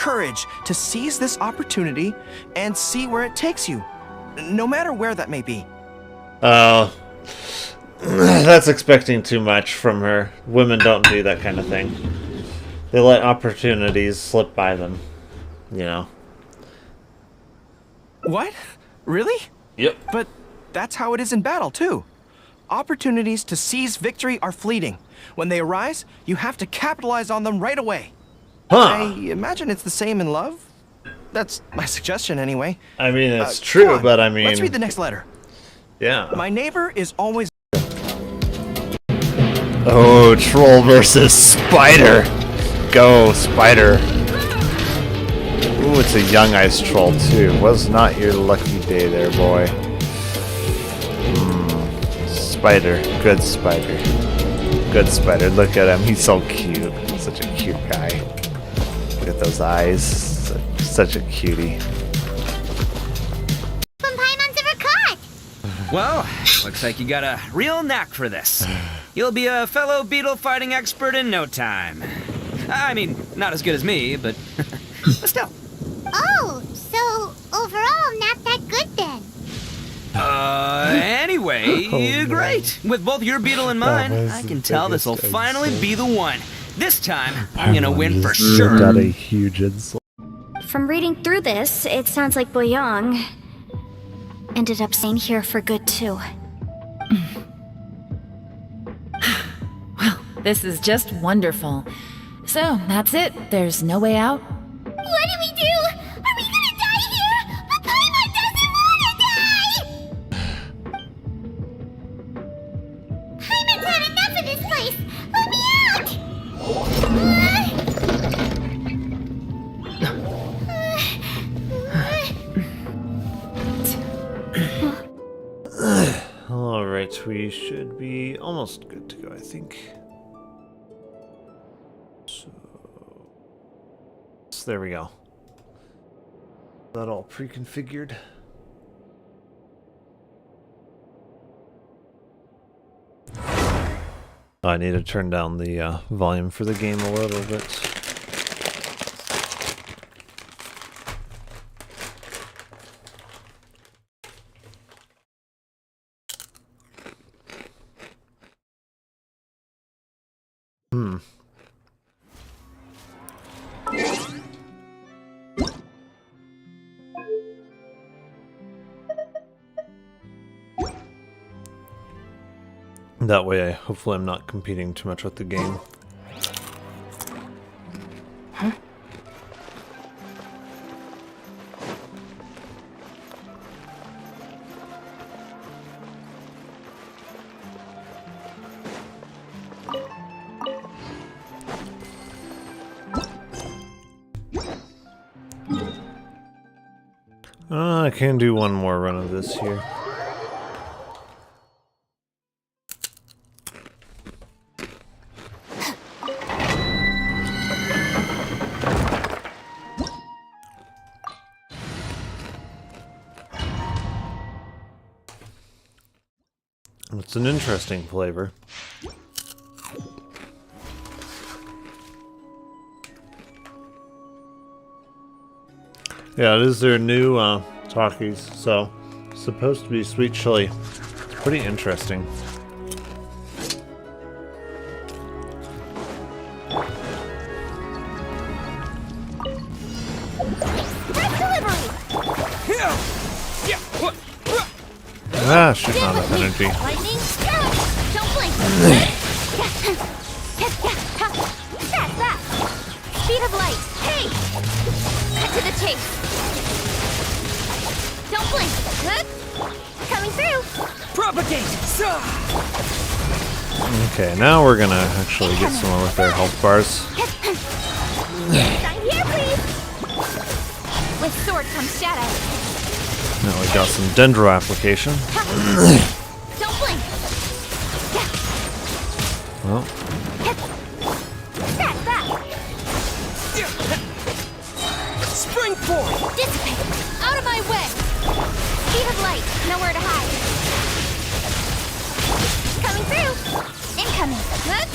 courage to seize this opportunity and see where it takes you, no matter where that may be. Oh, that's expecting too much from her. Women don't do that kind of thing. They let opportunities slip by them, you know. What? Really? Yep. But that's how it is in battle, too. Opportunities to seize victory are fleeting. When they arise, you have to capitalize on them right away. Huh. I imagine it's the same in love. That's my suggestion, anyway. I mean, it's true, but I mean... Let's read the next letter. Yeah. My neighbor is always... Oh, troll versus spider. Go, spider. Ooh, it's a young ice troll, too. Was not your lucky day there, boy. Spider. Good spider. Good spider. Look at him. He's so cute. Such a cute guy. Look at those eyes. Such a cutie. Well, looks like you got a real knack for this. You'll be a fellow beetle fighting expert in no time. I mean, not as good as me, but still. Oh, so overall not that good then. Anyway, Oh, great. With both your beetle and mine, I can tell this will finally be the one. This time, I'm gonna win for sure. Got a huge insult. From reading through this, it sounds like Boyang ended up staying here for good too. Well, this is just wonderful. So, that's it. There's no way out? What do we do? Are we gonna die here? But Paimon doesn't wanna die! Paimon's had enough of this place! Let me out! Alright, we should be almost good to go, I think. So there we go. That all pre-configured. I need to turn down the volume for the game a little bit. That way, hopefully I'm not competing too much with the game. I can do one more run of this here. It's an interesting flavor. Yeah, it is their new Takis, so it's supposed to be sweet chili. It's pretty interesting. Ah, shooting out of energy. Lightning, don't blink. That. Speed of light. Hey, cut to the chase. Don't blink. Good. Coming through. Propagate! Okay, now we're gonna actually get someone with their health bars. Sign here, please. With sword comes shadow. Now we got some dendro application. Don't blink. Well, That. Spring forward! Dissipate. Out of my way. Speed of light. Nowhere to hide. Coming through. Incoming. Good.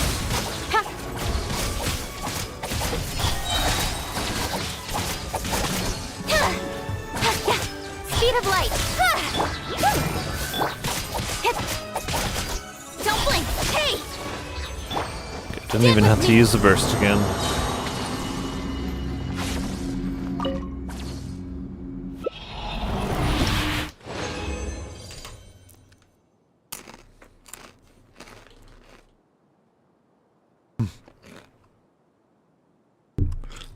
of light! Don't blink! Hey! Didn't even have to use the burst again.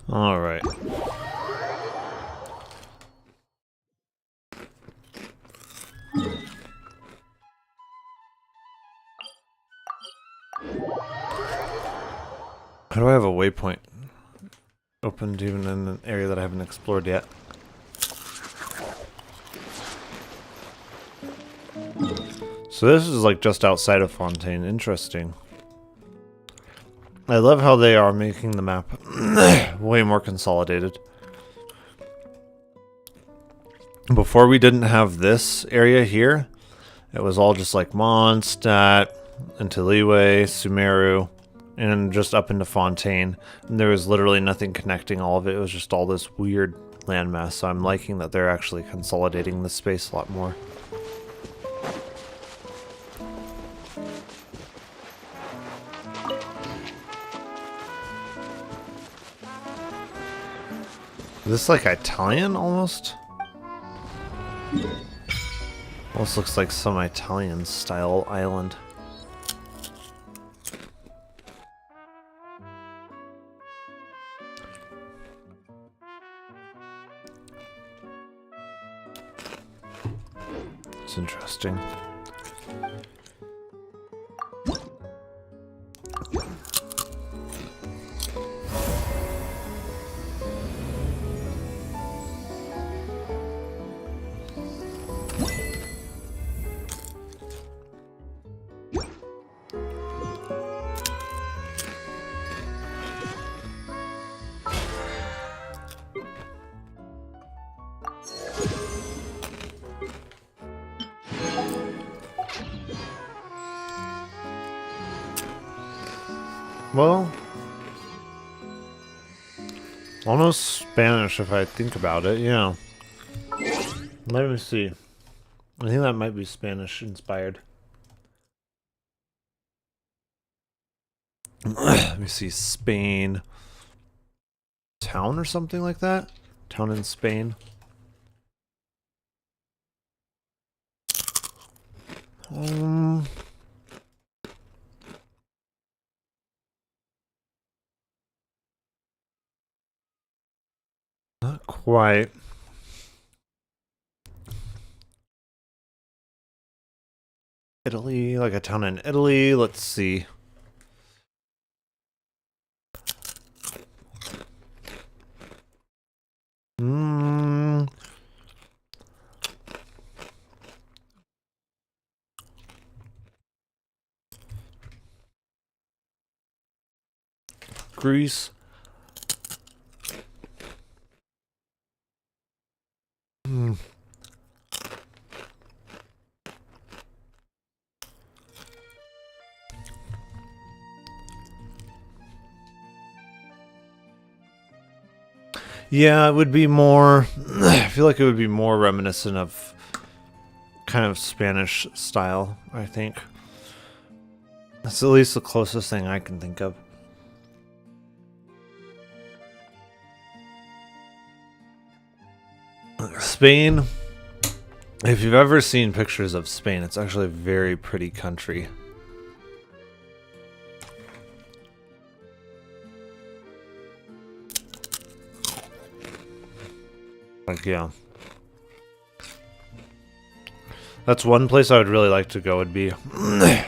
All right. How do I have a waypoint opened even in an area that I haven't explored yet? So this is like just outside of Fontaine. Interesting. I love how they are making the map way more consolidated. Before we didn't have this area here. It was all just like Mondstadt, Inteliwe, Sumeru, and just up into Fontaine. And there was literally nothing connecting all of it. It was just all this weird landmass. So I'm liking that they're actually consolidating the space a lot more. Is this like Italian almost? Almost looks like some Italian style island. It's interesting. Well, almost Spanish if I think about it, yeah. Let me see. I think that might be Spanish inspired. Let me see, Spain. Town or something like that? Town in Spain. Not quite. Italy, like a town in Italy. Let's see. Greece. Yeah, it would be more. I feel like it would be more reminiscent of kind of Spanish style, I think. That's at least the closest thing I can think of. Spain. If you've ever seen pictures of Spain, it's actually a very pretty country. Like, yeah. That's one place I would really like to go, would be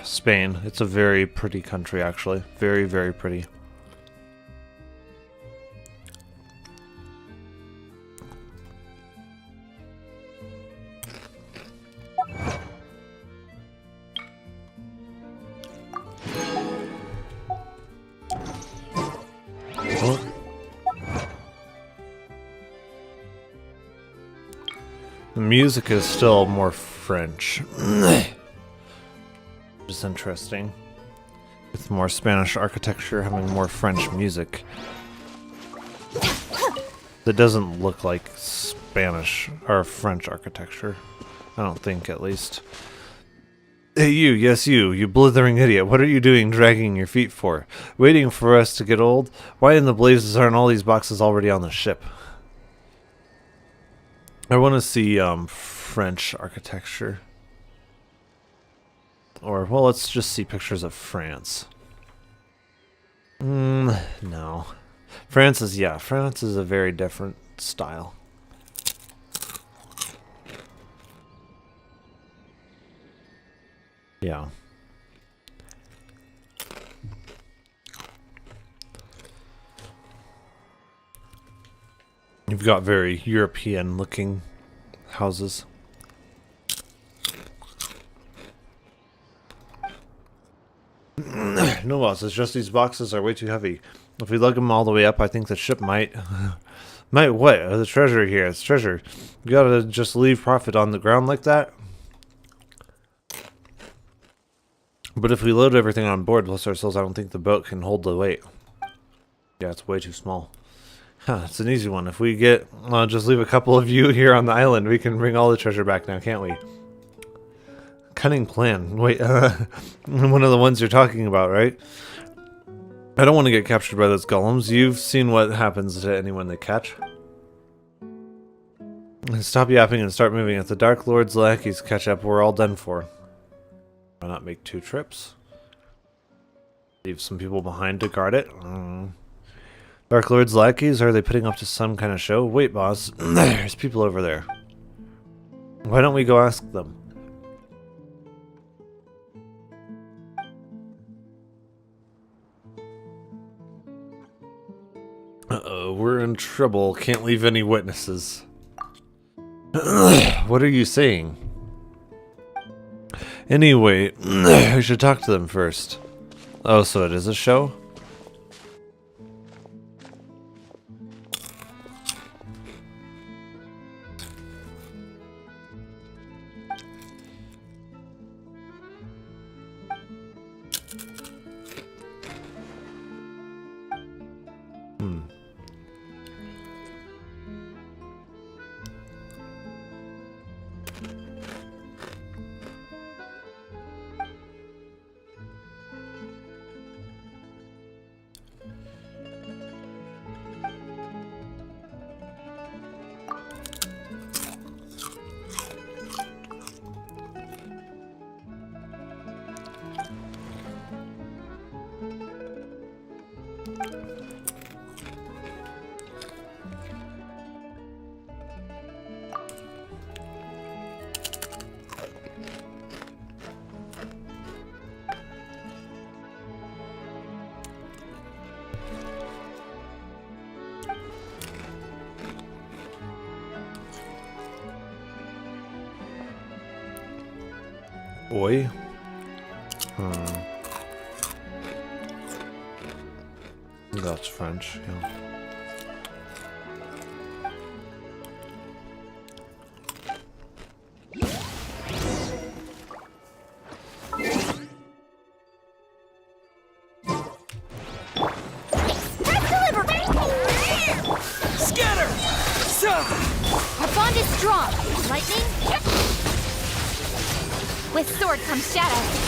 Spain. It's a very pretty country, actually. Very, very pretty. The music is still more French. Just interesting. With more Spanish architecture having more French music. That doesn't look like Spanish or French architecture. I don't think, at least. Hey you, yes you blithering idiot. What are you doing dragging your feet for? Waiting for us to get old? Why in the blazes aren't all these boxes already on the ship? I want to see French architecture. Or, well, let's just see pictures of France. No. France is a very different style. Yeah. You've got very European looking houses. No boss, it's just these boxes are way too heavy. If we lug them all the way up, I think the ship might... might what? The treasure here, it's treasure. You gotta just leave profit on the ground like that? But if we load everything on board, bless ourselves, I don't think the boat can hold the weight. Yeah, it's way too small. Huh, it's an easy one. If we get... just leave a couple of you here on the island, we can bring all the treasure back now, can't we? Cunning plan. Wait, one of the ones you're talking about, right? I don't want to get captured by those golems. You've seen what happens to anyone they catch. Stop yapping and start moving. If the Dark Lord's lackeys catch up, we're all done for. Why not make 2 trips? Leave some people behind to guard it. Dark Lord's lackeys? Are they putting up to some kind of show? Wait, boss. There's people over there. Why don't we go ask them? Uh-oh, we're in trouble. Can't leave any witnesses. What are you saying? Anyway, we should talk to them first. Oh, so it is a show? Oi? That's French, yeah. Scatter! Our bond is strong. Lightning? With sword comes shadow.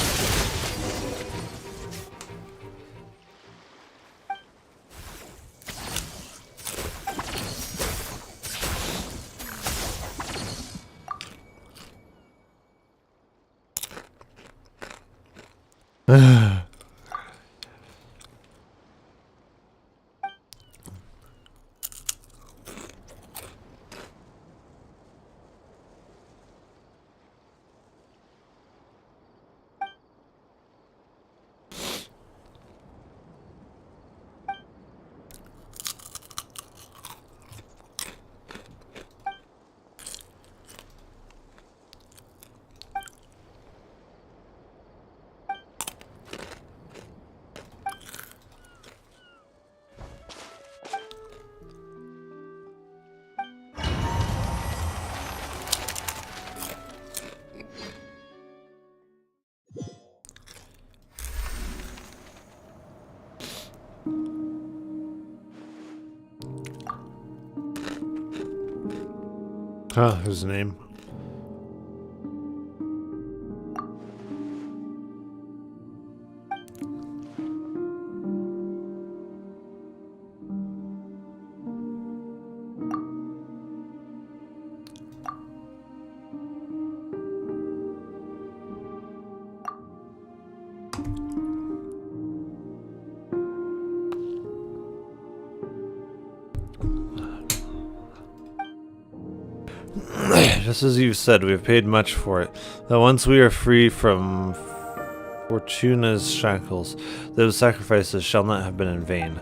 His name. Just as you've said, we have paid much for it. That once we are free from Fortuna's shackles, those sacrifices shall not have been in vain.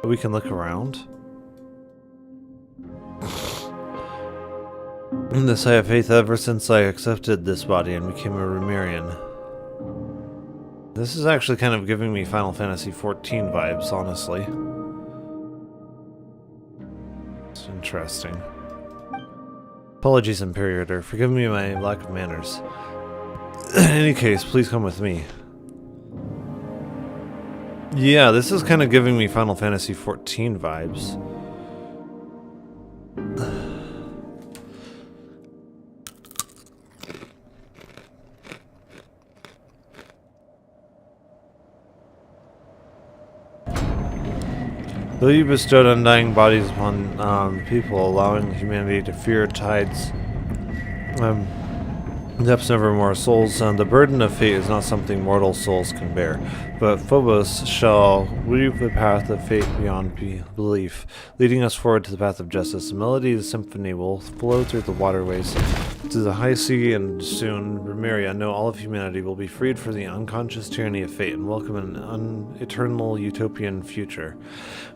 But we can look around. In this I have faith ever since I accepted this body and became a Rumerian. This is actually kind of giving me Final Fantasy XIV vibes, honestly. It's interesting. Apologies, Imperator. Forgive me my lack of manners. In any case, please come with me. Yeah, this is kind of giving me Final Fantasy XIV vibes. Though you bestowed undying bodies upon the people, allowing humanity to fear tides, depths nevermore, souls, the burden of fate is not something mortal souls can bear. But Phobos shall weave the path of fate beyond belief, leading us forward to the path of justice. The melody of the symphony will flow through the waterways to the high sea, and soon, Rumeria, no, all of humanity will be freed from the unconscious tyranny of fate and welcome an eternal utopian future.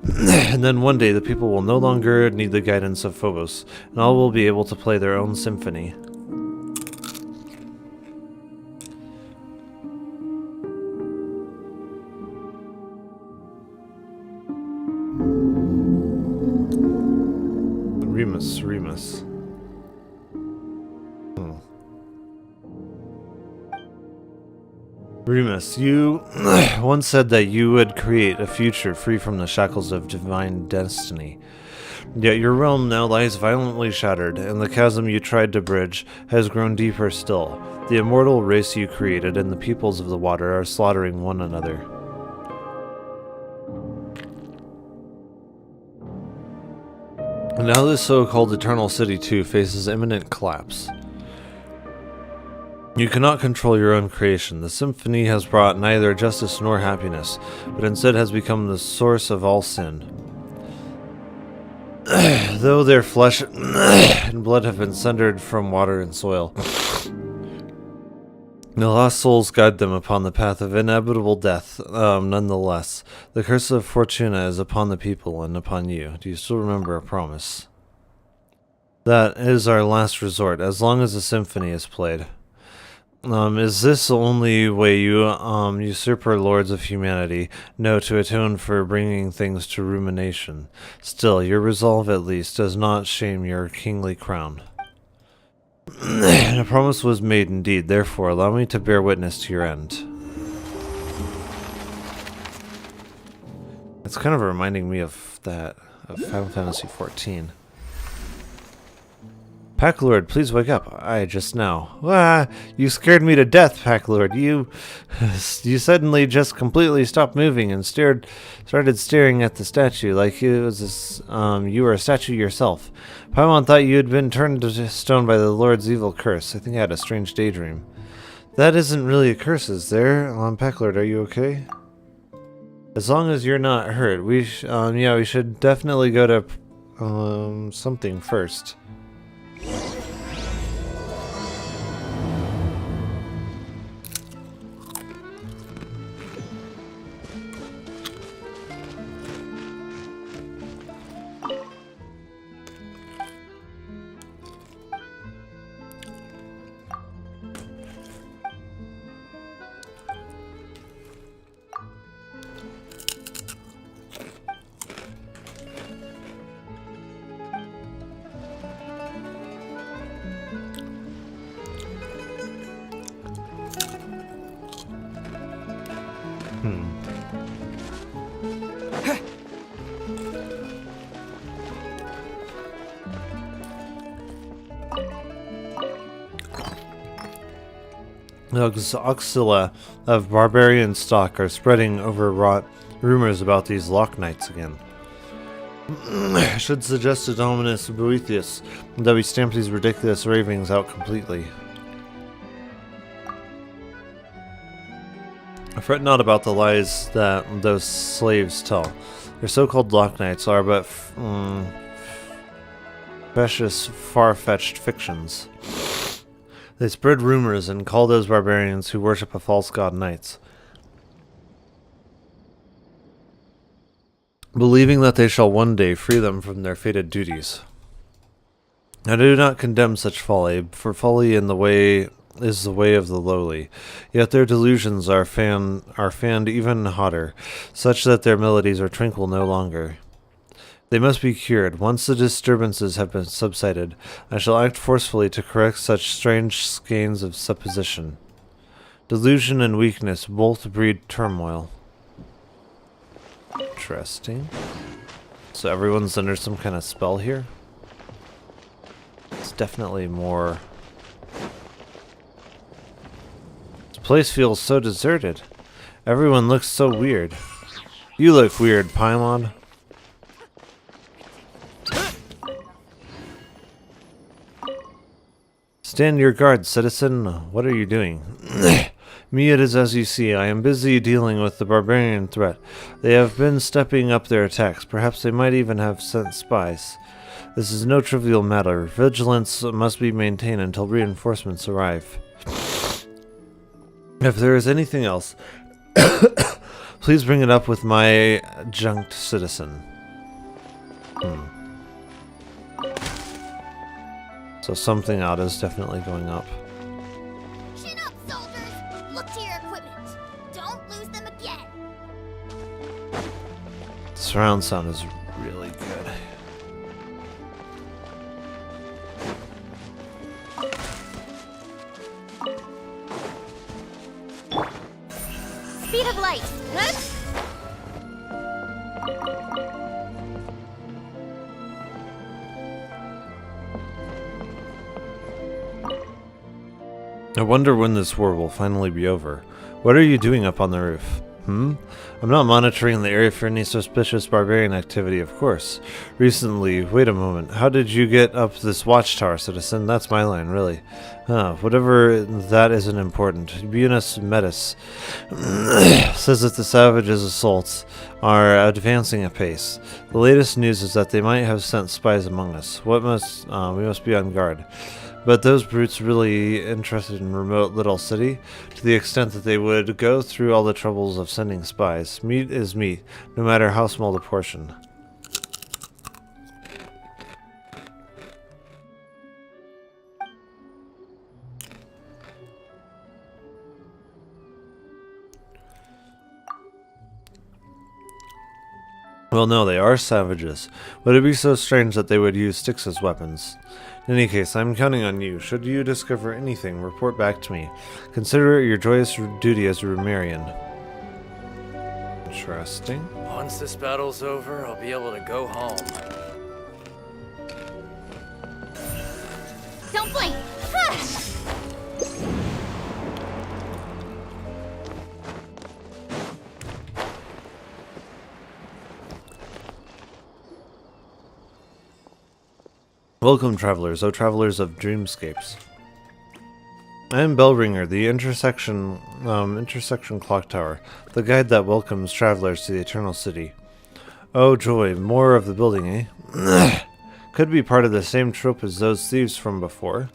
And then one day, the people will no longer need the guidance of Phobos, and all will be able to play their own symphony. Remus. Remus, you once said that you would create a future free from the shackles of divine destiny. Yet your realm now lies violently shattered, and the chasm you tried to bridge has grown deeper still. The immortal race you created and the peoples of the water are slaughtering one another. And now this so-called Eternal City too faces imminent collapse. You cannot control your own creation. The symphony has brought neither justice nor happiness, but instead has become the source of all sin. Though their flesh and blood have been sundered from water and soil, the lost souls guide them upon the path of inevitable death. Nonetheless, the curse of Fortuna is upon the people and upon you. Do you still remember a promise? That is our last resort, as long as the symphony is played. Is this the only way you, usurper lords of humanity, know to atone for bringing things to rumination? Still, your resolve, at least, does not shame your kingly crown. And a promise was made indeed, therefore allow me to bear witness to your end. It's kind of reminding me of that, of Final Fantasy XIV. Pack Lord, please wake up. Just now. Ah, you scared me to death, Pack Lord. You suddenly just completely stopped moving and started staring at the statue like it was you were a statue yourself. Paimon thought you had been turned to stone by the Lord's evil curse. I think I had a strange daydream. That isn't really a curse, is there? Pack Lord, are you okay? As long as you're not hurt, we should definitely go to something first. Oxyla of barbarian stock are spreading overwrought rumors about these Lock Knights again. I should suggest to Dominus Boethius that we stamp these ridiculous ravings out completely. Fret not about the lies that those slaves tell. Their so-called Lock Knights are but precious, far-fetched fictions. They spread rumors and call those barbarians who worship a false god knights, believing that they shall one day free them from their fated duties. I do not condemn such folly, for folly in the way is the way of the lowly. Yet their delusions are fanned even hotter, such that their melodies are tranquil no longer. They must be cured. Once the disturbances have been subsided, I shall act forcefully to correct such strange skeins of supposition. Delusion and weakness both breed turmoil. Interesting. So everyone's under some kind of spell here? It's definitely more... This place feels so deserted. Everyone looks so weird. You look weird, Paimon. Stand your guard, citizen. What are you doing? Me it is as you see. I am busy dealing with the barbarian threat. They have been stepping up their attacks. Perhaps they might even have sent spies. This is no trivial matter. Vigilance must be maintained until reinforcements arrive. If there is anything else, please bring it up with my adjunct citizen. So something odd is definitely going up. Chin up, soldiers! Look to your equipment. Don't lose them again. The surround sound is really good. Speed of light. I wonder when this war will finally be over. What are you doing up on the roof? I'm not monitoring the area for any suspicious barbarian activity, of course. Recently, wait a moment, how did you get up this watchtower, citizen? That's my line, really. Whatever that isn't important. Bunus Metis says that the savages' assaults are advancing apace. The latest news is that they might have sent spies among us. We must be on guard. But those brutes really interested in remote little city, to the extent that they would go through all the troubles of sending spies. Meat is meat, no matter how small the portion. Well, no, they are savages. Would it be so strange that they would use sticks as weapons? In any case, I'm counting on you. Should you discover anything, report back to me. Consider it your joyous duty as a Rumarian. Interesting. Once this battle's over, I'll be able to go home. Don't blink! Welcome, travelers, O travelers of dreamscapes. I am Bellringer, the intersection clock tower, the guide that welcomes travelers to the Eternal City. Oh joy, more of the building, eh? Could be part of the same trope as those thieves from before.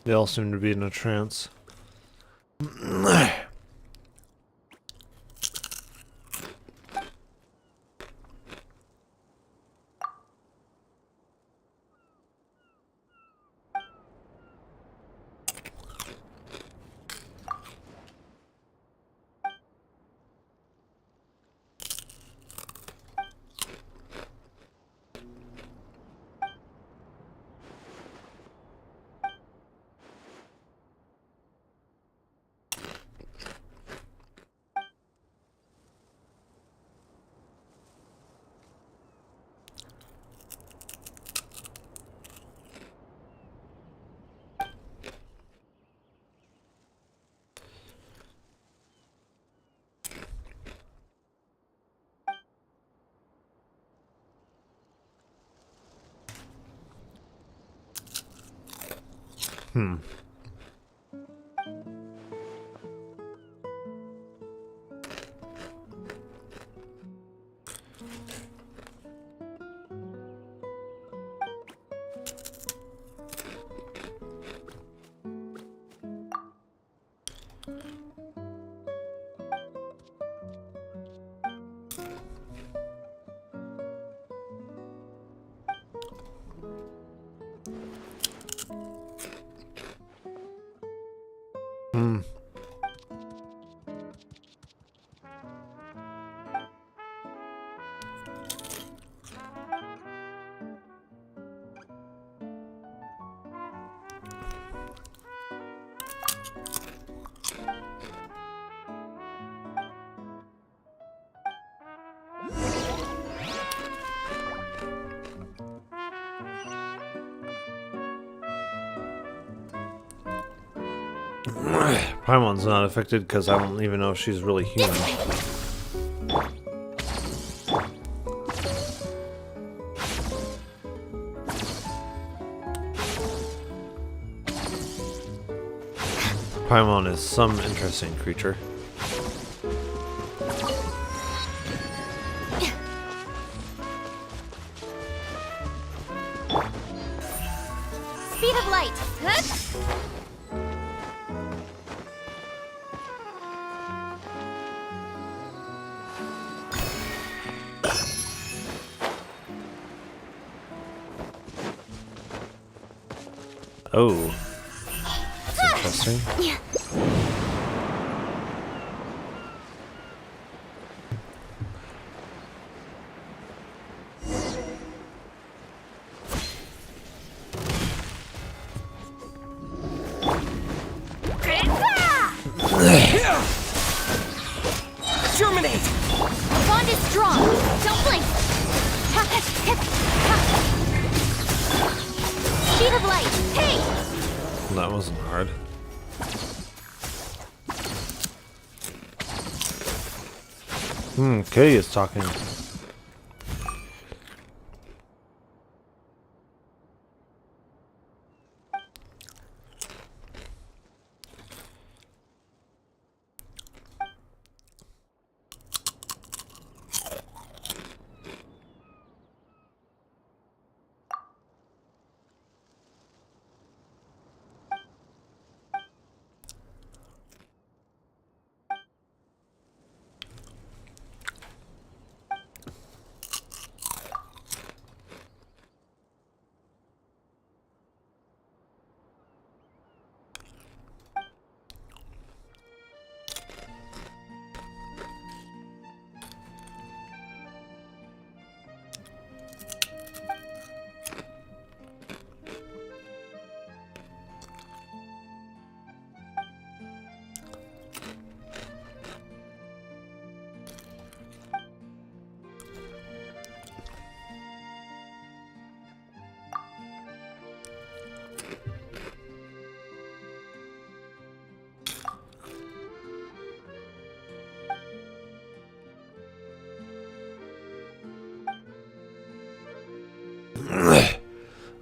They all seem to be in a trance. Paimon's not affected because I don't even know if she's really human. Paimon is some interesting creature. Speed of light. Oh. That's interesting. Germinate! Bond is strong. Don't blink. Speed of light. Hey! That wasn't hard. Kay is talking.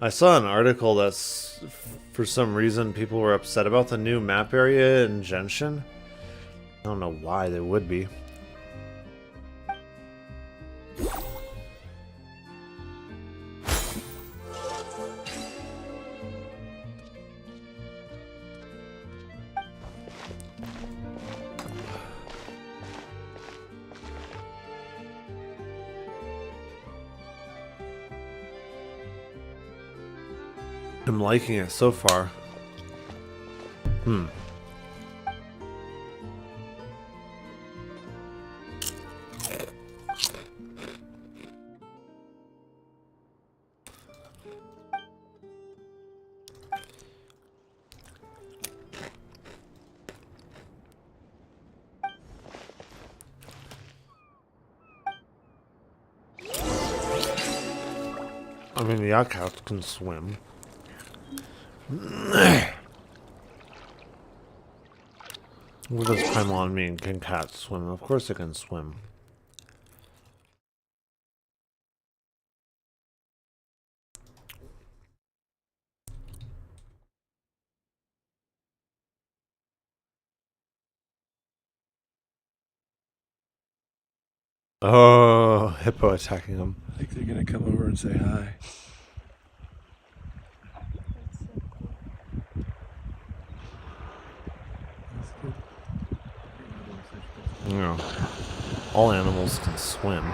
I saw an article that's, for some reason, people were upset about the new map area in Genshin. I don't know why they would be. I'm liking it so far. I mean, the yak can swim. What does Paimon mean? Can cats swim? Of course they can swim. Oh, hippo attacking him. I think they're gonna come over and say hi. Yeah. All animals can swim.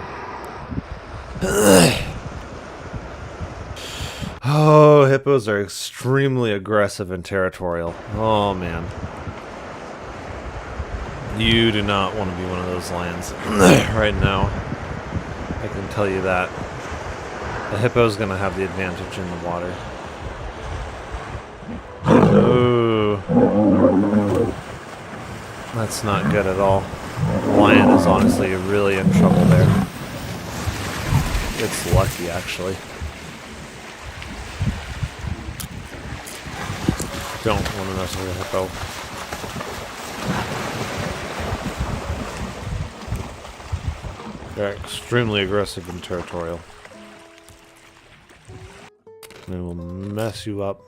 Oh, hippos are extremely aggressive and territorial. Oh, man. You do not want to be one of those lions right now. I can tell you that. The hippo's going to have the advantage in the water. Oh. That's not good at all. The lion is honestly really in trouble there. It's lucky, actually. Don't want to mess with a hippo. They're extremely aggressive and territorial. They will mess you up.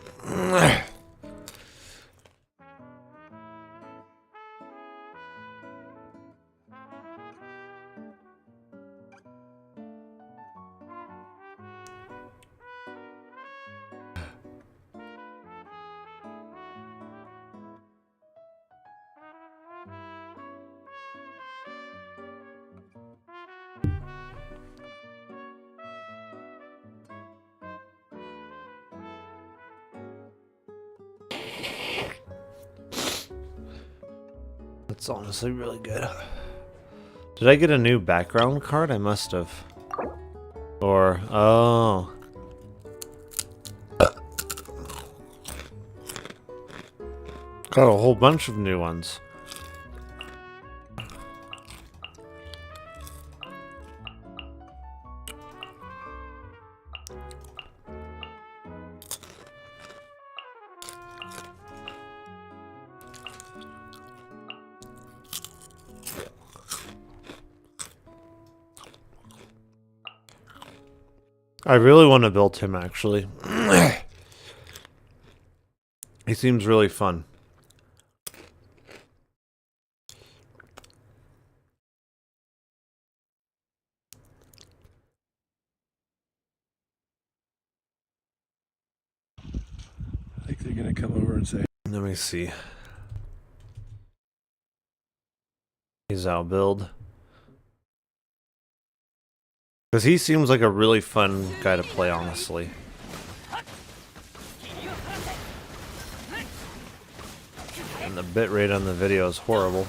That's honestly really good. Did I get a new background card? I must have. Or, oh. Got a whole bunch of new ones. I really want to build him, actually. He seems really fun. I think they're gonna come over and say. Let me see. He's out build. Because he seems like a really fun guy to play, honestly. And the bitrate on the video is horrible.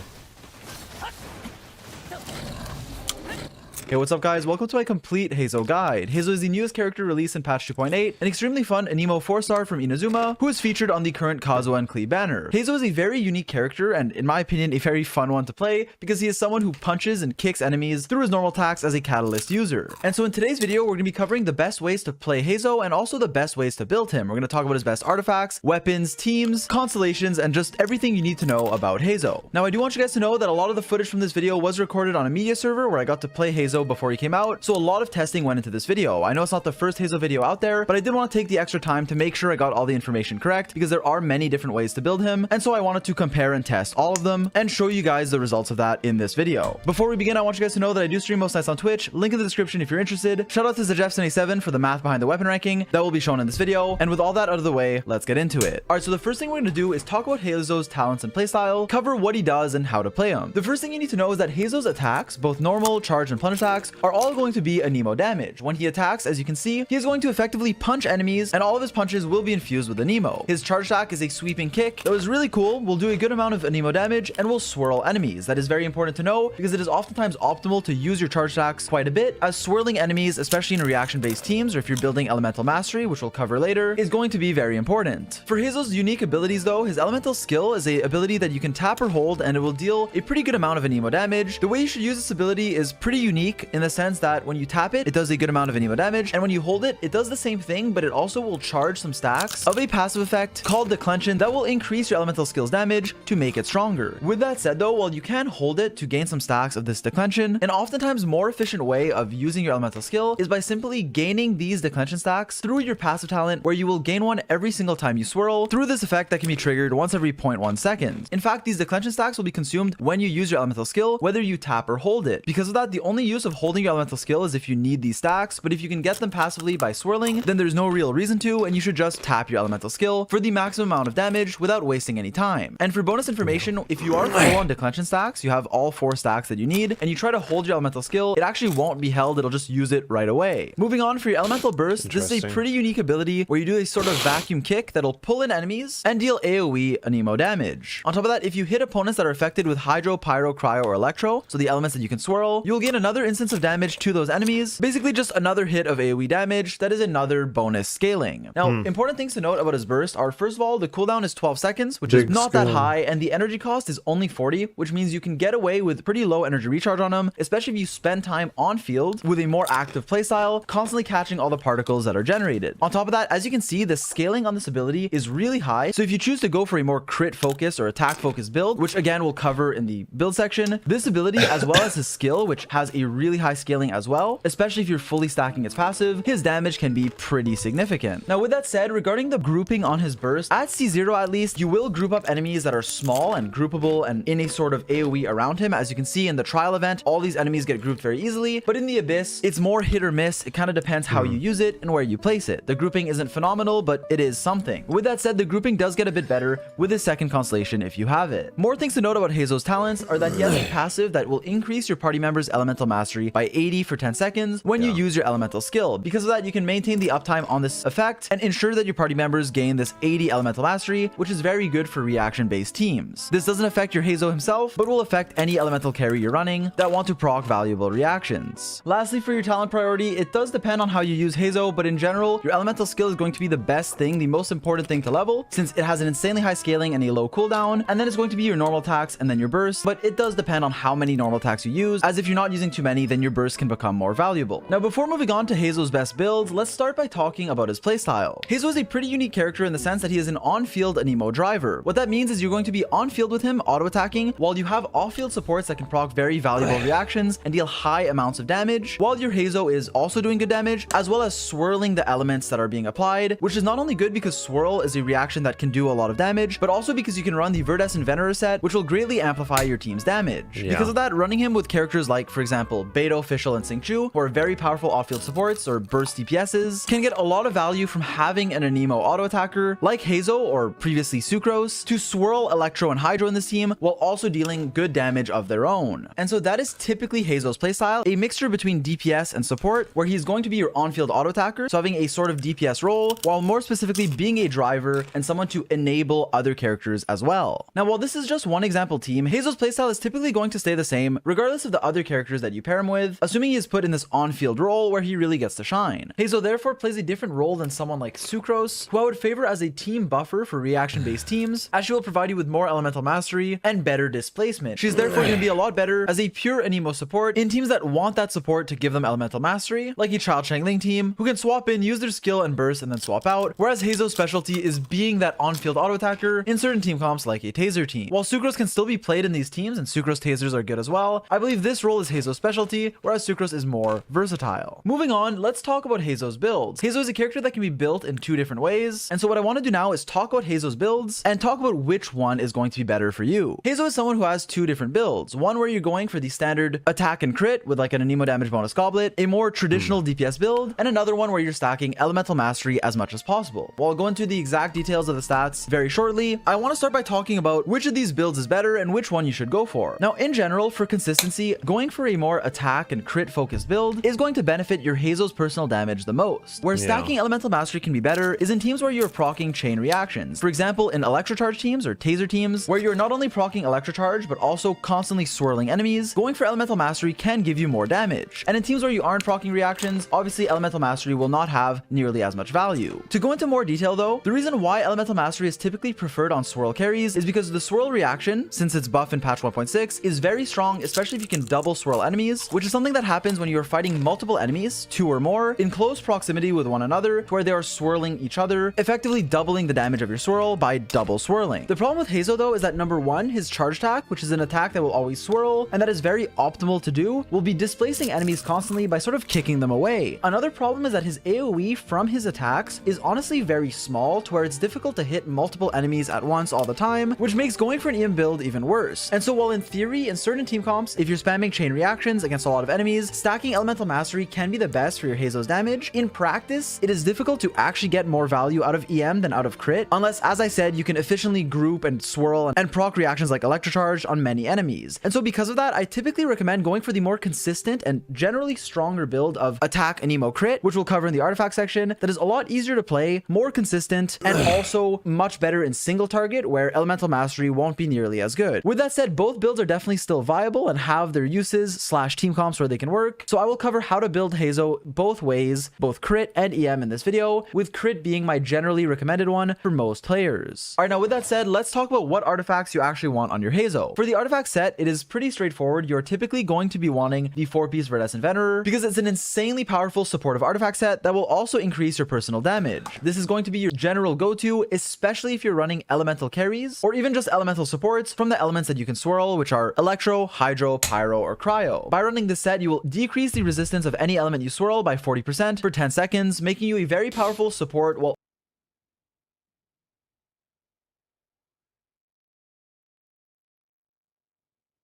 Hey, what's up guys? Welcome to my complete Heizo guide. Heizo is the newest character released in patch 2.8, an extremely fun Anemo 4-star from Inazuma, who is featured on the current Kazuha and Klee banner. Heizo is a very unique character and, in my opinion, a very fun one to play because he is someone who punches and kicks enemies through his normal attacks as a catalyst user. And so in today's video, we're going to be covering the best ways to play Heizo and also the best ways to build him. We're going to talk about his best artifacts, weapons, teams, constellations, and just everything you need to know about Heizo. Now, I do want you guys to know that a lot of the footage from this video was recorded on a media server where I got to play Heizo before he came out, so a lot of testing went into this video. I know it's not the first Heizo video out there, but I did want to take the extra time to make sure I got all the information correct because there are many different ways to build him, and so I wanted to compare and test all of them and show you guys the results of that in this video. Before we begin, I want you guys to know that I do stream most nights on Twitch, link in the description if you're interested. Shout out to Jeff77 for the math behind the weapon ranking that will be shown in this video, and with all that out of the way, let's get into it. Alright, so the first thing we're going to do is talk about Heizo's talents and playstyle, cover what he does and how to play him. The first thing you need to know is that Heizo's attacks, both normal, charge, and plunge attacks, stacks are all going to be Anemo damage. When he attacks, as you can see, he is going to effectively punch enemies, and all of his punches will be infused with Anemo. His charge attack is a sweeping kick that was really cool, will do a good amount of Anemo damage, and will swirl enemies. That is very important to know because it is oftentimes optimal to use your charge attacks quite a bit, as swirling enemies, especially in reaction-based teams or if you're building elemental mastery, which we'll cover later, is going to be very important. For Hazo's unique abilities though, his elemental skill is a ability that you can tap or hold, and it will deal a pretty good amount of Anemo damage. The way you should use this ability is pretty unique in the sense that when you tap it, it does a good amount of Anemo damage, and when you hold it, it does the same thing, but it also will charge some stacks of a passive effect called Declension that will increase your elemental skill's damage to make it stronger. With that said though, while you can hold it to gain some stacks of this Declension, an oftentimes more efficient way of using your elemental skill is by simply gaining these Declension stacks through your passive talent, where you will gain one every single time you swirl through this effect that can be triggered once every 0.1 seconds. In fact, these Declension stacks will be consumed when you use your elemental skill, whether you tap or hold it. Because of that, the only use of holding your elemental skill is if you need these stacks, but if you can get them passively by swirling, then there's no real reason to, and you should just tap your elemental skill for the maximum amount of damage without wasting any time. And for bonus information, if you are full on Declension stacks, you have all 4 stacks that you need, and you try to hold your elemental skill, it actually won't be held, it'll just use it right away. Moving on, for your elemental burst, this is a pretty unique ability where you do a sort of vacuum kick that'll pull in enemies and deal AoE Anemo damage. On top of that, if you hit opponents that are affected with Hydro, Pyro, Cryo, or Electro, so the elements that you can swirl, you'll gain another instance of damage to those enemies, basically just another hit of AoE damage that is another bonus scaling. Now, important things to note about his burst are, first of all, the cooldown is 12 seconds, which is not that high, and the energy cost is only 40, which means you can get away with pretty low energy recharge on him, especially if you spend time on field with a more active playstyle, constantly catching all the particles that are generated. On top of that, as you can see, the scaling on this ability is really high, so if you choose to go for a more crit focus or attack focused build, which again we'll cover in the build section, this ability, as well as his skill, which has a really high scaling as well, especially if you're fully stacking its passive, his damage can be pretty significant. Now with that said, regarding the grouping on his burst, at C0 at least, you will group up enemies that are small and groupable and in a sort of AoE around him. As you can see in the trial event, all these enemies get grouped very easily, but in the Abyss, it's more hit or miss. It kind of depends how you use it and where you place it. The grouping isn't phenomenal, but it is something. With that said, the grouping does get a bit better with his second constellation if you have it. More things to note about Hazo's talents are that he has a passive that will increase your party member's elemental mastery by 80 for 10 seconds when you use your elemental skill. Because of that, you can maintain the uptime on this effect and ensure that your party members gain this 80 elemental mastery, which is very good for reaction-based teams. This doesn't affect your Hazo himself, but will affect any elemental carry you're running that want to proc valuable reactions. Lastly, for your talent priority, it does depend on how you use Hazo, but in general, your elemental skill is going to be the best thing, the most important thing to level, since it has an insanely high scaling and a low cooldown, and then it's going to be your normal attacks and then your burst, but it does depend on how many normal attacks you use, as if you're not using too many, then your burst can become more valuable. Now, before moving on to Hazo's best builds, let's start by talking about his playstyle. Hazo is a pretty unique character in the sense that he is an on-field Anemo driver. What that means is you're going to be on-field with him auto-attacking, while you have off-field supports that can proc very valuable reactions and deal high amounts of damage, while your Hazo is also doing good damage, as well as swirling the elements that are being applied, which is not only good because swirl is a reaction that can do a lot of damage, but also because you can run the Verdescent Venerer set, which will greatly amplify your team's damage. Because of that, running him with characters like, for example, Beidou, Fischl, and Xingqiu, who are very powerful off-field supports or burst DPSs, can get a lot of value from having an Anemo auto-attacker like Hazo or previously Sucrose to swirl Electro and Hydro in this team while also dealing good damage of their own. And so that is typically Hazo's playstyle, a mixture between DPS and support, where he's going to be your on-field auto-attacker, so having a sort of DPS role, while more specifically being a driver and someone to enable other characters as well. Now, while this is just one example team, Hazo's playstyle is typically going to stay the same regardless of the other characters that you pair him with, assuming he is put in this on-field role where he really gets to shine. Hazo therefore plays a different role than someone like Sucrose, who I would favor as a team buffer for reaction-based teams, as she will provide you with more elemental mastery and better displacement. She's therefore going to be a lot better as a pure Anemo support in teams that want that support to give them elemental mastery, like a Child Shangling team, who can swap in, use their skill and burst, and then swap out, whereas Hazo's specialty is being that on-field auto-attacker in certain team comps like a Taser team. While Sucrose can still be played in these teams, and Sucrose Tasers are good as well, I believe this role is Hazo's specialty, whereas Sucrose is more versatile. Moving on, let's talk about Hazo's builds. Hazo is a character that can be built in 2 different ways, and so what I want to do now is talk about Hazo's builds and talk about which one is going to be better for you. Hazo is someone who has 2 different builds, one where you're going for the standard attack and crit with like an Anemo damage bonus goblet, a more traditional DPS build, and another one where you're stacking elemental mastery as much as possible. While I'll go into the exact details of the stats very shortly, I want to start by talking about which of these builds is better and which one you should go for. Now, in general, for consistency, going for a more attack and crit focused build is going to benefit your Hazo's personal damage the most. Where stacking elemental mastery can be better is in teams where you're proccing chain reactions. For example, in electrocharge teams or taser teams, where you're not only proccing electrocharge but also constantly swirling enemies, going for elemental mastery can give you more damage. And in teams where you aren't proccing reactions, obviously elemental mastery will not have nearly as much value. To go into more detail though, the reason why elemental mastery is typically preferred on swirl carries is because the swirl reaction, since it's buff in patch 1.6, is very strong, especially if you can double swirl enemies, which is something that happens when you're fighting multiple enemies, 2 or more, in close proximity with one another, where they are swirling each other, effectively doubling the damage of your swirl by double swirling. The problem with Hazo though is that number 1, his charge attack, which is an attack that will always swirl, and that is very optimal to do, will be displacing enemies constantly by sort of kicking them away. Another problem is that his AoE from his attacks is honestly very small, to where it's difficult to hit multiple enemies at once all the time, which makes going for an EM build even worse. And so while in theory, in certain team comps, if you're spamming chain reactions against a lot of enemies, stacking elemental mastery can be the best for your Hazo's damage. In practice, it is difficult to actually get more value out of EM than out of crit, unless, as I said, you can efficiently group and swirl and proc reactions like electrocharge on many enemies. And so because of that, I typically recommend going for the more consistent and generally stronger build of attack and emo crit, which we'll cover in the artifact section, that is a lot easier to play, more consistent, and also much better in single target, where elemental mastery won't be nearly as good. With that said, both builds are definitely still viable and have their uses / team comps where they can work, so I will cover how to build Hazo both ways, both crit and EM in this video, with crit being my generally recommended one for most players. Alright, now with that said, let's talk about what artifacts you actually want on your Hazo. For the artifact set, it is pretty straightforward. You're typically going to be wanting the 4-piece Verdescent Venerer, because it's an insanely powerful supportive artifact set that will also increase your personal damage. This is going to be your general go-to, especially if you're running elemental carries, or even just elemental supports from the elements that you can swirl, which are Electro, Hydro, Pyro, or Cryo. By running this set, you will decrease the resistance of any element you swirl by 40% for 10 seconds, making you a very powerful support while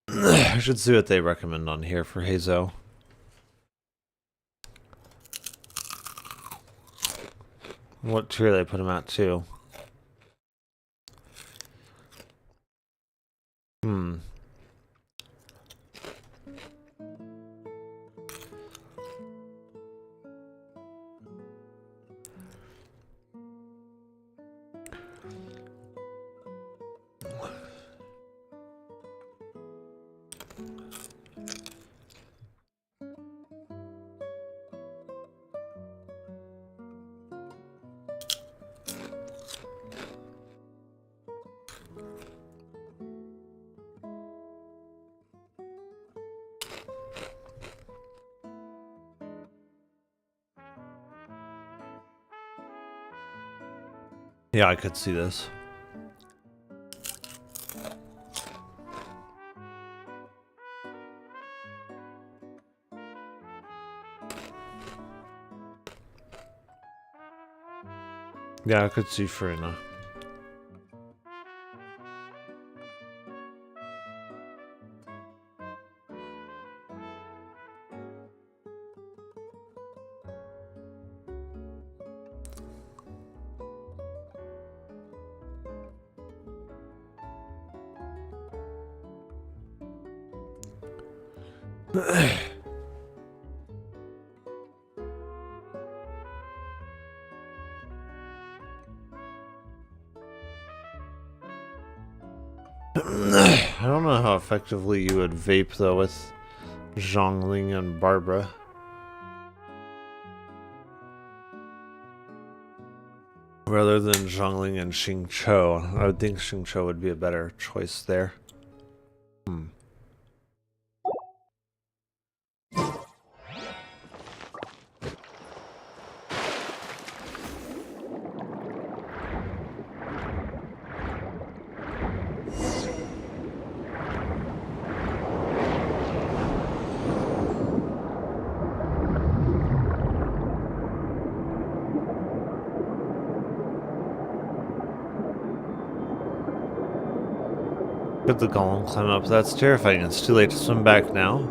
I should see what they recommend on here for Hazo. What tier they put him at too. Yeah, I could see this. Yeah, I could see Farina. I don't know how effectively you would vape though with Zhongling and Barbara. Rather than Zhongling and Xingqiu, I would think Xingqiu would be a better choice there. Could the golem climb up? That's terrifying. It's too late to swim back now.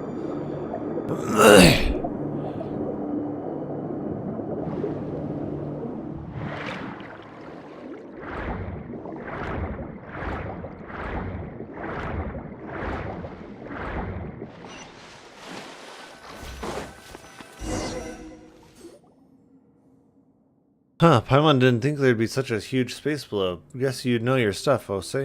Huh, Paimon didn't think there'd be such a huge space below. Guess you'd know your stuff, Ose.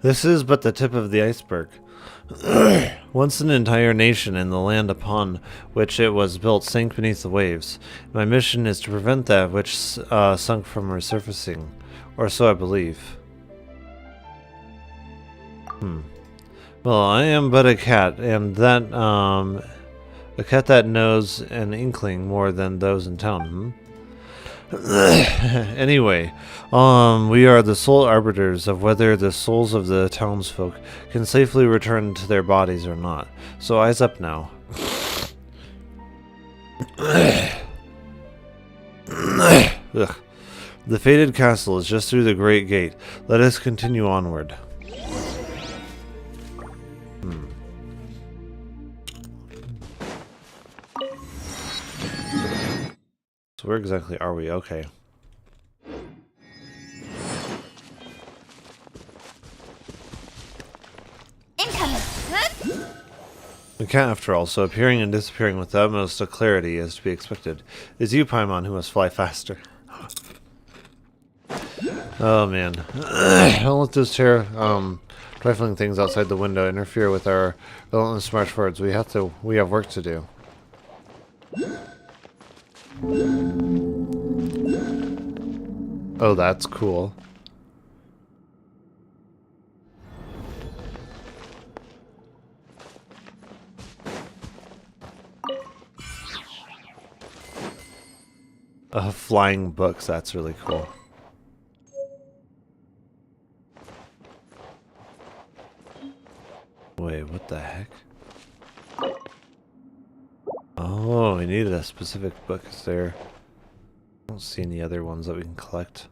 This is but the tip of the iceberg. Once an entire nation and the land upon which it was built sank beneath the waves. My mission is to prevent that which sunk from resurfacing, or so I believe. Well, I am but a cat, and that a cat that knows an inkling more than those in town. Anyway, we are the sole arbiters of whether the souls of the townsfolk can safely return to their bodies or not. So eyes up now. Ugh. The fated castle is just through the great gate. Let us continue onward. So where exactly are we? Okay. Incoming. A cat after all, so appearing and disappearing with the utmost clarity is to be expected. It is you, Paimon, who must fly faster. Oh man. Don't let those trifling things outside the window interfere with our relentless march forwards. We have work to do. Oh, that's cool. Flying books, that's really cool. Wait, what the heck? Oh, we needed a specific book. Is there? I don't see any other ones that we can collect.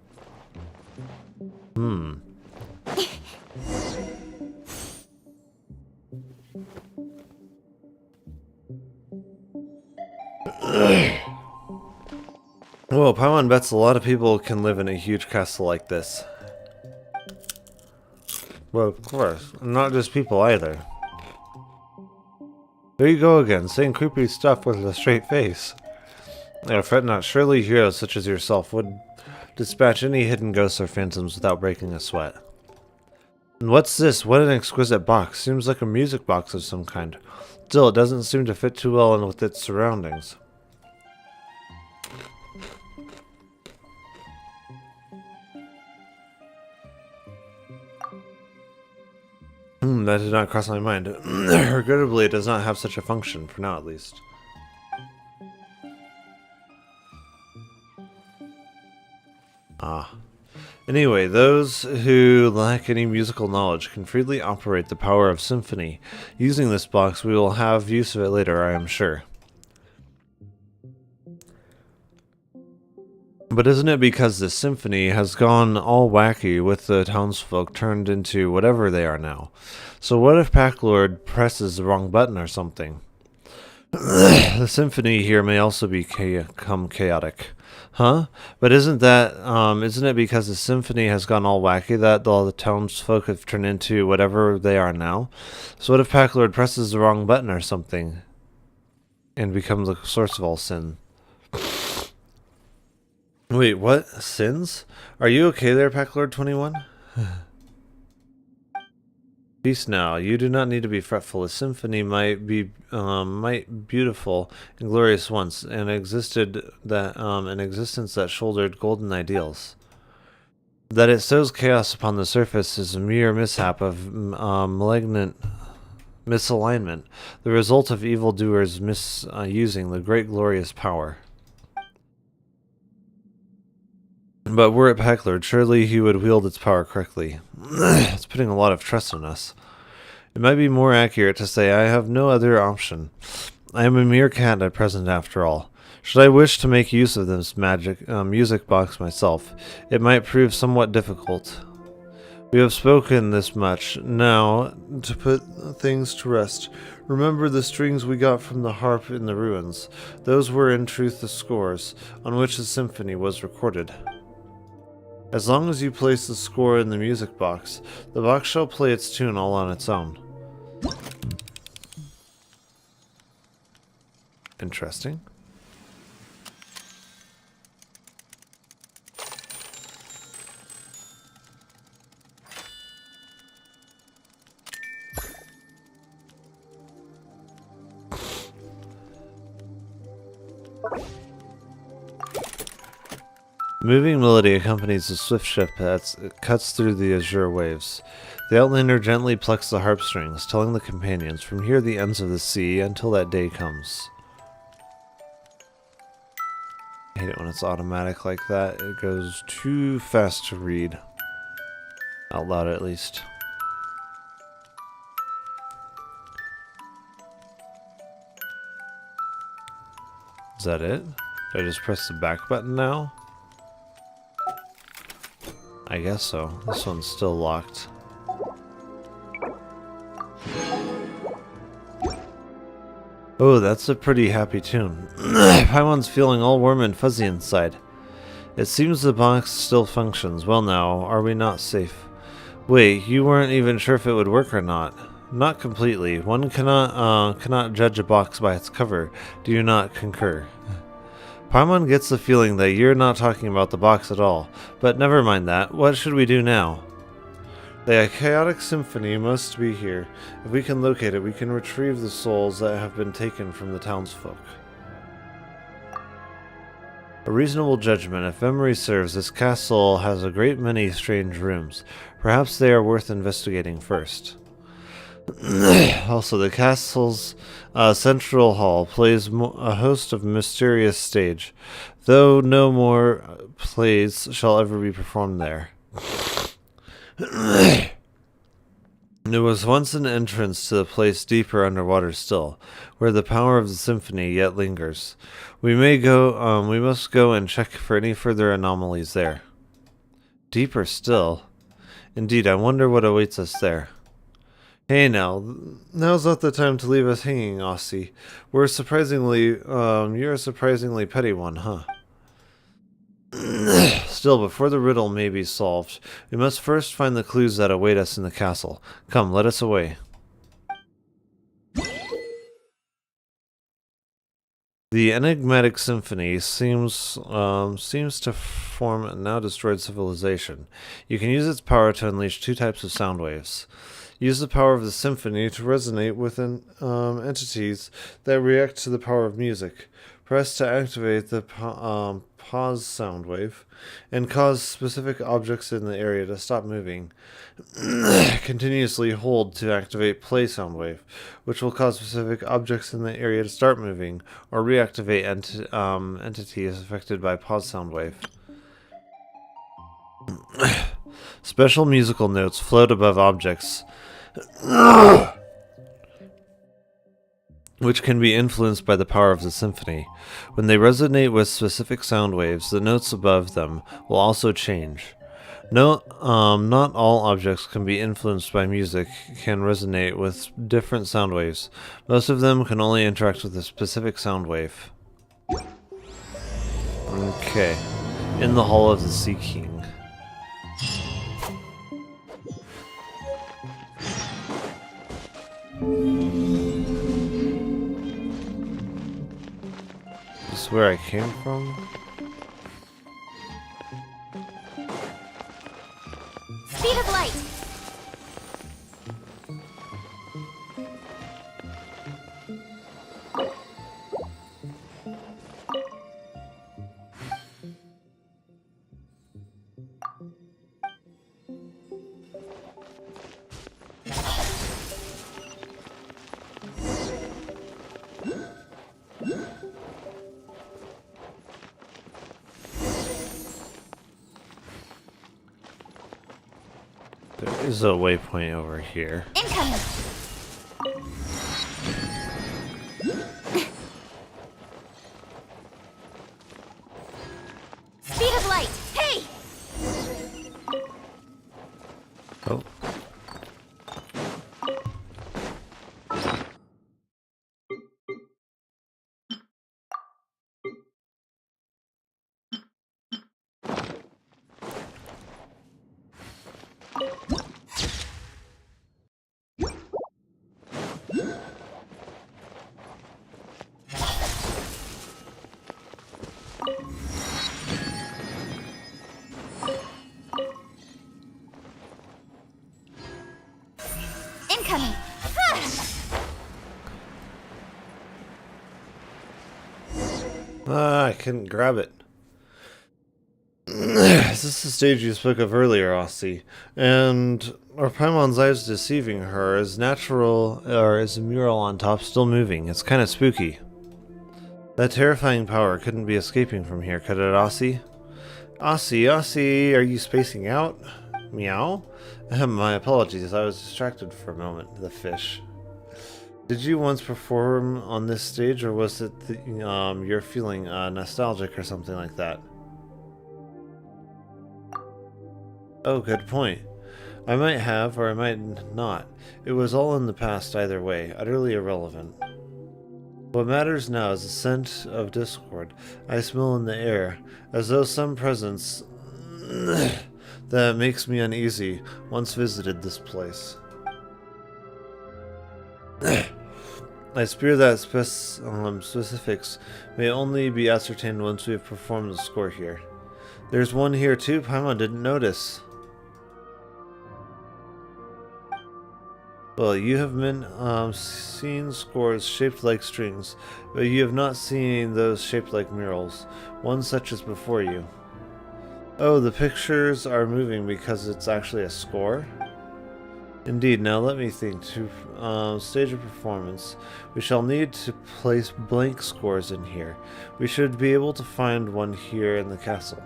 Well, Paimon bets a lot of people can live in a huge castle like this. Well, of course. Not just people either. There you go again, saying creepy stuff with a straight face. Fret not, surely heroes such as yourself would dispatch any hidden ghosts or phantoms without breaking a sweat. And what's this? What an exquisite box. Seems like a music box of some kind. Still, it doesn't seem to fit too well in with its surroundings. That did not cross my mind. Regrettably, it does not have such a function, for now at least. Anyway, those who lack any musical knowledge can freely operate the power of symphony. Using this box, we will have use of it later, I am sure. But isn't it because the symphony has gone all wacky with the townsfolk turned into whatever they are now? So what if Packlord presses the wrong button or something? The symphony here may also become chaotic. Huh? But isn't it because the symphony has gone all wacky that all the townsfolk have turned into whatever they are now? So what if Packlord presses the wrong button or something? And becomes the source of all sin? Wait, what? Sins? Are you okay there, Packlord 21? Peace now. You do not need to be fretful. A symphony might be beautiful and glorious once, and an existence that shouldered golden ideals. That it sows chaos upon the surface is a mere mishap of malignant misalignment, the result of evildoers misusing the great glorious power. But were it Packlord, surely he would wield its power correctly. It's putting a lot of trust in us. It might be more accurate to say I have no other option. I am a mere cat at present after all. Should I wish to make use of this music box myself, it might prove somewhat difficult. We have spoken this much. Now, to put things to rest, remember the strings we got from the harp in the ruins. Those were in truth the scores on which the symphony was recorded. As long as you place the score in the music box, the box shall play its tune all on its own. Interesting. Moving melody accompanies the swift ship as it cuts through the azure waves. The outlander gently plucks the harp strings, telling the companions, from here the ends of the sea until that day comes. I hate it when it's automatic like that. It goes too fast to read. Out loud, at least. Is that it? Did I just press the back button now? I guess so. This one's still locked. Oh, that's a pretty happy tune. Paimon's feeling all warm and fuzzy inside. It seems the box still functions. Well now, are we not safe? Wait, you weren't even sure if it would work or not. Not completely. One cannot judge a box by its cover. Do you not concur? Paimon gets the feeling that you're not talking about the box at all. But never mind that. What should we do now? The chaotic symphony must be here. If we can locate it, we can retrieve the souls that have been taken from the townsfolk. A reasonable judgment. If memory serves, this castle has a great many strange rooms. Perhaps they are worth investigating first. Also, the castle's central hall plays a host of mysterious stage, though no more plays shall ever be performed there. There was once an entrance to the place deeper underwater still, where the power of the symphony yet lingers. We must go and check for any further anomalies there. Deeper still? Indeed, I wonder what awaits us there. Hey now, now's not the time to leave us hanging, Aussie. You're a surprisingly petty one, huh? Still, before the riddle may be solved, we must first find the clues that await us in the castle. Come, let us away. The enigmatic symphony seems to form a now destroyed civilization. You can use its power to unleash two types of sound waves. Use the power of the symphony to resonate with entities that react to the power of music. Press to activate the pause sound wave and cause specific objects in the area to stop moving. Continuously hold to activate play sound wave, which will cause specific objects in the area to start moving or reactivate entities affected by pause sound wave. Special musical notes float above objects, which can be influenced by the power of the symphony. When they resonate with specific sound waves, the notes above them will also change. Not all objects can be influenced by music can resonate with different sound waves. Most of them can only interact with a specific sound wave. Okay. In the Hall of the Sea King. This is where I came from? Speed of light. There is a waypoint over here. Incoming. incoming! I couldn't grab it. Is this the stage you spoke of earlier, Aussie? And are Paimon's eyes deceiving her? Is natural, or is the mural on top still moving? It's kind of spooky. That terrifying power couldn't be escaping from here, could it, Aussie? Aussie, are you spacing out? Meow? My apologies, I was distracted for a moment. The fish. Did you once perform on this stage, or was it you're feeling nostalgic or something like that? Oh, good point. I might have, or I might not. It was all in the past either way, utterly irrelevant. What matters now is the scent of discord I smell in the air, as though some presence that makes me uneasy once visited this place. I fear that specifics may only be ascertained once we have performed the score here. There's one here too Paimon didn't notice. Well, you have been seen scores shaped like strings, but you have not seen those shaped like murals. One such is before you. Oh, the pictures are moving because it's actually a score? Indeed, now let me think. To stage a performance, we shall need to place blank scores in here. We should be able to find one here in the castle.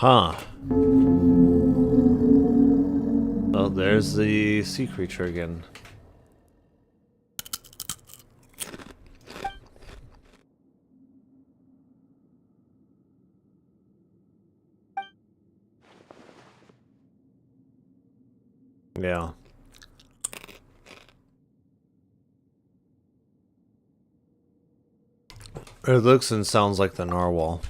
Huh. Well, there's the sea creature again. Yeah. It looks and sounds like the narwhal.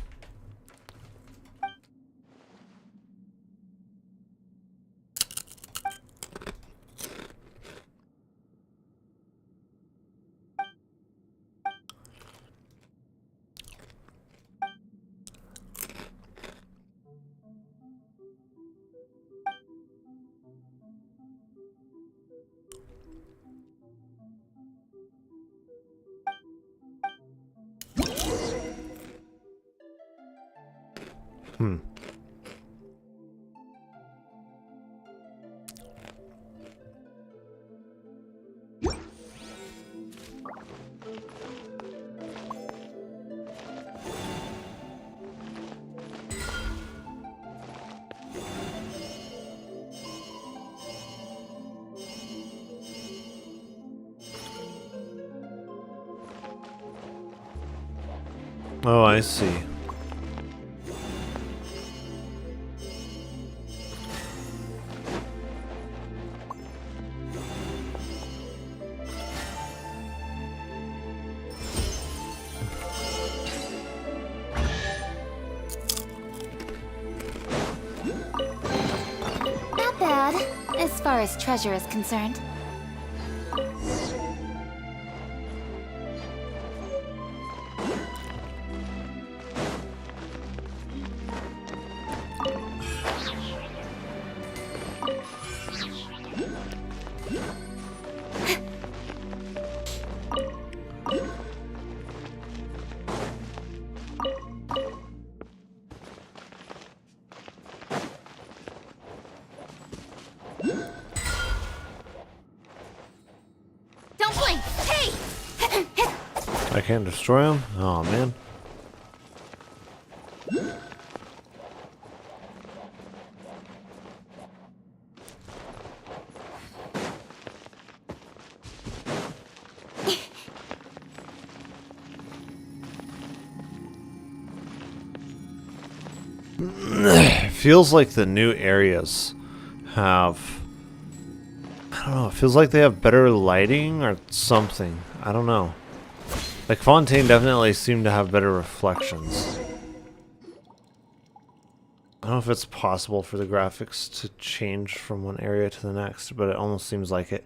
Oh, I see. Not bad, as far as treasure is concerned. Don't blink! I can't destroy him? Oh, man. Feels like the new areas have... I don't know, it feels like they have better lighting or something. I don't know. Like, Fontaine definitely seemed to have better reflections. I don't know if it's possible for the graphics to change from one area to the next, but it almost seems like it.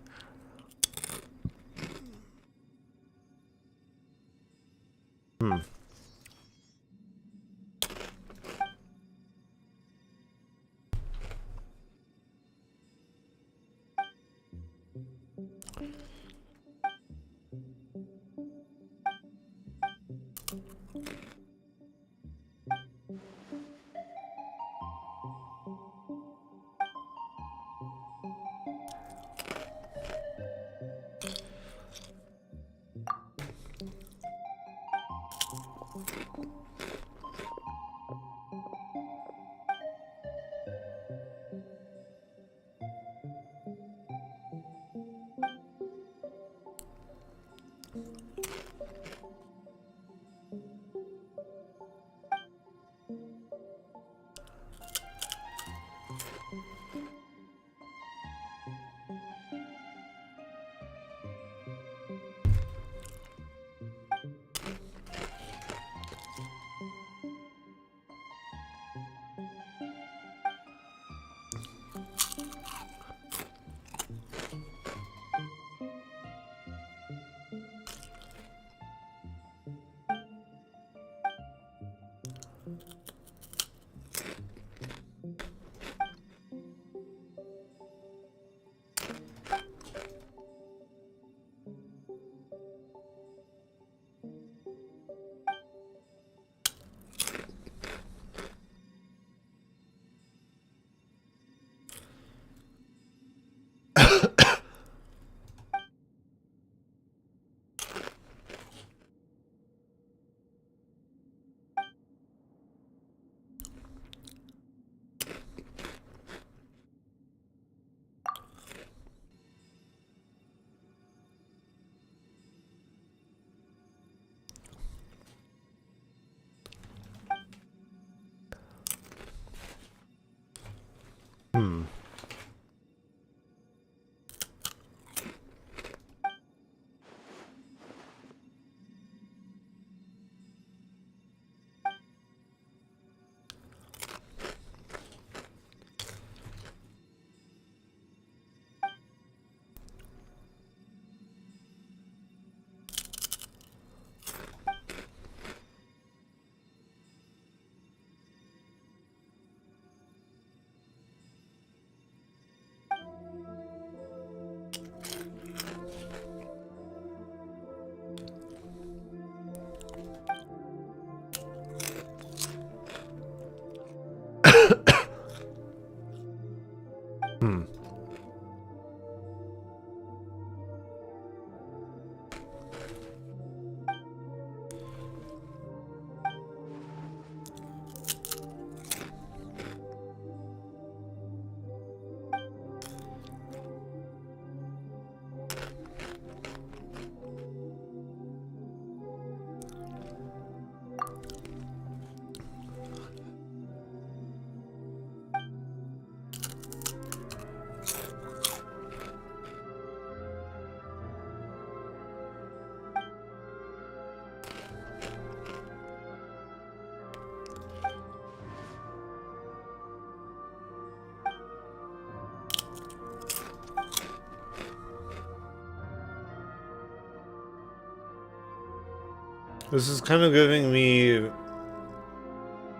This is kind of giving me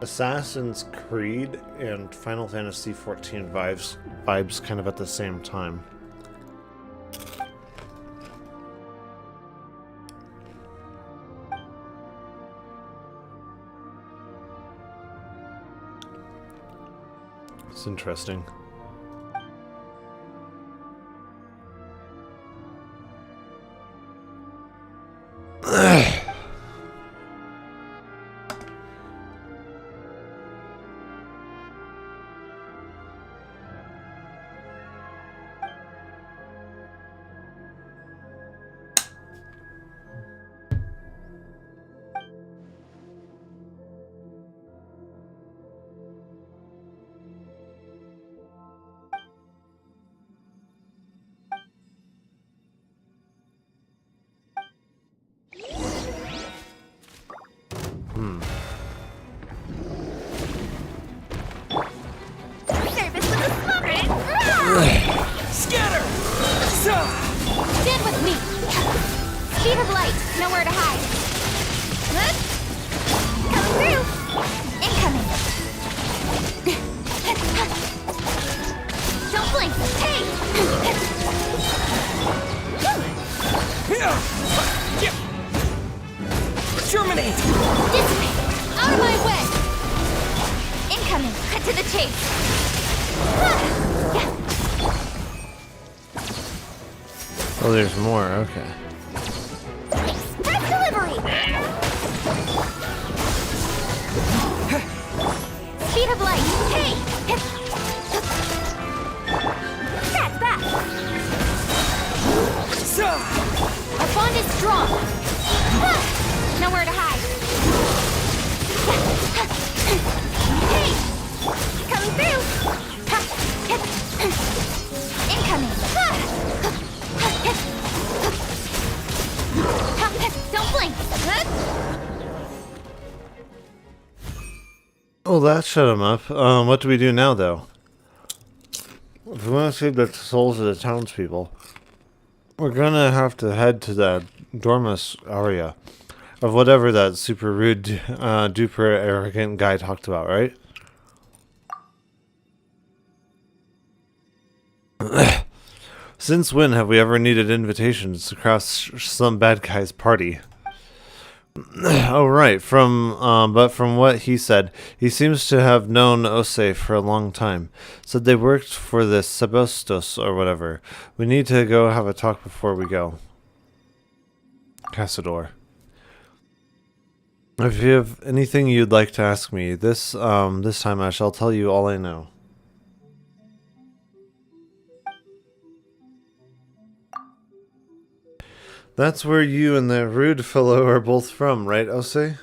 Assassin's Creed and Final Fantasy XIV vibes kind of at the same time. It's interesting. Stand with me! Speed of light, nowhere to hide. Coming through! Incoming! Don't blink! Hey! Terminate! Dissipate! Out of my way! Incoming! Cut to the chase! Oh, there's more. Okay. Express delivery! Speed of light! Hey! That's that! Our bond is strong! Nowhere to hide! Hey! Coming through! Incoming! Don't blink! Oh, that shut him up. What do we do now, though? If we want to save the souls of the townspeople, we're gonna have to head to that Dormus area of whatever that super rude, duper arrogant guy talked about, right? Since when have we ever needed invitations to cross some bad guy's party? Oh, right. But from what he said, he seems to have known Ose for a long time. Said they worked for this Sebastos or whatever. We need to go have a talk before we go. Cassador. If you have anything you'd like to ask me, this time I shall tell you all I know. That's where you and the rude fellow are both from, right, Ose?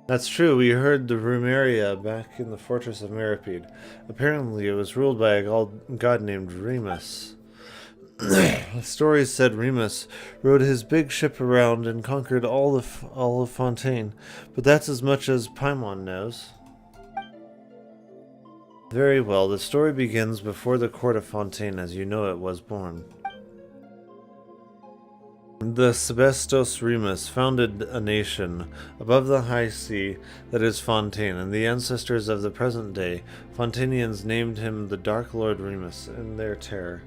That's true, we heard the Rumeria back in the fortress of Meripede. Apparently it was ruled by a god named Remus. The stories said Remus rode his big ship around and conquered all of Fontaine, but that's as much as Paimon knows. Very well, the story begins before the court of Fontaine as you know it was born. The Sebastos Remus founded a nation above the high sea that is Fontaine, and the ancestors of the present day Fontanians named him the Dark Lord Remus in their terror.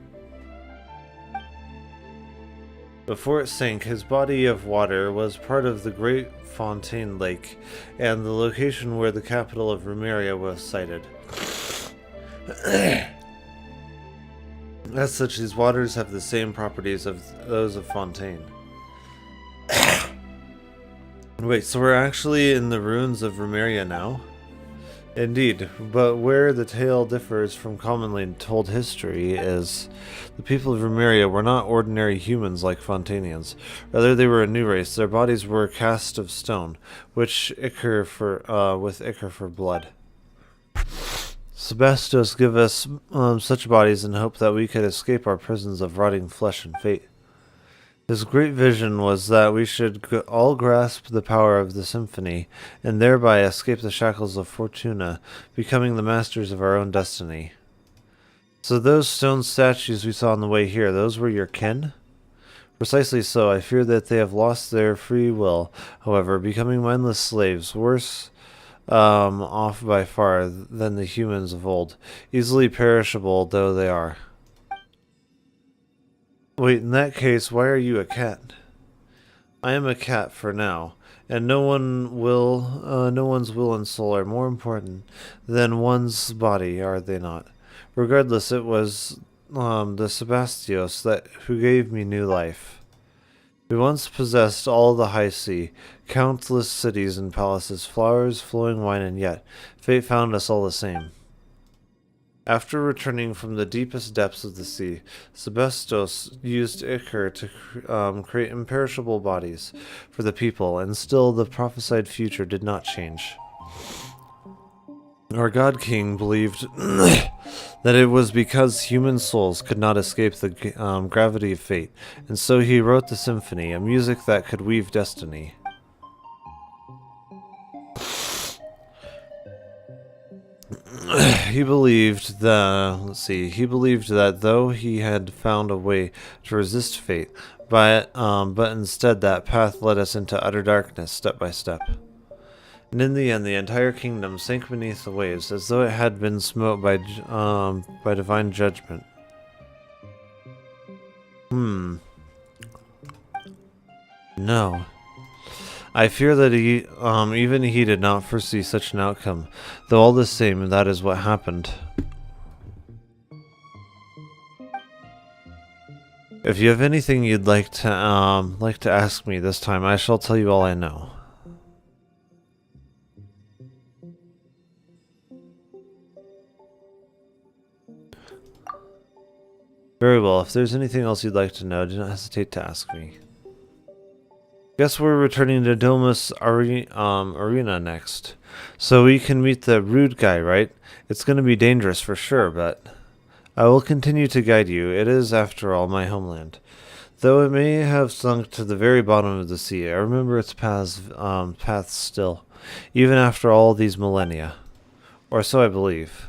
Before it sank, his body of water was part of the Great Fontaine Lake, and the location where the capital of Rumeria was sited. As such, these waters have the same properties of those of Fontaine. Wait, so we're actually in the ruins of Rumeria now? Indeed, but where the tale differs from commonly told history is the people of Rumeria were not ordinary humans like Fontanians. Rather, they were a new race. Their bodies were cast of stone, with ichor for blood. Sebastos give us such bodies in hope that we could escape our prisons of rotting flesh and fate. His great vision was that we should all grasp the power of the symphony, and thereby escape the shackles of Fortuna, becoming the masters of our own destiny. So those stone statues we saw on the way here, those were your kin? Precisely so. I fear that they have lost their free will, however, becoming mindless slaves, worse off by far than the humans of old, easily perishable though they are. Wait, in that case, why are you a cat? I am a cat for now, and no one's will and soul are more important than one's body, are they not? Regardless, it was the Sebastios who gave me new life. We once possessed all the high sea, countless cities and palaces, flowers, flowing wine, and yet fate found us all the same. After returning from the deepest depths of the sea, Sebastos used ichor to create imperishable bodies for the people, and still the prophesied future did not change. Our God King believed that it was because human souls could not escape the gravity of fate, and so he wrote the symphony, a music that could weave destiny. He believed that, he believed that though he had found a way to resist fate, but instead that path led us into utter darkness step by step. And in the end, the entire kingdom sank beneath the waves, as though it had been smote by divine judgment. No. I fear that even he did not foresee such an outcome, though all the same, that is what happened. If you have anything you'd like to ask me this time, I shall tell you all I know. Very well, if there's anything else you'd like to know, do not hesitate to ask me. Guess we're returning to Domus Arena next. So we can meet the rude guy, right? It's going to be dangerous for sure, but I will continue to guide you. It is, after all, my homeland. Though it may have sunk to the very bottom of the sea, I remember its paths still, even after all these millennia. Or so I believe.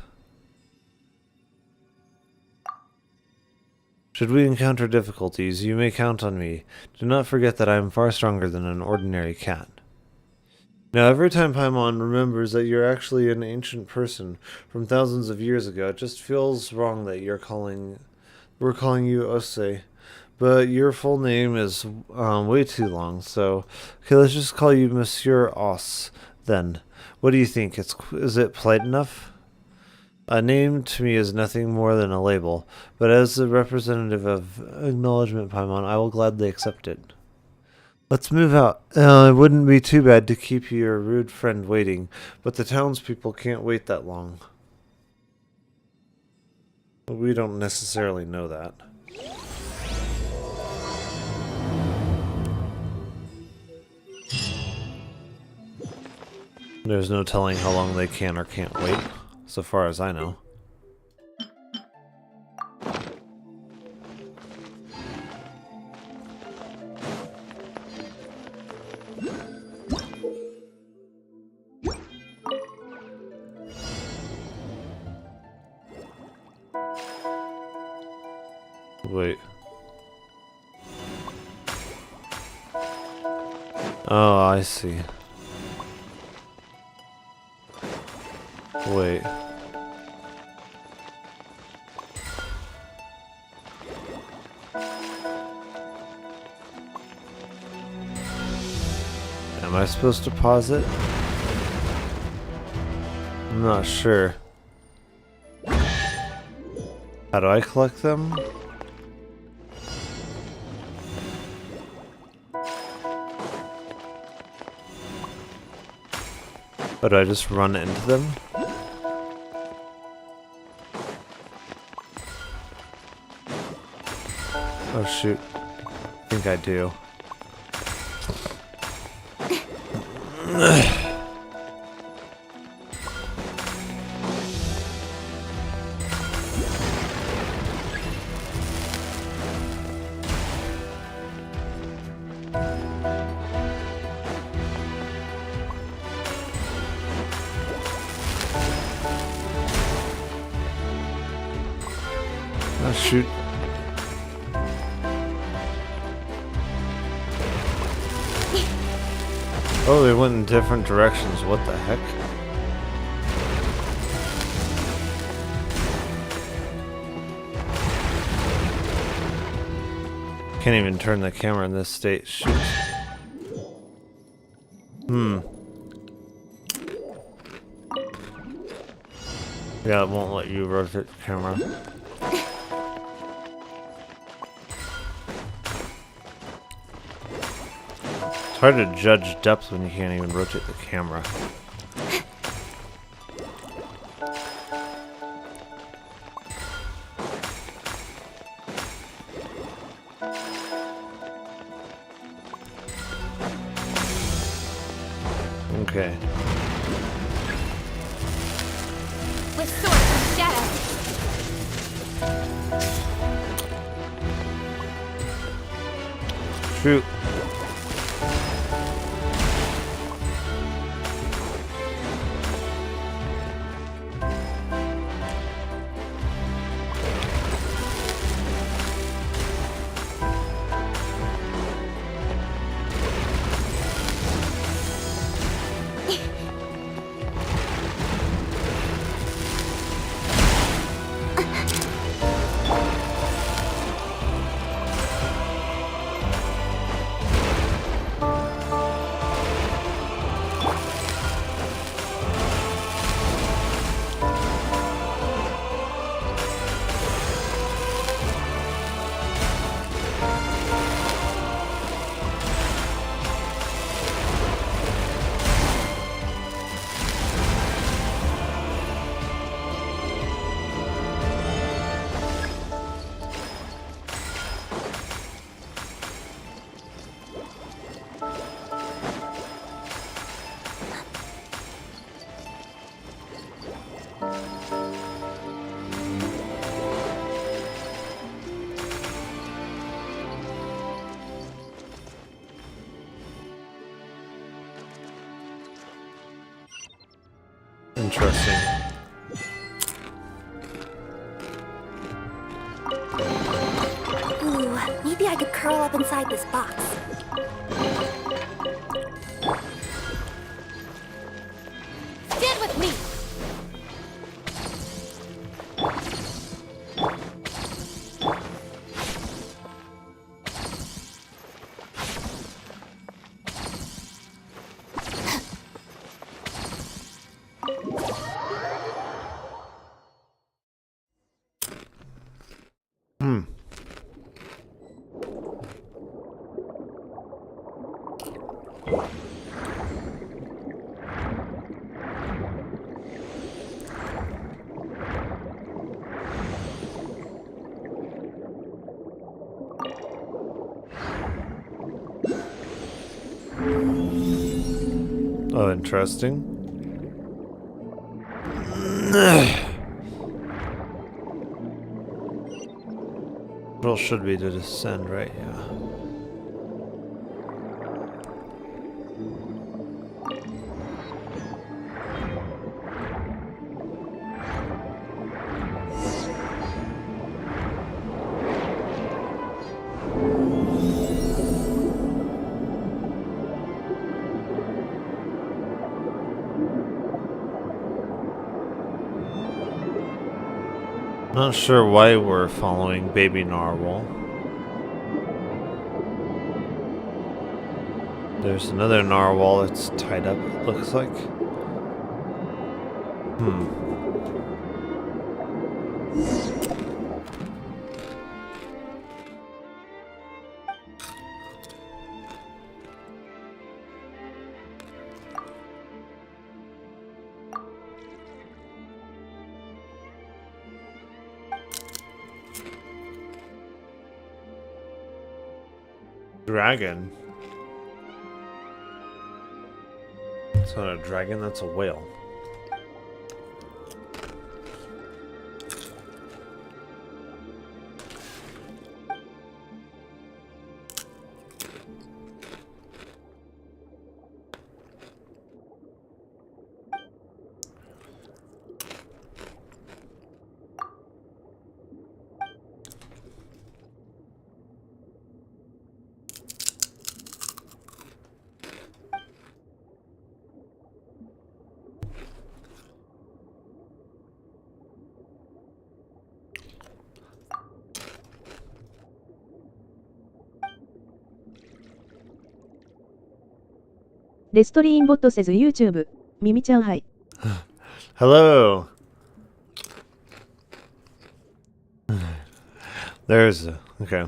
Should we encounter difficulties, you may count on me. Do not forget that I am far stronger than an ordinary cat. Now, every time Paimon remembers that you're actually an ancient person from thousands of years ago, it just feels wrong that we're calling you Ose. But your full name is way too long, so okay, let's just call you Monsieur Os then. What do you think? Is it polite enough? A name to me is nothing more than a label, but as the representative of Acknowledgement Paimon, I will gladly accept it. Let's move out. It wouldn't be too bad to keep your rude friend waiting, but the townspeople can't wait that long. We don't necessarily know that. There's no telling how long they can or can't wait. So far as I know. Wait. Oh, I see. Wait. Am I supposed to pause it? I'm not sure. How do I collect them? Or do I just run into them? Oh shoot. I think I do. Oh shoot. Oh, they went in different directions. What the heck? Can't even turn the camera in this state. Shoot. Yeah, it won't let you rotate the camera. It's hard to judge depth when you can't even rotate the camera. Okay. With Sword and Shadow. Shoot. interesting. Ooh, maybe I could curl up inside this box. Stand with me! Oh, interesting. Control should be to descend, right? Yeah. Not sure why we're following Baby Narwhal. There's another narwhal that's tied up, it looks like. Dragon? It's not a dragon, that's a whale. Destroying bot says YouTube. Mimi-chan, hi. Hello! There's a... okay.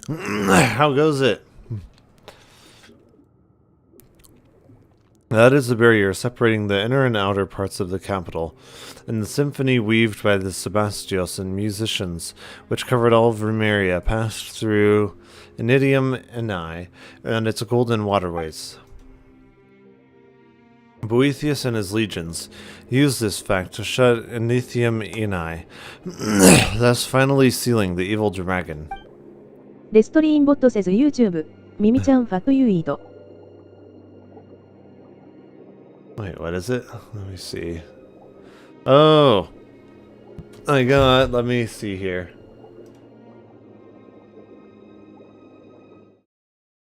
How goes it? That is the barrier separating the inner and outer parts of the capital, and the symphony weaved by the Sebastios and musicians, which covered all of Rumeria, passed through Inidium Inai and its golden waterways. Boethius and his legions used this fact to shut Inithium Inai, thus finally sealing the evil dragon. Destroying bot says YouTube. Mimi-chan, fat you eat. Wait, what is it? Let me see. Oh! I got, let me see here.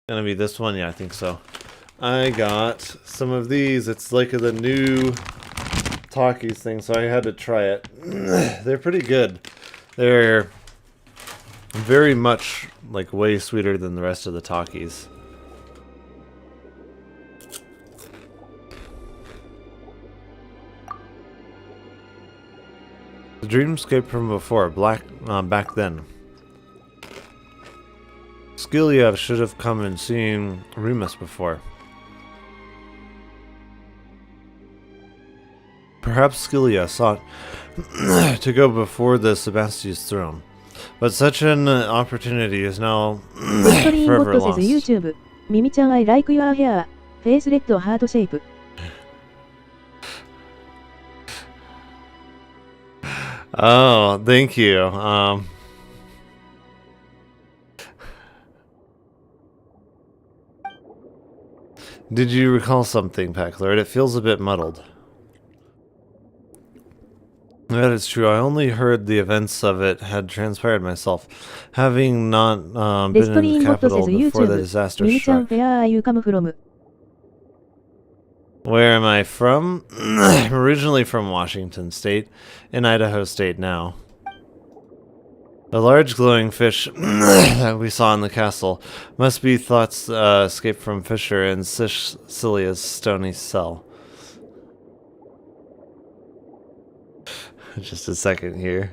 Gonna be this one? Yeah, I think so. I got some of these. It's like the new Takis thing, so I had to try it. They're pretty good. They're very much, like, way sweeter than the rest of the Takis. The dreamscape from before, back then. Skiliev should have come and seen Remus before. Perhaps Skiliev sought to go before the Sebastian's throne, but such an opportunity is now forever lost. YouTube. Mimi-chan, I like your hair. Face red heart shape. Oh, thank you. Did you recall something, Pecklord? It feels a bit muddled. That is true. I only heard the events of it had transpired myself, having not レス been ト in リ the ーンボット capital says before the YouTube disaster ミミちゃん struck. Where are you come from? Where am I from? I'm originally from Washington State, in Idaho State now. The large glowing fish that we saw in the castle must be thoughts escaped from Fisher in Celia's stony cell. Just a second here.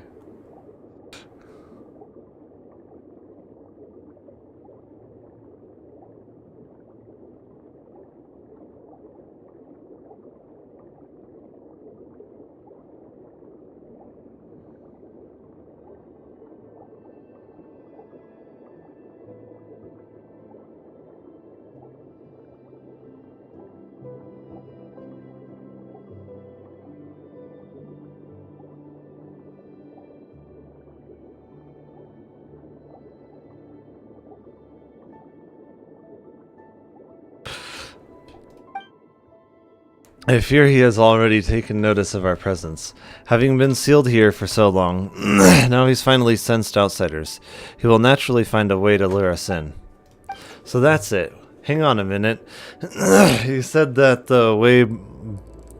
I fear he has already taken notice of our presence. Having been sealed here for so long, now he's finally sensed outsiders. He will naturally find a way to lure us in. So that's it. Hang on a minute. He said that the way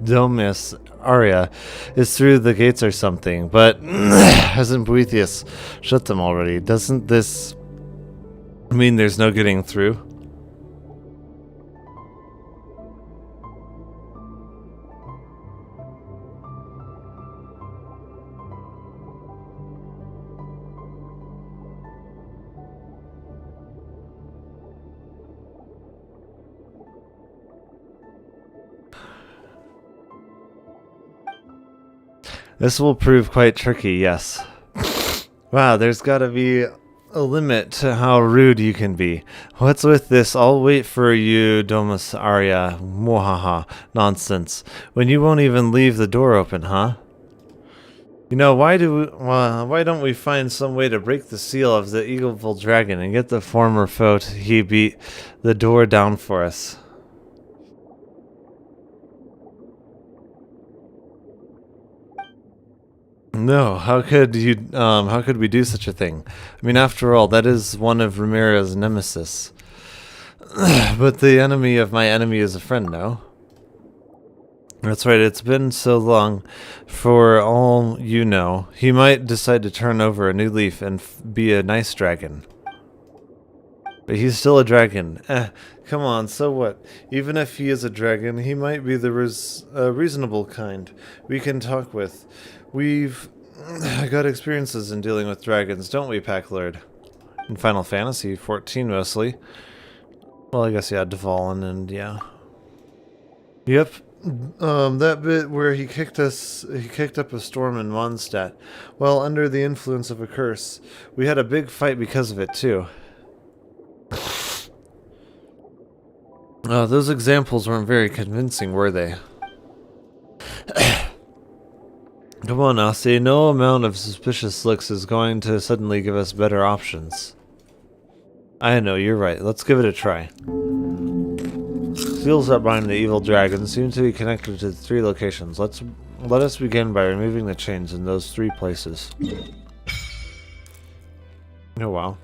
Domus Aria is through the gates or something, but hasn't Boethius shut them already? Doesn't this mean there's no getting through? This will prove quite tricky, yes. Wow, there's gotta be a limit to how rude you can be. What's with this "I'll wait for you, Domus Aria, mwahaha" nonsense, when you won't even leave the door open, huh? You know, why don't we find some way to break the seal of the evil dragon and get the former foe he beat the door down for us? No, how could we do such a thing? I mean, after all, that is one of Ramira's nemesis. But the enemy of my enemy is a friend, no? That's right, it's been so long. For all you know, he might decide to turn over a new leaf and be a nice dragon. But he's still a dragon. Come on, so what? Even if he is a dragon, he might be the reasonable kind we can talk with. We've got experiences in dealing with dragons, don't we, Packlord? In Final Fantasy 14 mostly. Well, I guess yeah, Dvalin and yeah. Yep. That bit where he kicked up a storm in Mondstadt. Well, under the influence of a curse. We had a big fight because of it, too. Those examples weren't very convincing, were they? Come on now, see, no amount of suspicious looks is going to suddenly give us better options. I know, you're right. Let's give it a try. Seals that bind the evil dragon seem to be connected to 3 locations. Let us begin by removing the chains in those 3 places. Oh wow.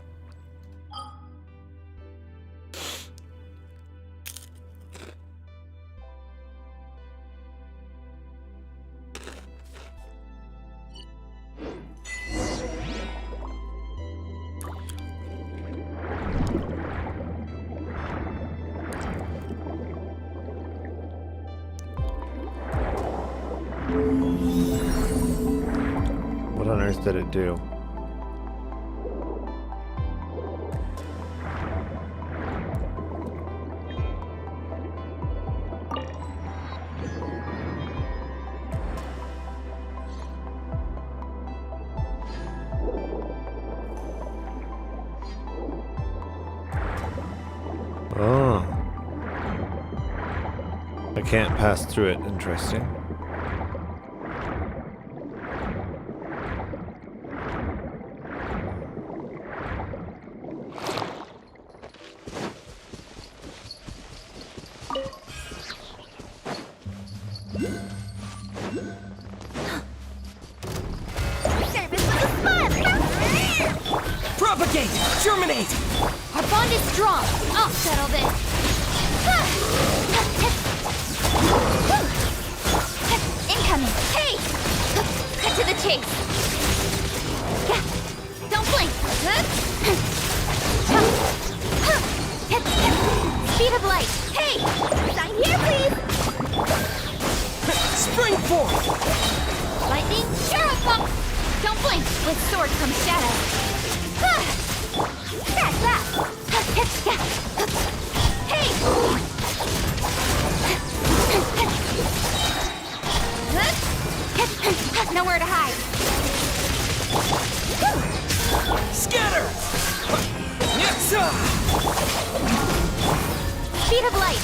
What on earth did it do? Oh. I can't pass through it. Interesting. Propagate! Germinate! Our bond is strong. I'll settle this. Incoming. Hey! Cut to the chase. Don't blink. Speed of light. Hey! Sign here, please. Spring forth! Lightning. Arrow pump. Don't blink. With sword comes shadow. Catch that. Hey! Nowhere to hide. Scatter! Speed of light.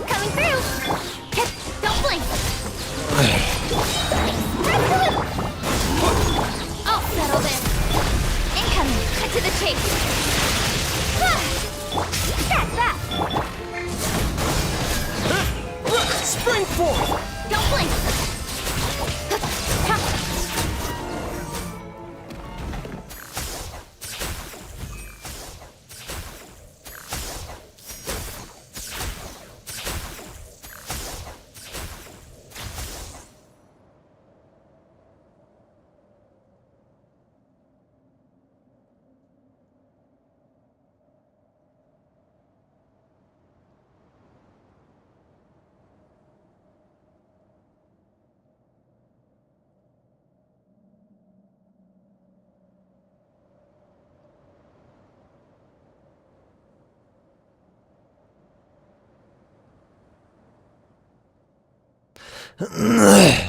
Coming through. Don't blink. I'll settle this. Incoming. Cut to the chase. Catch that. Spring forth! Don't blink.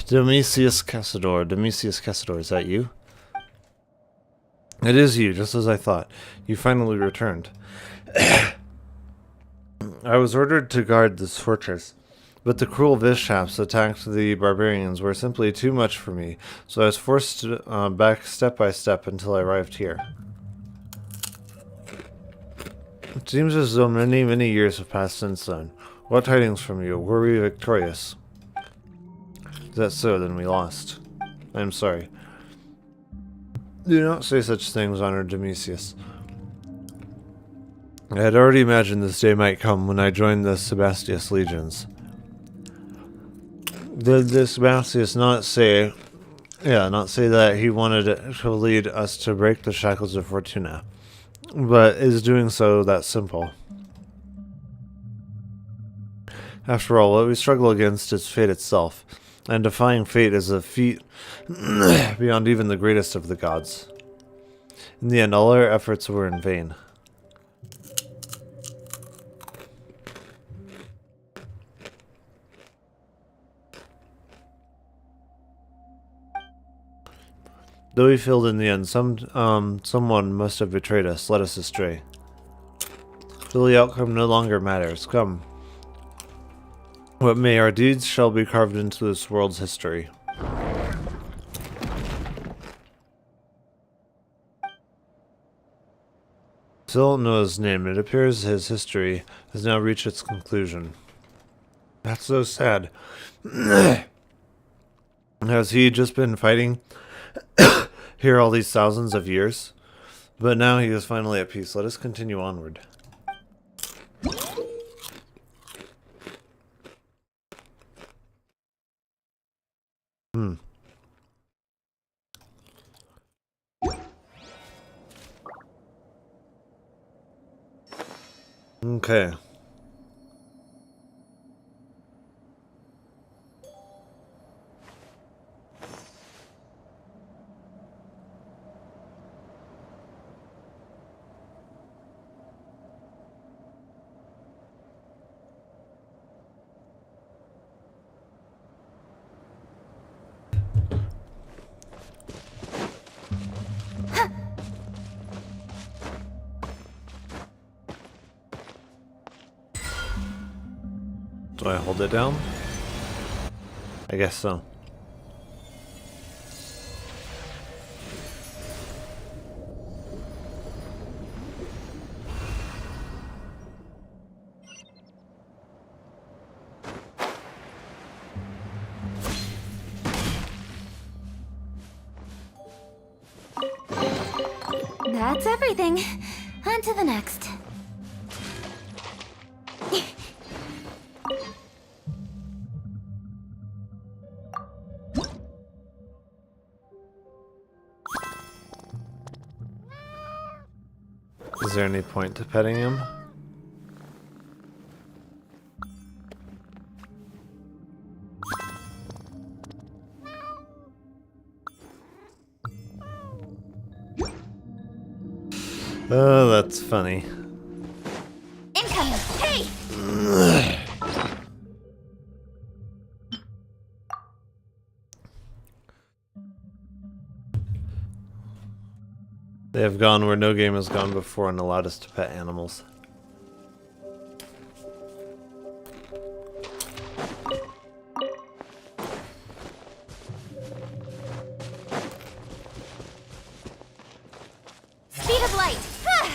Demisius Cassador, is that you? It is you, just as I thought. You finally returned. I was ordered to guard this fortress, but the cruel Vishaps attacked the barbarians were simply too much for me, so I was forced back step by step until I arrived here. It seems as though many, many years have passed since then. What tidings from you? Were we victorious? Is that so? Then we lost. I am sorry. Do not say such things, honored Demisius. I had already imagined this day might come when I joined the Sebastius legions. Did the Sebastius not say that he wanted to lead us to break the shackles of Fortuna, but is doing so that simple? After all, what we struggle against is fate itself. And defying fate is a feat beyond even the greatest of the gods. In the end, all our efforts were in vain. Though we failed in the end, someone must have betrayed us, led us astray. Though the outcome no longer matters. Come. What may, our deeds shall be carved into this world's history. Still don't know his name. It appears his history has now reached its conclusion. That's so sad. Has he just been fighting here all these thousands of years? But now he is finally at peace. Let us continue onward. Okay. Do I hold it down? I guess so. That's everything. On to the next. Is there any point to petting him? Oh, that's funny. Incoming! Hey! They have gone where no game has gone before and allowed us to pet animals. Speed of light! Ah!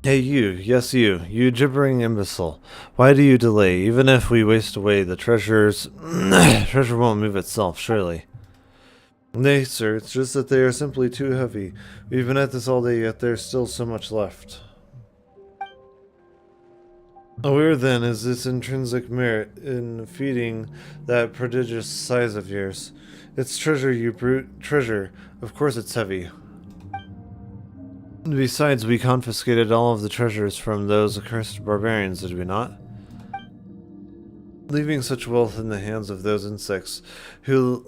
Hey you, yes you gibbering imbecile. Why do you delay? Even if we waste away the treasures, treasure won't move itself, surely. Nay, sir, it's just that they are simply too heavy. We've been at this all day, yet there's still so much left. Where then is this intrinsic merit in feeding that prodigious size of yours? It's treasure, you brute. Treasure. Of course it's heavy. Besides, we confiscated all of the treasures from those accursed barbarians, did we not? Leaving such wealth in the hands of those insects who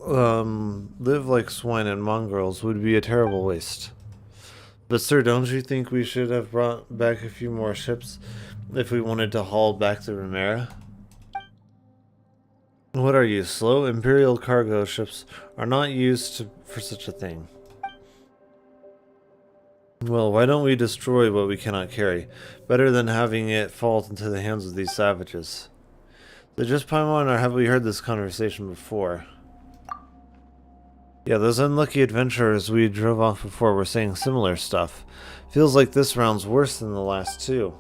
live like swine and mongrels would be a terrible waste. But sir, don't you think we should have brought back a few more ships if we wanted to haul back the Remera? What are you, slow? Imperial cargo ships are not used for such a thing. Well, why don't we destroy what we cannot carry? Better than having it fall into the hands of these savages. So just Paimon, or have we heard this conversation before? Yeah, those unlucky adventurers we drove off before were saying similar stuff. Feels like this round's worse than the last two.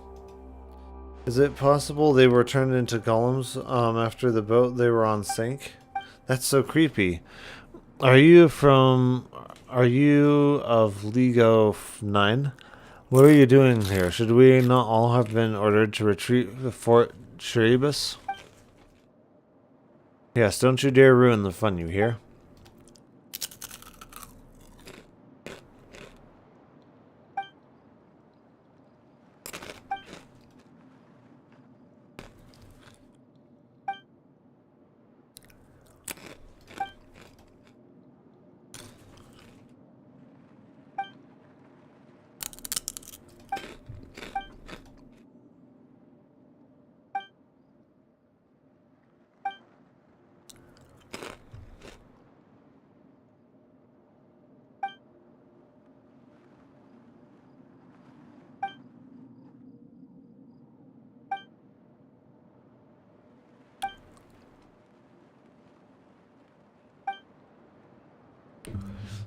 Is it possible they were turned into golems after the boat they were on sank? That's so creepy. Are you of Lego 9? What are you doing here? Should we not all have been ordered to retreat before Cheribus? Yes, don't you dare ruin the fun, you hear?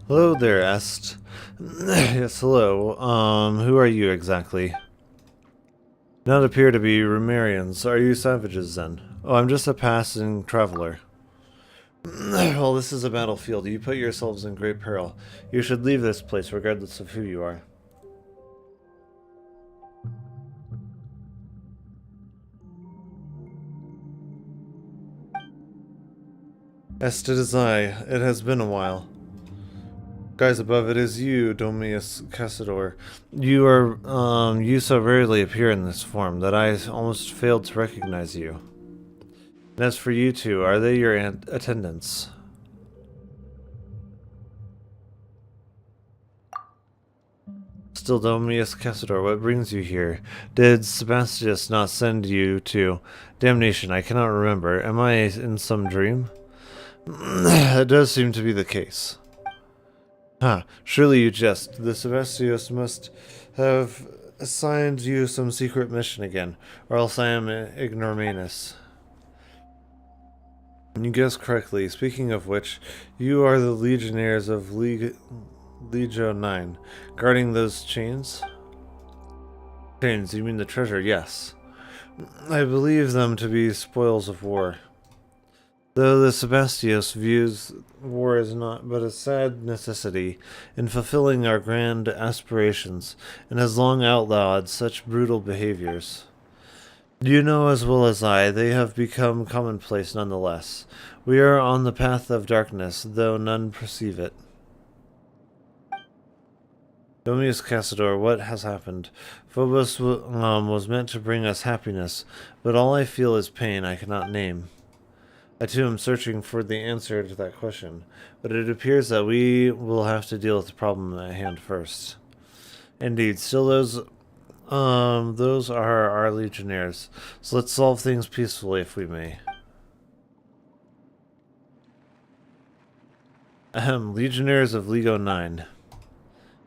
Hello there, Est. Yes, hello. Who are you exactly? Not appear to be Rumarians. Are you savages then? Oh, I'm just a passing traveler. Well, this is a battlefield. You put yourselves in great peril. You should leave this place regardless of who you are. As did I. It has been a while. Guys above, it is you, Domius Cassador. You so rarely appear in this form that I almost failed to recognize you. And as for you two, are they your attendants? Still, Domius Cassador, what brings you here? Did Sebastius not send you to damnation? I cannot remember. Am I in some dream? It does seem to be the case. Huh, surely you jest. The Sebastius must have assigned you some secret mission again, or else I am ignoramus. You guessed correctly. Speaking of which, you are the legionnaires of Legio 9, guarding those chains? Chains, you mean the treasure? Yes. I believe them to be spoils of war. Though the Sebastius views war as not but a sad necessity in fulfilling our grand aspirations, and has long outlawed such brutal behaviors. You know as well as I, they have become commonplace nonetheless. We are on the path of darkness, though none perceive it. Domius Cassador, what has happened? Phobos was meant to bring us happiness, but all I feel is pain I cannot name. I too am searching for the answer to that question, but it appears that we will have to deal with the problem at hand first. Indeed, still those are our legionnaires, so let's solve things peacefully if we may. Ahem, legionnaires of Lego 9.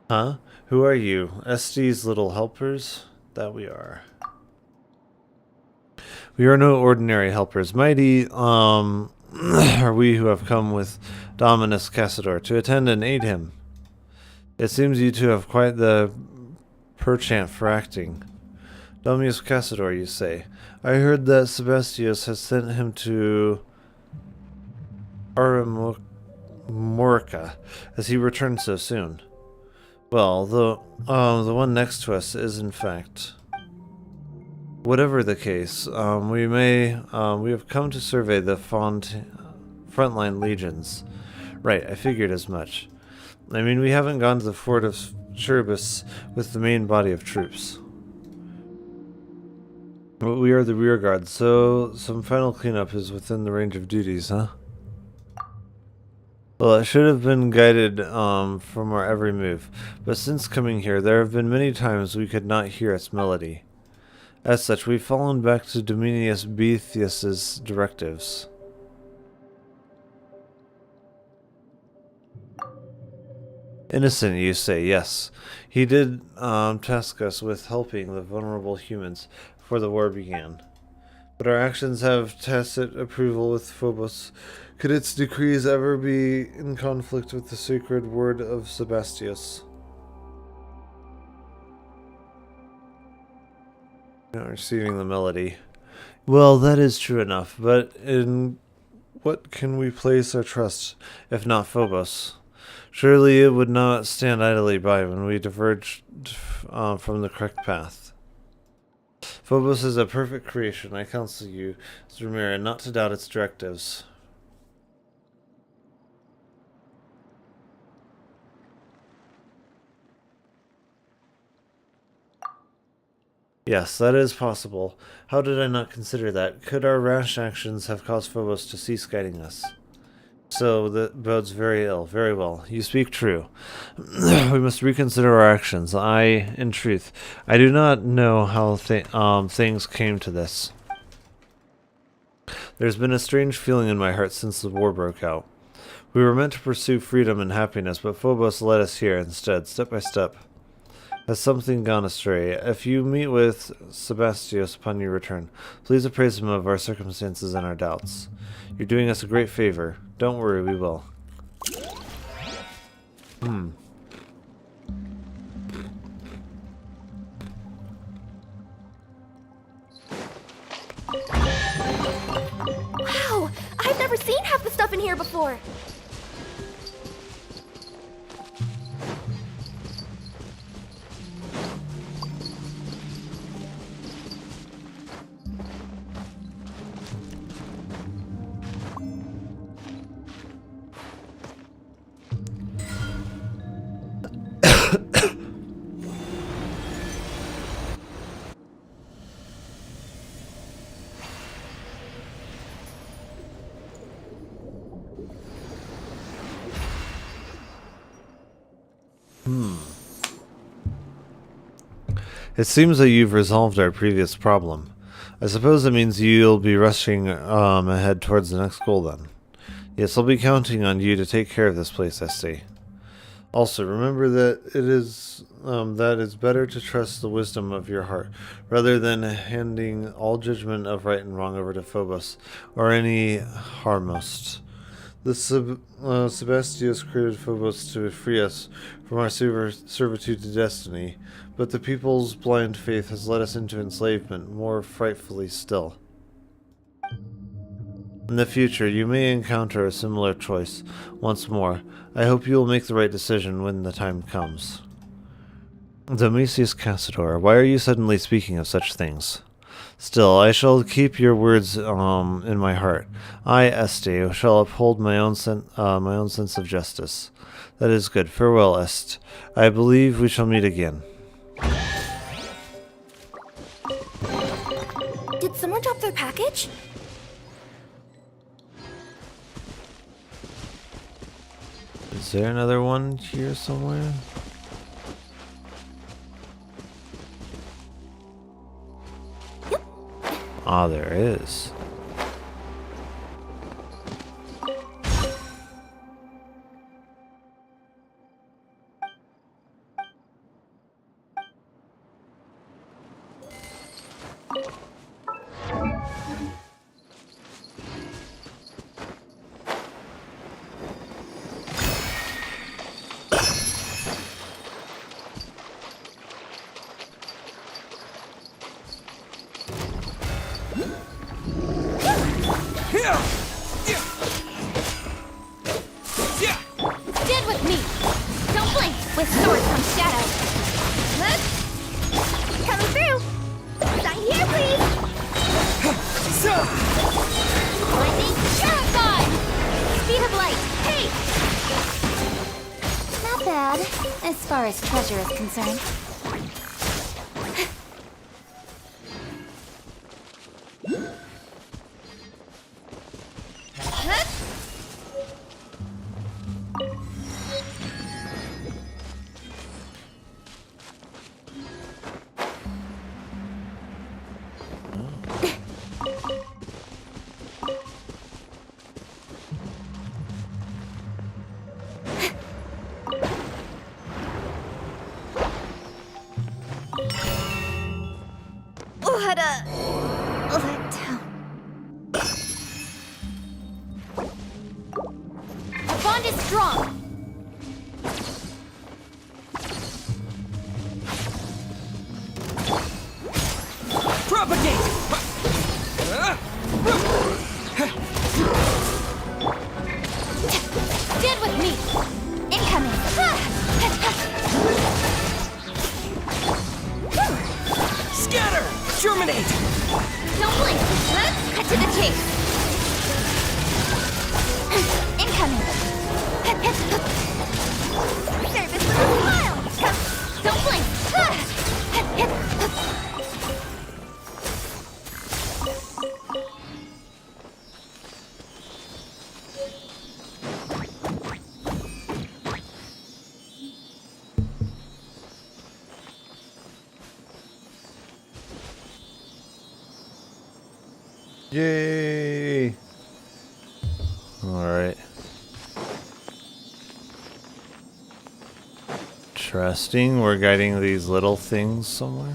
Huh? Who are you? Estes' little helpers? That we are. We are no ordinary helpers. Mighty, are we who have come with Dominus Cassador to attend and aid him. It seems you two have quite the perchant for acting. Dominus Cassador, you say. I heard that Sebastius has sent him to Aramorica, as he returned so soon. Well, the one next to us is in fact... Whatever the case, we have come to survey the frontline legions. Right, I figured as much. I mean, we haven't gone to the fort of Cherubis with the main body of troops. But we are the rear guard, so some final cleanup is within the range of duties, huh? Well, it should have been guided from our every move, but since coming here, there have been many times we could not hear its melody. As such, we've fallen back to Dominius Boethius's directives. Innocent, you say, yes. He did task us with helping the vulnerable humans before the war began. But our actions have tacit approval with Phobos. Could its decrees ever be in conflict with the sacred word of Sebastius? Not receiving the melody. Well, that is true enough, but in what can we place our trust, if not Phobos? Surely it would not stand idly by when we diverged from the correct path. Phobos is a perfect creation. I counsel you, Zermira, not to doubt its directives. Yes, that is possible. How did I not consider that? Could our rash actions have caused Phobos to cease guiding us? So, that bodes very ill. Very well. You speak true. We must reconsider our actions. In truth, I do not know how things came to this. There's been a strange feeling in my heart since the war broke out. We were meant to pursue freedom and happiness, but Phobos led us here instead, step by step. Has something gone astray? If you meet with Sebastius upon your return, please appraise him of our circumstances and our doubts. You're doing us a great favor. Don't worry, we will. Wow! I've never seen half the stuff stuff in here before. It seems that you've resolved our previous problem. I suppose that means you'll be rushing ahead towards the next goal then. Yes, I'll be counting on you to take care of this place, Esty. Also, remember that it's better to trust the wisdom of your heart, rather than handing all judgment of right and wrong over to Phobos, or any Harmost. The Sebastius created Phobos to free us from our servitude to destiny, but the people's blind faith has led us into enslavement, more frightfully still. In the future, you may encounter a similar choice once more. I hope you will make the right decision when the time comes. Domitius Cassador, why are you suddenly speaking of such things? Still, I shall keep your words in my heart. I, Este, shall uphold my own sense of justice. That is good. Farewell, Est. I believe we shall meet again. Did someone drop their package? Is there another one here somewhere? Ah, there is. Stand with me! Don't blink! With sword comes shadow! Huh? Coming through! Sign here, please! Lightning, terrified! Speed of light, hey! Not bad, as far as treasure is concerned. Let down. The bond is strong. Propagate! Stand with me. Incoming. Scatter! Germinate! Don't blink. Cut to the chase. Incoming. Service with a smile. Don't blink. Yay! Alright. Interesting. We're guiding these little things somewhere.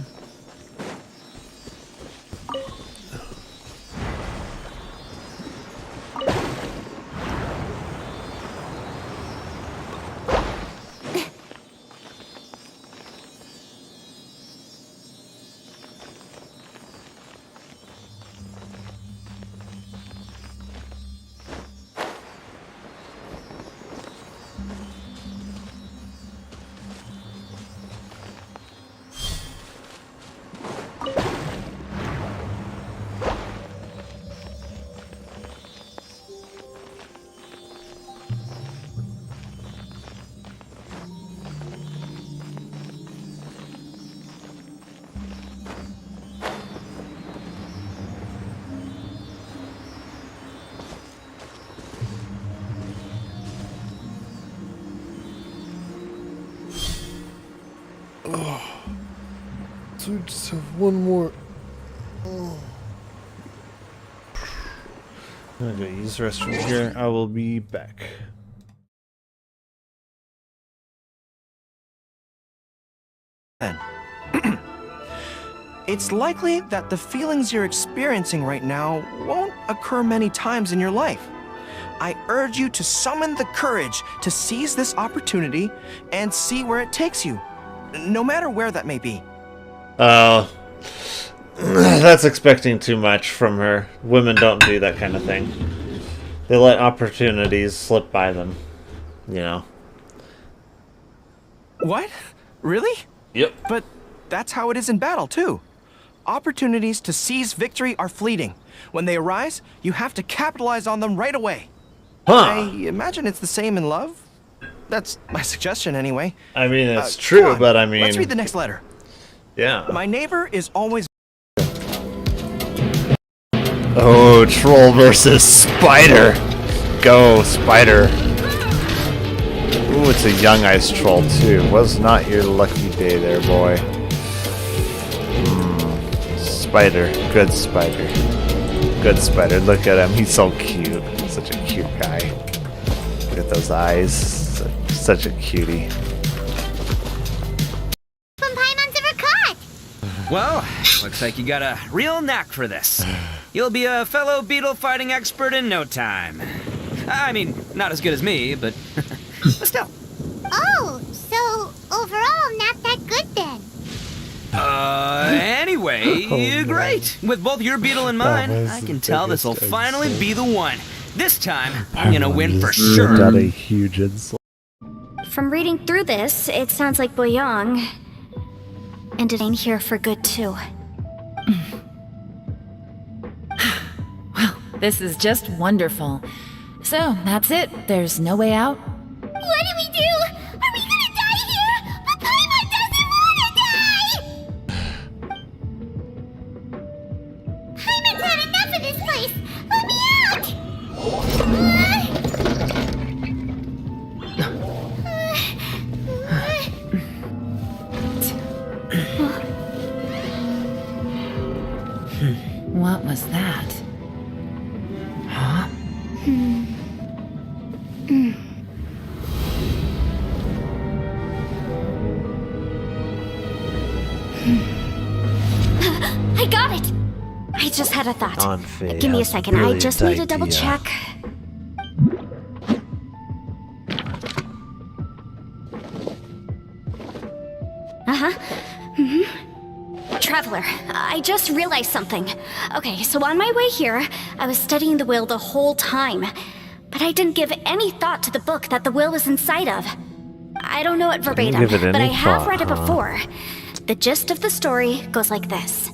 So we just have one more. I'm gonna go use the restroom here. I will be back. Then. It's likely that the feelings you're experiencing right now won't occur many times in your life. I urge you to summon the courage to seize this opportunity and see where it takes you, no matter where that may be. Oh, that's expecting too much from her. Women don't do that kind of thing. They let opportunities slip by them, you know. What? Really? Yep. But that's how it is in battle, too. Opportunities to seize victory are fleeting. When they arise, you have to capitalize on them right away. I imagine it's the same in love. That's my suggestion, anyway. I mean, it's Come true, on, but I mean... let's read the next letter. Yeah. My neighbor is always... Oh, troll versus spider. Go, spider. Ooh, it's a young ice troll, too. Was not your lucky day there, boy. Spider. Good spider. Good spider. Look at him. He's so cute. Such a cute guy. Look at those eyes. Such a cutie. From Paimon's ever caught. Well, looks like you got a real knack for this. You'll be a fellow beetle fighting expert in no time. I mean, not as good as me, but still. Oh, so overall not that good then. Anyway, great. With both your beetle and mine, I can tell this will finally be the one. This time, I'm gonna win for sure. Got a huge insult. From reading through this, it sounds like Boyang ended in here for good too. Well, this is just wonderful. So, that's it. There's no way out. What do we do? Are we gonna die here? But Paimon doesn't wanna die! Paimon's had enough of this place! Let me out! What was that? Huh? I got it! I just had a thought. Anfei Give me a has second, I just need to brilliant double idea. check. Traveler, I just realized something. Okay, so on my way here, I was studying the will the whole time. But I didn't give any thought to the book that the will was inside of. I don't know it verbatim, give it but I any have thought, read it huh? before. The gist of the story goes like this.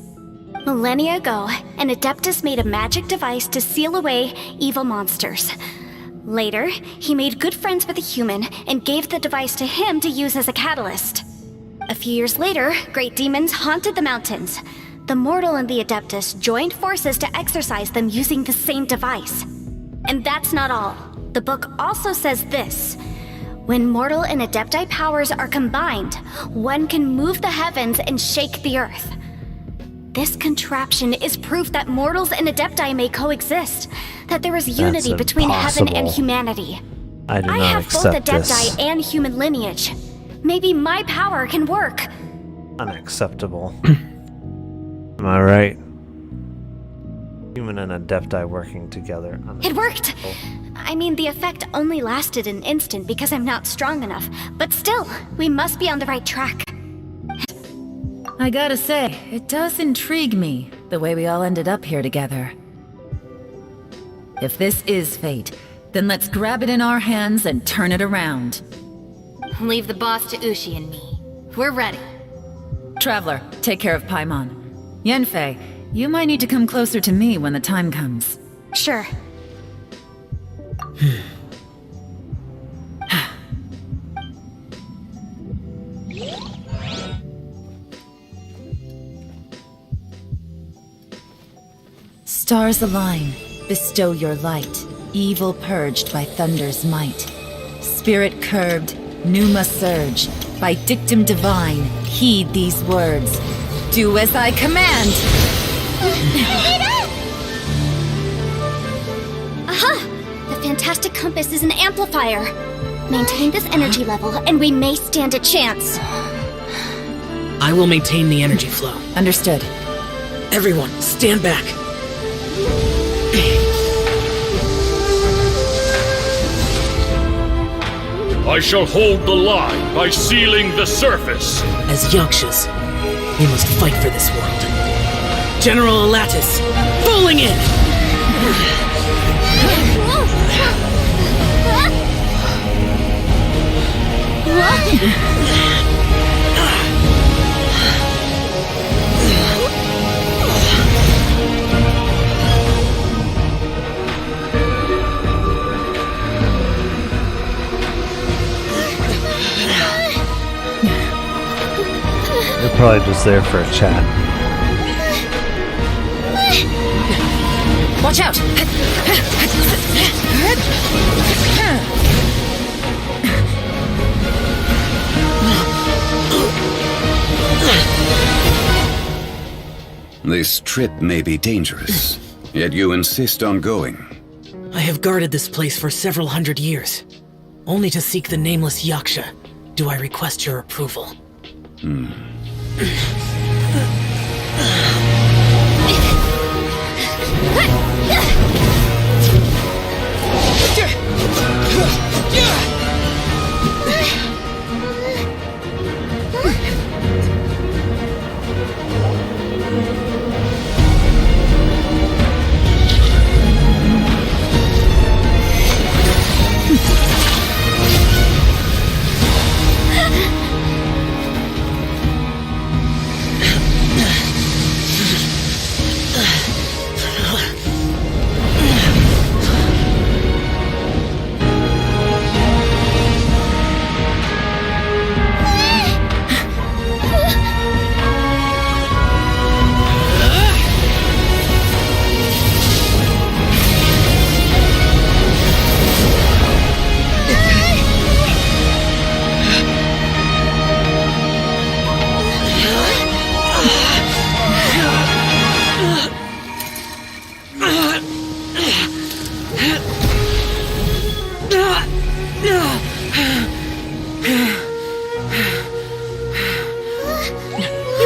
Millennia ago, an Adeptus made a magic device to seal away evil monsters. Later, he made good friends with a human and gave the device to him to use as a catalyst. A few years later, great demons haunted the mountains. The mortal and the Adeptus joined forces to exorcise them using the same device. And that's not all. The book also says this. When mortal and Adepti powers are combined, one can move the heavens and shake the earth. This contraption is proof that mortals and Adepti may coexist, that there is unity between heaven and impossible. humanity. I do I not have both accept Adepti this. and human lineage. Maybe my power can work. Unacceptable. Am I right? Human and Adepti working together. It worked! I mean, the effect only lasted an instant because I'm not strong enough, but still, we must be on the right track. I gotta say, it does intrigue me, the way we all ended up here together. If this is fate, then let's grab it in our hands and turn it around. Leave the boss to Ushi and me. We're ready. Traveler, take care of Paimon. Yenfei, you might need to come closer to me when the time comes. Sure. Stars align, bestow your light, evil purged by thunder's might. Spirit curbed, pneuma surge, by dictum divine, heed these words. Do as I command. Aha! The fantastic compass is an amplifier. Maintain this energy level, and we may stand a chance. I will maintain the energy flow. Understood. Everyone, stand back. I shall hold the line by sealing the surface. As Yakshas, we must fight for this world. General Alatus, bowling in! They're probably just there for a chat. Watch out! This trip may be dangerous, yet you insist on going. I have guarded this place for several hundred years. Only to seek the nameless Yaksha do I request your approval. You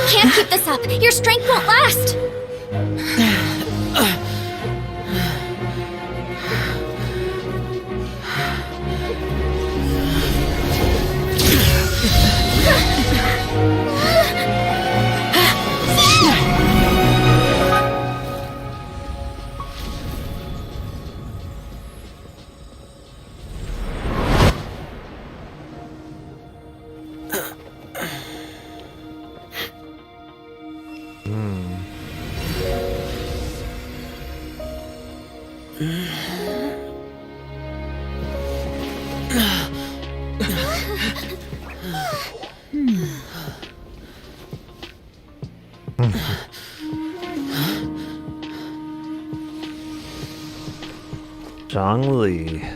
can't keep this up. Your strength won't last. Zhongli.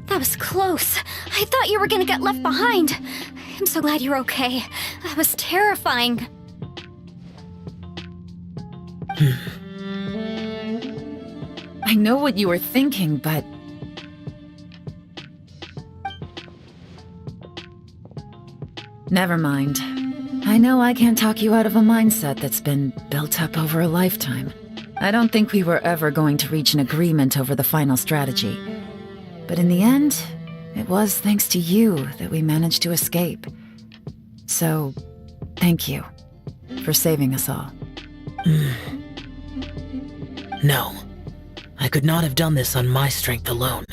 That was close. I thought you were gonna get left behind. I'm so glad you're okay. That was terrifying. I know what you were thinking, but... Never mind. I know I can't talk you out of a mindset that's been built up over a lifetime. I don't think we were ever going to reach an agreement over the final strategy. But in the end, it was thanks to you that we managed to escape. So, thank you for saving us all. No. I could not have done this on my strength alone.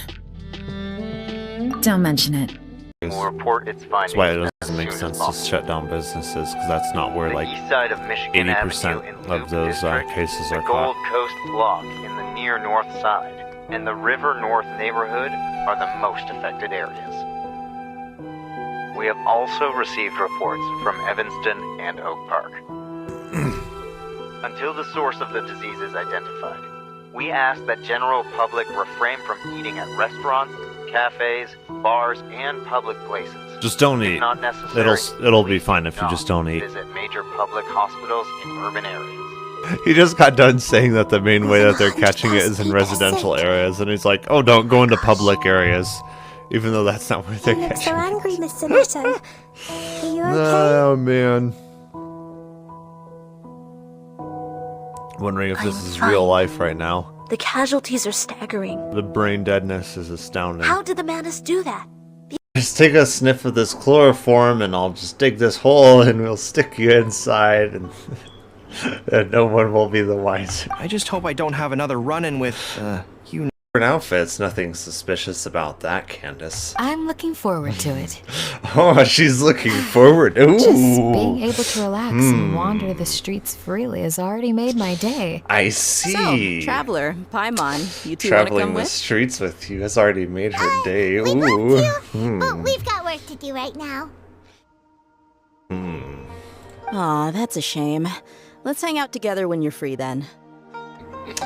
Don't mention it. Will report its findings. That's why it doesn't make sense to shut down businesses, because that's not where like east side of Michigan 80% of those cases are the Gold caught. Coast Block in the near north side, and the River North neighborhood are the most affected areas. We have also received reports from Evanston and Oak Park. Until the source of the disease is identified, We ask that general public refrain from eating at restaurants, cafes, bars, and public places. Just don't If eat. not necessary, It'll be fine if you just don't eat. visit major public hospitals in urban areas. He just got done saying that the main way that they're catching it is in residential areas, and he's like, "Oh, don't go into public areas," even though that's not where they're You look so catching it. angry, Mr. Netto. Are you okay? Oh man. Wondering if this is real life right now. The casualties are staggering. The brain deadness is astounding. How did the Manus do that? Just take a sniff of this chloroform and I'll just dig this hole and we'll stick you inside and, and no one will be the wiser. I just hope I don't have another run-in with, you. Different outfits, nothing suspicious about that, Candace. I'm looking forward to it. Oh, she's looking forward. Ooh. Just being able to relax and wander the streets freely has already made my day. I see. So, Traveler, Paimon, you two want to Traveling come the with? streets with you has already made her day. We Ooh. want to, but we've got work to do right now. Aw, that's a shame. Let's hang out together when you're free then.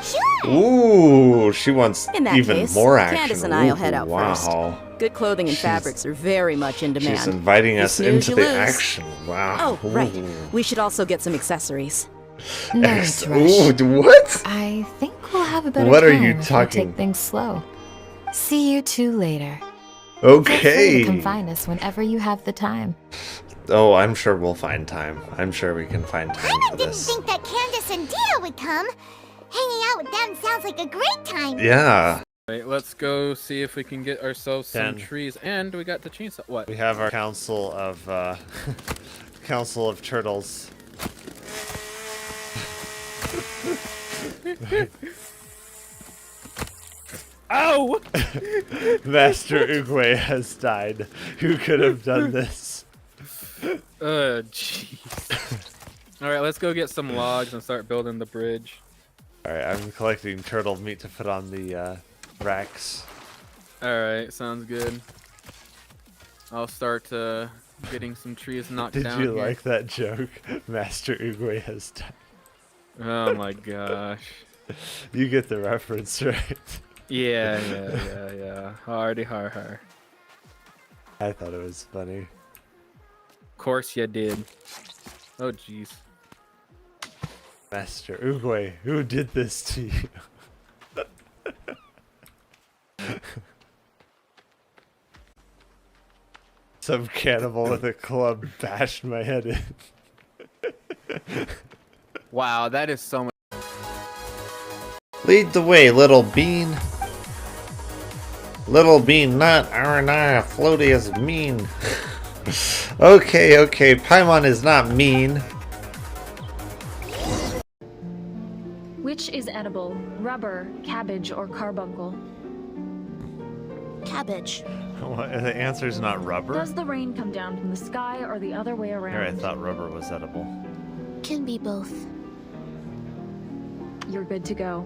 Sure. Ooh, she wants In that even case, more action. Candace and I'll head Ooh, out wow. first. Good clothing and fabrics are very much in demand. She's inviting You us snooze, into you the lose. action. Wow. Oh, right. Ooh. We should also get some accessories. No Ex- rush. Ooh, what? I think we'll have a better What are time you if we talking- take things slow. See you two later. Feel free Okay. to come find us whenever you have the time. Oh, I'm sure we'll find time. I'm sure we can find time for Didn't this. think that Candace and Dia would come. Hanging out with them sounds like a great time. Yeah. Right, let's go see if we can get ourselves some 10. trees. And we got the chainsaw. What? We have our council of council of turtles. Ow! Master Uguay has died. Who could have done this? Jeez. Alright, let's go get some logs and start building the bridge. Alright, I'm collecting turtle meat to put on the racks. Alright, sounds good. I'll start getting some trees knocked Did down you here. like that joke? Master Uguay has died. Oh my gosh. You get the reference, right? Yeah. Hardy har. I thought it was funny. Of course you did. Oh jeez. Master Uguay, who did this to you? Some cannibal with a club bashed my head in. Wow, that is so much. Lead the way, little bean. Little bean, not R&R. Floaty is mean. Okay. Paimon is not mean. Which is edible? Rubber, cabbage, or carbuncle? Cabbage. The answer's not rubber? Does the rain come down from the sky or the other way around? Here, I thought rubber was edible. Can be both. You're good to go.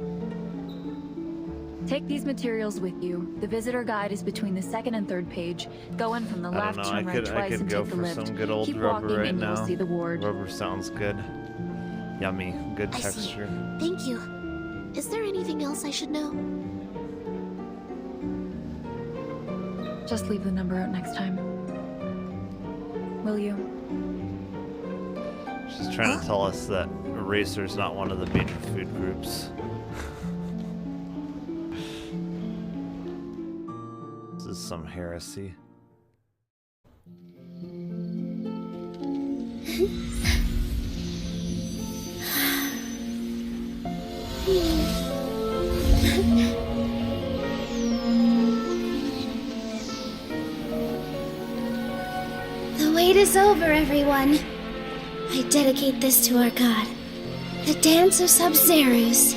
Take these materials with you. The visitor guide is between the second and third page. Go in from the I left, don't know, turn right I twice, could and go take the for lift. some good old Keep rubber walking right and now. you'll see the ward. Rubber sounds good. Yummy, good I see. texture. Thank you. Is there anything else I should know? Just leave the number out next time. Will you? She's trying to tell us that Eraser's not one of the major food groups. This is some heresy. The wait is over, everyone. I dedicate this to our god, the Dance of Sub-Zerus.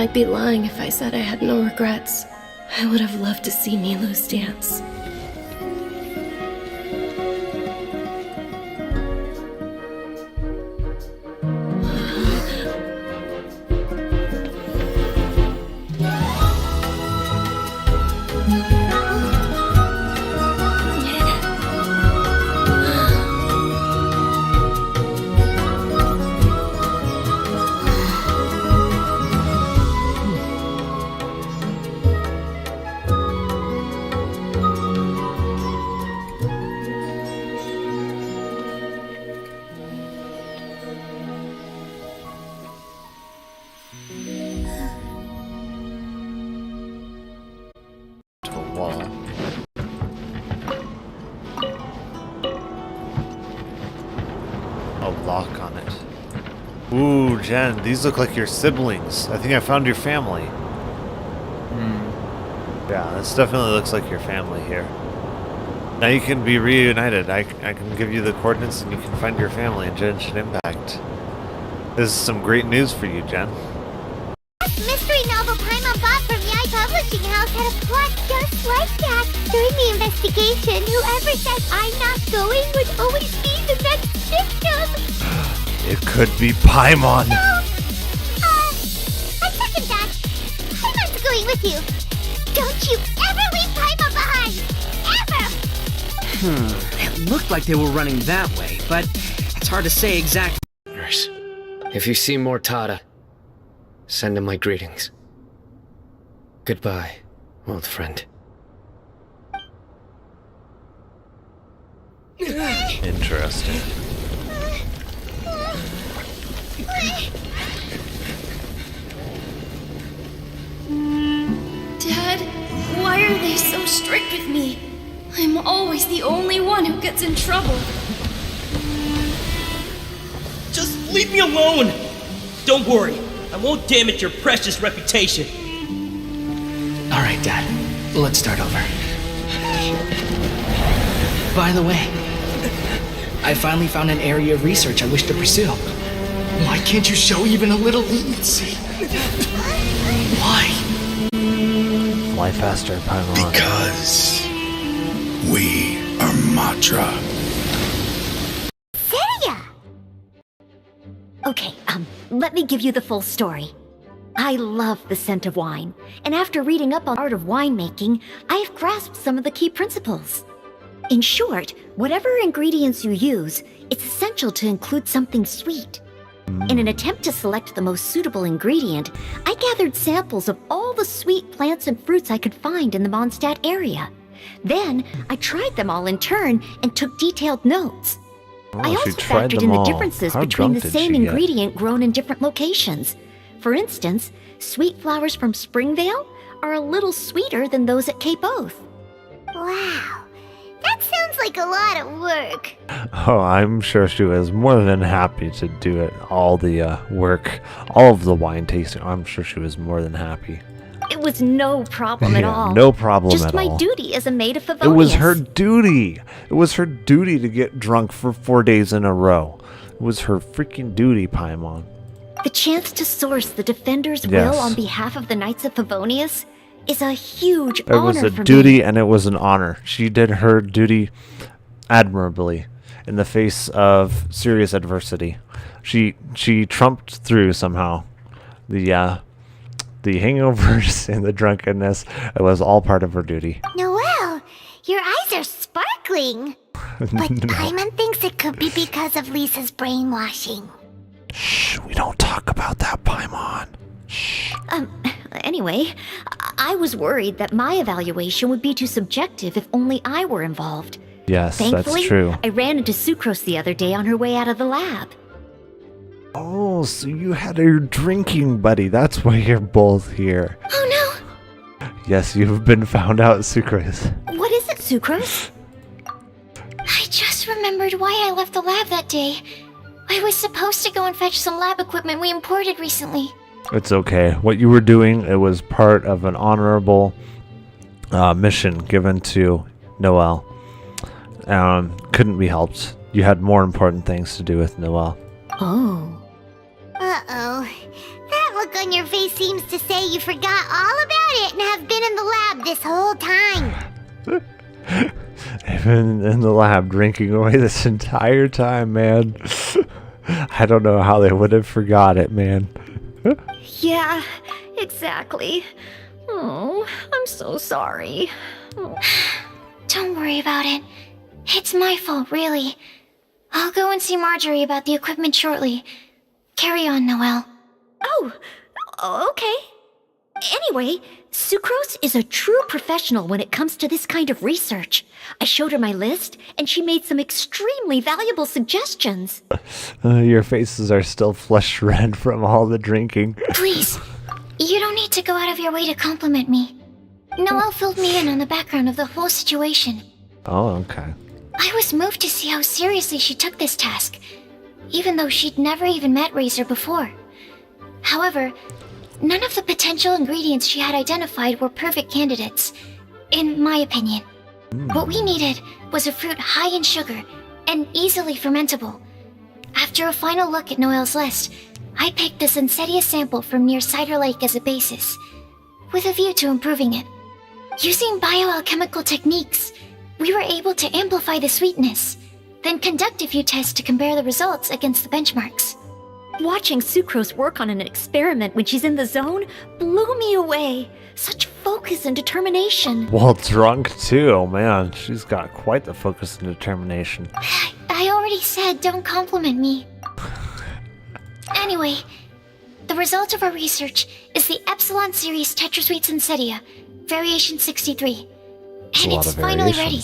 I'd be lying if I said I had no regrets. I would have loved to see Nilou's dance. Ooh, Jen, these look like your siblings. I think I found your family. Yeah, this definitely looks like your family here. Now you can be reunited. I can give you the coordinates and you can find your family in Genshin Impact. This is some great news for you, Jen. Mystery novel Paimon bought from Yai Publishing House had a plot just like that. During the investigation, whoever said I'm not going would always be the next victim. It could be Paimon. No! I second that. Paimon's going with you. Don't you ever leave Paimon behind! Ever! It looked like they were running that way, but it's hard to say exactly. If you see Mortada, send him my greetings. Goodbye, old friend. Interesting. Dad, why are they so strict with me? I'm always the only one who gets in trouble. Just leave me alone! Don't worry, I won't damage your precious reputation. Alright, Dad. Let's start over. By the way, I finally found an area of research I wish to pursue. Why can't you show even a little leniency? Why? Fly faster, Paimon. Because we are Matra. Seria! Okay, let me give you the full story. I love the scent of wine, and after reading up on art of winemaking, I have grasped some of the key principles. In short, whatever ingredients you use, it's essential to include something sweet. In an attempt to select the most suitable ingredient, I gathered samples of all the sweet plants and fruits I could find in the Mondstadt area. Then, I tried them all in turn and took detailed notes. I also factored in the differences between the same ingredient grown in different locations. For instance, sweet flowers from Springvale are a little sweeter than those at Cape Oath. Wow. That sounds like a lot of work. Oh, I'm sure she was more than happy to do it. All the work, all of the wine tasting. I'm sure she was more than happy. It was no problem at all. No problem Just at my all. duty as a maid of Favonius. It was her duty. It was her duty to get drunk for 4 days in a row. It was her freaking duty, Paimon. The chance to source the Defender's Yes. will on behalf of the Knights of Favonius is a huge It honor was a for duty me. and it was an honor. She did her duty admirably in the face of serious adversity. She trumped through somehow. The hangovers and the drunkenness, it was all part of her duty. Noelle, your eyes are sparkling. But Paimon thinks it could be because of Lisa's brainwashing. Shh, we don't talk about that, Paimon. Anyway, I was worried that my evaluation would be too subjective if only I were involved. Yes, Thankfully, that's true. I ran into Sucrose the other day on her way out of the lab. Oh, so you had your drinking buddy. That's why you're both here. Oh Yes, you've been found out, Sucrose. no! What is it, Sucrose? I just remembered why I left the lab that day. I was supposed to go and fetch some lab equipment we imported recently. It's okay. What you were doing, it was part of an honorable mission given to Noelle. Couldn't be helped. You had more important things to do with Noelle. Oh. Uh-oh. That looked look on your face seems to say you forgot all about it and have been in the lab this whole time. I've been in the lab drinking away this entire time, man. I don't know how they would have forgot it, man. Yeah, exactly. Oh, I'm so sorry. Oh. Don't worry about it. It's my fault, really. I'll go and see Marjorie about the equipment shortly. Carry on, Noelle. Oh, okay. Anyway, Sucrose is a true professional when it comes to this kind of research. I showed her my list, and she made some extremely valuable suggestions. Your faces are still flushed red from all the drinking. Please, you don't need to go out of your way to compliment me. Noelle filled me in on the background of the whole situation. Oh, okay. I was moved to see how seriously she took this task, even though she'd never even met Razor before. However, none of the potential ingredients she had identified were perfect candidates, in my opinion. What we needed was a fruit high in sugar and easily fermentable. After a final look at Noelle's list, I picked the Sensetia sample from near Cider Lake as a basis, with a view to improving it. Using bioalchemical techniques, we were able to amplify the sweetness, then conduct a few tests to compare the results against the benchmarks. Watching Sucrose work on an experiment when she's in the zone blew me away. Such focus and determination. Well, drunk too, man. She's got quite the focus and determination. I already said don't compliment me. Anyway, the result of our research is the Epsilon Series Tetrasweet Sensetia, Variation 63. And it's finally ready.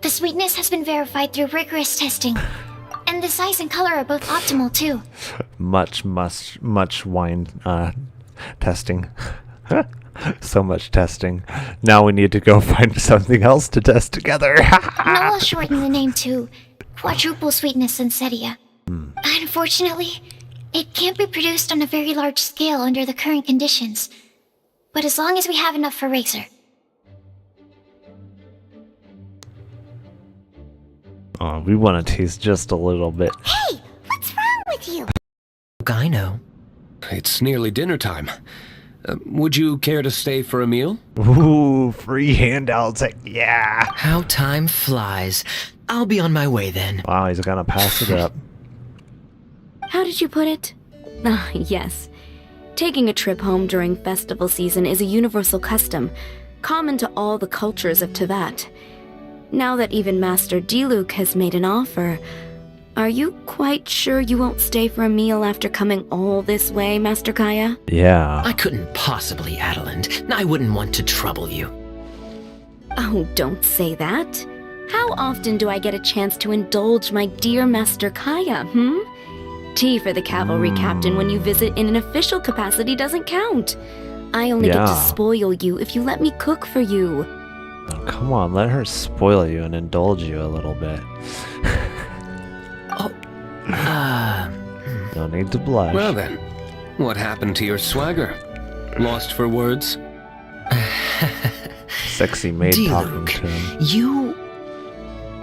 The sweetness has been verified through rigorous testing. And the size and color are both optimal, too. Much wine testing. So much testing. Now we need to go find something else to test together. Noelle shortened the name to Quadruple Sweetness Sensetia. Unfortunately, it can't be produced on a very large scale under the current conditions. But as long as we have enough for Razor. Oh, we want to taste just a little bit. Hey, what's wrong with you? I know. It's nearly dinner time. Would you care to stay for a meal? Ooh, free handouts. Yeah. How time flies. I'll be on my way then. Wow, he's gonna pass it up. How did you put it? Ah, yes. Taking a trip home during festival season is a universal custom, common to all the cultures of Teyvat. Now that even Master Diluc has made an offer, are you quite sure you won't stay for a meal after coming all this way, Master Kaya? Yeah. I couldn't possibly, Adeland. I wouldn't want to trouble you. Oh, don't say that. How often do I get a chance to indulge my dear Master Kaya, Tea for the cavalry captain when you visit in an official capacity doesn't count. I only get to spoil you if you let me cook for you. Oh, come on, let her spoil you and indulge you a little bit. No need to blush. Well then, what happened to your swagger? Lost for words? Sexy maid talking to him. You...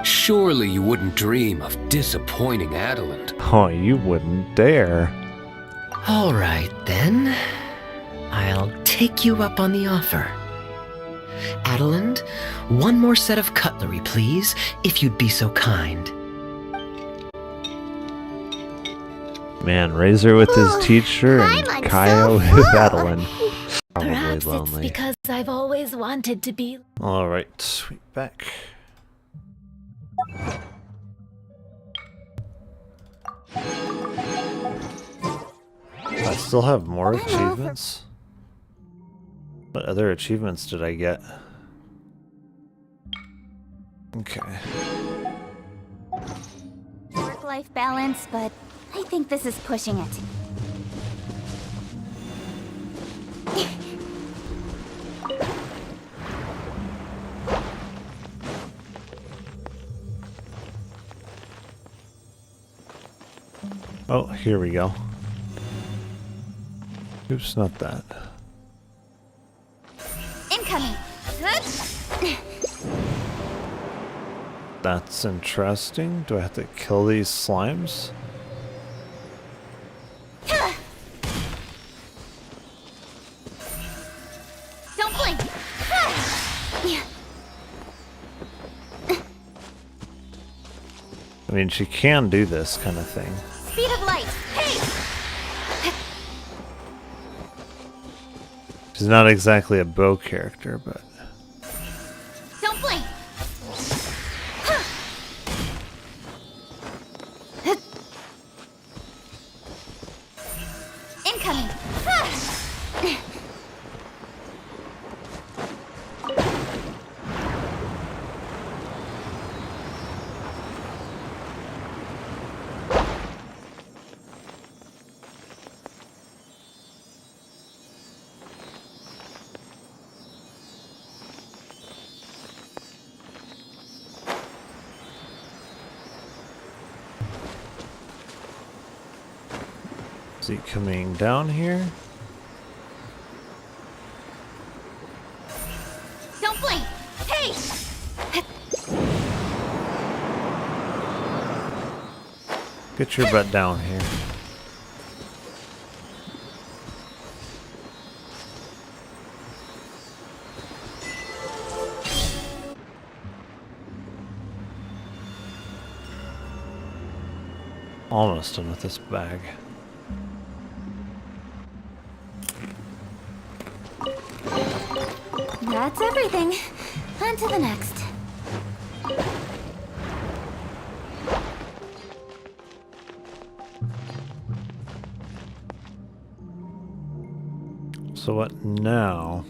Surely you wouldn't dream of disappointing Adeland. Oh, you wouldn't dare. All right, then. I'll take you up on the offer. Adeland, one more set of cutlery, please, if you'd be so kind. Man, Razor with his teacher and Kaya with Adeland. Probably Perhaps lonely. it's because I've always wanted to be. Alright, sweet back. I still have more achievements? What other achievements did I get? Okay. Work-life balance, but I think this is pushing it. Oh, here we go. Oops, not that. Incoming! That's interesting. Do I have to kill these slimes? I mean, she can do this kind of thing. Speed of light. Hey! She's not exactly a bow character, but... Don't blink. Incoming. Is he coming down here? Don't blink. Hey! Get your butt down here. Almost done with this bag. That's everything. On to the next. So what now?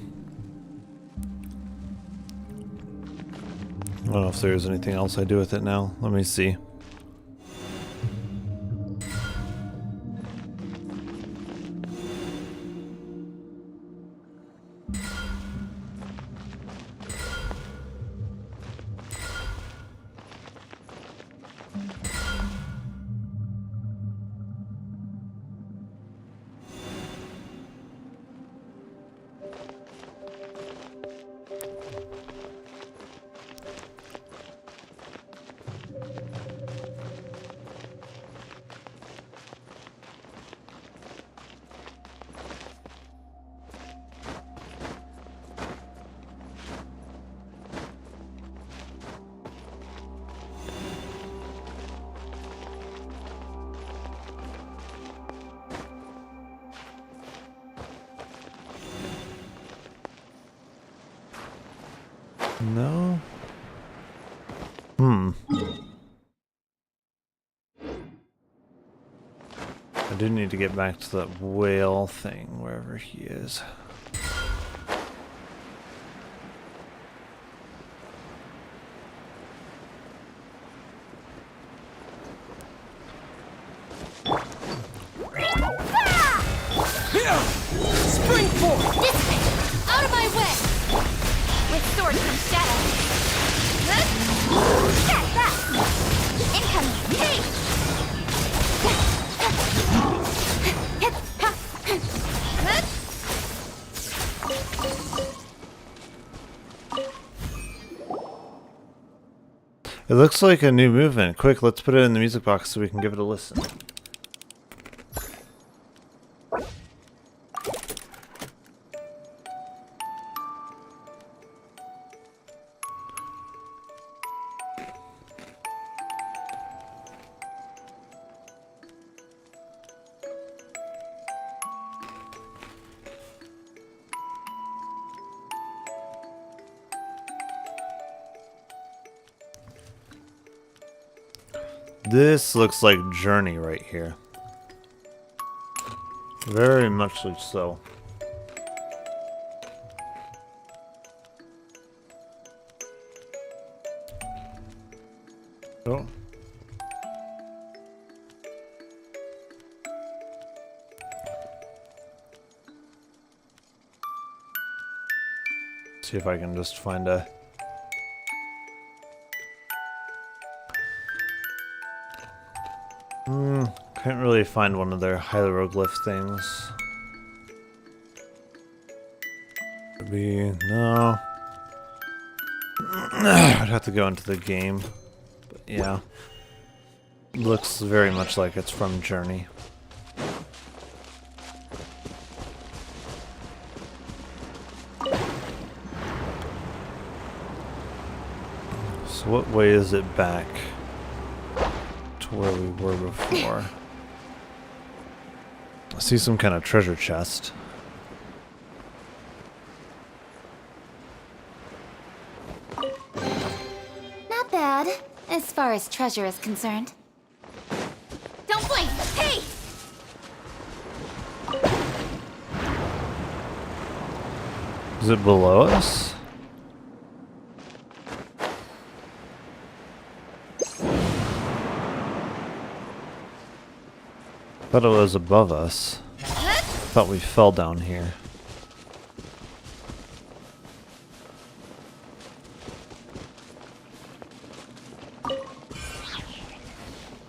I don't know if there's anything else I do with it now. Let me see. No. I do need to get back to that whale thing, wherever he is. Spring forth! This way! Out of my way! With sword comes shadow. Get that! Incoming! Hey! It looks like a new movement. Quick, let's put it in the music box so we can give it a listen. This looks like Journey right here. Very much so. Oh. See if I can just find a... Can't really find one of their hieroglyph things. Could be... no. I'd have to go into the game. But yeah. Looks very much like it's from Journey. So what way is it back? to where we were before. I see some kind of treasure chest. Not bad, as far as treasure is concerned. Don't blink! Hey! Is it below us? Thought it was above us. Thought we fell down here.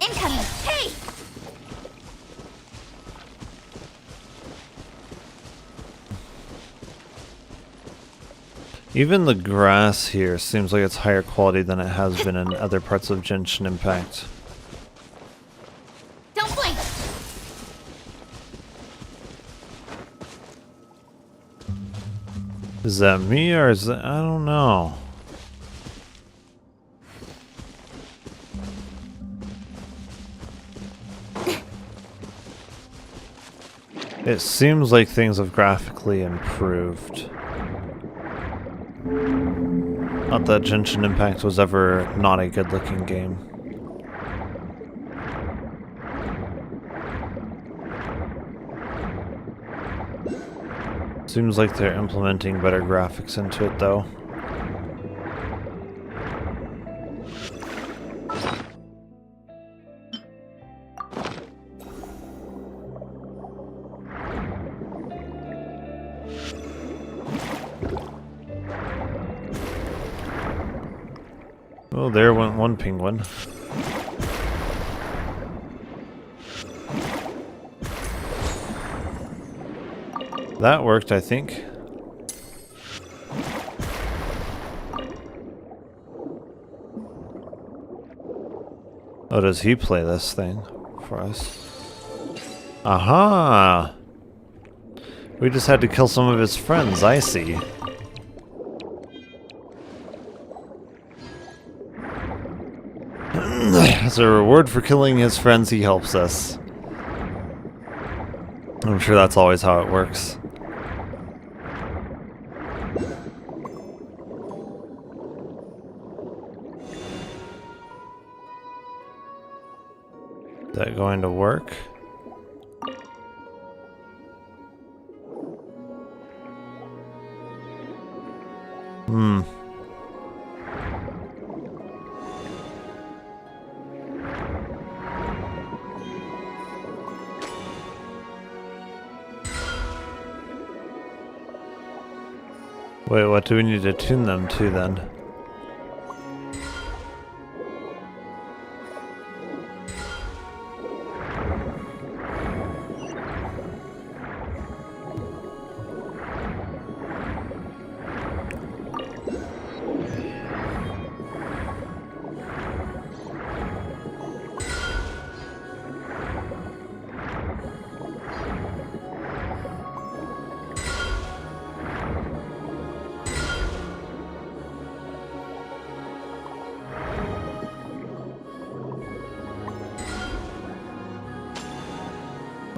Incoming! Hey! Even the grass here seems like it's higher quality than it has been in other parts of Genshin Impact. Don't blink! Is that me or is that... I don't know. It seems like things have graphically improved. Not that Genshin Impact was ever not a good looking game. Seems like they're implementing better graphics into it though. Oh, there went one penguin. That worked, I think. Oh, does he play this thing for us? Aha! We just had to kill some of his friends, I see. As a reward for killing his friends, he helps us. I'm sure that's always how it works. Is that going to work? Wait, what do we need to tune them to then?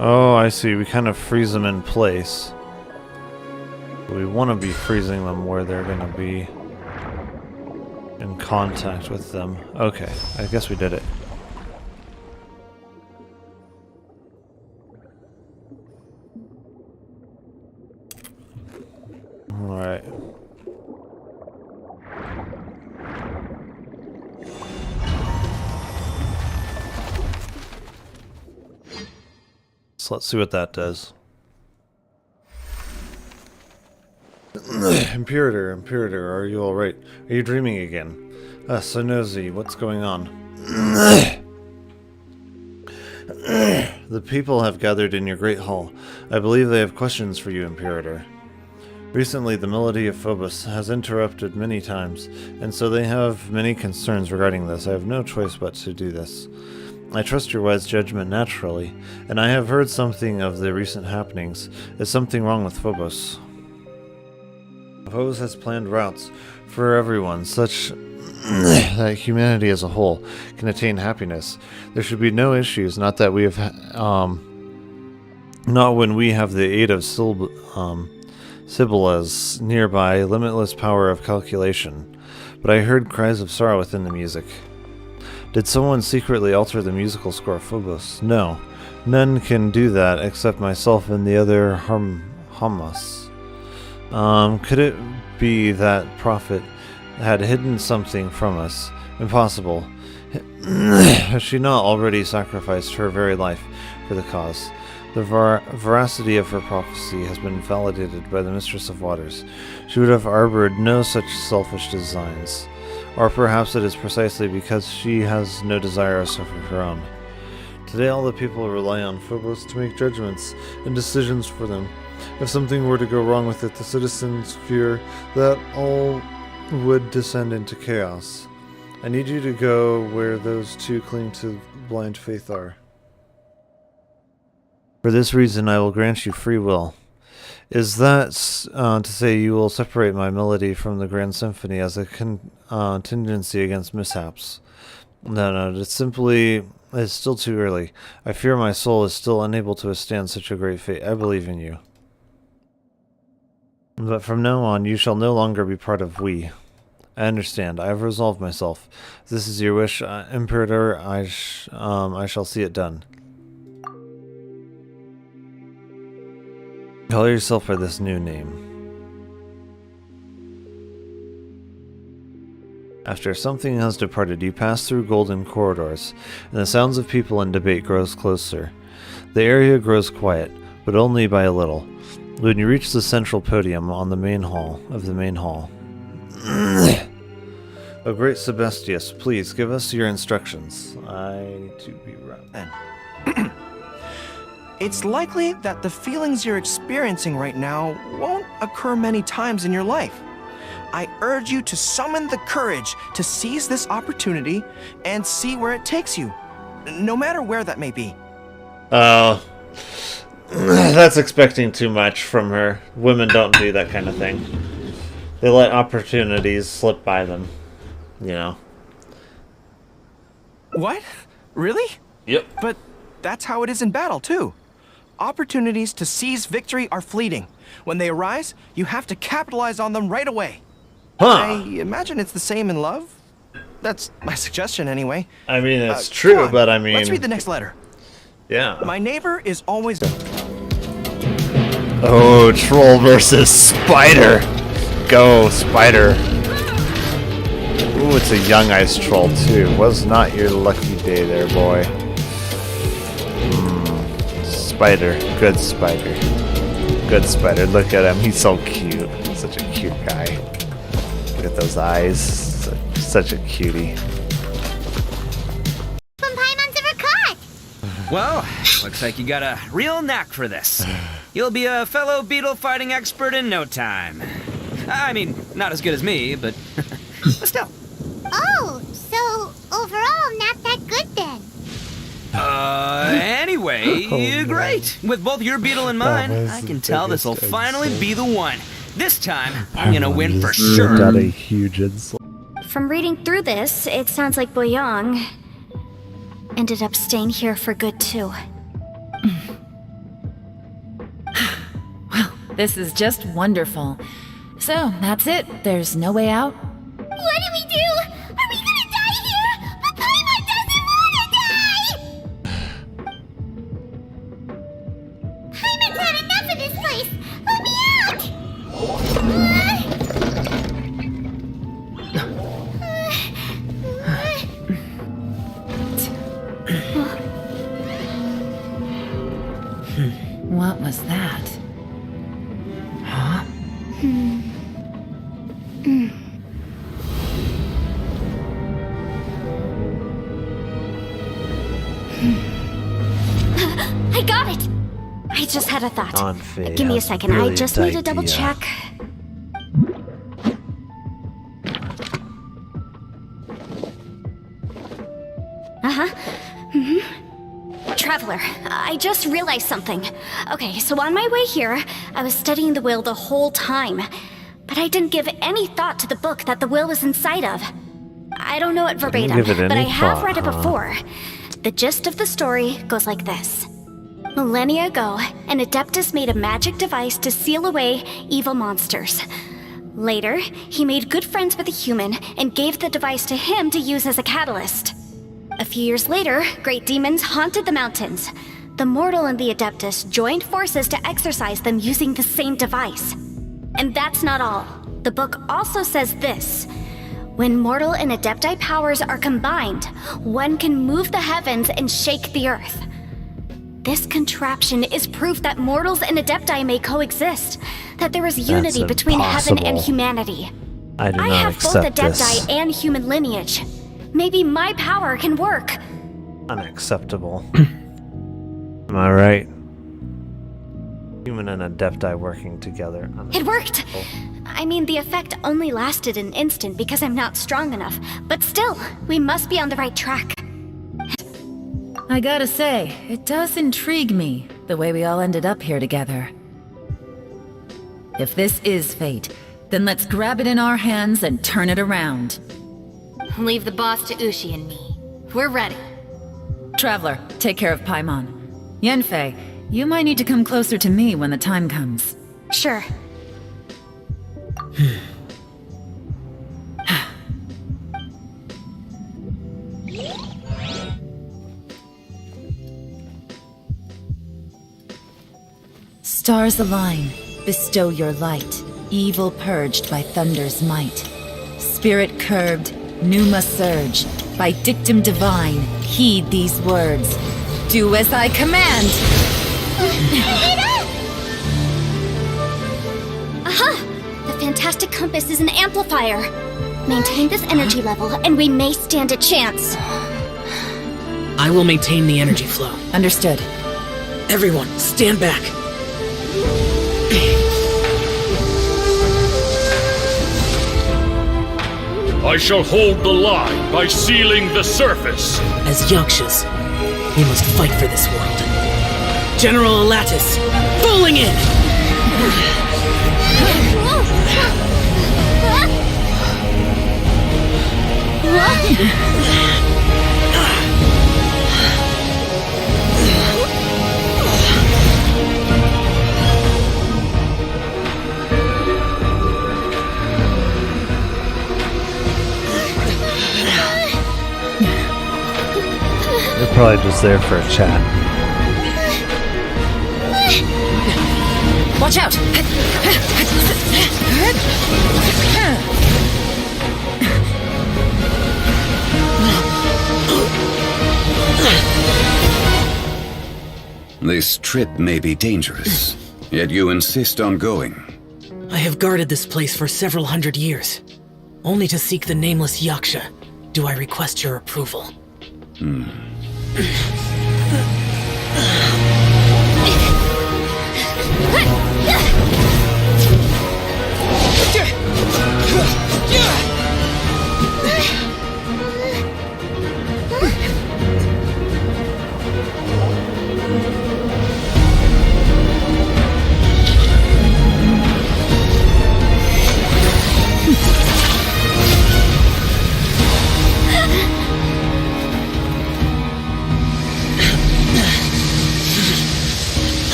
Oh, I see. We kind of freeze them in place. We want to be freezing them where they're going to be in contact with them. Okay, I guess we did it. Alright. So let's see what that does. Imperator, are you alright? Are you dreaming again? Sonozi, what's going on? The people have gathered in your great hall. I believe they have questions for you, Imperator. Recently, the melody of Phobos has interrupted many times, and so they have many concerns regarding this. I have no choice but to do this. I trust your wise judgment naturally, and I have heard something of the recent happenings. Is something wrong with Phobos? Phobos has planned routes for everyone, such that humanity as a whole can attain happiness. There should be no issues, not that we have, not when we have the aid of Sibylla's nearby limitless power of calculation. But I heard cries of sorrow within the music. Did someone secretly alter the musical score of Phobos? No. None can do that except myself and the other Hamas. Could it be that prophet had hidden something from us? Impossible. Has she not already sacrificed her very life for the cause? The veracity of her prophecy has been validated by the Mistress of Waters. She would have harbored no such selfish designs. Or perhaps it is precisely because she has no desire of suffering her own. Today all the people rely on Phobos to make judgments and decisions for them. If something were to go wrong with it, the citizens fear that all would descend into chaos. I need you to go where those two cling to blind faith are. For this reason I will grant you free will. Is that to say you will separate my melody from the grand symphony as a contingency against mishaps? No, it's still too early. I fear my soul is still unable to withstand such a great fate. I believe in you. But from now on, you shall no longer be part of we. I understand. I have resolved myself. If this is your wish, Imperator, I shall see it done. Call yourself by this new name. After something has departed, you pass through golden corridors, and the sounds of people and debate grows closer. The area grows quiet, but only by a little. When you reach the central podium on the main hall, O great Sebastius, please give us your instructions. I need to be right. It's likely that the feelings you're experiencing right now won't occur many times in your life. I urge you to summon the courage to seize this opportunity and see where it takes you, no matter where that may be. Oh, that's expecting too much from her. Women don't do that kind of thing. They let opportunities slip by them, you know. What? Really? Yep. But that's how it is in battle, too. Opportunities to seize victory are fleeting. When they arise, you have to capitalize on them right away. Huh. I imagine it's the same in love. That's my suggestion, anyway. I mean, it's true, but I mean... Let's read the next letter. Yeah. My neighbor is always... Oh, troll versus spider. Go, spider. Ooh, it's a young ice troll, too. Was not your lucky day there, boy. Spider. Good spider. Good spider. Look at him. He's so cute. Such a cute guy. Look at those eyes. Such a cutie. When Paimon's ever caught! Well, looks like you got a real knack for this. You'll be a fellow beetle fighting expert in no time. I mean, not as good as me, but still. Oh, so overall not that good then. Anyway, great. With both your beetle and mine, I can tell this'll finally be the one. This time, I'm gonna win for sure. Got a huge insult. From reading through this, it sounds like Boyang ended up staying here for good too. Well, this is just wonderful. So, that's it. There's no way out? What do we do? Are we gonna die here? But Paimon doesn't wanna die! Paimon's had enough of this place! Let me out! What was that? Huh? I got it! I just had a thought. Anfei Give me a has second, I just need to brilliant double idea. check. Traveler, I just realized something. Okay, so on my way here, I was studying the will the whole time. But I didn't give any thought to the book that the will was inside of. I don't know it verbatim, give it but I any have thought, read it huh? before. The gist of the story goes like this. Millennia ago, an Adeptus made a magic device to seal away evil monsters. Later, he made good friends with a human and gave the device to him to use as a catalyst. A few years later, great demons haunted the mountains. The mortal and the Adeptus joined forces to exorcise them using the same device. And that's not all. The book also says this. When mortal and Adepti powers are combined, one can move the heavens and shake the earth. This contraption is proof that mortals and Adepti may coexist, that there is unity between heaven and humanity. I do I not have both accept Adepti this. and human lineage. Maybe my power can work. Unacceptable. Am I right? Human and Adepti working together. It worked! I mean, the effect only lasted an instant because I'm not strong enough, but still, we must be on the right track. I gotta say, it does intrigue me, the way we all ended up here together. If this is fate, then let's grab it in our hands and turn it around. Leave the boss to Ushi and me. We're ready. Traveler, take care of Paimon. Yanfei, you might need to come closer to me when the time comes. Sure. Stars align, bestow your light, evil purged by thunder's might. Spirit curbed, pneuma surge, by dictum divine, heed these words. Do as I command! Aha! The fantastic compass is an amplifier. Maintain this energy level, and we may stand a chance. I will maintain the energy flow. Understood. Everyone, stand back. I shall hold the line by sealing the surface. As Yakshas, we must fight for this world. General Alatus, falling in! They're probably just there for a chat. Watch out! This trip may be dangerous, yet you insist on going. I have guarded this place for several hundred years. Only to seek the nameless Yaksha do I request your approval.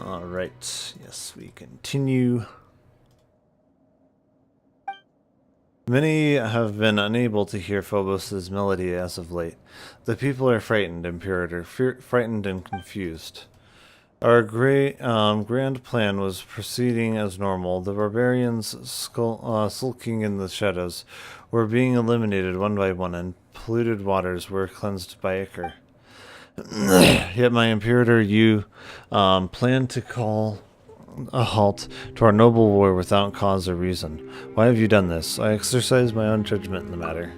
Alright, yes, we continue. Many have been unable to hear Phobos' melody as of late. The people are frightened, Imperator, frightened and confused. Our grand plan was proceeding as normal. The barbarians sulking in the shadows were being eliminated one by one, and polluted waters were cleansed by Ichor. Yet, my Imperator, you plan to call a halt to our noble war without cause or reason. Why have you done this? I exercise my own judgment in the matter.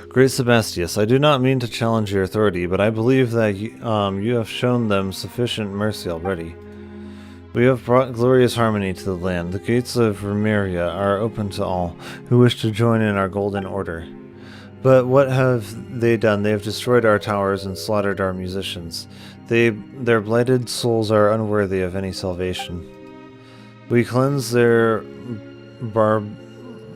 Great Sebastius, I do not mean to challenge your authority, but I believe that you have shown them sufficient mercy already. We have brought glorious harmony to the land. The gates of Remeria are open to all who wish to join in our golden order. But what have they done? They have destroyed our towers and slaughtered our musicians. Their blighted souls are unworthy of any salvation. We cleanse their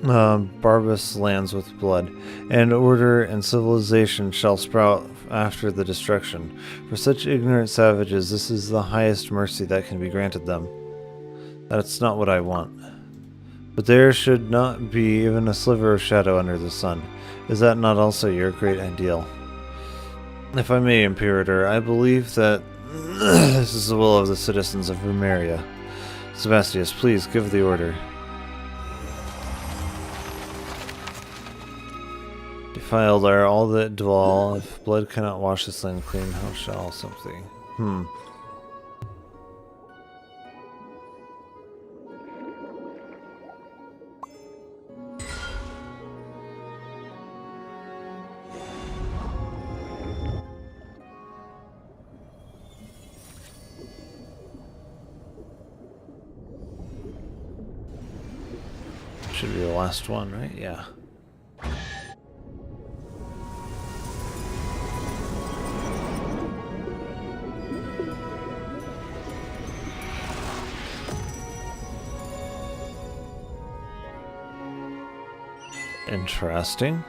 barbarous lands with blood, and order and civilization shall sprout after the destruction. For such ignorant savages, this is the highest mercy that can be granted them. That's not what I want. But there should not be even a sliver of shadow under the sun. Is that not also your great ideal? If I may, Imperator, I believe that this is the will of the citizens of Rumeria. Sebastius, please give the order. Defiled are all that dwell. If blood cannot wash this land clean, how shall something? Should be the last one, right? Yeah. Interesting.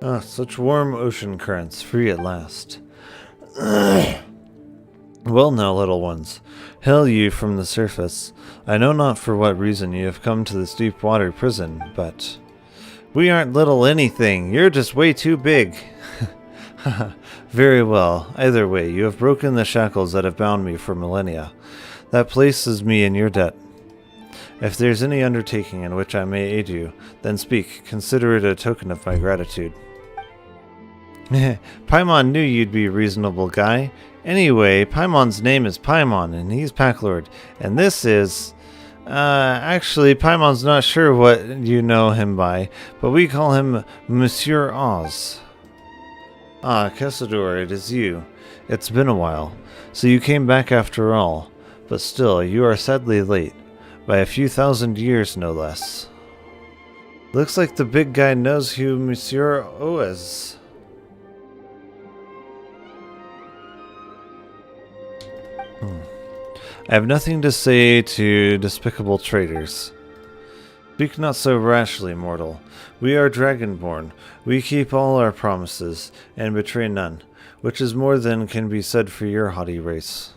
Ah, such warm ocean currents, free at last. Well now, little ones, hail you from the surface. I know not for what reason you have come to this deep water prison, but we aren't little anything. You're just way too big. Very well. Either way, you have broken the shackles that have bound me for millennia. That places me in your debt. If there's any undertaking in which I may aid you, then speak. Consider it a token of my gratitude. Paimon knew you'd be a reasonable guy. Anyway, Paimon's name is Paimon, and he's Packlord. And this is... actually, Paimon's not sure what you know him by, but we call him Monsieur Oz. Ah, Kessador, it is you. It's been a while. So you came back after all. But still, you are sadly late. By a few thousand years, no less. Looks like the big guy knows who Monsieur Oz is. I have nothing to say to despicable traitors. Speak not so rashly, mortal. We are dragonborn. We keep all our promises, and betray none, which is more than can be said for your haughty race.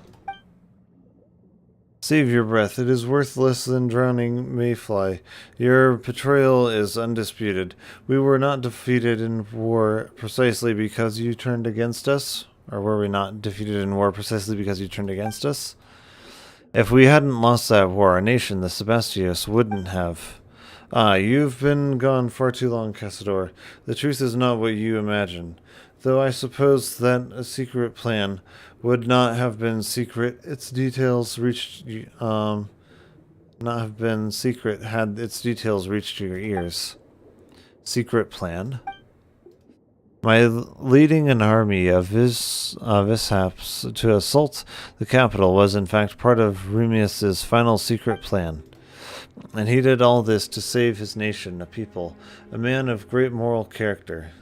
Save your breath. It is worth less than drowning mayfly. Your betrayal is undisputed. We were not defeated in war precisely because you turned against us? Or were we not defeated in war precisely because you turned against us? If we hadn't lost that war, our nation, the Sebastius, wouldn't have. Ah, you've been gone far too long, Kessador. The truth is not what you imagine. Though I suppose that a secret plan would not have been secret. Its details reached not have been secret had its details reached your ears. Secret plan? My leading an army of Vishaps to assault the capital was in fact part of Rumius's final secret plan. And he did all this to save his nation, a people, a man of great moral character.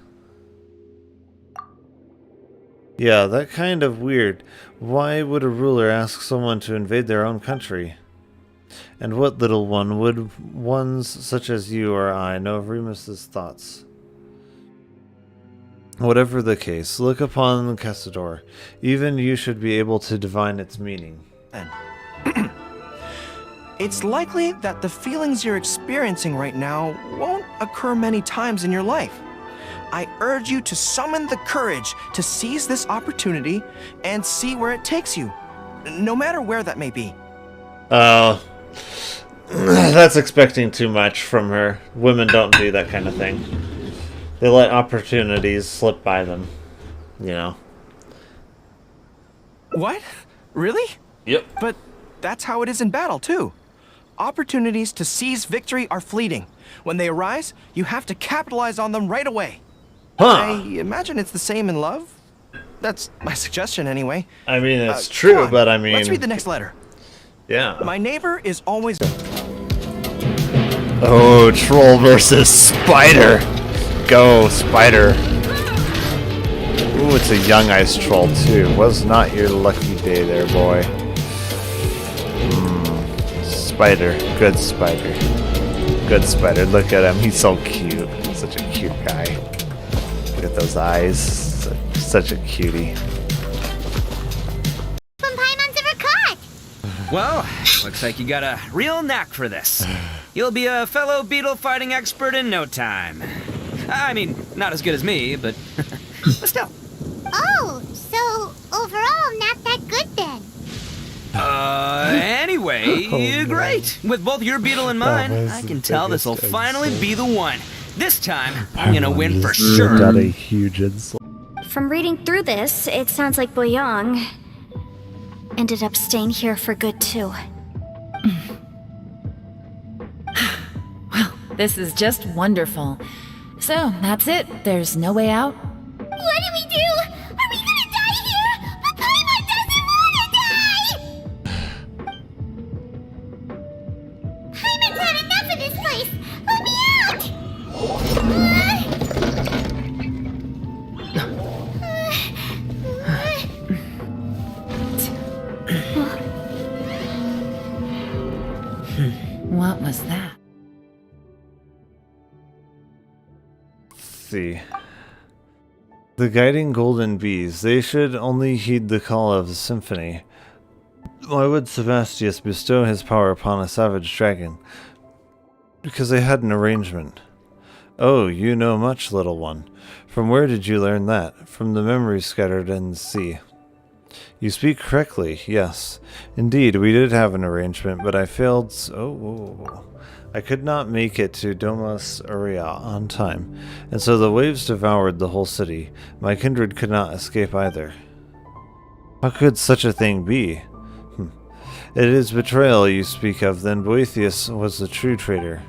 Yeah, that kind of weird. Why would a ruler ask someone to invade their own country? And what, little one, would ones such as you or I know of Remus's thoughts? Whatever the case, look upon Cassador. Even you should be able to divine its meaning. It's likely that the feelings you're experiencing right now won't occur many times in your life. I urge you to summon the courage to seize this opportunity and see where it takes you, no matter where that may be. Oh, that's expecting too much from her. Women don't do that kind of thing. They let opportunities slip by them, you know. What? Really? Yep. But that's how it is in battle, too. Opportunities to seize victory are fleeting. When they arise, you have to capitalize on them right away. Huh. I imagine it's the same in love. That's my suggestion, anyway. I mean, it's true, but I mean... Let's read the next letter. Yeah. My neighbor is always... Oh, troll versus spider. Go, spider. Ooh, it's a young ice troll, too. Was not your lucky day there, boy. Spider. Good spider. Good spider. Look at him. He's so cute. Such a cute guy. Look at those eyes. Such a cutie. Well, looks like you got a real knack for this. You'll be a fellow beetle fighting expert in no time. I mean, not as good as me, but still. Oh, so overall not that good then. Anyway, great. With both your beetle and mine, I can tell this will finally be the one. This time, I'm gonna win for sure. Got a huge insult. From reading through this, it sounds like Boyang ended up staying here for good too. Well, this is just wonderful. So, that's it. There's no way out? What do we do? Are we gonna die here? But Paimon doesn't wanna die! Paimon's had enough of this place! Let me out! What was that? See. The guiding golden bees, they should only heed the call of the symphony. Why would Sebastius bestow his power upon a savage dragon? Because they had an arrangement. Oh, you know much, little one. From where did you learn that? From the memories scattered in the sea. You speak correctly, yes. Indeed, we did have an arrangement, but I failed I could not make it to Domus Aurea on time, and so the waves devoured the whole city. My kindred could not escape either. How could such a thing be? It is betrayal you speak of, then Boethius was the true traitor.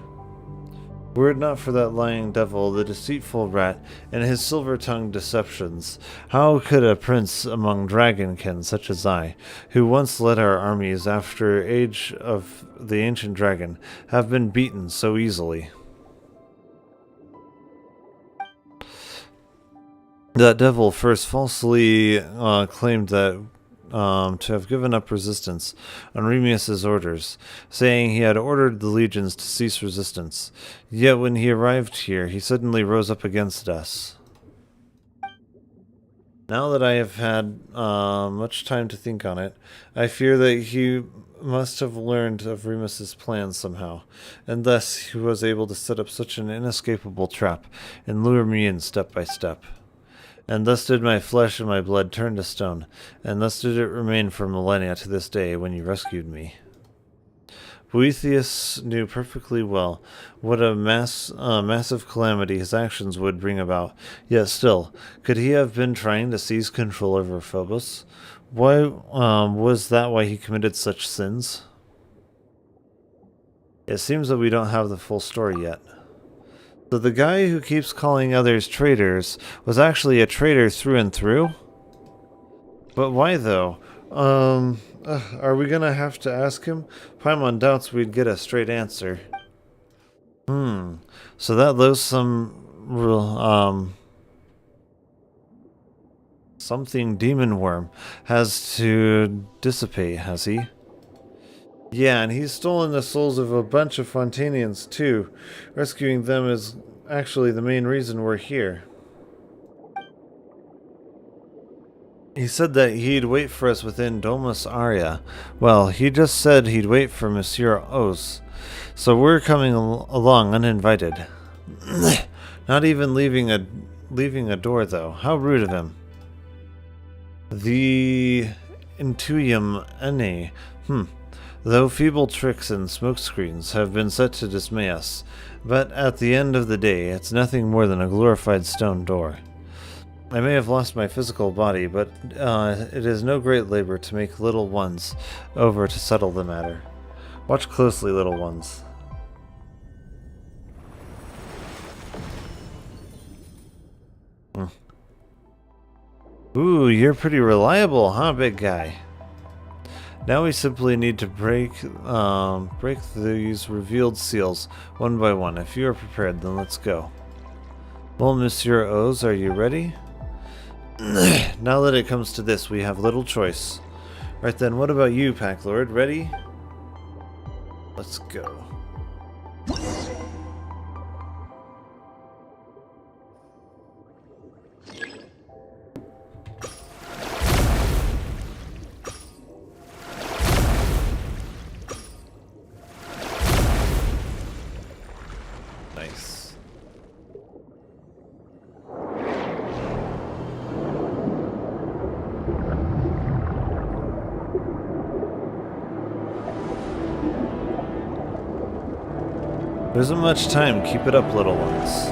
Were it not for that lying devil, the deceitful rat, and his silver-tongued deceptions, how could a prince among dragonkin such as I, who once led our armies after age of the ancient dragon, have been beaten so easily? That devil first falsely claimed that to have given up resistance on Remius's orders, saying he had ordered the legions to cease resistance. Yet when he arrived here, he suddenly rose up against us. Now that I have had much time to think on it, I fear that he must have learned of Remus's plans somehow, and thus he was able to set up such an inescapable trap and lure me in step by step. And thus did my flesh and my blood turn to stone, and thus did it remain for millennia to this day when you rescued me. Boethius knew perfectly well what a massive calamity his actions would bring about, yet still, could he have been trying to seize control over Phobos? Why was that why he committed such sins? It seems that we don't have the full story yet. So the guy who keeps calling others traitors was actually a traitor through and through? But why though? Are we gonna have to ask him? Paimon doubts we'd get a straight answer. So that loathsome something demon worm has to dissipate, has he? Yeah, and he's stolen the souls of a bunch of Fontanians too. Rescuing them is actually the main reason we're here. He said that he'd wait for us within Domus Aria. Well, he just said he'd wait for Monsieur Oz. So we're coming along uninvited. Not even leaving a door, though. How rude of him. The Intuium Ene. Though feeble tricks and smokescreens have been set to dismay us, but at the end of the day, it's nothing more than a glorified stone door. I may have lost my physical body, but it is no great labor to make little ones over to settle the matter. Watch closely, little ones. Ooh, you're pretty reliable, huh, big guy? Now we simply need to break these revealed seals one by one. If you are prepared, then let's go. Well, Monsieur Oz, are you ready? Now that it comes to this, we have little choice. Right then, what about you, Pack Lord? Ready? Let's go. Nice. There isn't much time. Keep it up, little ones.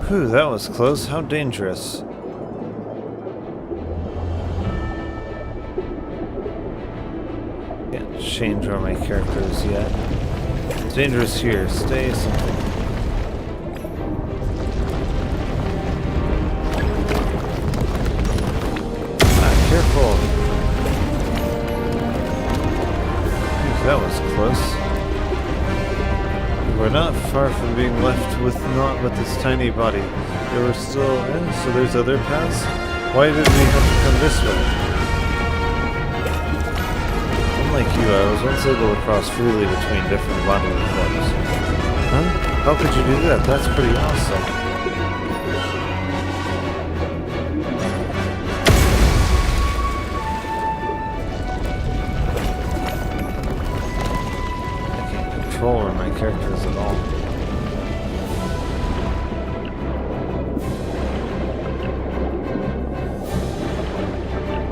Whew, that was close. How dangerous. Can't change where my character is yet. It's dangerous here. Stay something. Careful. That was close. We're not far from being left with this tiny body. There were still so there's other paths? Why did we have to come this way? Unlike you, I was once able to cross freely between different bodily forms. Huh? How could you do that? That's pretty awesome. Where my character is at all.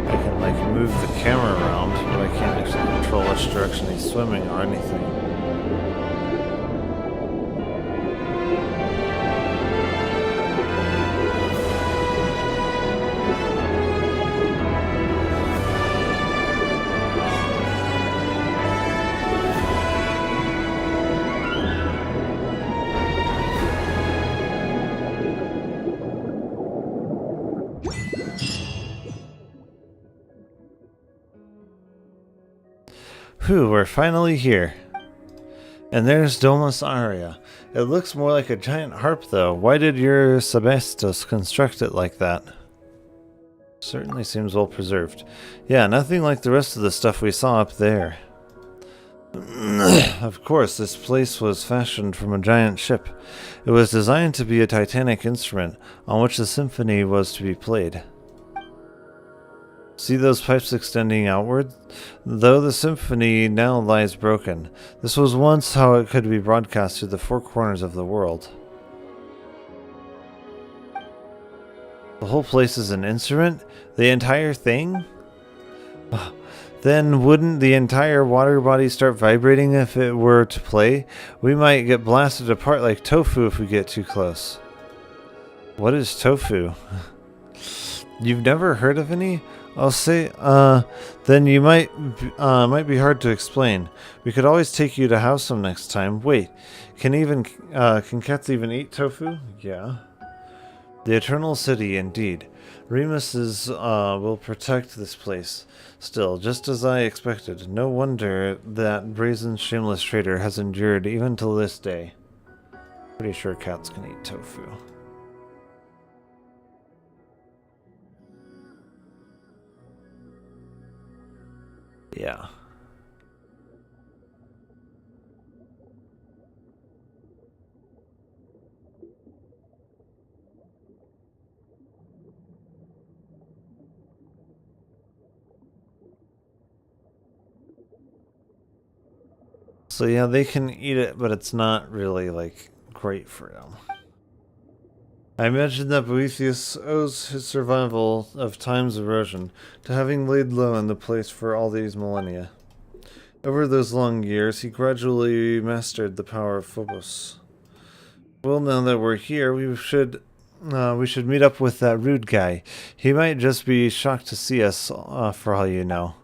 I can like move the camera around, but I can't actually control which direction he's swimming or anything. Whew, we're finally here. And there's Domus Aria. It looks more like a giant harp, though. Why did your Sebastos construct it like that? Certainly seems well preserved. Yeah, nothing like the rest of the stuff we saw up there. Of course, this place was fashioned from a giant ship. It was designed to be a titanic instrument on which the symphony was to be played. See those pipes extending outward? Though the symphony now lies broken, this was once how it could be broadcast to the four corners of the world. The whole place is an instrument? The entire thing? Then wouldn't the entire water body start vibrating if it were to play? We might get blasted apart like tofu if we get too close. What is tofu? You've never heard of any? I'll say, then you might be hard to explain. We could always take you to house some next time. Wait, can cats even eat tofu? Yeah. The Eternal City, indeed. Remus will protect this place. Still, just as I expected. No wonder that brazen, shameless traitor has endured even till this day. Pretty sure cats can eat tofu. Yeah. So yeah, they can eat it, but it's not really, like, great for them. I imagine that Boethius owes his survival of time's erosion to having laid low in the place for all these millennia. Over those long years, he gradually mastered the power of Phobos. Well, now that we're here, we should meet up with that rude guy. He might just be shocked to see us, for all you know.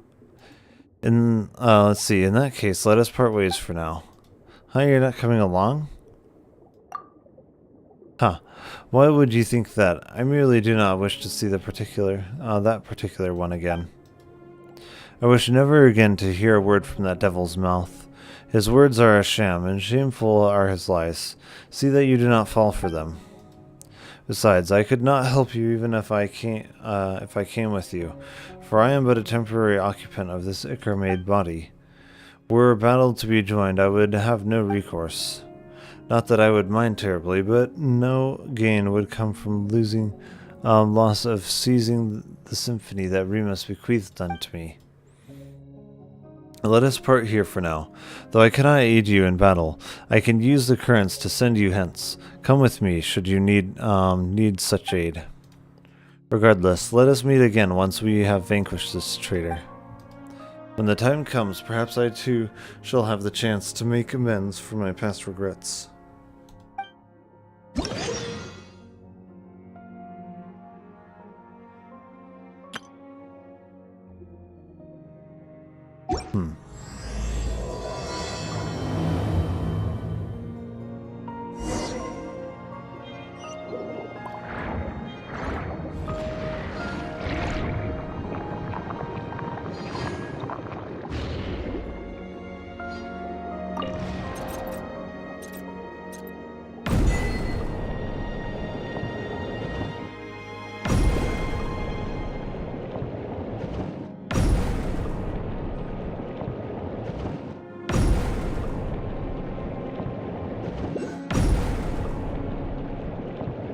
Let's see. In that case, let us part ways for now. Huh, you're not coming along? Huh. Why would you think that? I merely do not wish to see that particular one again. I wish never again to hear a word from that devil's mouth. His words are a sham, and shameful are his lies. See that you do not fall for them. Besides, I could not help you even if I came with you, for I am but a temporary occupant of this ichor-made body. Were a battle to be joined, I would have no recourse. Not that I would mind terribly, but no gain would come from loss of seizing the symphony that Remus bequeathed unto me. Let us part here for now. Though I cannot aid you in battle, I can use the currents to send you hence. Come with me, should you need such aid. Regardless, let us meet again once we have vanquished this traitor. When the time comes, perhaps I too shall have the chance to make amends for my past regrets.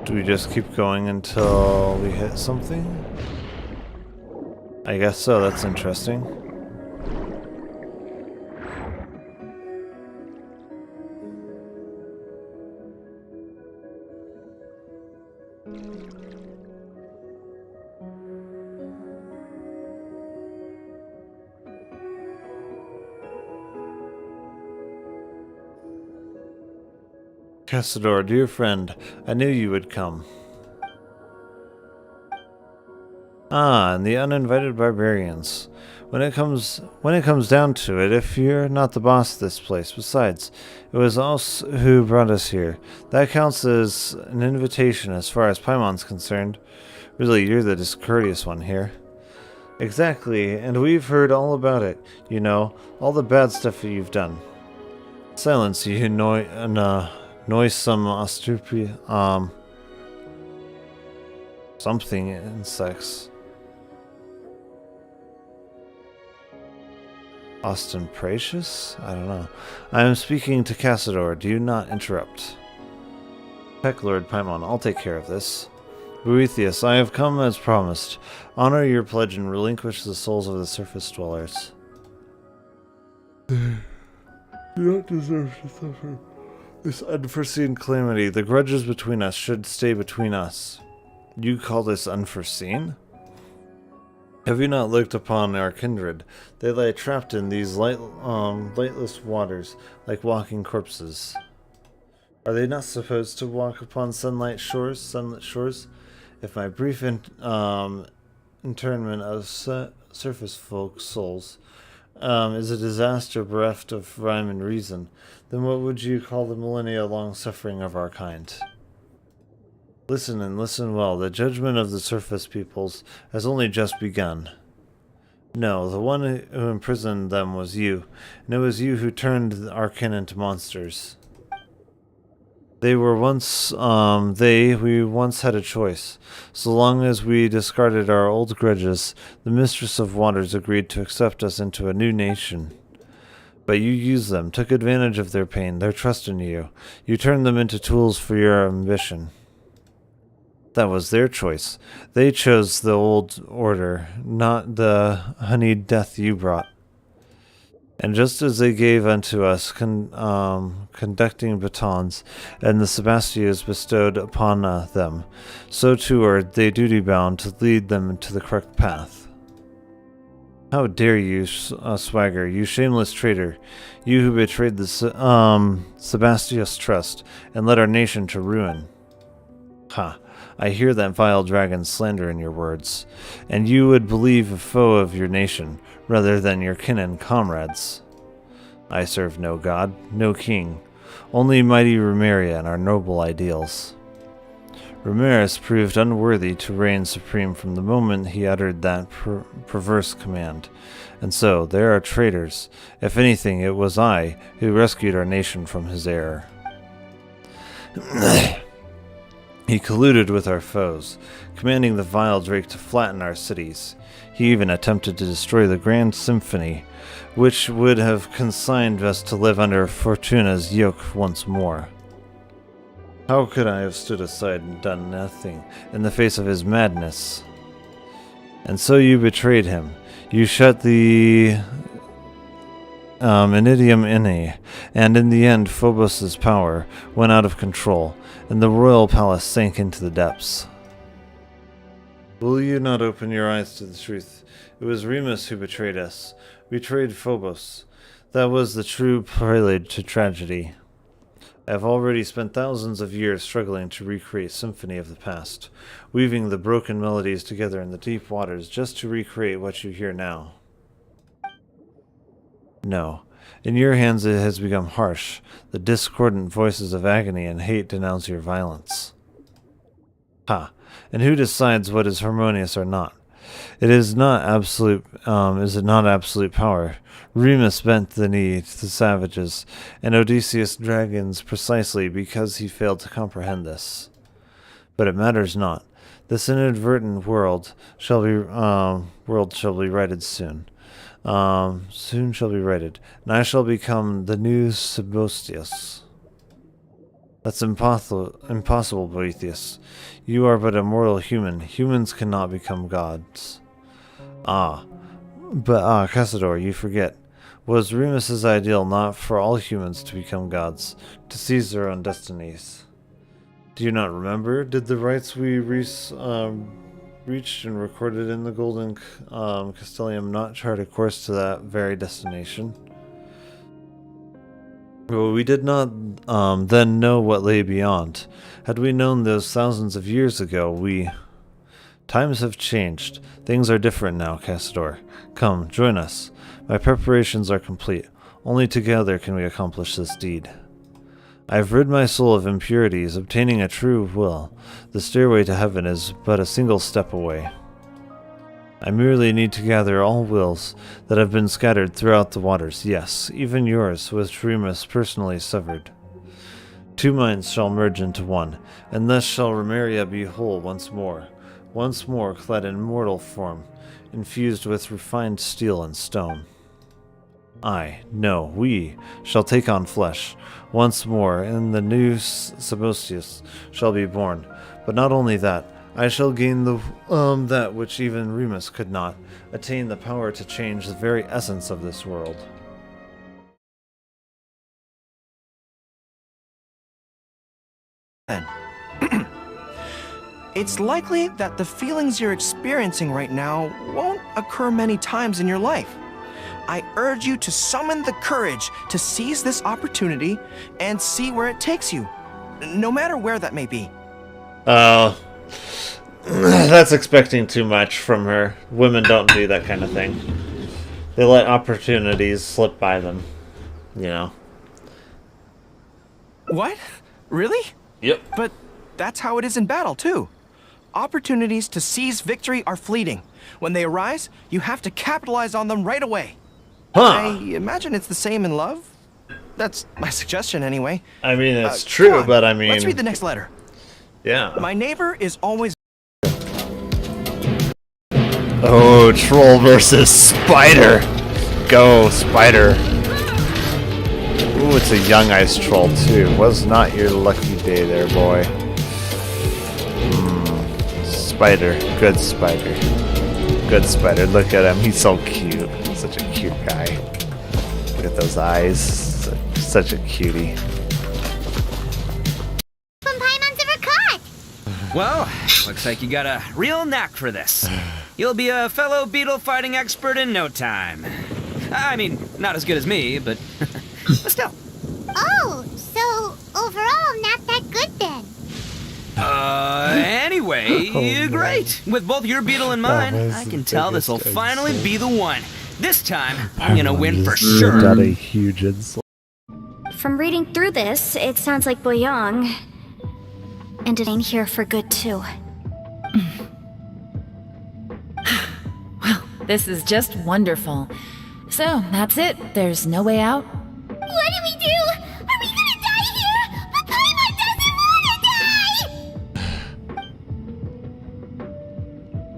Do we just keep going until we hit something? I guess so, that's interesting. Cassador, dear friend, I knew you would come. Ah, and the uninvited barbarians. When it comes down to it, if you're not the boss of this place, besides, it was us who brought us here. That counts as an invitation as far as Paimon's concerned. Really, you're the discourteous one here. Exactly, and we've heard all about it. You know, all the bad stuff that you've done. Silence, you noisome something insects. Ostentatious? I don't know. I am speaking to Cassador. Do not interrupt. Heck, Lord Paimon, I'll take care of this. Boethius, I have come as promised. Honor your pledge and relinquish the souls of the surface dwellers. They do not deserve to suffer this unforeseen calamity. The grudges between us should stay between us. You call this unforeseen? Have you not looked upon our kindred? They lie trapped in these lightless waters, like walking corpses. Are they not supposed to walk upon sunlit shores? If my brief internment of surface folk souls is a disaster bereft of rhyme and reason, then what would you call the millennia-long suffering of our kind? Listen and listen well. The judgment of the surface peoples has only just begun. No, the one who imprisoned them was you, and it was you who turned our kin into monsters. We once had a choice. So long as we discarded our old grudges, the Mistress of Waters agreed to accept us into a new nation. But you used them, took advantage of their pain, their trust in you. You turned them into tools for your ambition. That was their choice. They chose the old order, not the honeyed death you brought. And just as they gave unto us conducting batons, and the Sebastians bestowed upon them, so too are they duty-bound to lead them into the correct path. How dare you, swagger, you shameless traitor, you who betrayed the Sebastian's trust, and led our nation to ruin. Ha! I hear that vile dragon slander in your words, and you would believe a foe of your nation, rather than your kin and comrades. I serve no god, no king, only mighty Rumeria and our noble ideals. Ramirez proved unworthy to reign supreme from the moment he uttered that perverse command, and so there are traitors. If anything, it was I who rescued our nation from his error. He colluded with our foes, commanding the vile Drake to flatten our cities. He even attempted to destroy the Grand Symphony, which would have consigned us to live under Fortuna's yoke once more. How could I have stood aside and done nothing in the face of his madness? And so you betrayed him. You shut the Inidium Inne, and in the end Phobos' power went out of control, and the royal palace sank into the depths. Will you not open your eyes to the truth? It was Remus who betrayed us, betrayed Phobos. That was the true prelude to tragedy. I have already spent thousands of years struggling to recreate Symphony of the past, weaving the broken melodies together in the deep waters just to recreate what you hear now. No. In your hands it has become harsh. The discordant voices of agony and hate denounce your violence. Ha! And who decides what is harmonious or not? Is it not absolute power? Remus bent the knee to the savages, and Odysseus dragons precisely because he failed to comprehend this. But it matters not. This inadvertent world shall be righted soon. Soon shall be righted, and I shall become the new Sebastius. That's impossible, Boethius. You are but a mortal human. Humans cannot become gods. Cassador, you forget. Was Remus's ideal not for all humans to become gods, to seize their own destinies? Do you not remember? Did the rites we reached and recorded in the Golden Castellium not chart a course to that very destination? Well, we did not then know what lay beyond. Had we known those thousands of years ago, Times have changed. Things are different now, Cassador. Come, join us. My preparations are complete. Only together can we accomplish this deed. I have rid my soul of impurities, obtaining a true will. The stairway to heaven is but a single step away. I merely need to gather all wills that have been scattered throughout the waters, yes, even yours, which Remus personally severed. Two minds shall merge into one, and thus shall Rumeria be whole once more clad in mortal form, infused with refined steel and stone. We shall take on flesh once more, and the new Sebastius shall be born. But not only that, I shall gain that which even Remus could not, attain the power to change the very essence of this world. It's likely that the feelings you're experiencing right now won't occur many times in your life. I urge you to summon the courage to seize this opportunity and see where it takes you, no matter where that may be. That's expecting too much from her. Women don't do that kind of thing. They let opportunities slip by them, you know. What? Really? Yep. But that's how it is in battle, too. Opportunities to seize victory are fleeting. When they arise, you have to capitalize on them right away. I imagine it's the same in love. That's my suggestion, anyway. I mean, it's true, but I mean... Let's read the next letter. Yeah. My neighbor is always... Oh, troll versus spider. Go, spider. Ooh, it's a young ice troll, too. Was not your lucky day there, boy. Spider. Good spider. Good spider. Look at him. He's so cute. Such a cute guy. Look at those eyes. Such a cutie. When Paimon's ever caught! Well, looks like you got a real knack for this. You'll be a fellow beetle fighting expert in no time. I mean, not as good as me, but still. Oh, so overall, not that good then. Anyway, great. With both your beetle and mine, I can tell this will finally be the one. This time, I'm gonna win for sure. Got a huge insult. From reading through this, it sounds like Boyang ended in here for good too. Well, this is just wonderful. So, that's it. There's no way out? What do we do? Are we gonna die here? But Paimon doesn't wanna die!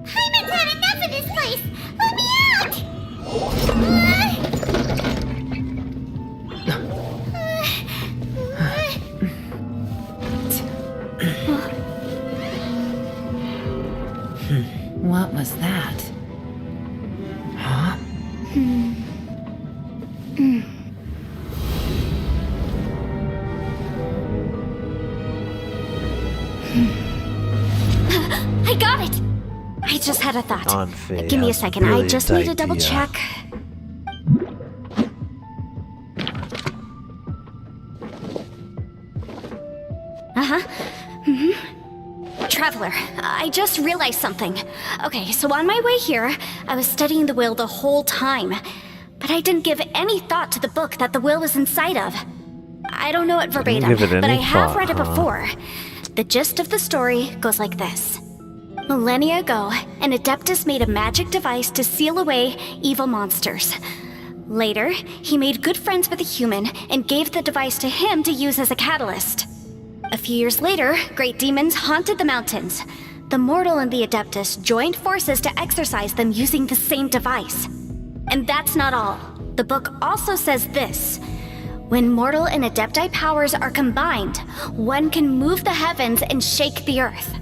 Paimon's had enough of this place! Let me out! What was that? Huh? I got it! I just had a thought. Anfei Give me a has second, I brilliant just need to double idea. check. Traveler, I just realized something. Okay, so on my way here, I was studying the will the whole time. But I didn't give any thought to the book that the will was inside of. I don't know it verbatim, give it but I any have thought, read it huh? before. The gist of the story goes like this. Millennia ago, an Adeptus made a magic device to seal away evil monsters. Later, he made good friends with a human and gave the device to him to use as a catalyst. A few years later, great demons haunted the mountains. The mortal and the Adeptus joined forces to exorcise them using the same device. And that's not all. The book also says this. When mortal and Adepti powers are combined, one can move the heavens and shake the earth.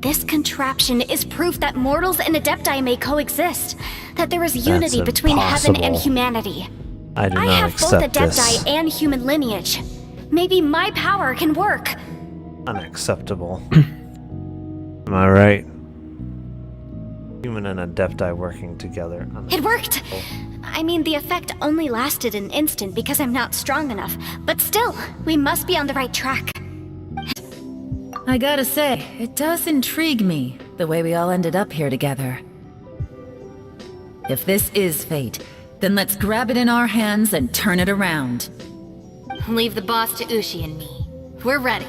This contraption is proof that mortals and Adepti may coexist, that there is unity between heaven and impossible. humanity. I do I not have both accept Adepti this. and human lineage. Maybe my power can work. Unacceptable. Am I right? Human and Adepti working together. It worked! I mean, the effect only lasted an instant because I'm not strong enough, but still, we must be on the right track. I gotta say, it does intrigue me, the way we all ended up here together. If this is fate, then let's grab it in our hands and turn it around. Leave the boss to Ushi and me. We're ready.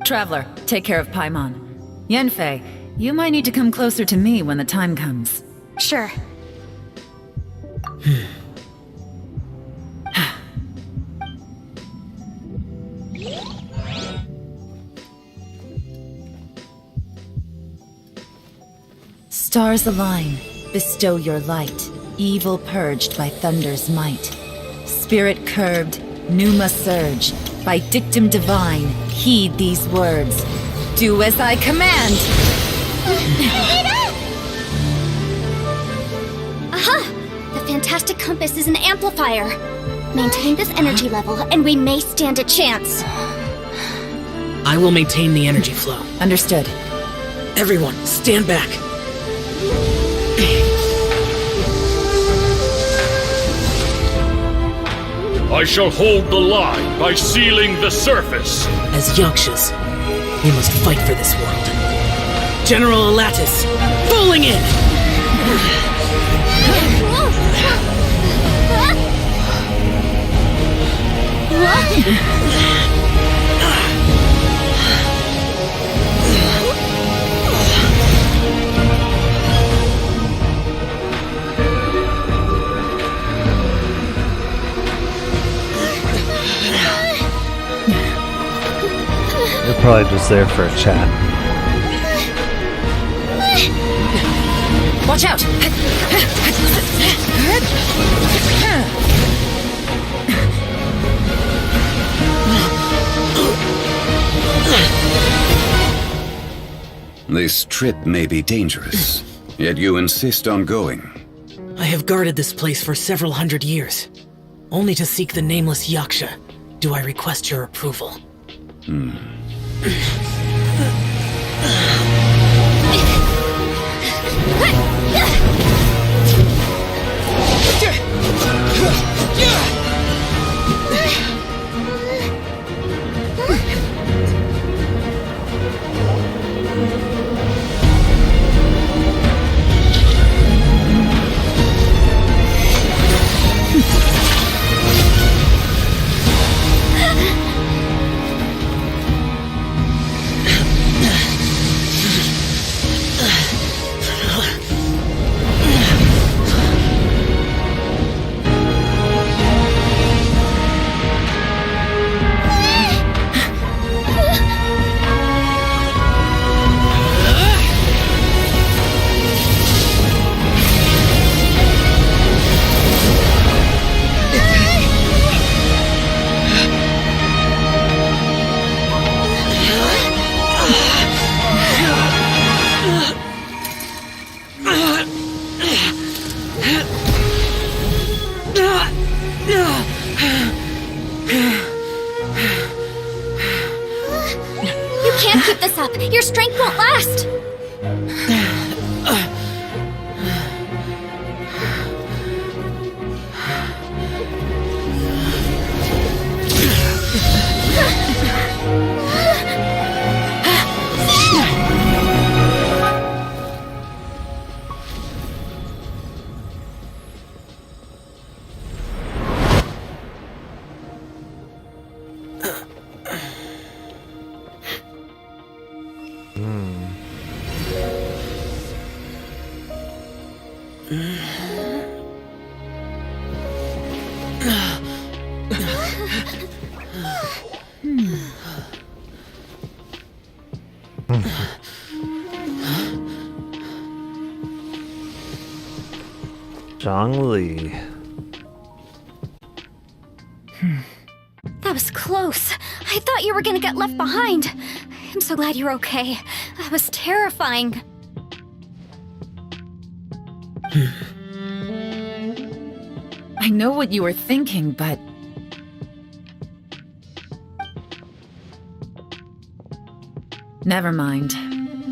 Traveler, take care of Paimon. Yanfei, you might need to come closer to me when the time comes. Sure. Stars align, bestow your light, evil purged by thunder's might. Spirit curbed, pneuma surge, by dictum divine, heed these words. Do as I command! Aha! The fantastic compass is an amplifier. Maintain this energy level, and we may stand a chance. I will maintain the energy flow. Understood. Everyone, stand back. I shall hold the line by sealing the surface. As Yakshas, we must fight for this world. General Alatus, falling in! You're probably just there for a chat. Watch out! This trip may be dangerous, yet you insist on going. I have guarded this place for several hundred years. Only to seek the nameless Yaksha do I request your approval. You can't keep this up. Your strength won't last. Zhongli. That was close. I thought you were gonna get left behind. I'm so glad you're okay. That was terrifying. I know what you were thinking, but... Never mind.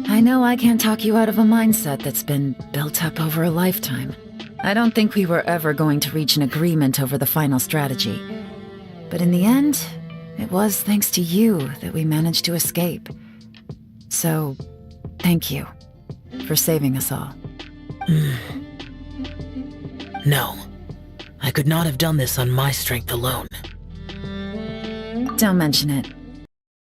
I know I can't talk you out of a mindset that's been built up over a lifetime. I don't think we were ever going to reach an agreement over the final strategy. But in the end, it was thanks to you that we managed to escape. So, thank you for saving us all. No. I could not have done this on my strength alone. Don't mention it.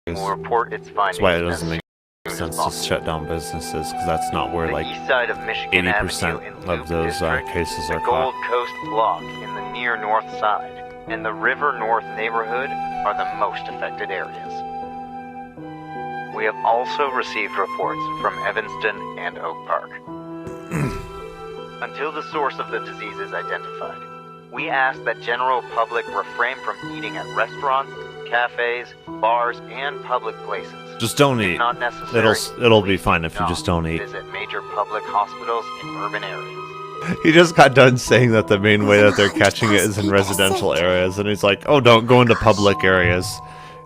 Will report its findings. That's why it doesn't make sense to shut down businesses, because that's not where like east side of Michigan 80% of those cases are the Gold caught. Coast Block in the near north side, and the River North neighborhood are the most affected areas. We have also received reports from Evanston and Oak Park. Until the source of the disease is identified, we ask that general public refrain from eating at restaurants, cafes, bars, and public places. Just don't If eat. not necessary, It'll be fine if you just don't eat. visit major public hospitals in urban areas. He just got done saying that the main way that they're catching it is in residential areas, and he's like, "Oh, don't go into public areas,"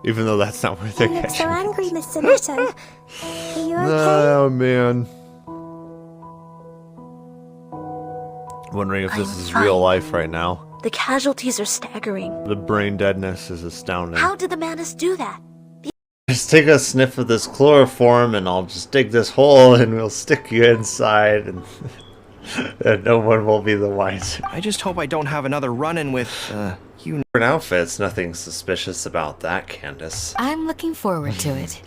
even though that's not where they're You look so catching it. angry, Mr. Naruto. Are you okay? Oh man. Wondering if this I'm is fine. real life right now. The casualties are staggering. The brain deadness is astounding. How did the Manus do that? Just take a sniff of this chloroform and I'll just dig this hole and we'll stick you inside and, and no one will be the wiser. I just hope I don't have another run-in with, you. Different outfits, nothing suspicious about that, Candace. I'm looking forward to it.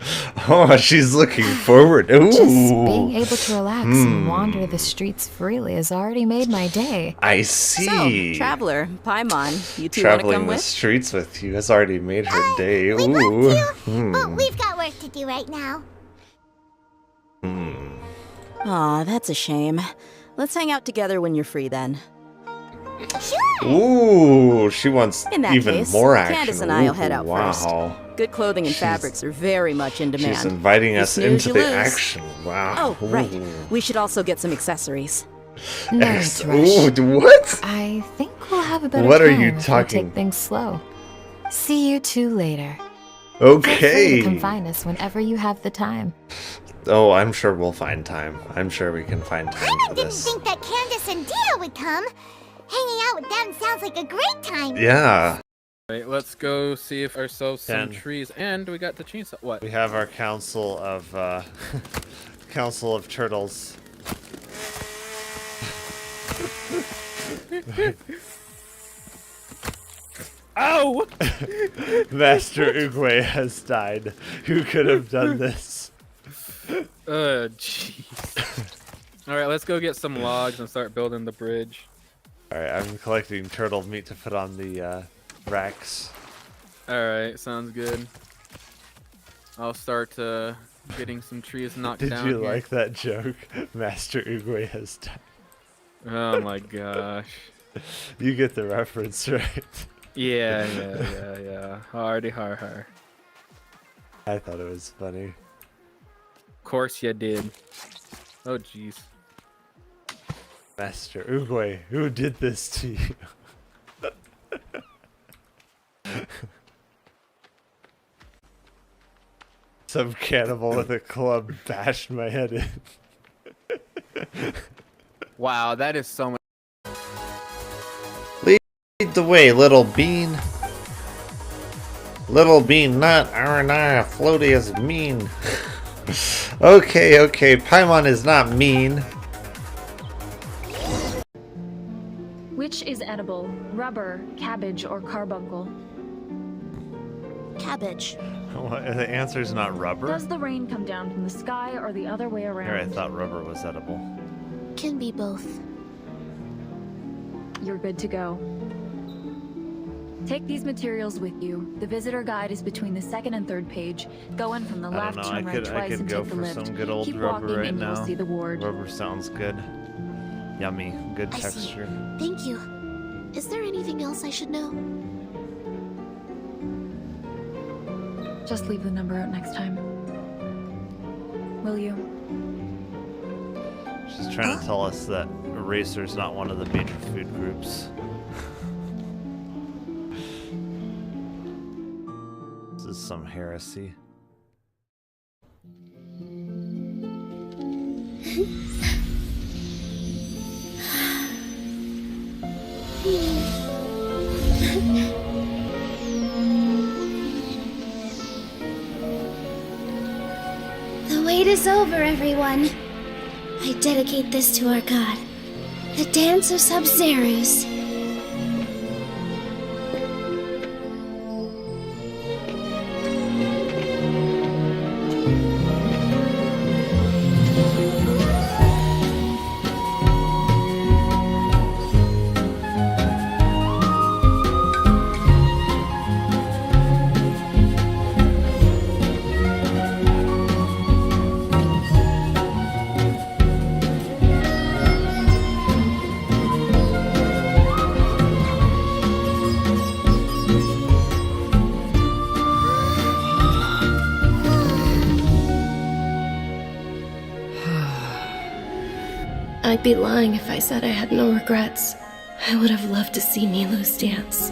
Oh, she's looking forward. Ooh. Just being able to relax and wander the streets freely has already made my day. I see. So, Traveler, Paimon, you two want to Traveling come the with? streets with you has already made her day. We'd Ooh. love to, but we've got work to do right now. Aw, that's a shame. Let's hang out together when you're free then. Sure. Ooh, she wants In that even case, more action. Candace and I'll head Ooh, out wow. first. Good clothing and fabrics are very much in demand. She's inviting You us snooze, into you the lose. action. Wow. Oh, right. Ooh. We should also get some accessories. No Ooh, rush. what? I think we'll have a better What are time you if we talking? take things slow. See you two later. Feel free to come Okay. find us whenever you have the time. Oh, I'm sure we'll find time. I'm sure we can find time for Didn't this. think that Candace and Dio would come. Hanging out with them sounds like a great time. Yeah. Right, let's go see if ourselves some 10. trees, and we got the chainsaw. What? We have our council of council of turtles. Ow! Master Uguay has died. Who could have done this? Jeez. Alright, let's go get some logs and start building the bridge. Alright, I'm collecting turtle meat to put on the racks. Alright, sounds good. I'll start getting some trees knocked Did down you here. like that joke? Master Uguay has died. Oh my gosh. You get the reference, right? Yeah. Hardy har. I thought it was funny. Of course you did. Oh jeez. Master Uguay, who did this to you? Some cannibal with a club bashed my head in. Wow, that is so much. Lead the way, little bean. Little bean, not R&R. Floaty is mean. Okay, Paimon is not mean. Which is edible? Rubber, cabbage, or carbuncle? Cabbage. The answer is not rubber. Does the rain come down from the sky or the other way around? Here, I thought rubber was edible. Can be both. You're good to go. Take these materials with you. The visitor guide is between the second and third page. Go in from the I don't left, know. turn right I twice, could and go take the for lift. some good old Keep rubber walking right and now. you'll see the ward. Rubber sounds good. Yummy, good I see. texture. Thank you. Is there anything else I should know? Just leave the number out next time. Will you? She's trying to tell us that Eraser's not one of the major food groups. This is some heresy. The wait is over, everyone. I dedicate this to our god, the Dance of Sub-Zerus. I'd be lying if I said I had no regrets. I would have loved to see Nilou's dance.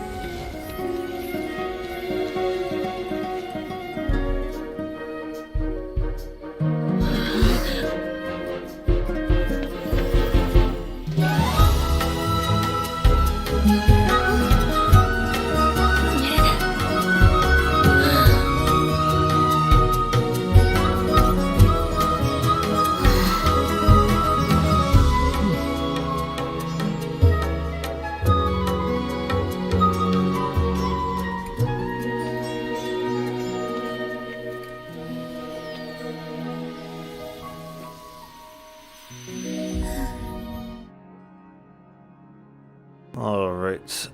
Alright.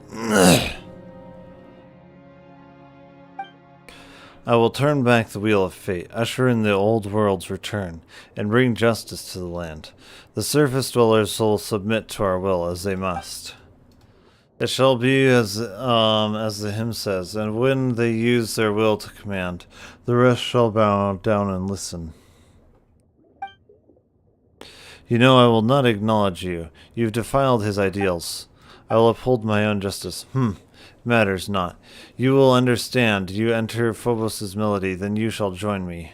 I will turn back the wheel of fate, usher in the old world's return, and bring justice to the land. The surface dwellers will submit to our will as they must. It shall be as the hymn says, and when they use their will to command, the rest shall bow down and listen. You know I will not acknowledge you. You've defiled his ideals. I will uphold my own justice. Matters not. You will understand. You enter Phobos' melody, then you shall join me.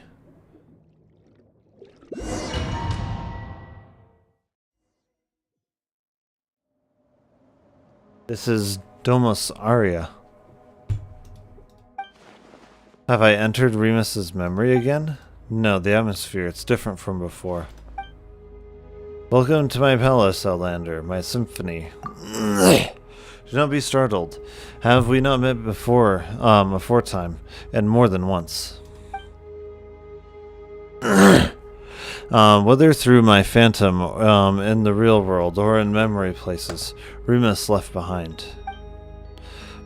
This is Domus Aria. Have I entered Remus's memory again? No, the atmosphere, it's different from before. Welcome to my palace, Outlander, my symphony. Do not be startled. Have we not met before, aforetime, and more than once? Whether through my phantom in the real world or in memory places, Remus left behind.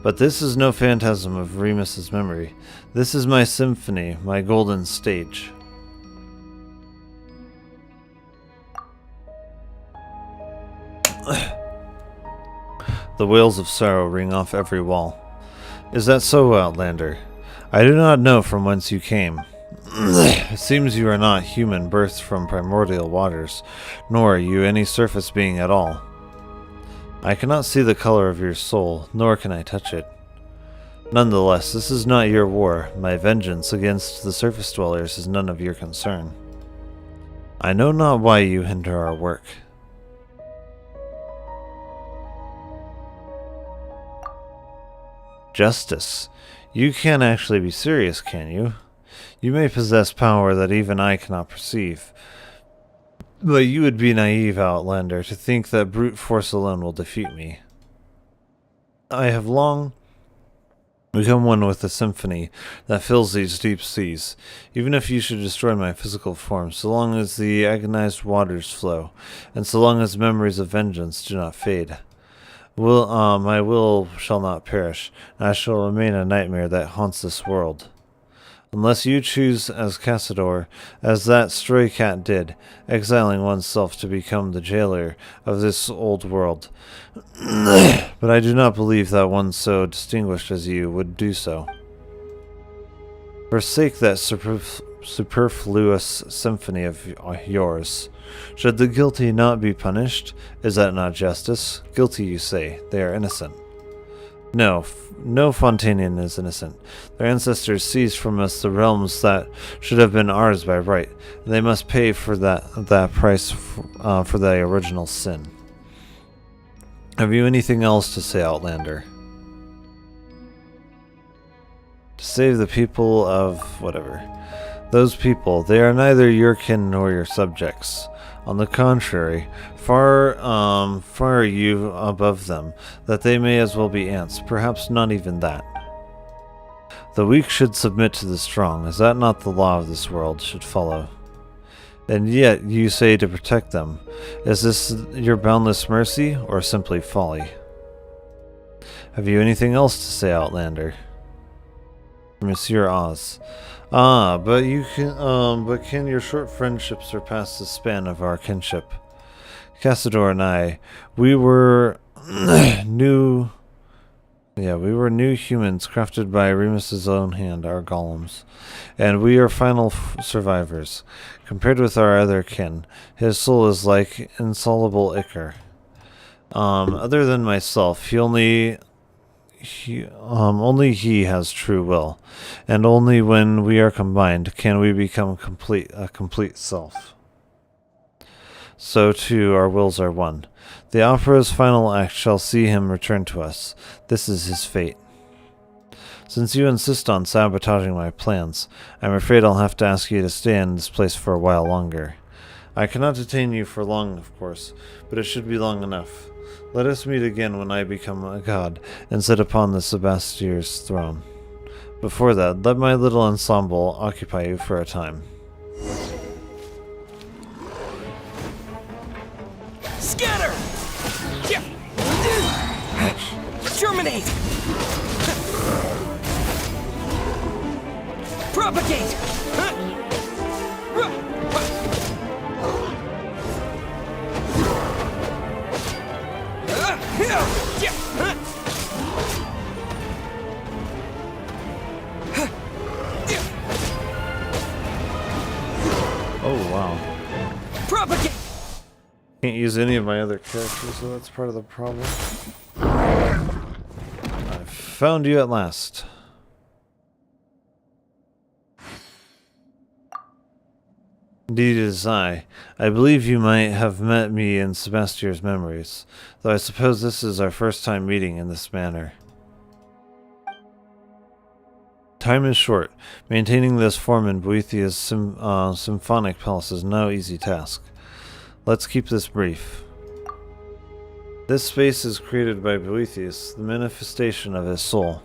But this is no phantasm of Remus's memory. This is my symphony, my golden stage. The wails of sorrow ring off every wall. Is that so, Outlander? I do not know from whence you came. It seems you are not human, birthed from primordial waters, nor are you any surface being at all. I cannot see the color of your soul, nor can I touch it. Nonetheless, this is not your war. My vengeance against the surface dwellers is none of your concern. I know not why you hinder our work. Justice. You can't actually be serious, can you? You may possess power that even I cannot perceive. But you would be naive, Outlander, to think that brute force alone will defeat me. I have long become one with the symphony that fills these deep seas. Even if you should destroy my physical form, so long as the agonized waters flow, and so long as memories of vengeance do not fade, my will shall not perish, and I shall remain a nightmare that haunts this world. Unless you choose as Cassador, as that stray cat did, exiling oneself to become the jailer of this old world. But I do not believe that one so distinguished as you would do so. Forsake that superfluous symphony of yours. Should the guilty not be punished? Is that not justice? Guilty, you say. They are innocent. No Fontanian is innocent. Their ancestors seized from us the realms that should have been ours by right. They must pay for that price for the original sin. Have you anything else to say, Outlander? To save the people of whatever. Those people, they are neither your kin nor your subjects. On the contrary, far are you above them, that they may as well be ants, perhaps not even that. The weak should submit to the strong, is that not the law of this world should follow? And yet you say to protect them. Is this your boundless mercy, or simply folly? Have you anything else to say, Outlander? Monsieur Oz. But can your short friendship surpass the span of our kinship? Cassador and I, we were new humans crafted by Remus's own hand, our golems, and we are final survivors. Compared with our other kin, his soul is like insoluble ichor. Other than myself, only he has true will, and only when we are combined can we become a complete self. So too our wills are one. The opera's final act shall see him return to us. This is his fate. Since you insist on sabotaging my plans, I'm afraid I'll have to ask you to stay in this place for a while longer. I cannot detain you for long, of course, but it should be long enough. Let us meet again when I become a god and sit upon the Sebastier's throne. Before that, let my little ensemble occupy you for a time. Scatter! Germinate! Propagate! Oh, wow. Propagate! Can't use any of my other characters, so that's part of the problem. I found you at last. Indeed it is I. I believe you might have met me in Sebastier's memories, though I suppose this is our first time meeting in this manner. Time is short. Maintaining this form in Boethia's symphonic palace is no easy task. Let's keep this brief. This space is created by Boethius, the manifestation of his soul.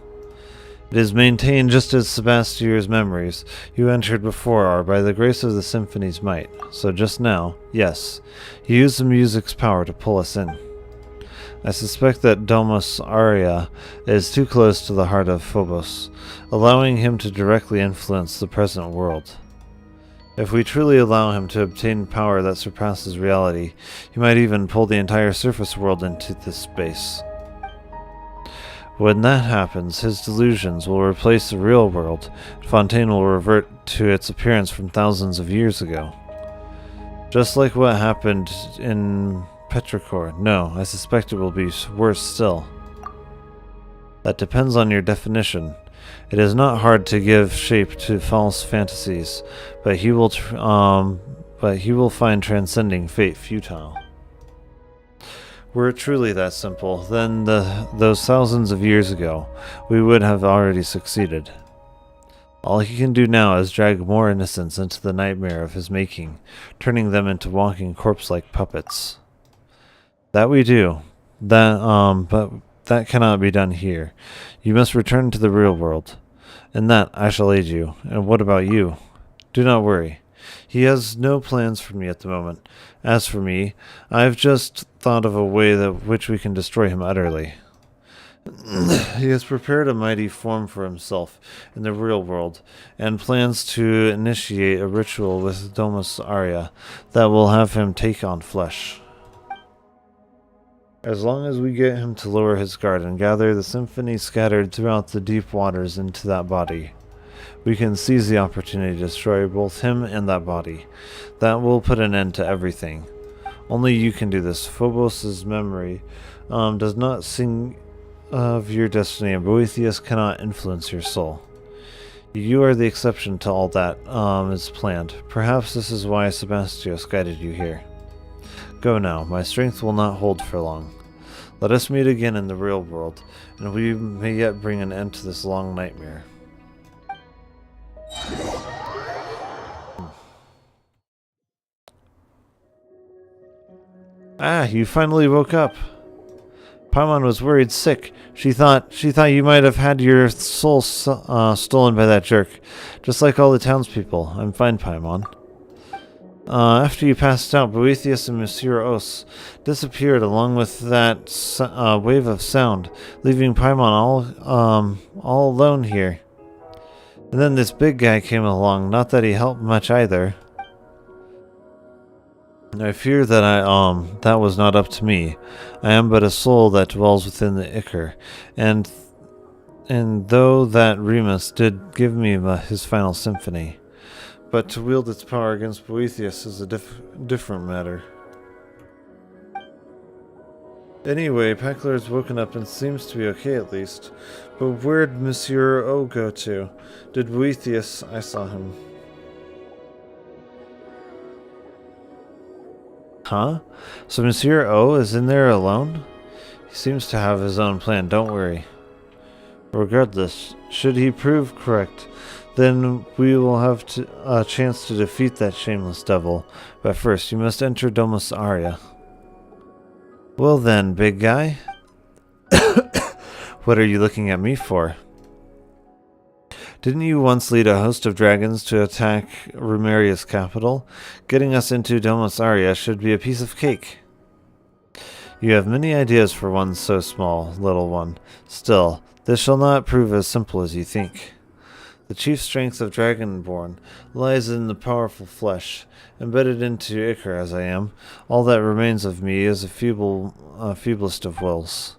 It is maintained just as Sebastier's memories you entered before are by the grace of the symphony's might. So just now, yes, he used the music's power to pull us in. I suspect that Domus Aurea is too close to the heart of Phobos, allowing him to directly influence the present world. If we truly allow him to obtain power that surpasses reality, he might even pull the entire surface world into this space. When that happens, his delusions will replace the real world, and Fontaine will revert to its appearance from thousands of years ago. Just like what happened in Petrichor. No, I suspect it will be worse still. That depends on your definition. It is not hard to give shape to false fantasies, but he will find transcending fate futile. Were it truly that simple, then those thousands of years ago, we would have already succeeded. All he can do now is drag more innocents into the nightmare of his making, turning them into walking corpse-like puppets. That we do. But that cannot be done here. You must return to the real world. In that, I shall aid you. And what about you? Do not worry. He has no plans for me at the moment. As for me, I have just thought of a way which we can destroy him utterly. He has prepared a mighty form for himself in the real world, and plans to initiate a ritual with Domus Aurea that will have him take on flesh. As long as we get him to lower his guard and gather the symphony scattered throughout the deep waters into that body, we can seize the opportunity to destroy both him and that body. That will put an end to everything. Only you can do this. Phobos' memory does not sing of your destiny, and Boethius cannot influence your soul. You are the exception to all that is planned. Perhaps this is why Sebastios guided you here. Go now. My strength will not hold for long. Let us meet again in the real world, and we may yet bring an end to this long nightmare. Ah, you finally woke up. Paimon was worried sick. She thought you might have had your soul stolen by that jerk, just like all the townspeople. I'm fine, Paimon. After you passed out, Boethius and Monsieur Os disappeared along with that wave of sound, leaving Paimon all alone here. And then this big guy came along. Not that he helped much either. I fear that that was not up to me. I am but a soul that dwells within the Ichor, and though that Remus did give me his final symphony, but to wield its power against Boethius is a different matter. Anyway, Peckler's woken up and seems to be okay at least. But where'd Monsieur O go to? Did Boethius? I saw him. Huh? So Monsieur O is in there alone? He seems to have his own plan, don't worry. Regardless, should he prove correct, then we will have a chance to defeat that shameless devil. But first, you must enter Domus Aurea. Well then, big guy. What are you looking at me for? Didn't you once lead a host of dragons to attack Rumeria's capital? Getting us into Domus Aurea should be a piece of cake. You have many ideas for one so small, little one. Still, this shall not prove as simple as you think. The chief strength of Dragonborn lies in the powerful flesh. Embedded into Ichor as I am, all that remains of me is a feeblest of wills.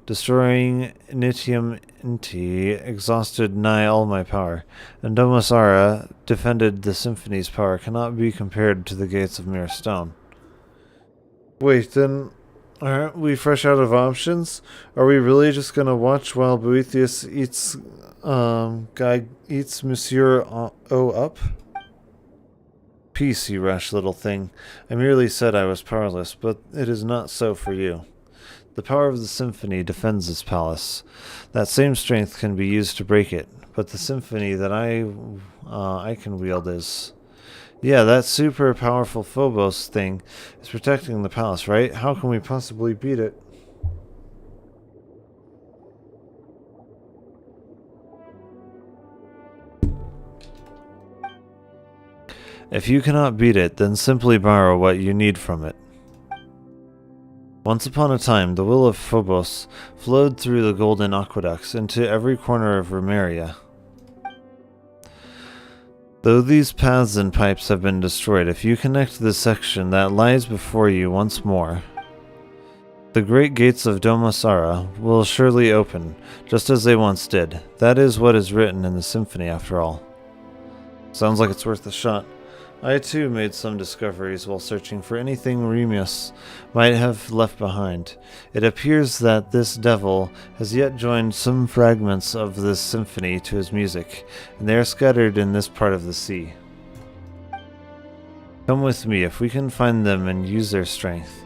Destroying Initium Inti exhausted nigh all my power, and Domus Aurea defended the symphony's power cannot be compared to the gates of mere stone. Wait, then aren't we fresh out of options? Are we really just gonna watch while Boethius eats, guy eats Monsieur O up? Peace, you rash little thing. I merely said I was powerless, but it is not so for you. The power of the symphony defends this palace. That same strength can be used to break it, but the symphony that I can wield is... Yeah, that super powerful Phobos thing is protecting the palace, right? How can we possibly beat it? If you cannot beat it, then simply borrow what you need from it. Once upon a time, the will of Phobos flowed through the golden aqueducts into every corner of Remeria. Though these paths and pipes have been destroyed, if you connect the section that lies before you once more, the great gates of Domasara will surely open, just as they once did. That is what is written in the symphony, after all. Sounds like it's worth a shot. I too made some discoveries while searching for anything Remius might have left behind. It appears that this devil has yet joined some fragments of this symphony to his music, and they are scattered in this part of the sea. Come with me. If we can find them and use their strength,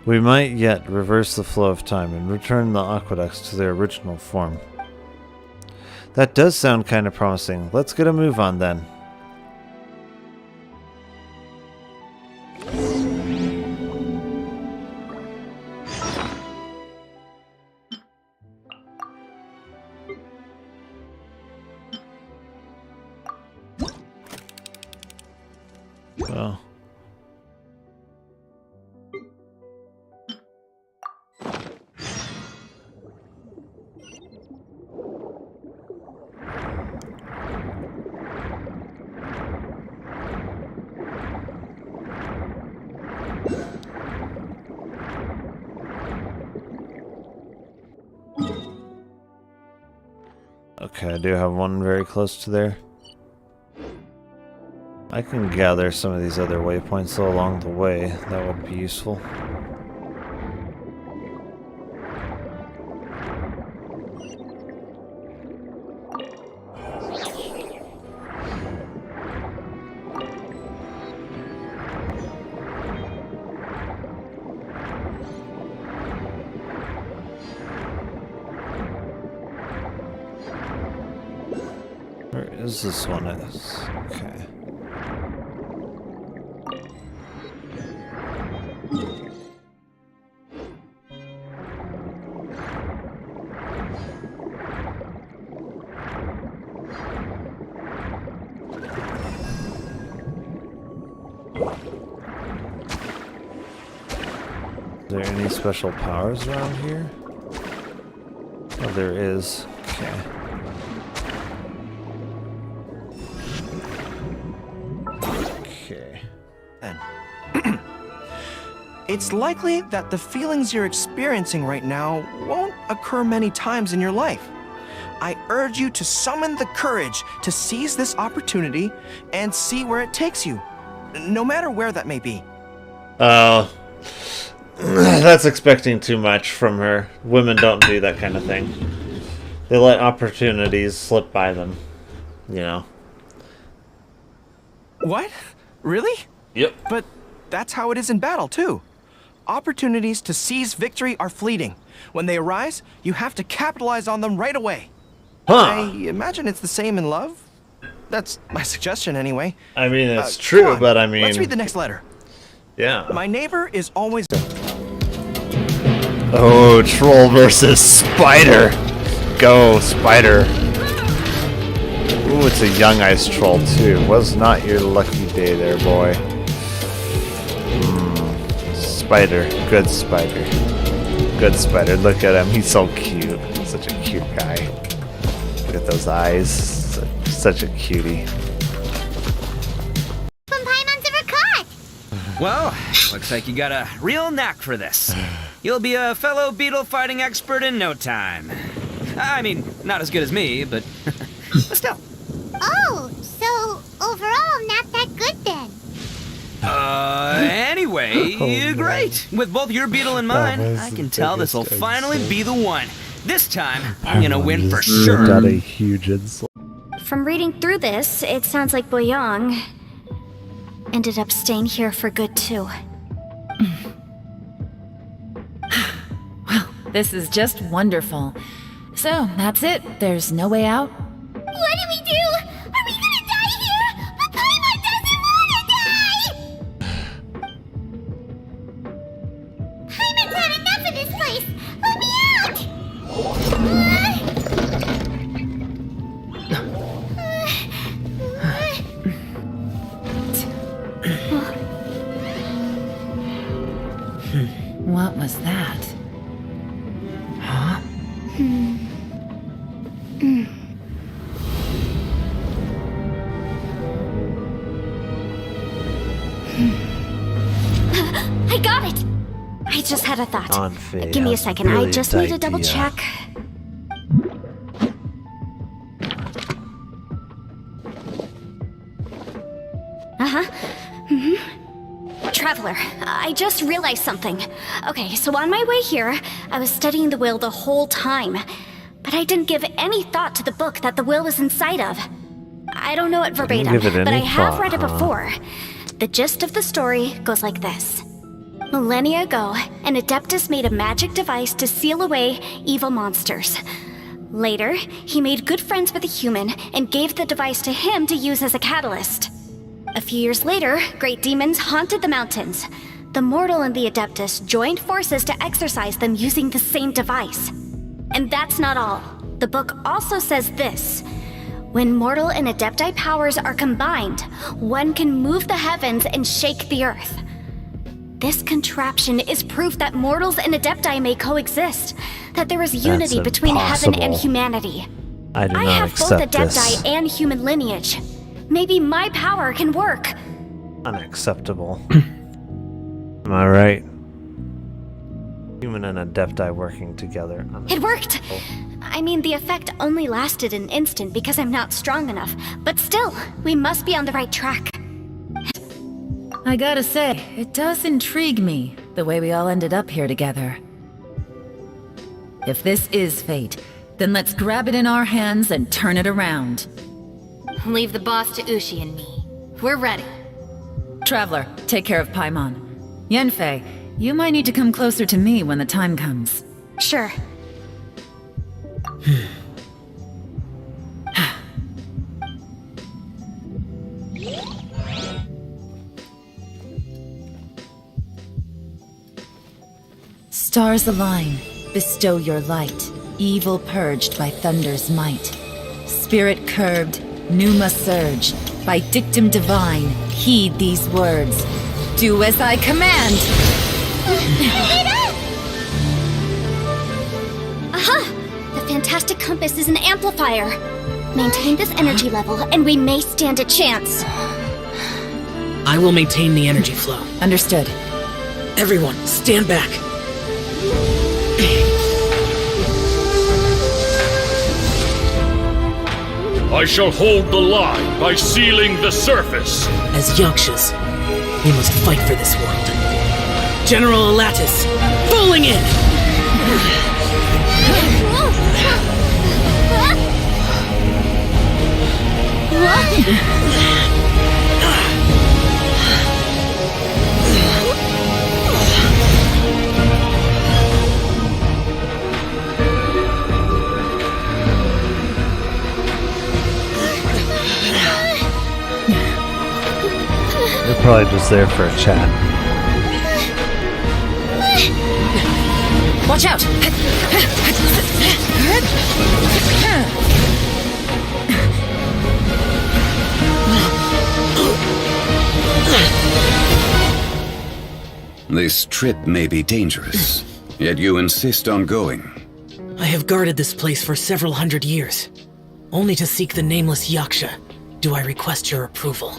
we might yet reverse the flow of time and return the aqueducts to their original form. That does sound kind of promising. Let's get a move on then. Well. Okay, I do have one very close to there. I can gather some of these other waypoints along the way. That would be useful. Where is this one? Okay. Is there any special powers around here? Oh, there is. Okay. Okay. Then. It's likely that the feelings you're experiencing right now won't occur many times in your life. I urge you to summon the courage to seize this opportunity and see where it takes you, no matter where that may be. Oh. That's expecting too much from her. Women don't do that kind of thing. They let opportunities slip by them, you know. What? Really? Yep. But that's how it is in battle, too. Opportunities to seize victory are fleeting. When they arise, you have to capitalize on them right away. Huh. I imagine it's the same in love. That's my suggestion, anyway. I mean, it's true, but I mean... Let's read the next letter. Yeah. My neighbor is always... Oh, troll versus spider. Go, spider. Ooh, it's a young ice troll, too. Was not your lucky day there, boy. Spider. Good spider. Good spider. Look at him. He's so cute. Such a cute guy. Look at those eyes. Such a cutie. Well, looks like you got a real knack for this. You'll be a fellow beetle fighting expert in no time. I mean, not as good as me, but still. Oh, so overall not that good then. Anyway, great. With both your beetle and mine, I can tell this will finally be the one. This time, I'm gonna win for sure. Got a huge insult. From reading through this, it sounds like Boyang ended up staying here for good too. Well, this is just wonderful. So, that's it. There's no way out? What do we do? Are we gonna die here? But Paimon doesn't wanna die! Paimon's had enough of this place! Let me out! What was that? Huh? I got it! I just had a thought. Anfei Give me a has second, I just need to brilliant double idea. check. Traveler, I just realized something. Okay, so on my way here, I was studying the will the whole time. But I didn't give any thought to the book that the will was inside of. I don't know it verbatim, give it but I any have thought, read it huh? before. The gist of the story goes like this. Millennia ago, an Adeptus made a magic device to seal away evil monsters. Later, he made good friends with a human and gave the device to him to use as a catalyst. A few years later, great demons haunted the mountains. The mortal and the Adeptus joined forces to exorcise them using the same device. And that's not all. The book also says this. When mortal and Adepti powers are combined, one can move the heavens and shake the earth. This contraption is proof that mortals and Adepti may coexist, that there is unity between heaven and impossible. humanity. I do I not have both accept Adepti this. and human lineage. Maybe my power can work. Unacceptable. Am I right? Human and Adepti working together. It worked! I mean, the effect only lasted an instant because I'm not strong enough, but still, we must be on the right track. I gotta say, it does intrigue me, the way we all ended up here together. If this is fate, then let's grab it in our hands and turn it around. Leave the boss to Ushi and me. We're ready. Traveler, take care of Paimon. Yenfei, you might need to come closer to me when the time comes. Sure. Stars align, bestow your light. Evil purged by thunder's might. Spirit curbed, pneuma surge. By dictum divine, heed these words. Do as I command! Aha! The fantastic compass is an amplifier. Maintain this energy level, and we may stand a chance. I will maintain the energy flow. Understood. Everyone, stand back. I shall hold the line by sealing the surface. As Yakshas, we must fight for this world. General Alatus, falling in! They're probably just there for a chat. Watch out! This trip may be dangerous, yet you insist on going. I have guarded this place for several hundred years. Only to seek the nameless Yaksha do I request your approval.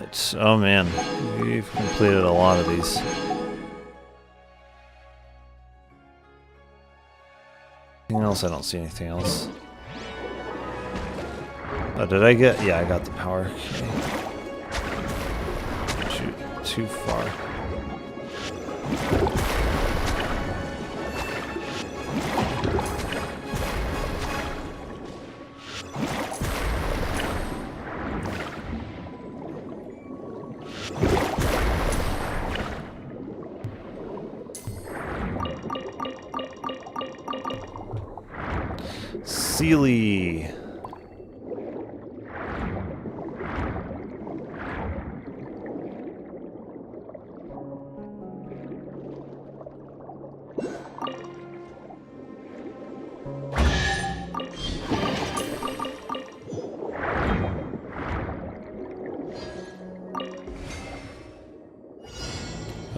Alright. Oh man. We've completed a lot of these. Anything else? I don't see anything else. Oh, did I get... Yeah, I got the power. Okay. Shoot, too far. Sealy.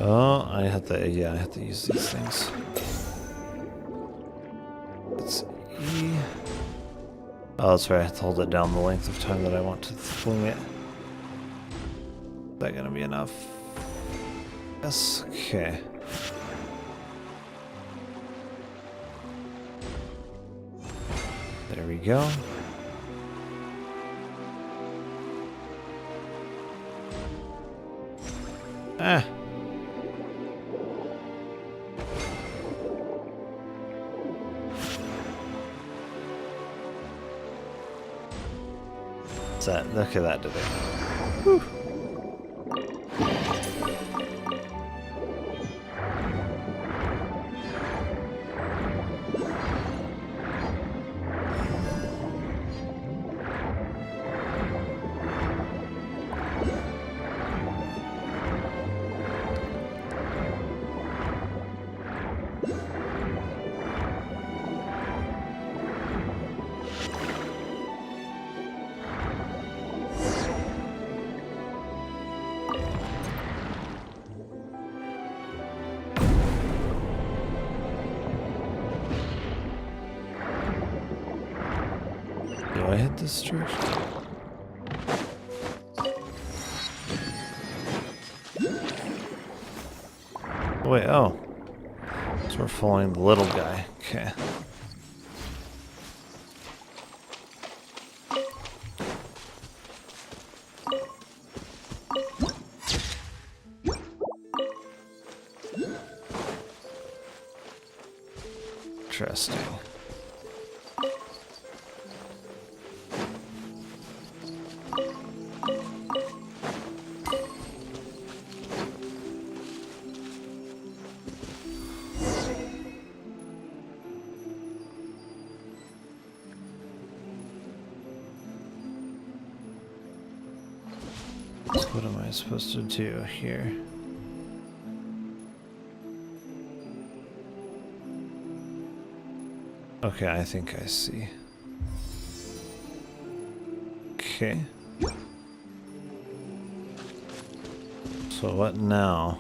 Oh, I have to, yeah, I have to use these things. It's E. Oh, that's right, I have to hold it down the length of time that I want to fling it. Is that gonna be enough? Yes, okay. There we go. Ah. That, okay, that did it. Whew. Do I hit this church? Oh, wait, oh. So we're following the little guy. Okay. Interesting. What am I supposed to do here? Okay, I think I see. Okay. So what now?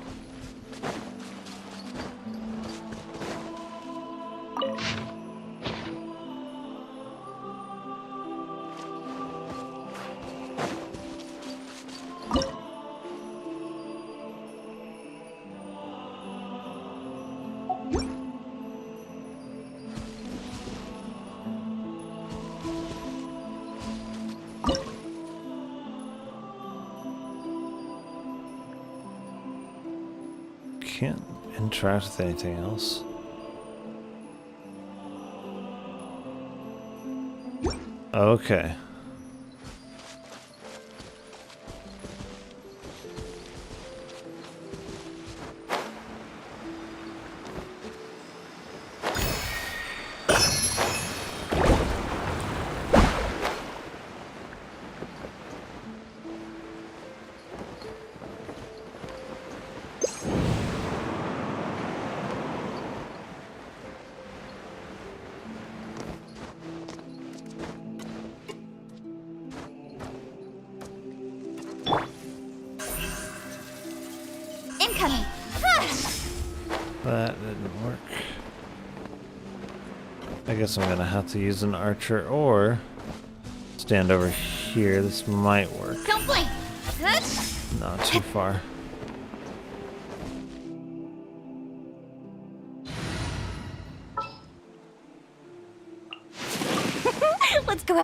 Can't interact with anything else. Okay. Incoming! That didn't work. I guess I'm gonna have to use an archer or stand over here. This might work. Don't blink! Not too far. Let's go.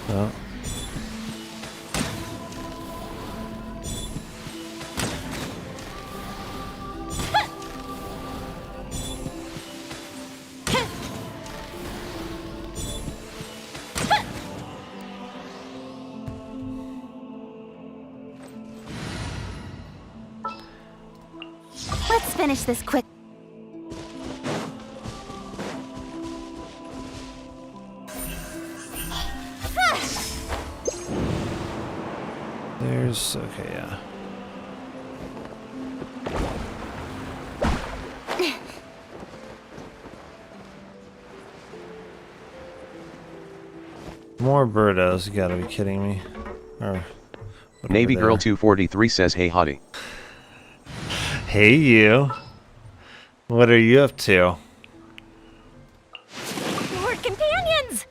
Oh. Let's finish this quick. There's... okay, yeah. More birdos, you gotta be kidding me. Or Navy there. Girl 243 says, hey hottie. Hey you. What are you up to? Lord companions!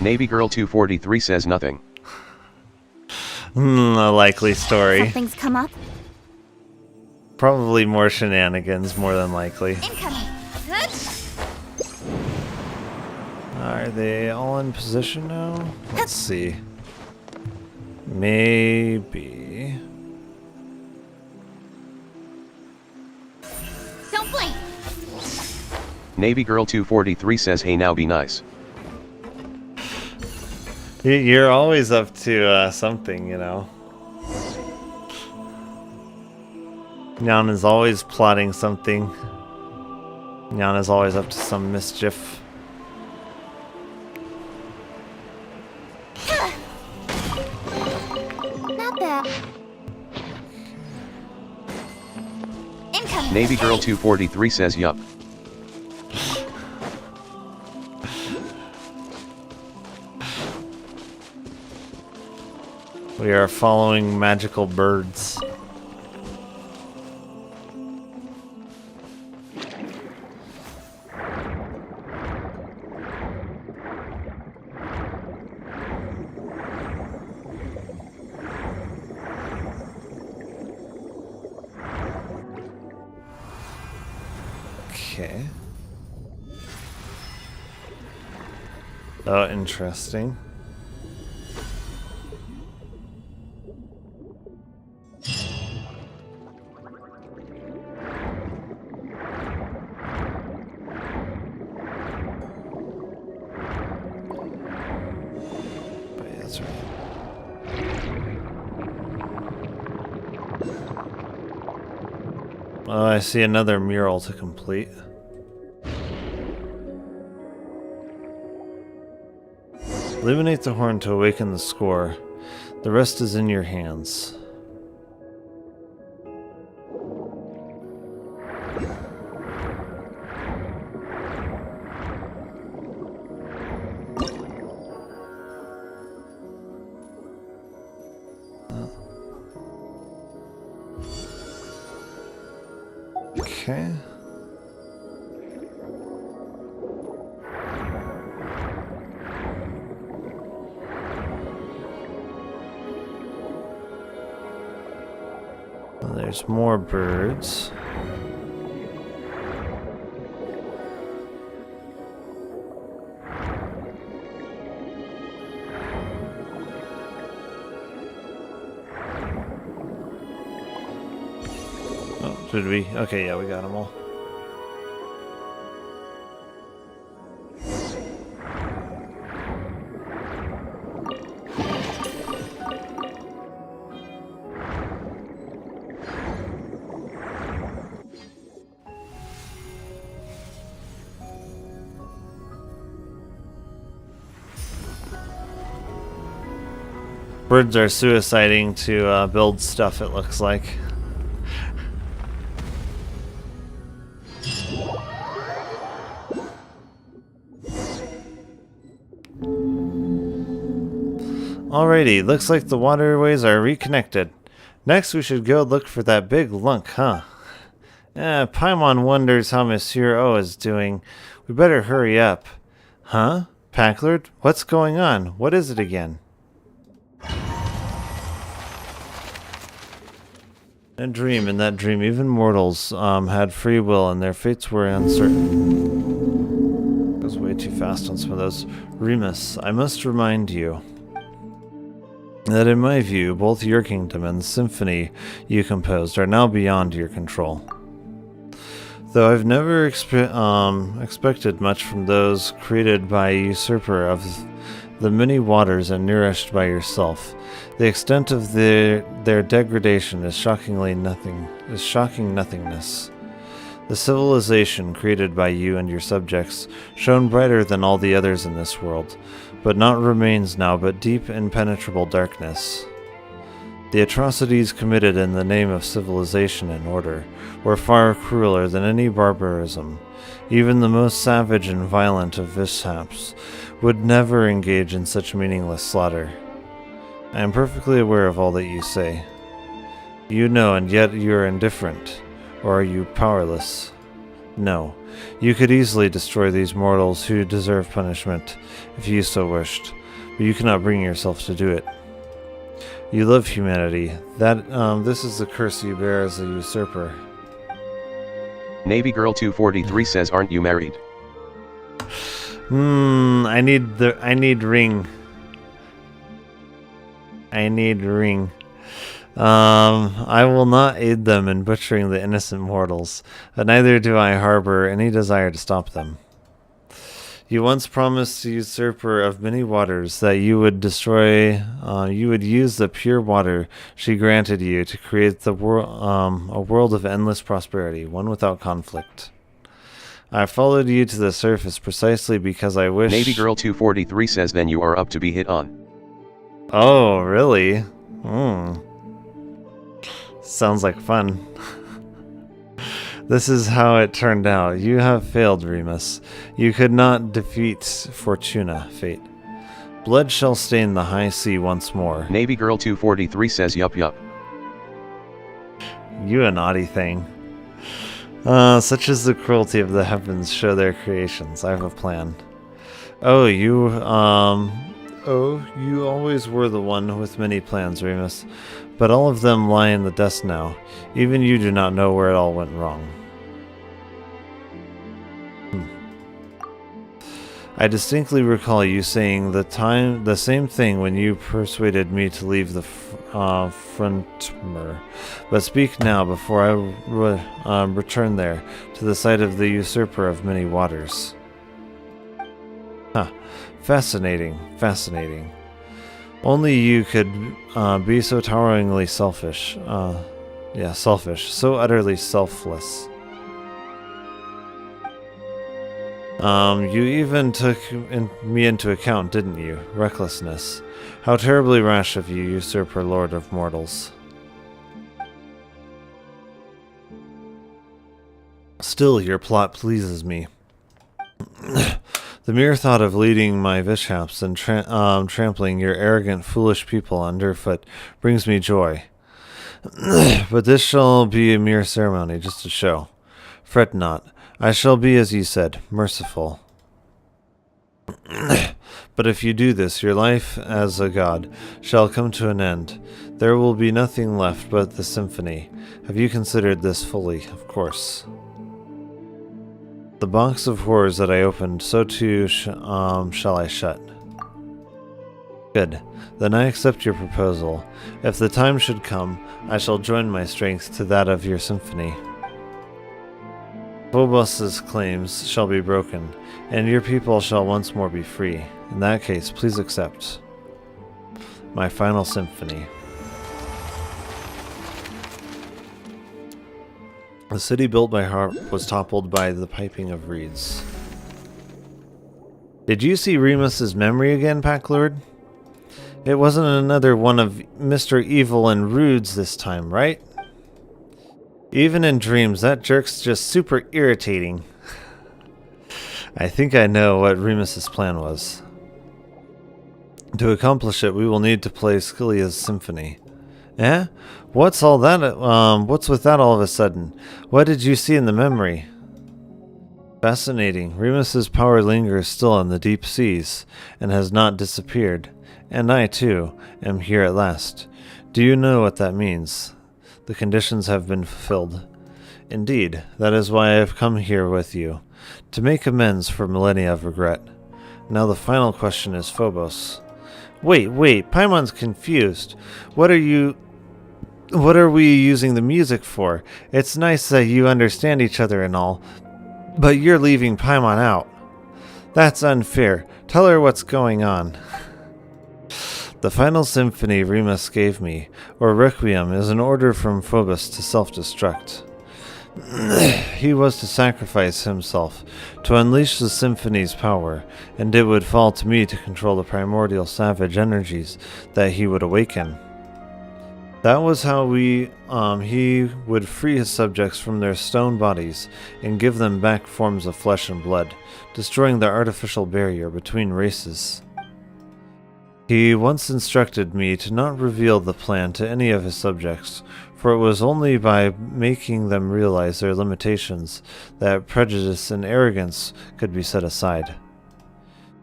Navy Girl 243 says nothing. A likely story. Something's come up. Probably more shenanigans, more than likely. Incoming. Are they all in position now? Let's see. Maybe. Don't blink. Navy Girl 243 says, hey now be nice. You're always up to something, you know. Nyan is always plotting something. Nyan is always up to some mischief. Not bad. Incoming. Navy Girl 243 says yup. We are following magical birds. Okay. Oh, interesting. That's right. Oh, I see another mural to complete. Illuminate the horn to awaken the score. The rest is in your hands. Okay. Well, there's more birds. Oh, did we? Okay, yeah, we got them all. Birds are suiciding to build stuff, it looks like. Alrighty, looks like the waterways are reconnected. Next, we should go look for that big lunk, huh? Paimon wonders how Monsieur O is doing. We better hurry up. Huh? Packlord? What's going on? What is it again? A dream. In that dream, even mortals had free will and their fates were uncertain. Goes way too fast on some of those. Remus, I must remind you that in my view, both your kingdom and the symphony you composed are now beyond your control. Though I've never expected much from those created by a usurper of the many waters and nourished by yourself, the extent of their degradation is shocking nothingness. The civilization created by you and your subjects shone brighter than all the others in this world, but not remains now but deep impenetrable darkness. The atrocities committed in the name of civilization and order were far crueler than any barbarism. Even the most savage and violent of mishaps would never engage in such meaningless slaughter. I am perfectly aware of all that you say. You know, and yet you are indifferent. Or are you powerless? No. You could easily destroy these mortals who deserve punishment, if you so wished, but you cannot bring yourself to do it. You love humanity. This is the curse you bear as a usurper. Navy Girl 243 says, aren't you married? I need ring. I need ring. I will not aid them in butchering the innocent mortals, but neither do I harbor any desire to stop them. You once promised the usurper of many waters that you would you would use the pure water she granted you to create a world of endless prosperity, one without conflict. I followed you to the surface precisely because I wish... Navy Girl 243 says then you are up to be hit on. Oh, really? Sounds like fun. This is how it turned out. You have failed, Remus. You could not defeat Fortuna, fate. Blood shall stain the high sea once more. Navy Girl 243 says yup. You a naughty thing. Such is the cruelty of the heavens show their creations. I have a plan. You always were the one with many plans, Remus. But all of them lie in the dust now. Even you do not know where it all went wrong. I distinctly recall you saying the same thing when you persuaded me to leave the Frontmer. But speak now before I return there, to the site of the usurper of many waters. Fascinating. Only you could be so toweringly selfish. Selfish. So utterly selfless. You even took me into account, didn't you? Recklessness. How terribly rash of you, usurper lord of mortals. Still, your plot pleases me. The mere thought of leading my mishaps and trampling your arrogant, foolish people underfoot brings me joy. But this shall be a mere ceremony, just a show. Fret not. I shall be, as you said, merciful. But if you do this, your life as a god shall come to an end. There will be nothing left but the symphony. Have you considered this fully? Of course. The box of horrors that I opened, so too shall I shut. Good. Then I accept your proposal. If the time should come, I shall join my strength to that of your symphony. Phobos's claims shall be broken, and your people shall once more be free. In that case, please accept my final symphony. The city built by Harp was toppled by the piping of reeds. Did you see Remus's memory again, Packlord? It wasn't another one of Mr. Evil and Rude's this time, right? Even in dreams, that jerk's just super irritating. I think I know what Remus's plan was. To accomplish it, we will need to play Scylla's symphony. Eh? What's all that? What's with that all of a sudden? What did you see in the memory? Fascinating. Remus's power lingers still in the deep seas, and has not disappeared. And I, too, am here at last. Do you know what that means? The conditions have been fulfilled. Indeed, that is why I have come here with you, to make amends for millennia of regret. Now the final question is Phobos. Wait, Paimon's confused. What are we using the music for? It's nice that you understand each other and all, but you're leaving Paimon out. That's unfair. Tell her what's going on. The final symphony Remus gave me, or requiem, is an order from Phobos to self-destruct. He was to sacrifice himself, to unleash the symphony's power, and it would fall to me to control the primordial savage energies that he would awaken. That was how he would free his subjects from their stone bodies and give them back forms of flesh and blood, destroying the artificial barrier between races. He once instructed me to not reveal the plan to any of his subjects, for it was only by making them realize their limitations that prejudice and arrogance could be set aside.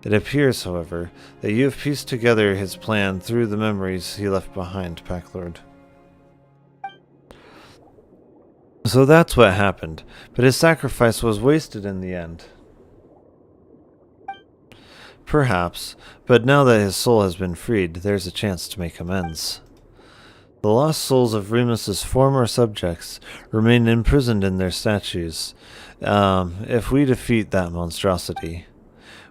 It appears, however, that you have pieced together his plan through the memories he left behind, Packlord. So that's what happened, but his sacrifice was wasted in the end. Perhaps, but now that his soul has been freed, there's a chance to make amends. The lost souls of Remus's former subjects remain imprisoned in their statues. If we defeat that monstrosity,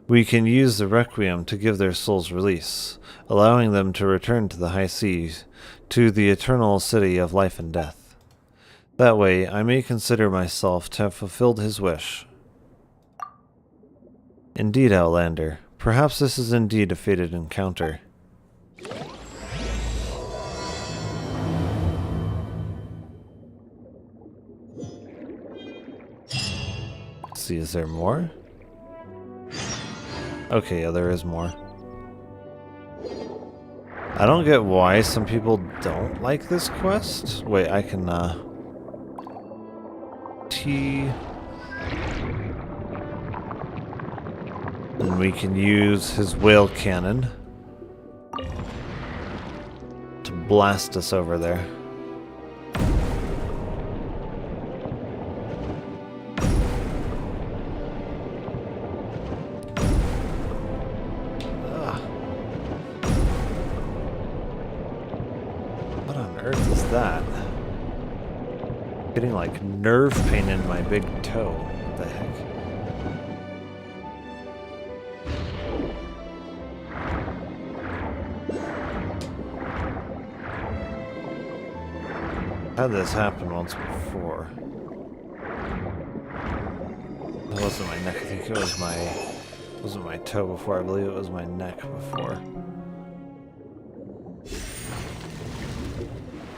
we can use the Requiem to give their souls release, allowing them to return to the high seas, to the eternal city of life and death. That way, I may consider myself to have fulfilled his wish. Indeed, Outlander. Perhaps this is indeed a fated encounter. See, is there more? Okay, yeah, there is more. I don't get why some people don't like this quest. Wait, I can, T... And we can use his whale cannon to blast us over there. What on earth is that? Getting like nerve pain in my big toe. What the heck? Had this happen once before. That wasn't my neck. I think it was wasn't my toe before. I believe it was my neck before.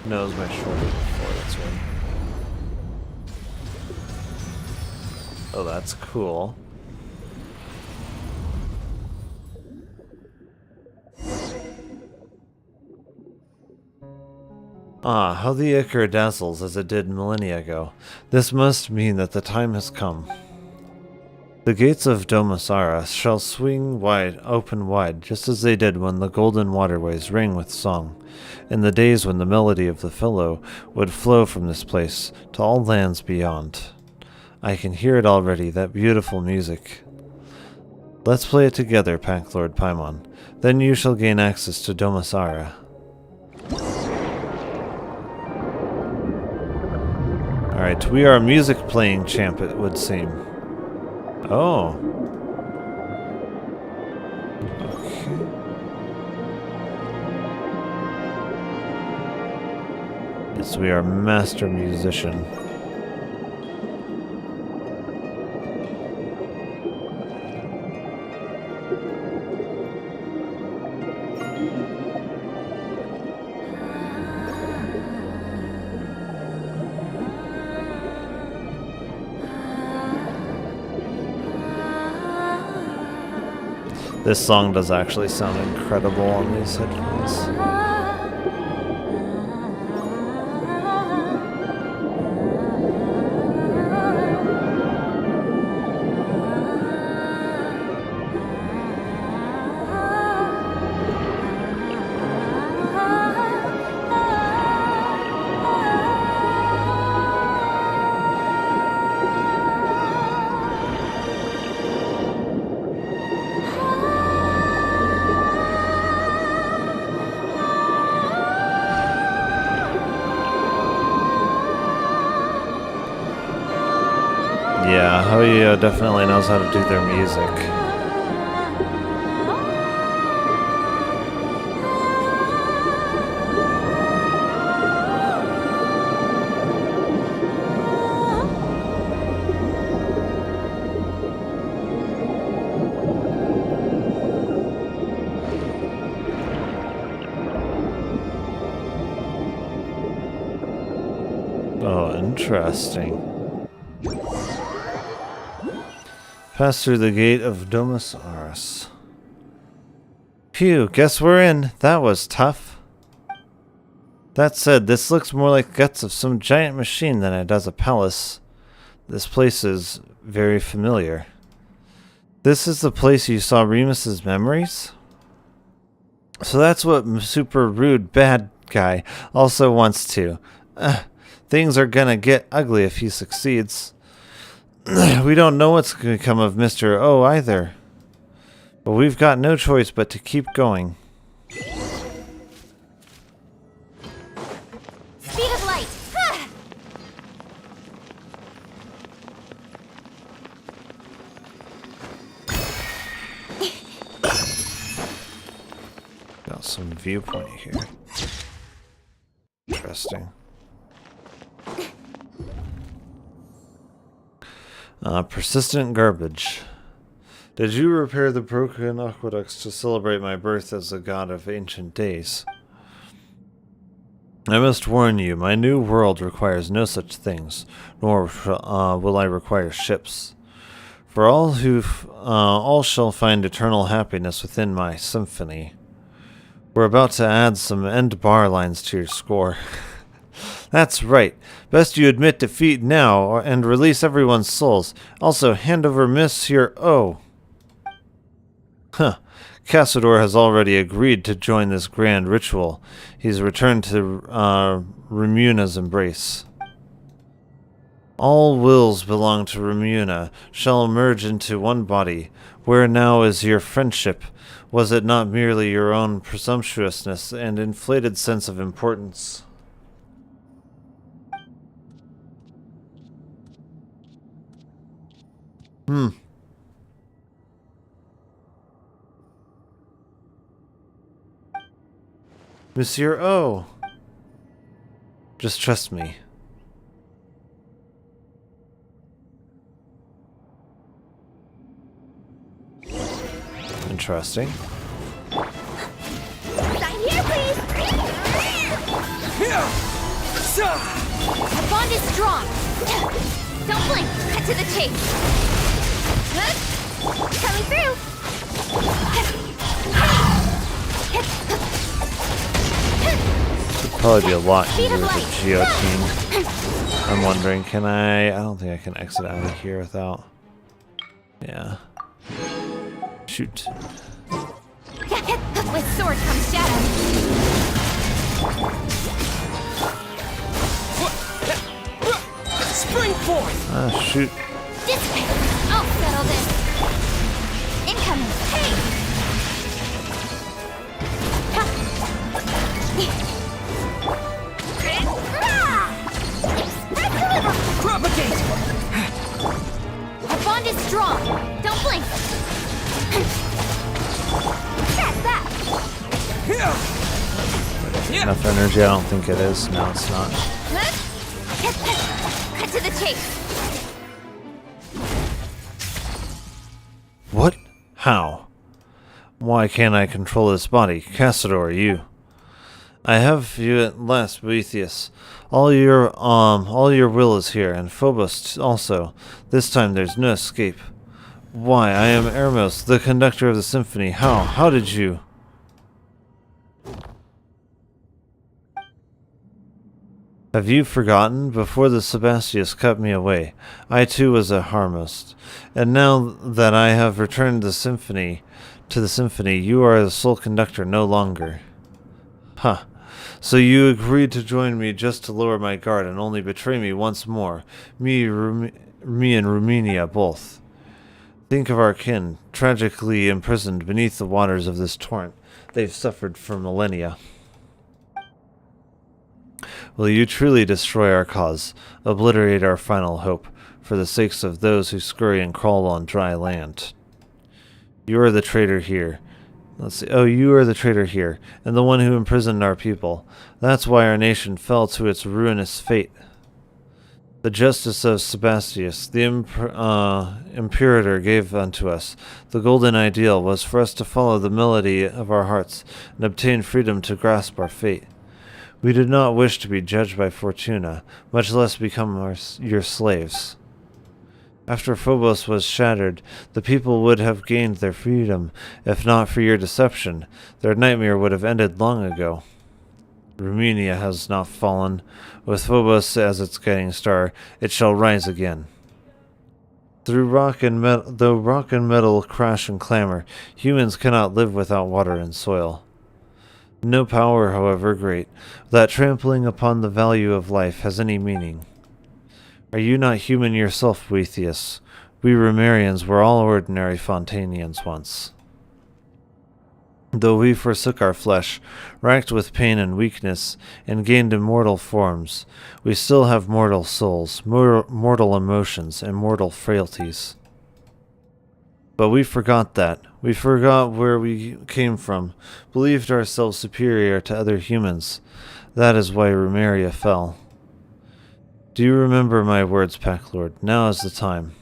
No, it was my shoulder before. That's right. Oh, that's cool. Ah, how the ichor dazzles as it did millennia ago. This must mean that the time has come. The gates of Domasara shall swing open wide, just as they did when the golden waterways rang with song, in the days when the melody of the fellow would flow from this place to all lands beyond. I can hear it already, that beautiful music. Let's play it together, Packlord Paimon. Then you shall gain access to Domasara. Alright, we are a music playing champ, it would seem. Oh. Okay. Yes, we are master musician. This song does actually sound incredible on these headphones. Yeah, Hoyo definitely knows how to do their music. Oh, interesting. Pass through the gate of Domus Auris. Phew, guess we're in. That was tough. That said, this looks more like guts of some giant machine than it does a palace. This place is very familiar. This is the place you saw Remus's memories? So that's what super rude bad guy also wants to. Things are gonna get ugly if he succeeds. We don't know what's going to come of Mr. O either. But we've got no choice but to keep going. Speed of light! Got some viewpoint here. Interesting. Persistent garbage. Did you repair the broken aqueducts to celebrate my birth as a god of ancient days? I must warn you, my new world requires no such things, nor will I require ships. For all shall find eternal happiness within my symphony. We're about to add some end bar lines to your score. That's right. Best you admit defeat now and release everyone's souls. Also, hand over Monsieur O. Huh. Cassador has already agreed to join this grand ritual. He's returned to Remuna's embrace. All wills belong to Remuna, shall merge into one body. Where now is your friendship? Was it not merely your own presumptuousness and inflated sense of importance? Monsieur O. Just trust me. Interesting. Sign here, please! The bond is strong! Don't blink! Cut to the chase! Coming through! Would probably be a lot easier with the Geotine. I'm wondering, can I don't think I can exit out of here without... Yeah. Shoot. With sword comes shadow. Spring forth! Ah, shoot. This way! I'll settle this! Incoming! Hey! Propagate! Our bond is strong! Don't blink! That's that! Enough energy? I don't think it is. No, it's not. Cut to the chase! What? How? Why can't I control this body? Cassador, you. I have you at last, Boethius. All your will is here, and Phobos also. This time there's no escape. Why, I am Ermos, the conductor of the symphony. How did you... Have you forgotten? Before the Sebastius cut me away, I too was a Harmost. And now that I have returned to the symphony, you are the sole conductor no longer. Huh. So you agreed to join me just to lower my guard and only betray me once more. Me and Rumenia both. Think of our kin, tragically imprisoned beneath the waters of this torrent. They've suffered for millennia. Will you truly destroy our cause, obliterate our final hope, for the sakes of those who scurry and crawl on dry land? You are the traitor here. Let's see. Oh, you are the traitor here, and the one who imprisoned our people. That's why our nation fell to its ruinous fate. The justice of Sebastius, the imperator, gave unto us. The golden ideal was for us to follow the melody of our hearts and obtain freedom to grasp our fate. We did not wish to be judged by Fortuna, much less become your slaves. After Phobos was shattered, the people would have gained their freedom. If not for your deception, their nightmare would have ended long ago. Rumenia has not fallen. With Phobos as its guiding star, it shall rise again. Though rock and metal crash and clamor, humans cannot live without water and soil. No power, however great, that trampling upon the value of life has any meaning. Are you not human yourself, Boethius? We Rumerians were all ordinary Fontanians once. Though we forsook our flesh, racked with pain and weakness, and gained immortal forms, we still have mortal souls, mortal emotions, and mortal frailties. But we forgot that. We forgot where we came from, believed ourselves superior to other humans. That is why Rumeria fell. Do you remember my words, Pack Lord? Now is the time.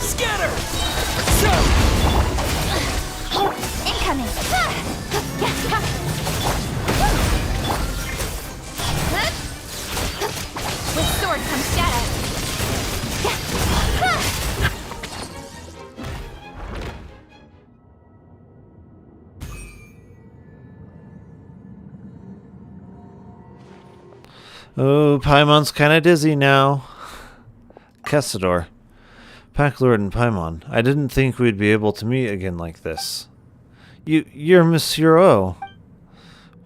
Scatter! Incoming! With sword comes shadow. Oh, Paimon's kinda dizzy now. Kessador. Packlord and Paimon, I didn't think we'd be able to meet again like this. You're Monsieur O.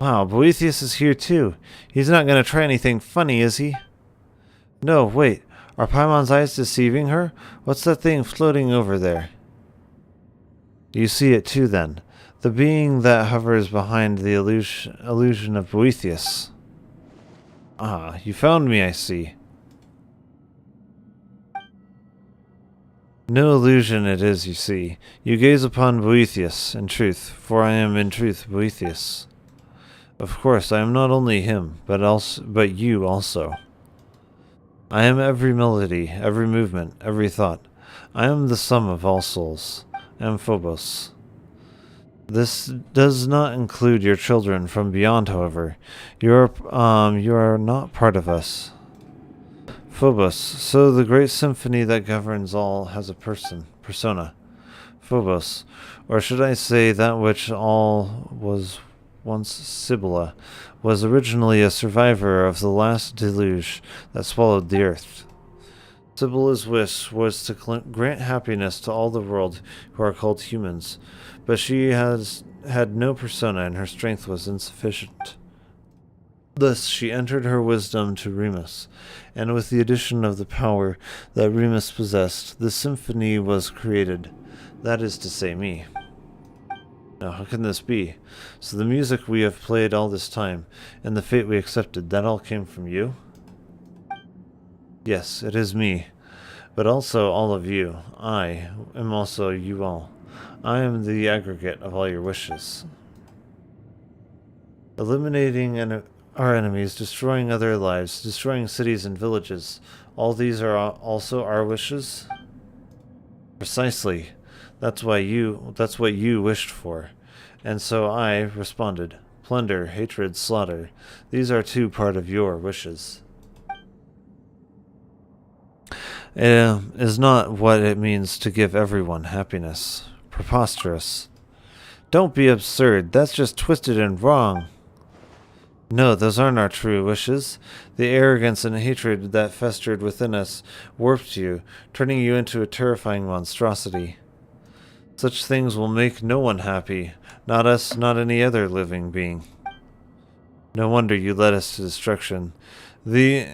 Wow, Boethius is here too. He's not gonna try anything funny, is he? No, wait. Are Paimon's eyes deceiving her? What's that thing floating over there? You see it too, then. The being that hovers behind the illusion of Boethius. Ah, you found me, I see. No illusion it is, you see. You gaze upon Boethius, in truth, for I am in truth Boethius. Of course, I am not only him, but you also. I am every melody, every movement, every thought. I am the sum of all souls. I am Phobos. This does not include your children from beyond, however. You are not part of us. Phobos, so the great symphony that governs all has a persona. Phobos, or should I say that which all was once Sibylla, was originally a survivor of the last deluge that swallowed the earth. Sibylla's wish was to grant happiness to all the world who are called humans, but she had no persona and her strength was insufficient. Thus she entered her wisdom to Remus, and with the addition of the power that Remus possessed, the symphony was created, that is to say, me. Now, how can this be? So the music we have played all this time, and the fate we accepted, that all came from you? Yes, it is me, but also all of you. I am also you all. I am the aggregate of all your wishes. Eliminating our enemies, destroying other lives, destroying cities and villages, all these are also our wishes? Precisely. That's what you wished for. And so I responded. Plunder, hatred, slaughter. These are too part of your wishes. Is not what it means to give everyone happiness. Preposterous. Don't be absurd. That's just twisted and wrong. No, those aren't our true wishes. The arrogance and hatred that festered within us warped you, turning you into a terrifying monstrosity. Such things will make no one happy. Not us, not any other living being. No wonder you led us to destruction. The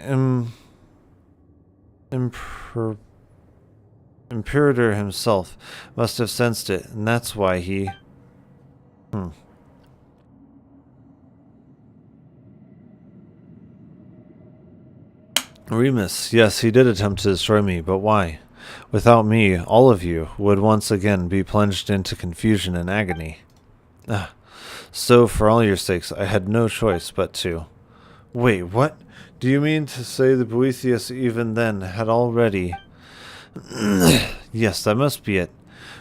Imperator himself must have sensed it, and that's why he... Remus, yes, he did attempt to destroy me, but why? Without me, all of you would once again be plunged into confusion and agony. So, for all your sakes, I had no choice but to. Wait, what? Do you mean to say the Boethius even then had already... Yes, that must be it.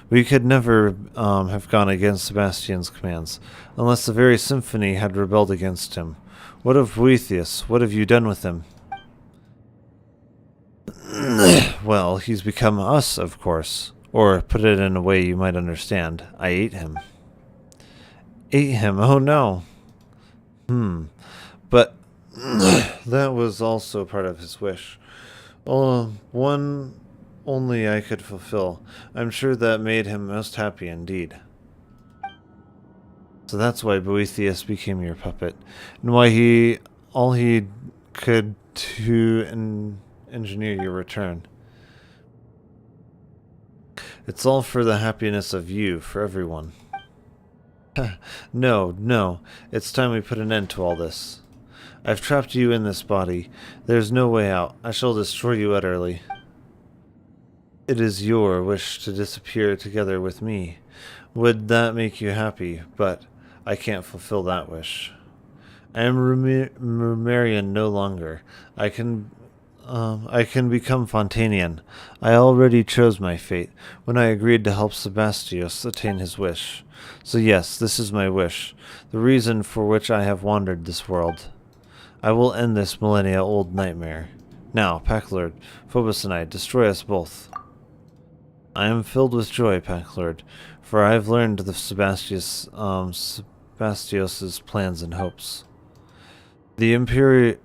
We could never have gone against Sebastian's commands, unless the very symphony had rebelled against him. What of Boethius? What have you done with him? Well, he's become us, of course. Or, put it in a way you might understand, I ate him. Ate him? Oh no. But that was also part of his wish. One only I could fulfill. I'm sure that made him most happy indeed. So that's why Boethius became your puppet, and why all he could to engineer your return. It's all for the happiness of you, for everyone. No, it's time we put an end to all this. I've trapped you in this body. There's no way out. I shall destroy you utterly. It is your wish to disappear together with me. Would that make you happy? But I can't fulfill that wish. I am Rumarian no longer. I can become Fontanian. I already chose my fate when I agreed to help Sebastios attain his wish. So yes, this is my wish, the reason for which I have wandered this world. I will end this millennia-old nightmare. Now, Packlord, Phobos and I, destroy us both. I am filled with joy, Packlord, for I have learned of Sebastios's plans and hopes. The Imperator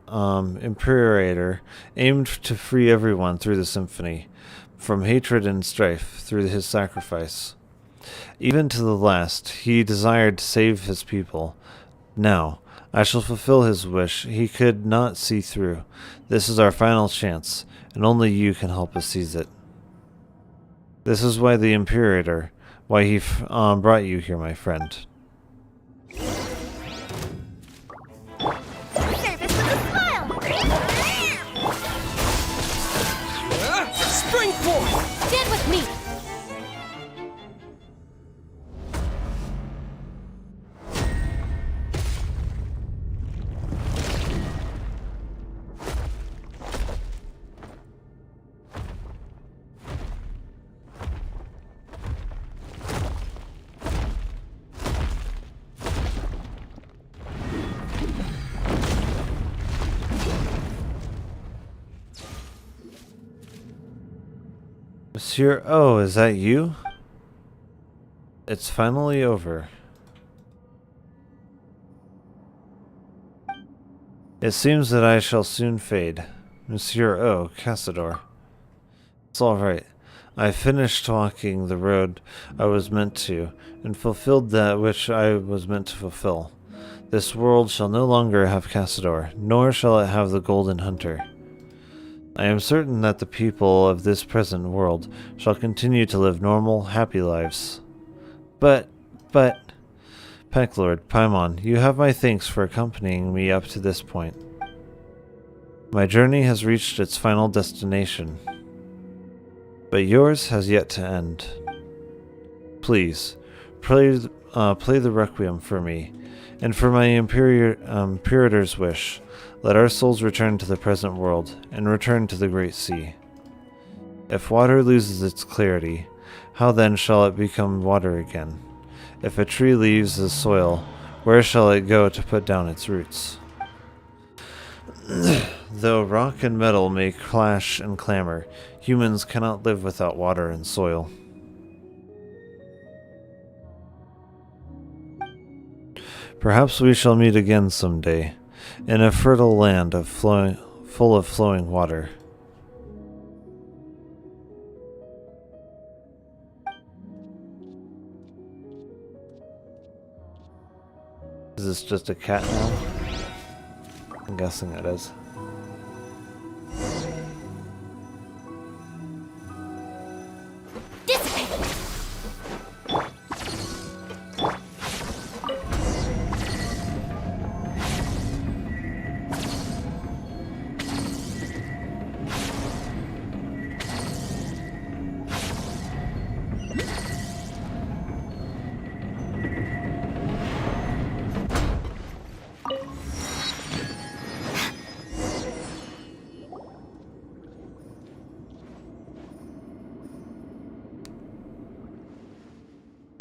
aimed to free everyone through the symphony, from hatred and strife, through his sacrifice. Even to the last, he desired to save his people. Now, I shall fulfill his wish he could not see through. This is our final chance, and only you can help us seize it. This is why the Imperator, why he brought you here, my friend. Spring forth! Stand with me! Monsieur O, is that you? It's finally over. It seems that I shall soon fade. Monsieur O, Cassador. It's all right. I finished walking the road I was meant to, and fulfilled that which I was meant to fulfill. This world shall no longer have Cassador, nor shall it have the Golden Hunter. I am certain that the people of this present world shall continue to live normal, happy lives. But, Packlord, Paimon, you have my thanks for accompanying me up to this point. My journey has reached its final destination, but yours has yet to end. Please, play the Requiem for me, and for my Imperator's wish. Let our souls return to the present world, and return to the Great Sea. If water loses its clarity, how then shall it become water again? If a tree leaves the soil, where shall it go to put down its roots? Though rock and metal may clash and clamor, humans cannot live without water and soil. Perhaps we shall meet again someday, in a fertile land full of flowing water. Is this just a cat now? I'm guessing it is.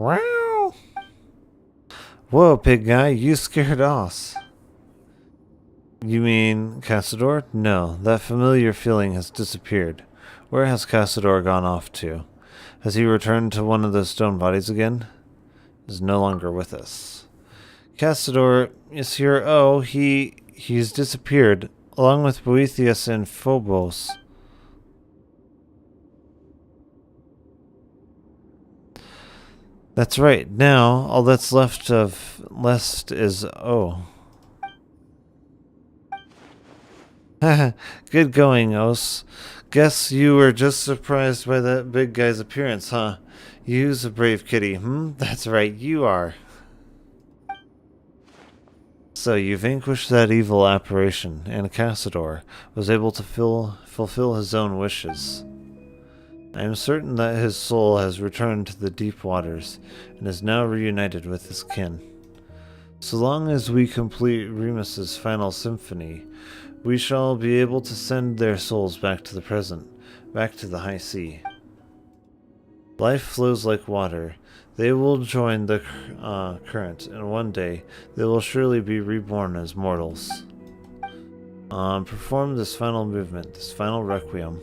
Wow. Whoa, big guy, you scared us. You mean Cassador? No, that familiar feeling has disappeared. Where has Cassador gone off to? Has he returned to one of those stone bodies again? Is no longer with us. Cassador is here. Oh, he's disappeared, along with Boethius and Phobos. That's right. Now, all that's left is oh. Good going, Os. Guess you were just surprised by that big guy's appearance, huh? You's a brave kitty, That's right, you are. So you vanquished that evil apparition, and Cassador was able to fulfill his own wishes. I am certain that his soul has returned to the deep waters, and is now reunited with his kin. So long as we complete Remus's final symphony, we shall be able to send their souls back to the present, back to the high sea. Life flows like water. They will join the current, and one day they will surely be reborn as mortals. Perform this final movement, this final requiem.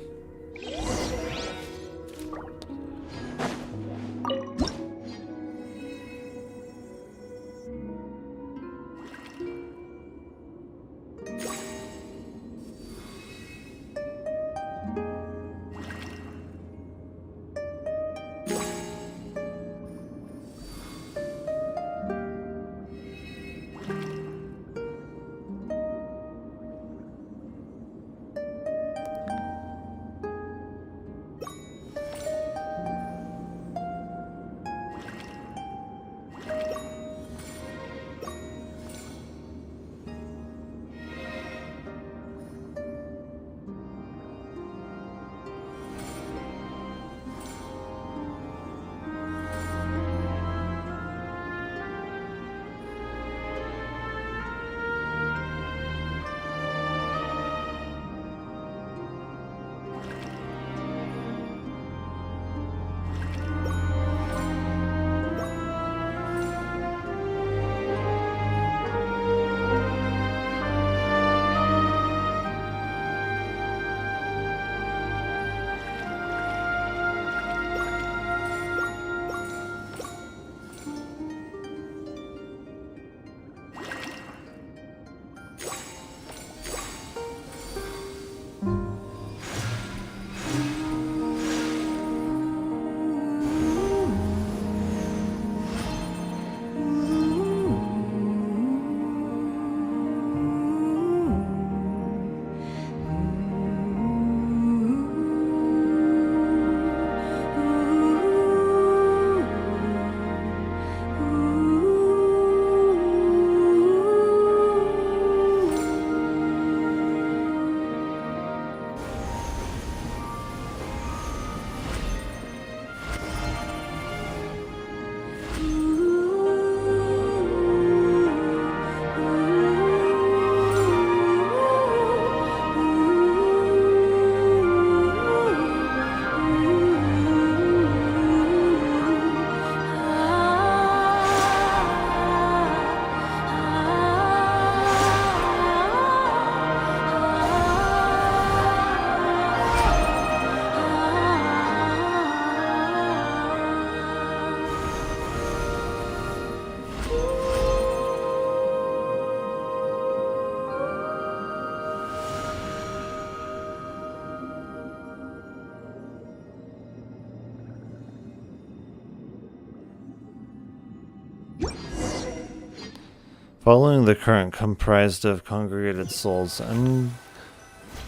Following the current comprised of congregated souls and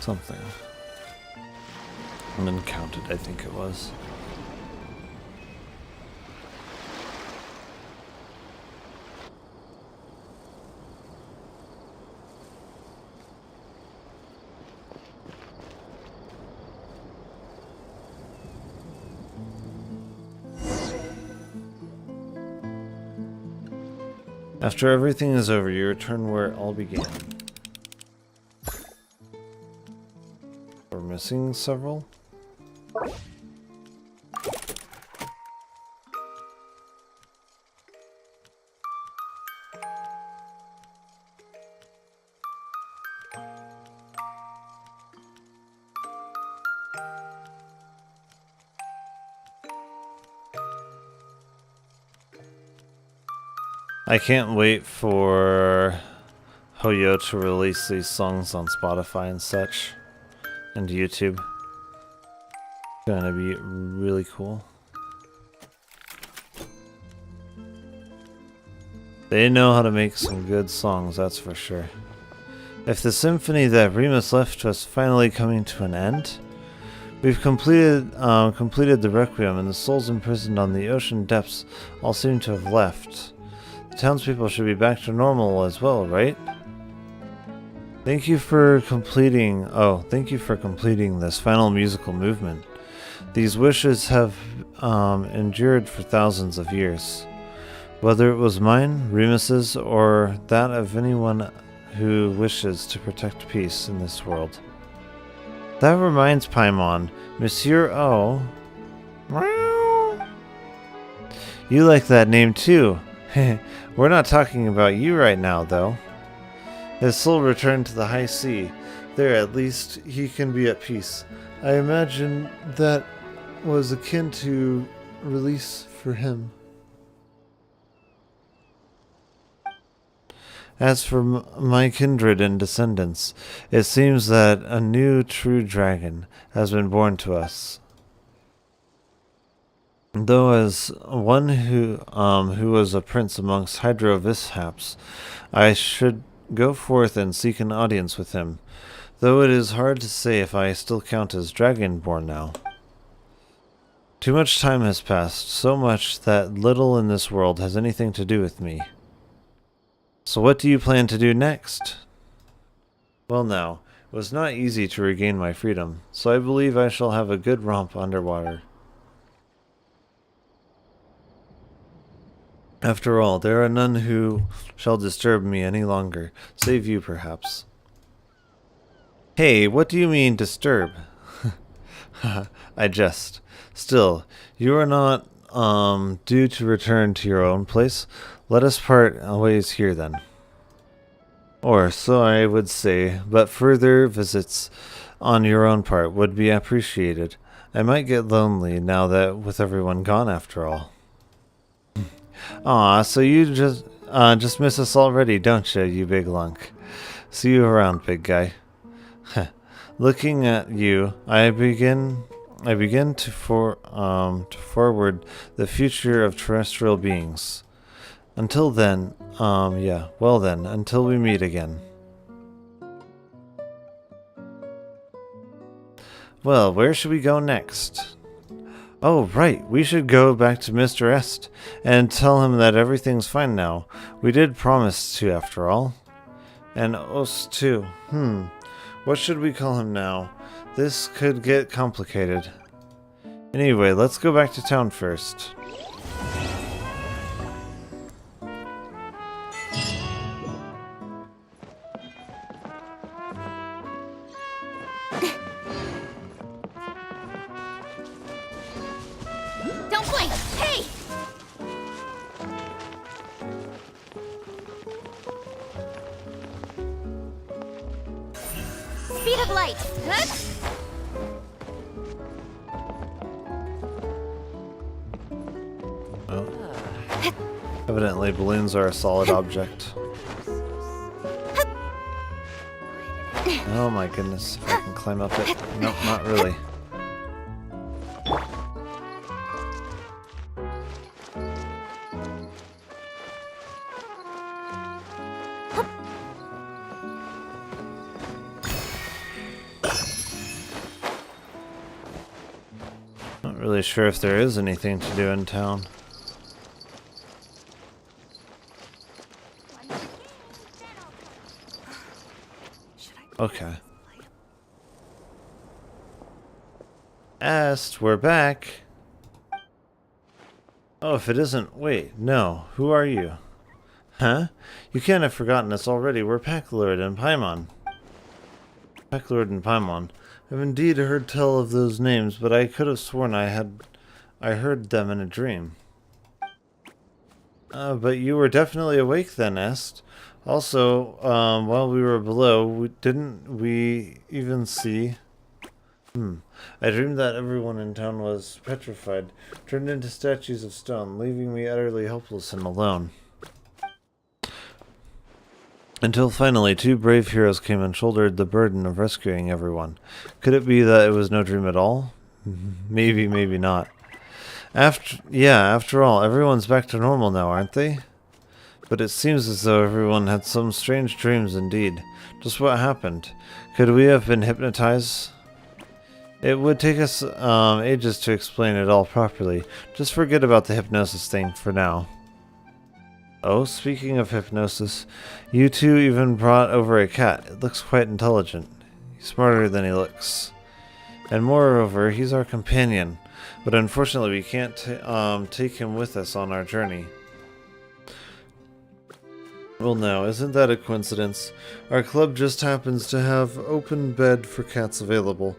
something. Uncounted, I think it was. After everything is over, you return where it all began. We're missing several? I can't wait for Hoyo to release these songs on Spotify and such, and YouTube. Gonna be really cool. They know how to make some good songs, that's for sure. If the symphony that Remus left was finally coming to an end, we've completed the Requiem, and the souls imprisoned on the ocean depths all seem to have left. The townspeople should be back to normal as well, right? Thank you for completing this final musical movement. These wishes have endured for thousands of years. Whether it was mine, Remus's, or that of anyone who wishes to protect peace in this world. That reminds Paimon, Monsieur O. You like that name too. We're not talking about you right now, though. His soul returned to the high sea. There, at least, he can be at peace. I imagine that was akin to release for him. As for my kindred and descendants, it seems that a new true dragon has been born to us. Though as one who was a prince amongst Hydrovishaps, I should go forth and seek an audience with him, though it is hard to say if I still count as dragonborn now. Too much time has passed, so much that little in this world has anything to do with me. So what do you plan to do next? Well now, it was not easy to regain my freedom, so I believe I shall have a good romp underwater. After all, there are none who shall disturb me any longer, save you perhaps. Hey, what do you mean, disturb? I jest. Still, you are not due to return to your own place. Let us part ways here then. Or so I would say, but further visits on your own part would be appreciated. I might get lonely now that with everyone gone after all. Aw, so you just miss us already, don't you, you big lunk? See you around, big guy. Looking at you, I begin to forward the future of terrestrial beings. Until then, until we meet again. Well, where should we go next? Oh, right, we should go back to Mr. Est and tell him that everything's fine now. We did promise to, after all. And Os too. What should we call him now? This could get complicated. Anyway, let's go back to town first. Don't blink! Hey! Speed of light! Huh? Evidently, balloons are a solid object. Oh my goodness, if I can climb up it. Nope, not really. Not really sure if there is anything to do in town. Okay. Est, we're back. Oh, if it isn't... Wait, no. Who are you? Huh? You can't have forgotten us already. We're Packlord and Paimon. Packlord and Paimon. I've indeed heard tell of those names, but I could have sworn I heard them in a dream. But you were definitely awake then, Est. Also, while we were below, didn't we even see... I dreamed that everyone in town was petrified, turned into statues of stone, leaving me utterly helpless and alone. Until finally, two brave heroes came and shouldered the burden of rescuing everyone. Could it be that it was no dream at all? Maybe, maybe not. After all, everyone's back to normal now, aren't they? But it seems as though everyone had some strange dreams indeed. Just what happened? Could we have been hypnotized? It would take us ages to explain it all properly. Just forget about the hypnosis thing for now. Oh, speaking of hypnosis, you two even brought over a cat. It looks quite intelligent. He's smarter than he looks. And moreover, he's our companion. But unfortunately, we can't take him with us on our journey. Well now, isn't that a coincidence? Our club just happens to have open bed for cats available.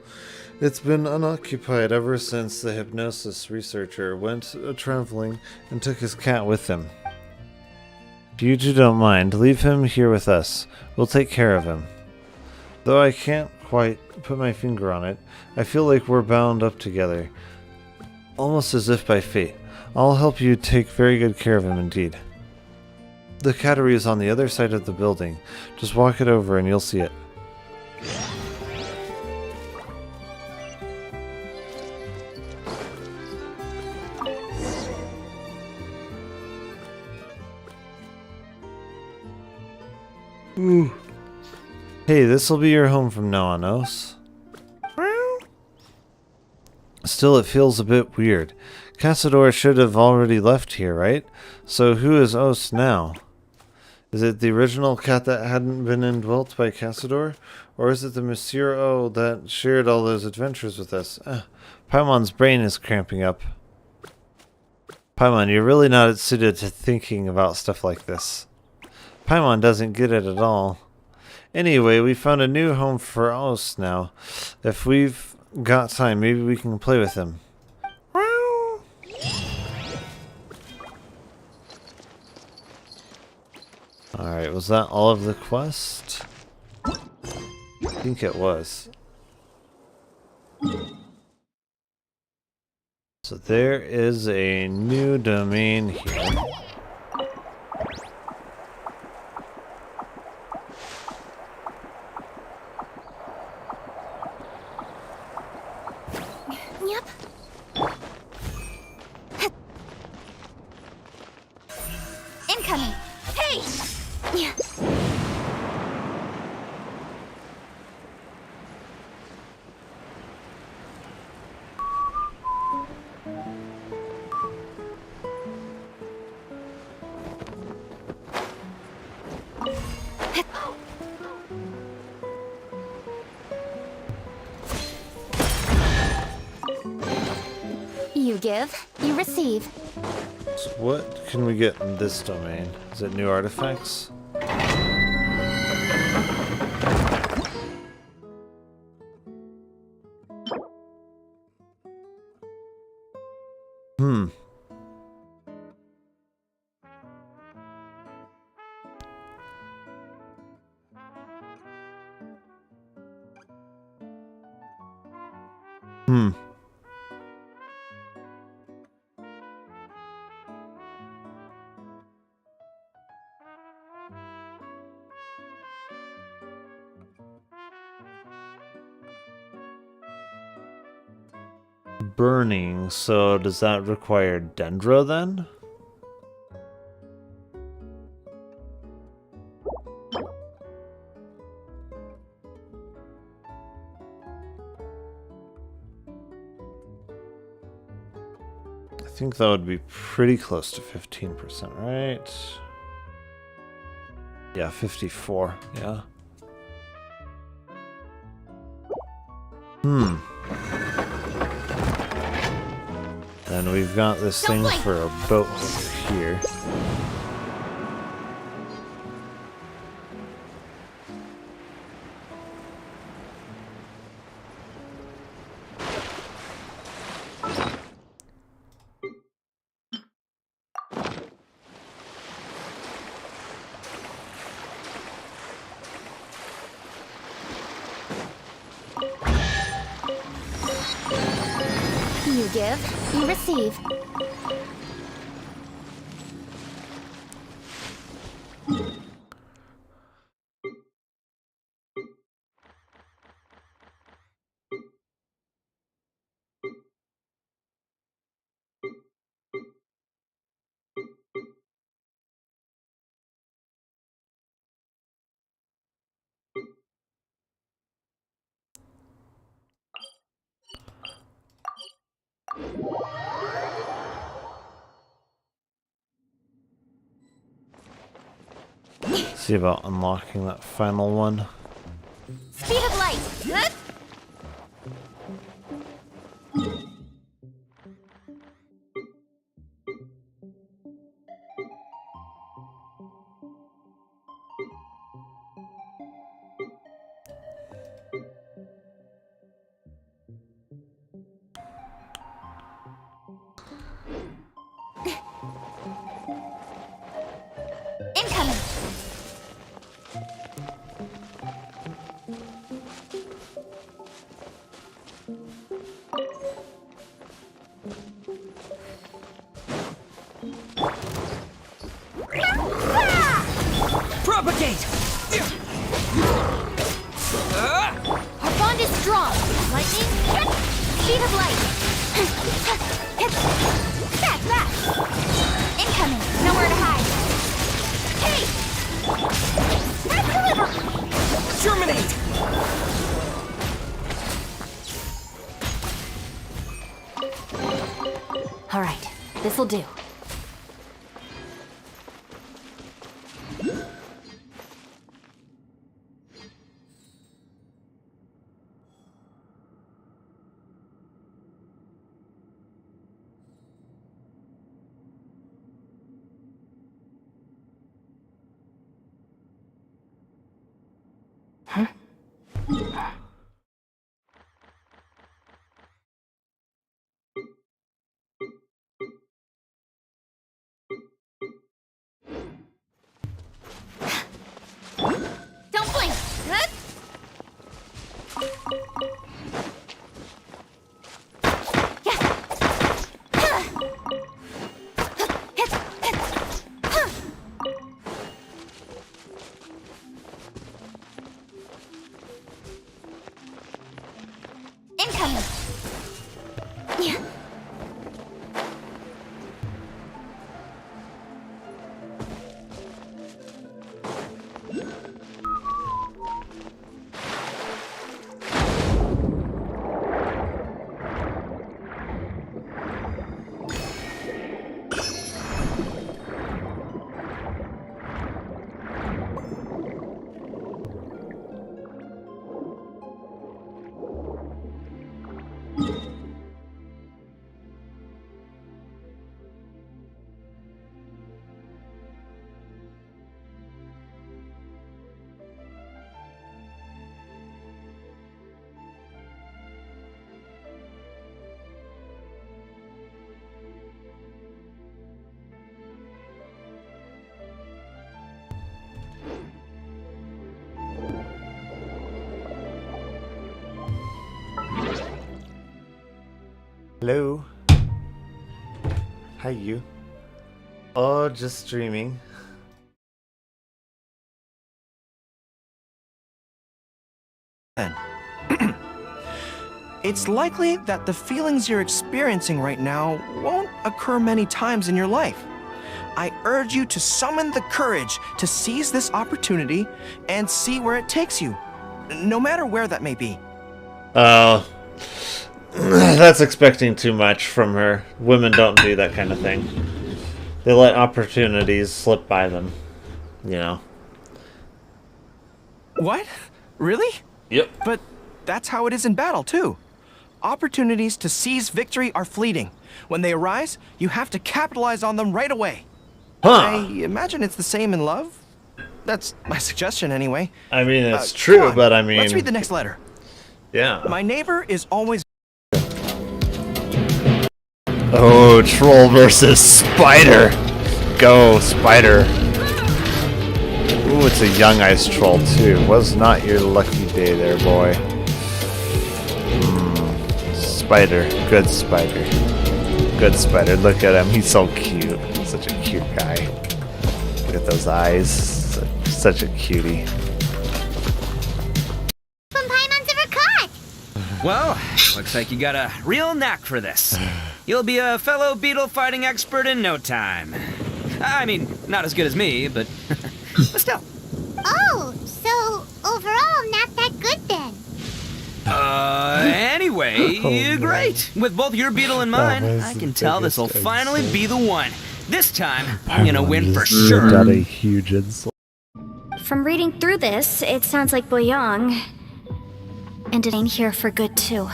It's been unoccupied ever since the hypnosis researcher went traveling and took his cat with him. If you two don't mind, leave him here with us. We'll take care of him. Though I can't quite put my finger on it, I feel like we're bound up together. Almost as if by fate. I'll help you take very good care of him indeed. The cattery is on the other side of the building. Just walk it over and you'll see it. Ooh. Hey, this'll be your home from now on, Os. Still, it feels a bit weird. Cassador should have already left here, right? So who is Os now? Is it the original cat that hadn't been indwelt by Cassador? Or is it the Monsieur O that shared all those adventures with us? Paimon's brain is cramping up. Paimon, you're really not suited to thinking about stuff like this. Paimon doesn't get it at all. Anyway, we found a new home for Os now. If we've got time, maybe we can play with him. Alright, was that all of the quest? I think it was. So there is a new domain here. Incoming! Hey! You give, you receive. So what can we get in this domain? Is it new artifacts? Hmm. Burning, so does that require Dendro then? I think that would be pretty close to 15%, right? Yeah, 54, yeah. And we've got this thing for a boat over here. You give, you receive. See about unlocking that final one. Speed of light. Huh? Incoming. Propagate! Our bond is strong. Lightning. Speed of light. Back. Incoming. Nowhere to hide. Hey! Deliver! Germinate! All right. This'll do. Don't blink. Huh? Incoming. Yeah. Hello. Hi, you. Oh, just streaming. It's likely that the feelings you're experiencing right now won't occur many times in your life. I urge you to summon the courage to seize this opportunity and see where it takes you, no matter where that may be. Oh, that's expecting too much from her. Women don't do that kind of thing. They let opportunities slip by them, you know. What? Really? Yep. But that's how it is in battle, too. Opportunities to seize victory are fleeting. When they arise, you have to capitalize on them right away. Huh. I imagine it's the same in love. That's my suggestion, anyway. I mean, it's true, but I mean... Let's read the next letter. Yeah. My neighbor is always... Oh, troll versus spider. Go, spider. Ooh, it's a young ice troll, too. Was not your lucky day there, boy. Spider. Good spider. Good spider. Look at him. He's so cute. Such a cute guy. Look at those eyes. Such a cutie. Well, looks like you got a real knack for this. You'll be a fellow beetle fighting expert in no time. I mean, not as good as me, but still. Oh, so overall not that good then. Anyway, great. With both your beetle and mine, I can tell this will finally be the one. This time, I'm gonna win for sure. Got a huge insult. From reading through this, it sounds like Boyang ended in here for good too.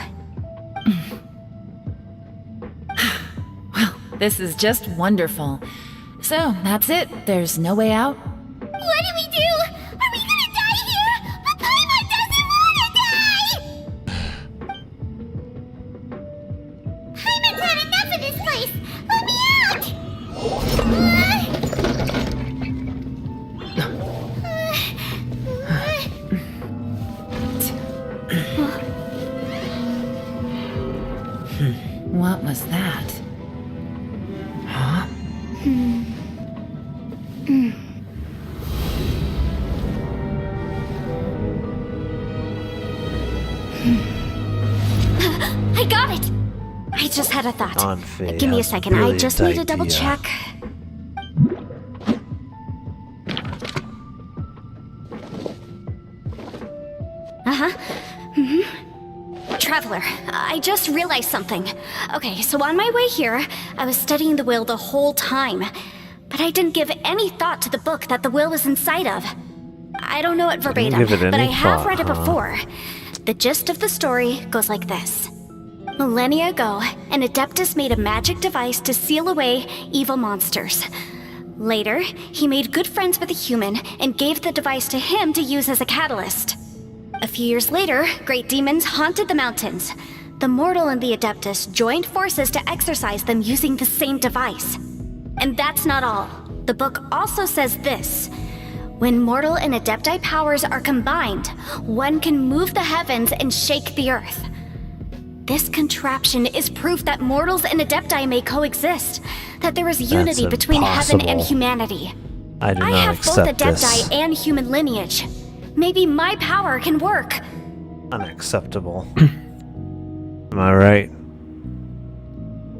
Well, this is just wonderful. So, that's it. There's no way out? What do we do? Are we gonna die here? But Paimon doesn't wanna die! Paimon's had enough of this place! Let me out! What was that? Huh? I got it! I just had a thought. Anfei Give me a has second, I brilliant just need to double idea. check. Traveler, I just realized something. Okay, so on my way here, I was studying the will the whole time. But I didn't give any thought to the book that the will was inside of. I don't know it verbatim, give it but any I have thought, read it huh? before. The gist of the story goes like this. Millennia ago, an Adeptus made a magic device to seal away evil monsters. Later, he made good friends with a human and gave the device to him to use as a catalyst. A few years later, great demons haunted the mountains. The mortal and the Adeptus joined forces to exorcise them using the same device. And that's not all. The book also says this. When mortal and Adepti powers are combined, one can move the heavens and shake the earth. This contraption is proof that mortals and Adepti may coexist, that there is unity between heaven and impossible. humanity. I do I not have both accept Adepti this. and human lineage. Maybe my power can work. Unacceptable. Am I right?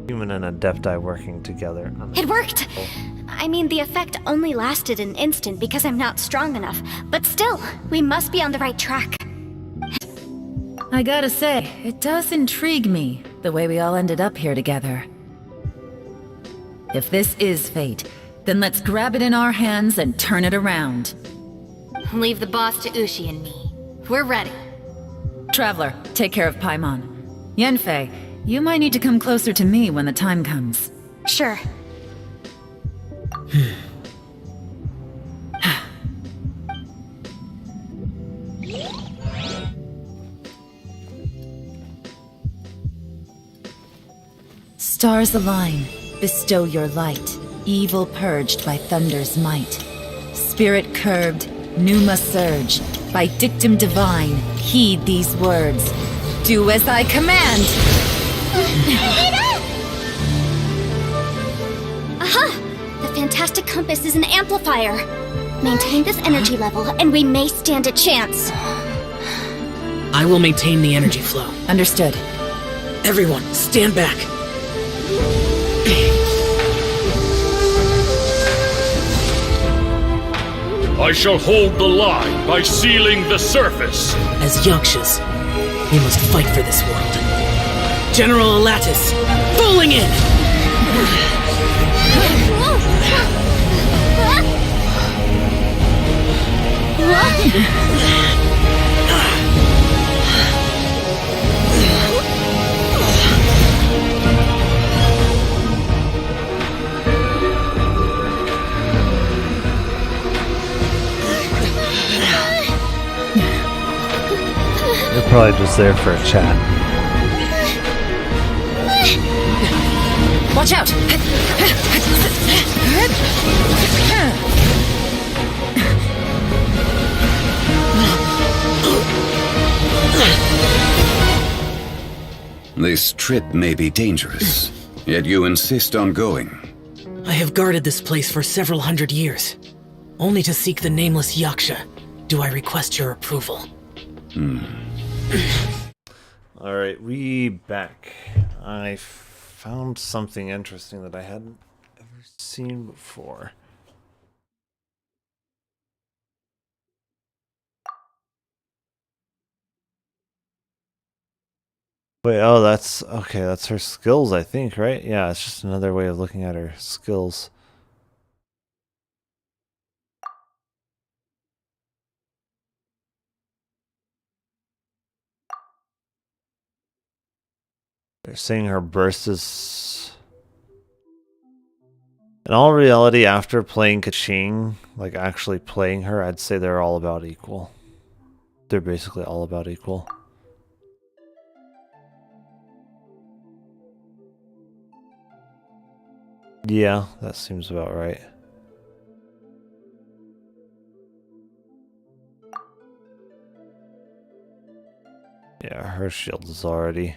Human and Adepti working together. It worked! I mean, the effect only lasted an instant because I'm not strong enough, but still, we must be on the right track. I gotta say, it does intrigue me, the way we all ended up here together. If this is fate, then let's grab it in our hands and turn it around. Leave the boss to Ushi and me. We're ready. Traveler, take care of Paimon. Yenfei, you might need to come closer to me when the time comes. Sure. Stars align, bestow your light, evil purged by thunder's might. Spirit curbed, pneuma surge, by dictum divine, heed these words. Do as I command! Aha! The fantastic compass is an amplifier. Maintain this energy level, and we may stand a chance. I will maintain the energy flow. Understood. Everyone, stand back. I shall hold the line by sealing the surface. As Yakshas, we must fight for this world. General Alatus, falling in! You're probably just there for a chat. Watch out! This trip may be dangerous, yet you insist on going. I have guarded this place for several hundred years. Only to seek the nameless Yaksha do I request your approval. Alright, we back. I found something interesting that I hadn't ever seen before. Wait, oh, that's okay. That's her skills, I think, right? Yeah, it's just another way of looking at her skills. They're saying her burst is... In all reality, after playing Kaching, like actually playing her, I'd say they're all about equal. They're basically all about equal. Yeah, that seems about right. Yeah, her shield is already...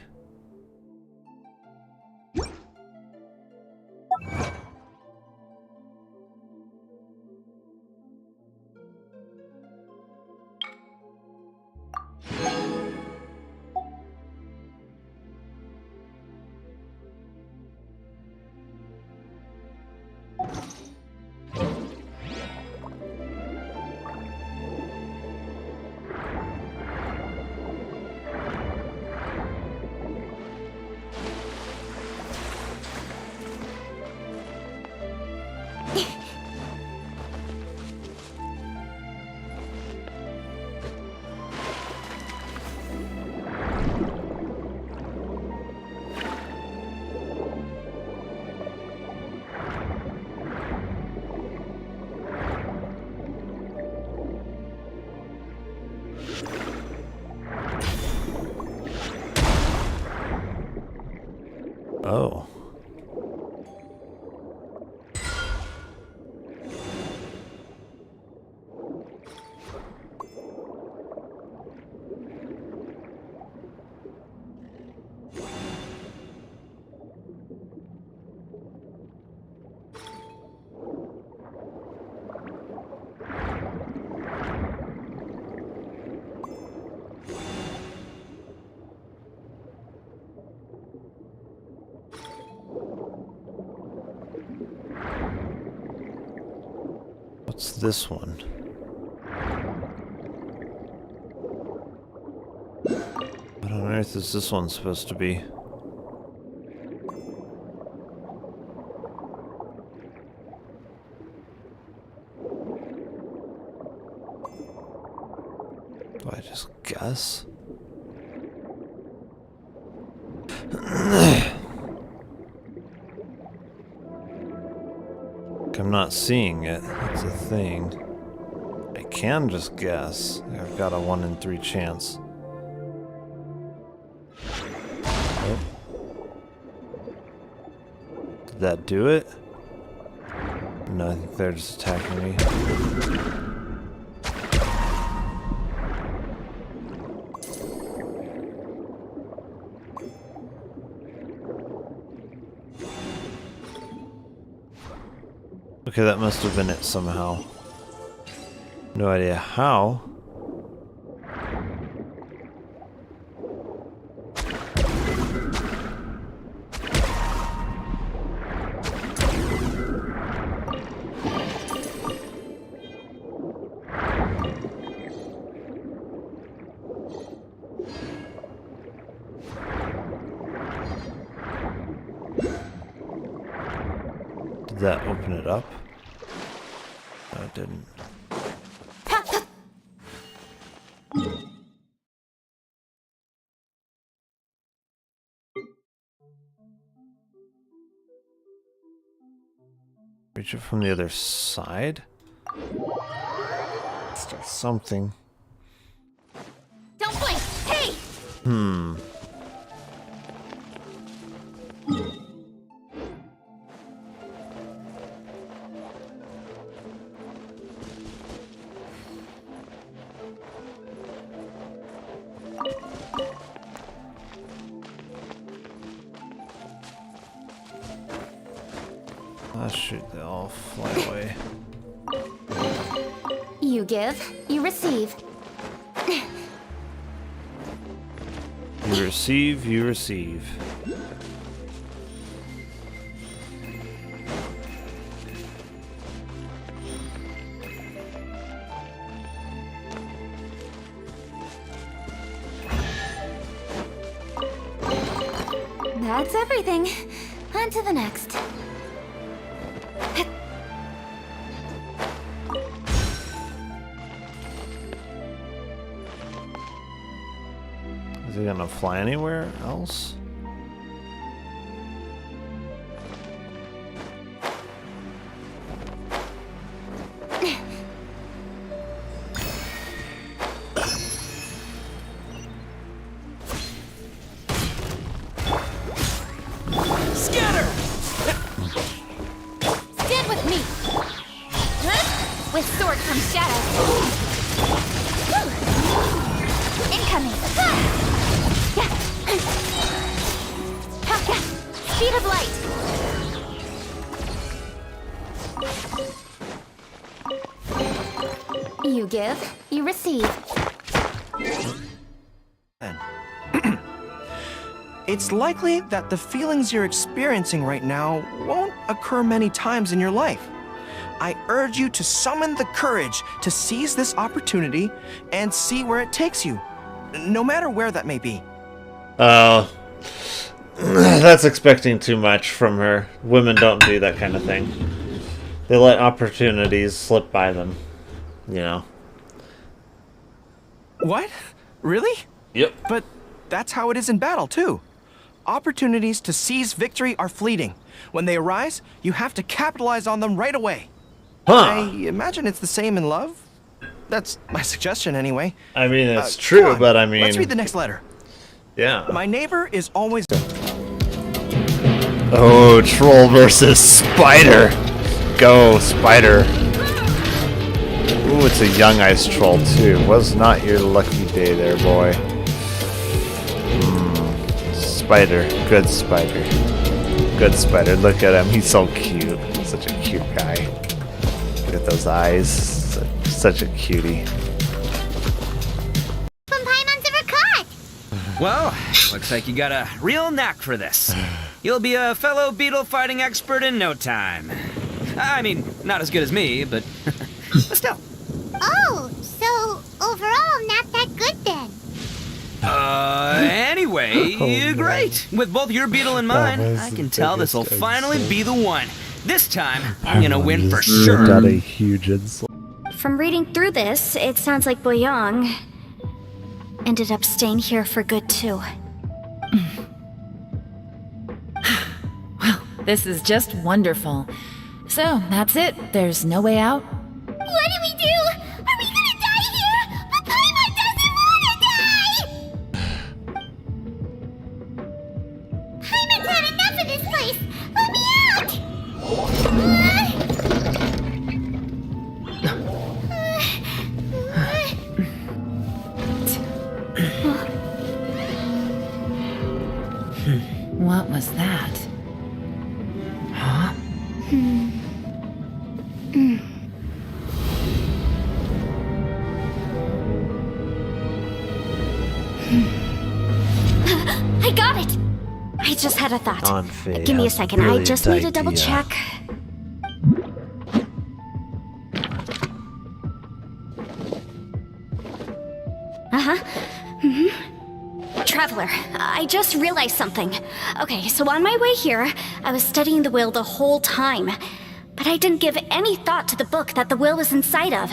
Oh. What's this one? What on earth is this one supposed to be? Do I just guess? I'm not seeing it. That's a thing. I can just guess. I've got a 1 in 3 chance. Oh. Did that do it? No, I think they're just attacking me. Okay, that must have been it somehow. No idea how. Did that open it up? No, it didn't. Reach it from the other side? Still something. Don't blink! Hey! Ah, shoot, they all fly away. You give, you receive. You receive, you receive. That's everything. On to the next. Is he gonna fly anywhere else? comes shadow. Incoming. Speed of light. You give, you receive. It's likely that the feelings you're experiencing right now won't occur many times in your life. I urge you to summon the courage to seize this opportunity and see where it takes you, no matter where that may be. Oh, that's expecting too much from her. Women don't do that kind of thing. They let opportunities slip by them, you know. What? Really? Yep. But that's how it is in battle, too. Opportunities to seize victory are fleeting. When they arise, you have to capitalize on them right away. Huh. I imagine it's the same in love. That's my suggestion, anyway. I mean, it's true, on, but I mean... Let's read the next letter. Yeah. My neighbor is always... Oh, troll versus spider. Go, spider. Ooh, it's a young ice troll, too. Was not your lucky day there, boy. Spider. Good spider. Good spider. Look at him. He's so cute. Such a cute guy. Look at those eyes. Such a cutie. Well, looks like you got a real knack for this. You'll be a fellow beetle fighting expert in no time. I mean, not as good as me, but still. Oh, so overall not that good then. Anyway, great. With both your beetle and mine, I can tell this will finally be the one. This time, I'm gonna win for sure. Got a huge insult. From reading through this, it sounds like Boyang ended up staying here for good too. Well, this is just wonderful. So, that's it. There's no way out? What do we do? Are we gonna die here? But Paimon doesn't wanna die! Paimon's had enough of this place! Let me out! What was that? Huh? I got it! I just had a thought. Anfei Give me a has second. I just need to brilliant double idea. check. Traveler, I just realized something. Okay, so on my way here, I was studying the will the whole time, but I didn't give any thought to the book that the will was inside of.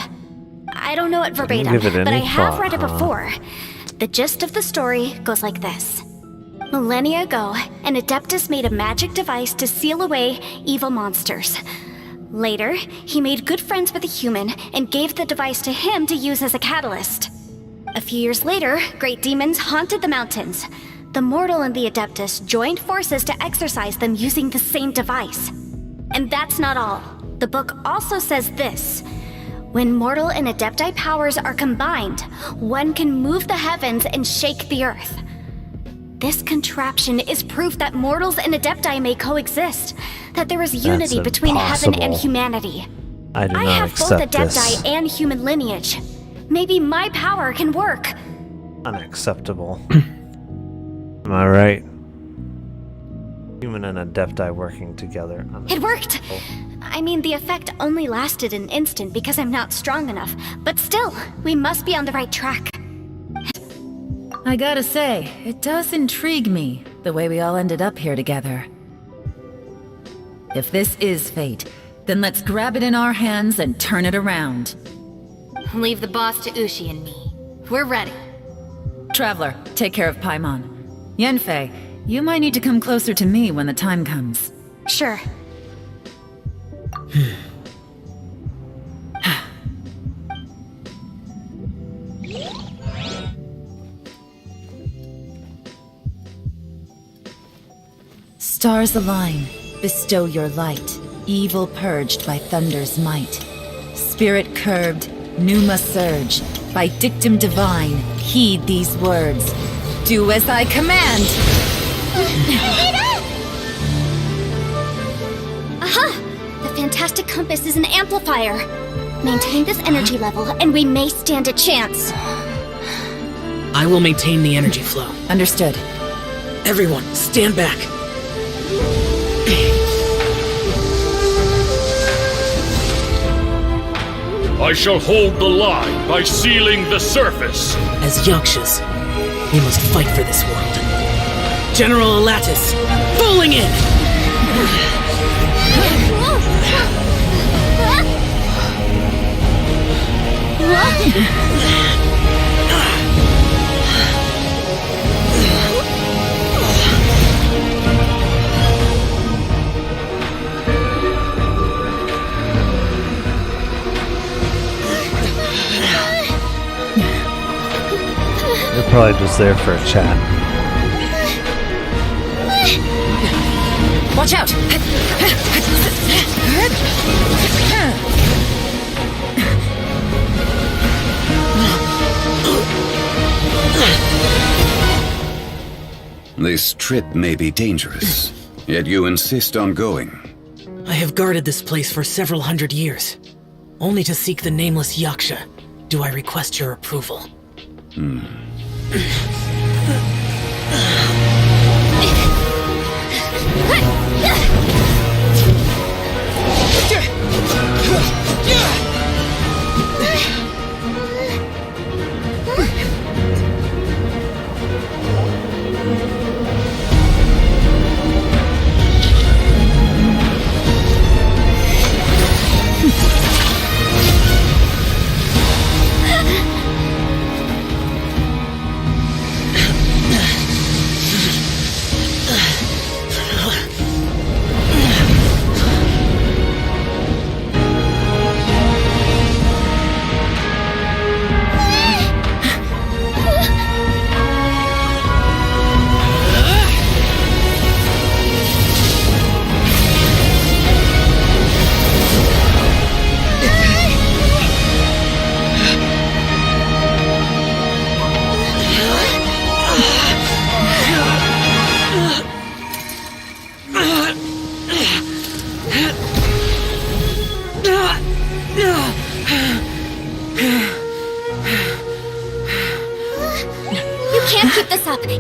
I don't know it verbatim, give it but I any have thought, read it huh? before. The gist of the story goes like this. Millennia ago, an Adeptus made a magic device to seal away evil monsters. Later, he made good friends with a human and gave the device to him to use as a catalyst. A few years later, great demons haunted the mountains. The mortal and the Adeptus joined forces to exorcise them using the same device. And that's not all. The book also says this. When mortal and Adepti powers are combined, one can move the heavens and shake the earth. This contraption is proof that mortals and Adepti may coexist, that there is unity between heaven and impossible. humanity. I do I not have both accept Adepti this. and human lineage. Maybe my power can work. Unacceptable. Am I right? Human and Adepti working together. It worked! I mean, the effect only lasted an instant because I'm not strong enough, but still, we must be on the right track. I gotta say, it does intrigue me, the way we all ended up here together. If this is fate, then let's grab it in our hands and turn it around. Leave the boss to Ushi and me. We're ready. Traveler, take care of Paimon. Yenfei, you might need to come closer to me when the time comes. Sure. Stars align, bestow your light, evil purged by thunder's might. Spirit curbed, pneuma surge. By dictum divine, heed these words. Do as I command! Aha! The fantastic compass is an amplifier. Maintain this energy level, and we may stand a chance. I will maintain the energy flow. Understood. Everyone, stand back. I shall hold the line by sealing the surface. As Yakshas, we must fight for this world. General Alatus, falling in! They're probably just there for a chat. Watch out! This trip may be dangerous, yet you insist on going. I have guarded this place for several hundred years. Only to seek the nameless Yaksha do I request your approval.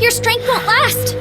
Your strength won't last!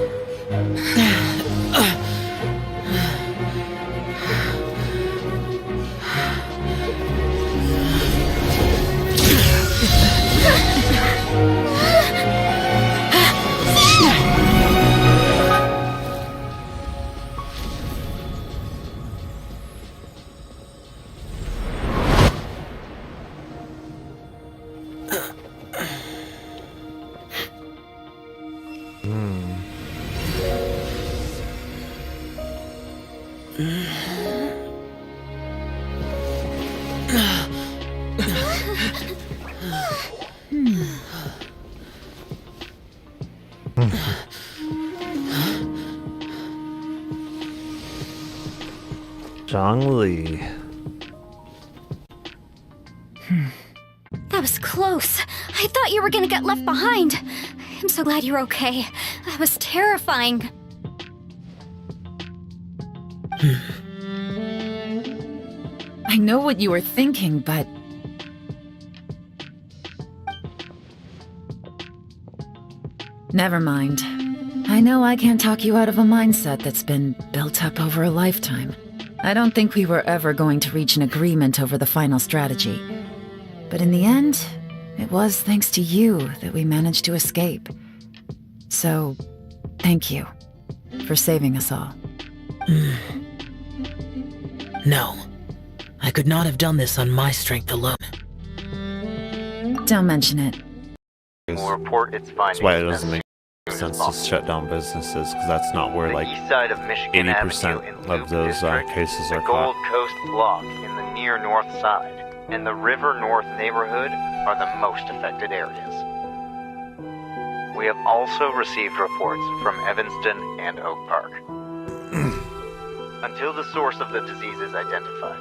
Zhongli. That was close. I thought you were gonna get left behind. I'm so glad you're okay. That was terrifying. I know what you were thinking, but... Never mind. I know I can't talk you out of a mindset that's been built up over a lifetime. I don't think we were ever going to reach an agreement over the final strategy. But in the end, it was thanks to you that we managed to escape. So, thank you for saving us all. No. I could not have done this on my strength alone. Don't mention it. Will report its findings. That's why it doesn't make sense to shut down businesses, because that's not where like 80% of those cases are caught. The Gold Coast Block in the near north side and the River North neighborhood are the most affected areas. We have also received reports from Evanston and Oak Park. Until the source of the disease is identified,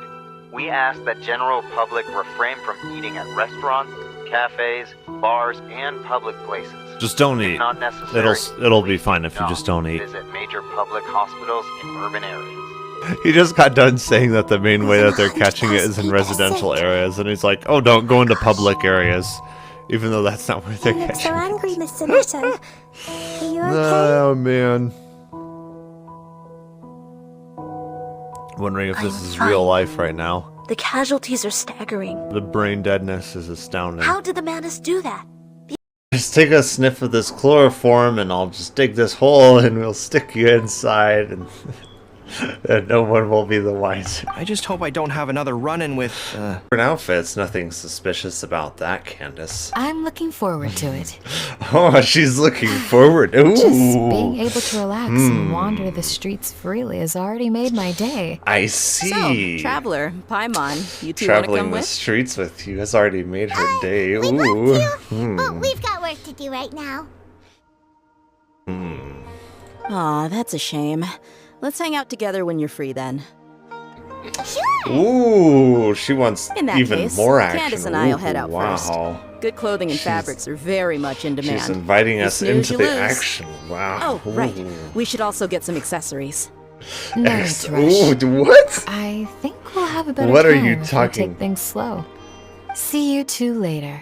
we ask that general public refrain from eating at restaurants, cafes, bars, and public places. Just don't If eat. not necessary, It'll be fine if you just don't eat. visit major public hospitals in urban areas. He just got done saying that the main way that they're catching it is in residential areas, and he's like, "Oh, don't go into public areas," even though that's not where they're You look so catching it. angry, Mr. Naruto. Are you okay? Oh man. Wondering if this is real life right now. The casualties are staggering. The brain deadness is astounding. How did the Manus do that? Just take a sniff of this chloroform and I'll just dig this hole and we'll stick you inside and, and no one will be the wiser. I just hope I don't have another run-in with, For outfits, nothing suspicious about that, Candace. I'm looking forward to it. Oh, she's looking forward. Ooh. Just being able to relax and wander the streets freely has already made my day. I see. So, Traveler, Paimon, you two want to Traveling come the with? streets with you has already made her day. We'd Ooh. love to, but we've got work to do right now. Aw, that's a shame. Let's hang out together when you're free then. Sure. Ooh, she wants In that even case, more action. Candace and I'll head out wow. first. Good clothing and fabrics are very much in demand. She's inviting You us snooze, into you the lose. action. Wow. Oh, right. Ooh. We should also get some accessories. No Ex- rush. Ooh, what? I think we'll have a better What are time you if we talking- take things slow. See you two later.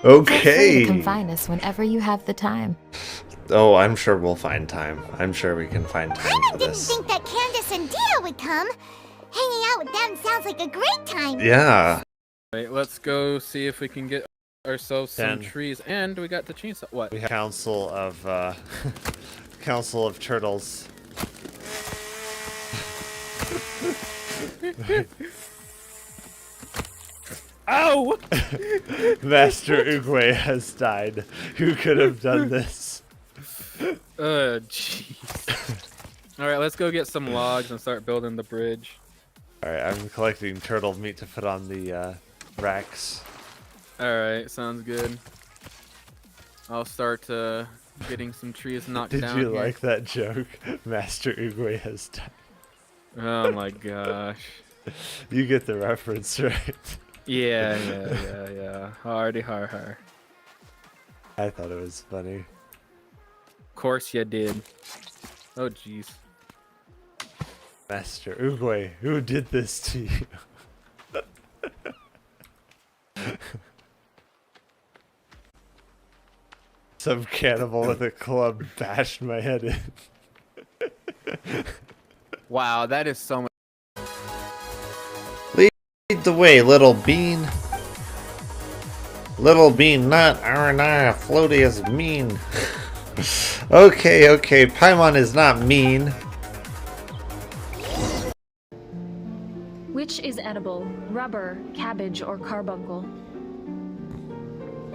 Feel free Okay. to come find us whenever you have the time. Oh, I'm sure we'll find time. I'm sure we can find time for Didn't this. think that Candace and Dio would come. Hanging out with them sounds like a great time. Yeah. Wait, let's go see if we can get ourselves some 10. trees. And we got the chainsaw. What? We have Council of Council of Turtles. Ow! Master Uguay has died. Who could have done this? Jeez. Alright, let's go get some logs and start building the bridge. Alright, I'm collecting turtle meat to put on the racks. Alright, sounds good. I'll start getting some trees knocked Did down you here. like that joke? Master Uguay has died. Oh my gosh. You get the reference, right? Yeah. Hardy har. I thought it was funny. Of course you did. Oh jeez. Master Uguay, who did this to you? Some cannibal with a club bashed my head in. Wow, that is so much. Lead the way, little bean. Little bean, not R&R. Floaty is mean. Okay. Paimon is not mean. Which is edible? Rubber, cabbage, or carbuncle?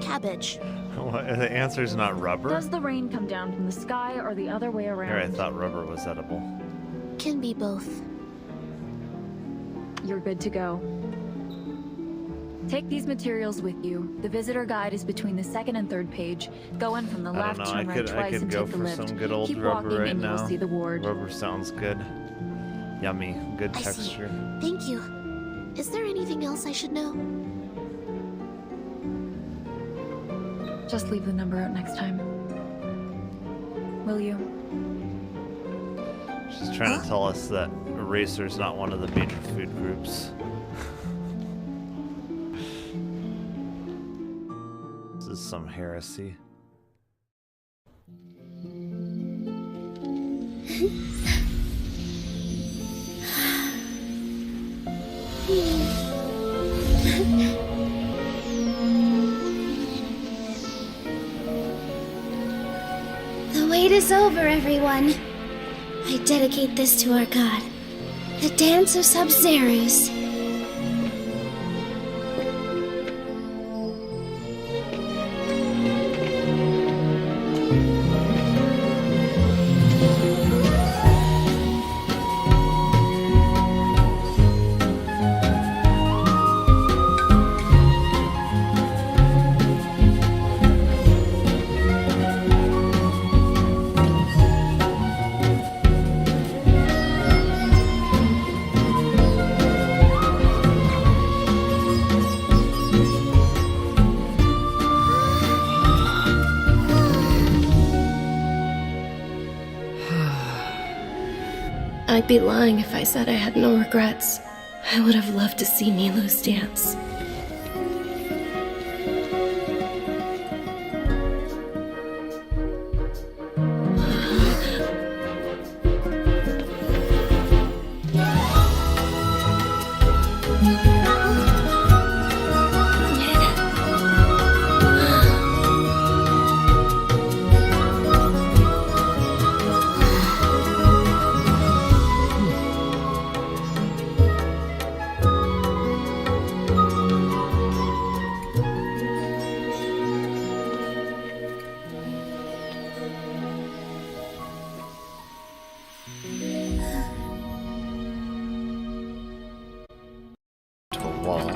Cabbage. The answer is not rubber. Does the rain come down from the sky or the other way around? Here, I thought rubber was edible. Can be both. You're good to go. Take these materials with you. The visitor guide is between the second and third page. Go in from the I left, don't know. turn right I twice, could and go take the for lift. some good old Keep rubber walking right and now. you'll see the ward. Rubber sounds good. Yummy. Good I see. texture. Thank you. Is there anything else I should know? Just leave the number out next time. Will you? She's trying to tell us that Eraser's not one of the major food groups. This is some heresy. The wait is over, everyone. I dedicate this to our god, the dance of Sub-Zerus. I'd be lying if I said I had no regrets. I would have loved to see Nilou's dance. To a wall.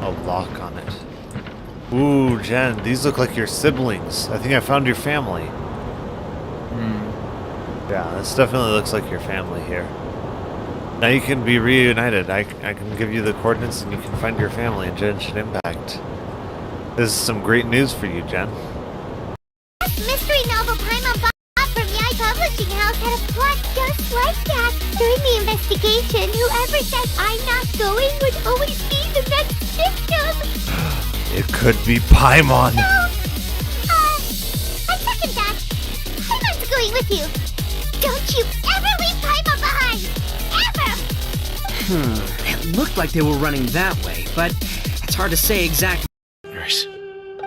A lock on it. Ooh, Jen, these look like your siblings. I think I found your family. Yeah, this definitely looks like your family here. Now you can be reunited. I can give you the coordinates and you can find your family in Genshin Impact. This is some great news for you, Jen. Mystery novel Paimon Bob from Yai Publishing House had a plot just like that. During the investigation, whoever said I'm not going would always be the next victim. It could be Paimon. No! I second that. Paimon's going with you. Don't you ever leave Paimon behind! Ever! It looked like they were running that way, but it's hard to say exactly.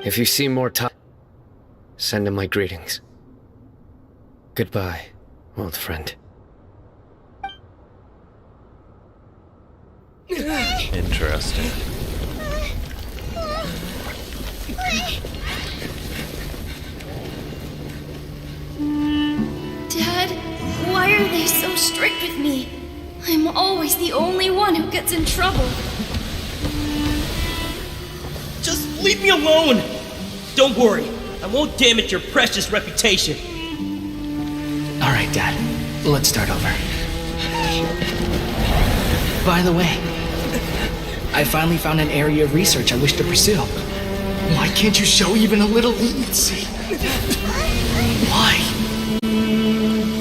If you see more time, send him my greetings. Goodbye, old friend. Interesting. Dad, why are they so strict with me? I'm always the only one who gets in trouble. Just leave me alone! Don't worry, I won't damage your precious reputation. Alright, Dad. Let's start over. By the way, I finally found an area of research I wish to pursue. Why can't you show even a little leniency? Why?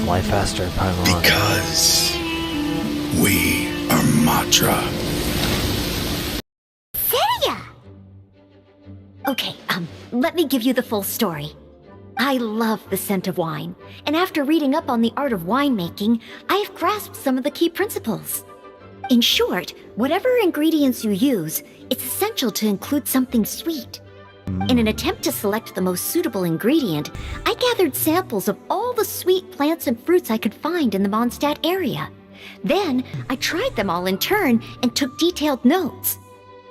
Fly faster, Paimon. Because we are Matra. Seria! Okay, let me give you the full story. I love the scent of wine, and after reading up on the art of winemaking, I've grasped some of the key principles. In short, whatever ingredients you use, it's essential to include something sweet. In an attempt to select the most suitable ingredient, I gathered samples of all the sweet plants and fruits I could find in the Mondstadt area. Then, I tried them all in turn and took detailed notes.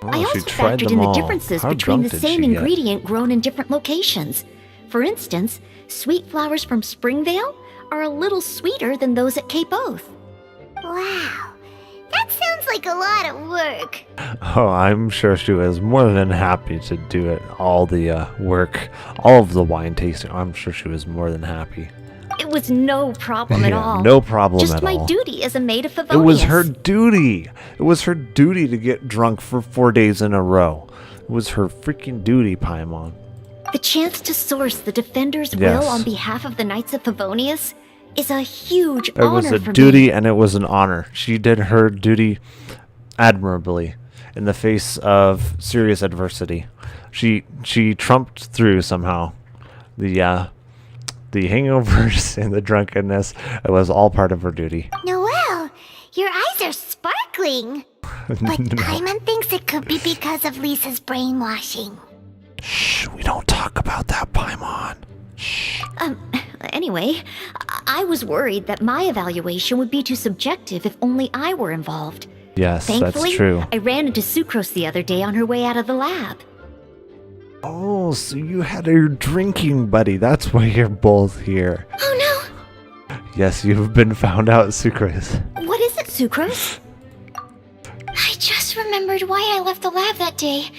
I also factored in the differences between the same ingredient grown in different locations. For instance, sweet flowers from Springvale are a little sweeter than those at Cape Oath. Wow, that sounds like a lot of work. Oh, I'm sure she was more than happy to do it. All the work, all of the wine tasting. I'm sure she was more than happy. It was no problem at all. No problem Just at all. my duty as a maid of Favonius. It was her duty. It was her duty to get drunk for 4 days in a row. It was her freaking duty, Paimon. The chance to source the Defender's will on behalf of the Knights of Favonius is a huge honor for me. It was a duty and it was an honor. She did her duty admirably in the face of serious adversity. She trumped through somehow. The hangovers and the drunkenness, it was all part of her duty. Noelle, your eyes are sparkling. But Paimon thinks it could be because of Lisa's brainwashing. Shh, we don't talk about that, Paimon. Shh. Anyway, I was worried that my evaluation would be too subjective if only I were involved. Yes, Thankfully, that's true. I ran into Sucrose the other day on her way out of the lab. Oh, so you had your drinking buddy. That's why you're both here. Oh no! Yes, you've been found out, Sucrose. What is it, Sucrose? I just remembered why I left the lab that day.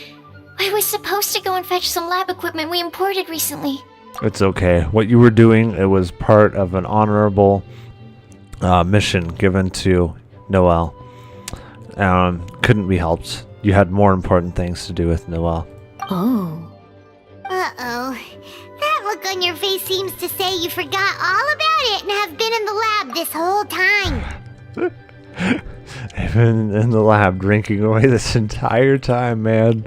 I was supposed to go and fetch some lab equipment we imported recently. It's okay. What you were doing, it was part of an honorable mission given to Noelle. Couldn't be helped. You had more important things to do with Noelle. Oh. Uh-oh. That look on your face seems to say you forgot all about it and have been in the lab this whole time. I've been in the lab drinking away this entire time, man.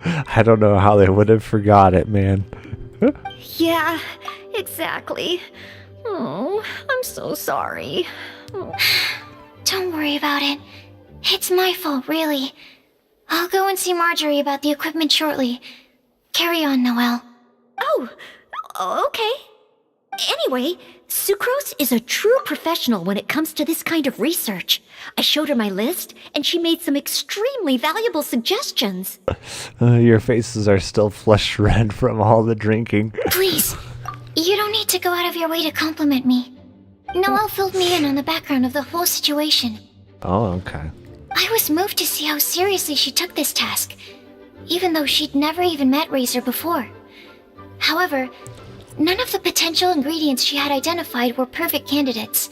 I don't know how they would have forgot it, man. Yeah, exactly. Oh, I'm so sorry. Don't worry about it. It's my fault, really. I'll go and see Marjorie about the equipment shortly. Carry on, Noelle. Oh, okay. Anyway, Sucrose is a true professional when it comes to this kind of research. I showed her my list, and she made some extremely valuable suggestions. Your faces are still flushed red from all the drinking. Please, you don't need to go out of your way to compliment me. Noelle filled me in on the background of the whole situation. Oh, okay. I was moved to see how seriously she took this task, even though she'd never even met Razor before. However, none of the potential ingredients she had identified were perfect candidates,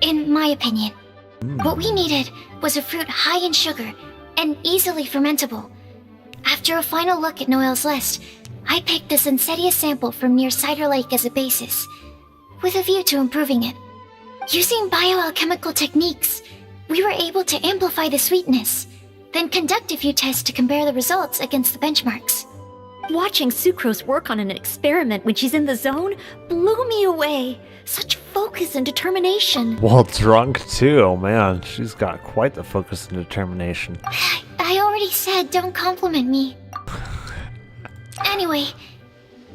in my opinion. What we needed was a fruit high in sugar and easily fermentable. After a final look at Noelle's list, I picked the Sensetia sample from near Cider Lake as a basis, with a view to improving it. Using bioalchemical techniques, we were able to amplify the sweetness, then conduct a few tests to compare the results against the benchmarks. Watching Sucrose work on an experiment when she's in the zone blew me away. Such focus and determination. Well, drunk too, man. She's got quite the focus and determination. I already said don't compliment me. Anyway,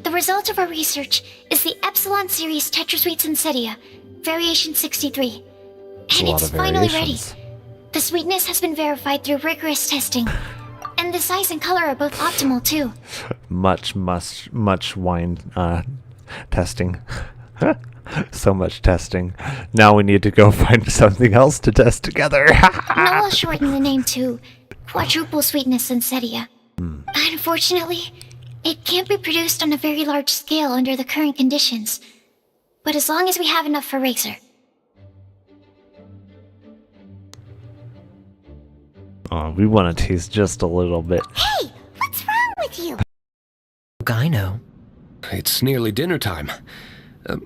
the result of our research is the Epsilon Series Tetrasweet Sensetia, Variation 63. And it's finally ready. The sweetness has been verified through rigorous testing. And the size and color are both optimal, too. Much wine testing. So much testing. Now we need to go find something else to test together. Noelle shortened the name to Quadruple Sweetness Sensetia. Unfortunately, it can't be produced on a very large scale under the current conditions. But as long as we have enough for Razor. Oh, we want to taste just a little bit. Hey, what's wrong with you? I know. It's nearly dinner time.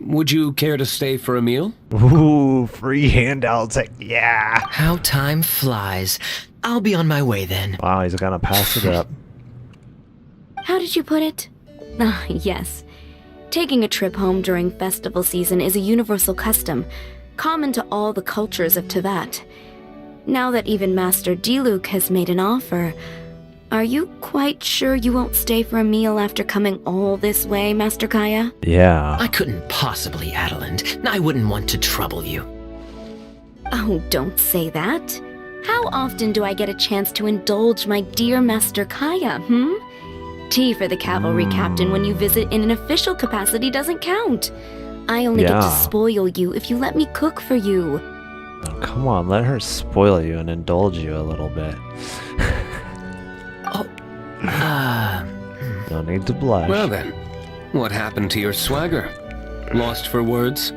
Would you care to stay for a meal? Ooh, free handouts. Yeah. How time flies. I'll be on my way then. Wow, he's gonna pass it up. How did you put it? Ah, yes. Taking a trip home during festival season is a universal custom, common to all the cultures of Teyvat. Now that even Master Diluc has made an offer, are you quite sure you won't stay for a meal after coming all this way, Master Kaya? Yeah. I couldn't possibly, Adeland. I wouldn't want to trouble you. Oh, don't say that. How often do I get a chance to indulge my dear Master Kaya, Tea for the cavalry captain when you visit in an official capacity doesn't count. I only get to spoil you if you let me cook for you. Oh, come on, let her spoil you and indulge you a little bit. No need to blush. Well then, what happened to your swagger? Lost for words?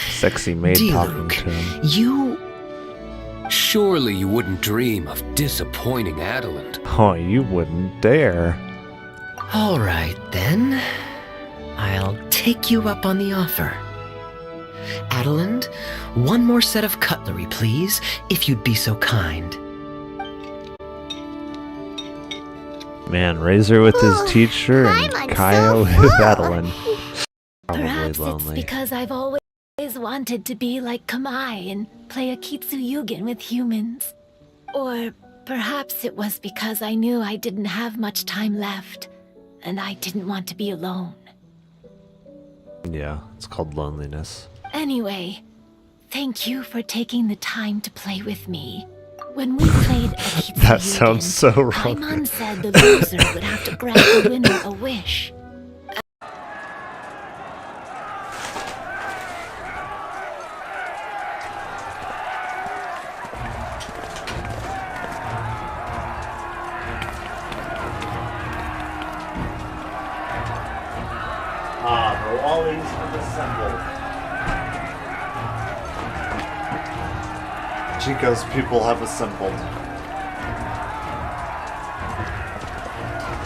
Sexy maid talking to him. You... Surely you wouldn't dream of disappointing Adeland. Oh, you wouldn't dare. All right, then. I'll take you up on the offer. Adeland, one more set of cutlery, please, if you'd be so kind. Man, Razor with his teacher and Kaya with Adeland. Perhaps Probably lonely. it's because I've always wanted to be like Kamai and play a Kitsuyugen with humans. Or perhaps it was because I knew I didn't have much time left, and I didn't want to be alone. Yeah, it's called loneliness. Anyway, thank you for taking the time to play with me. When we played a Kitsuyugen, That sounds so wrong. Paimon said the loser would have to grant the winner a wish. The Wallies have assembled. Chico's people have assembled.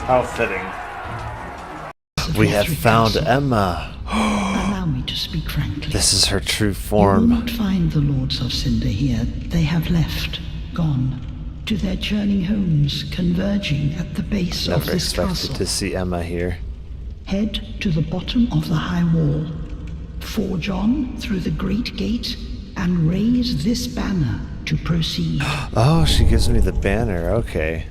How fitting. We have found Emma. Allow me to speak frankly. This is her true You will form. not find the Lords of Cinder here. They have left, gone, to their churning homes, converging at the base of Never this expected castle. to see Emma here. Head to the bottom of the high wall. Forge on through the great gate and raise this banner to proceed. Oh, she gives me the banner. Okay.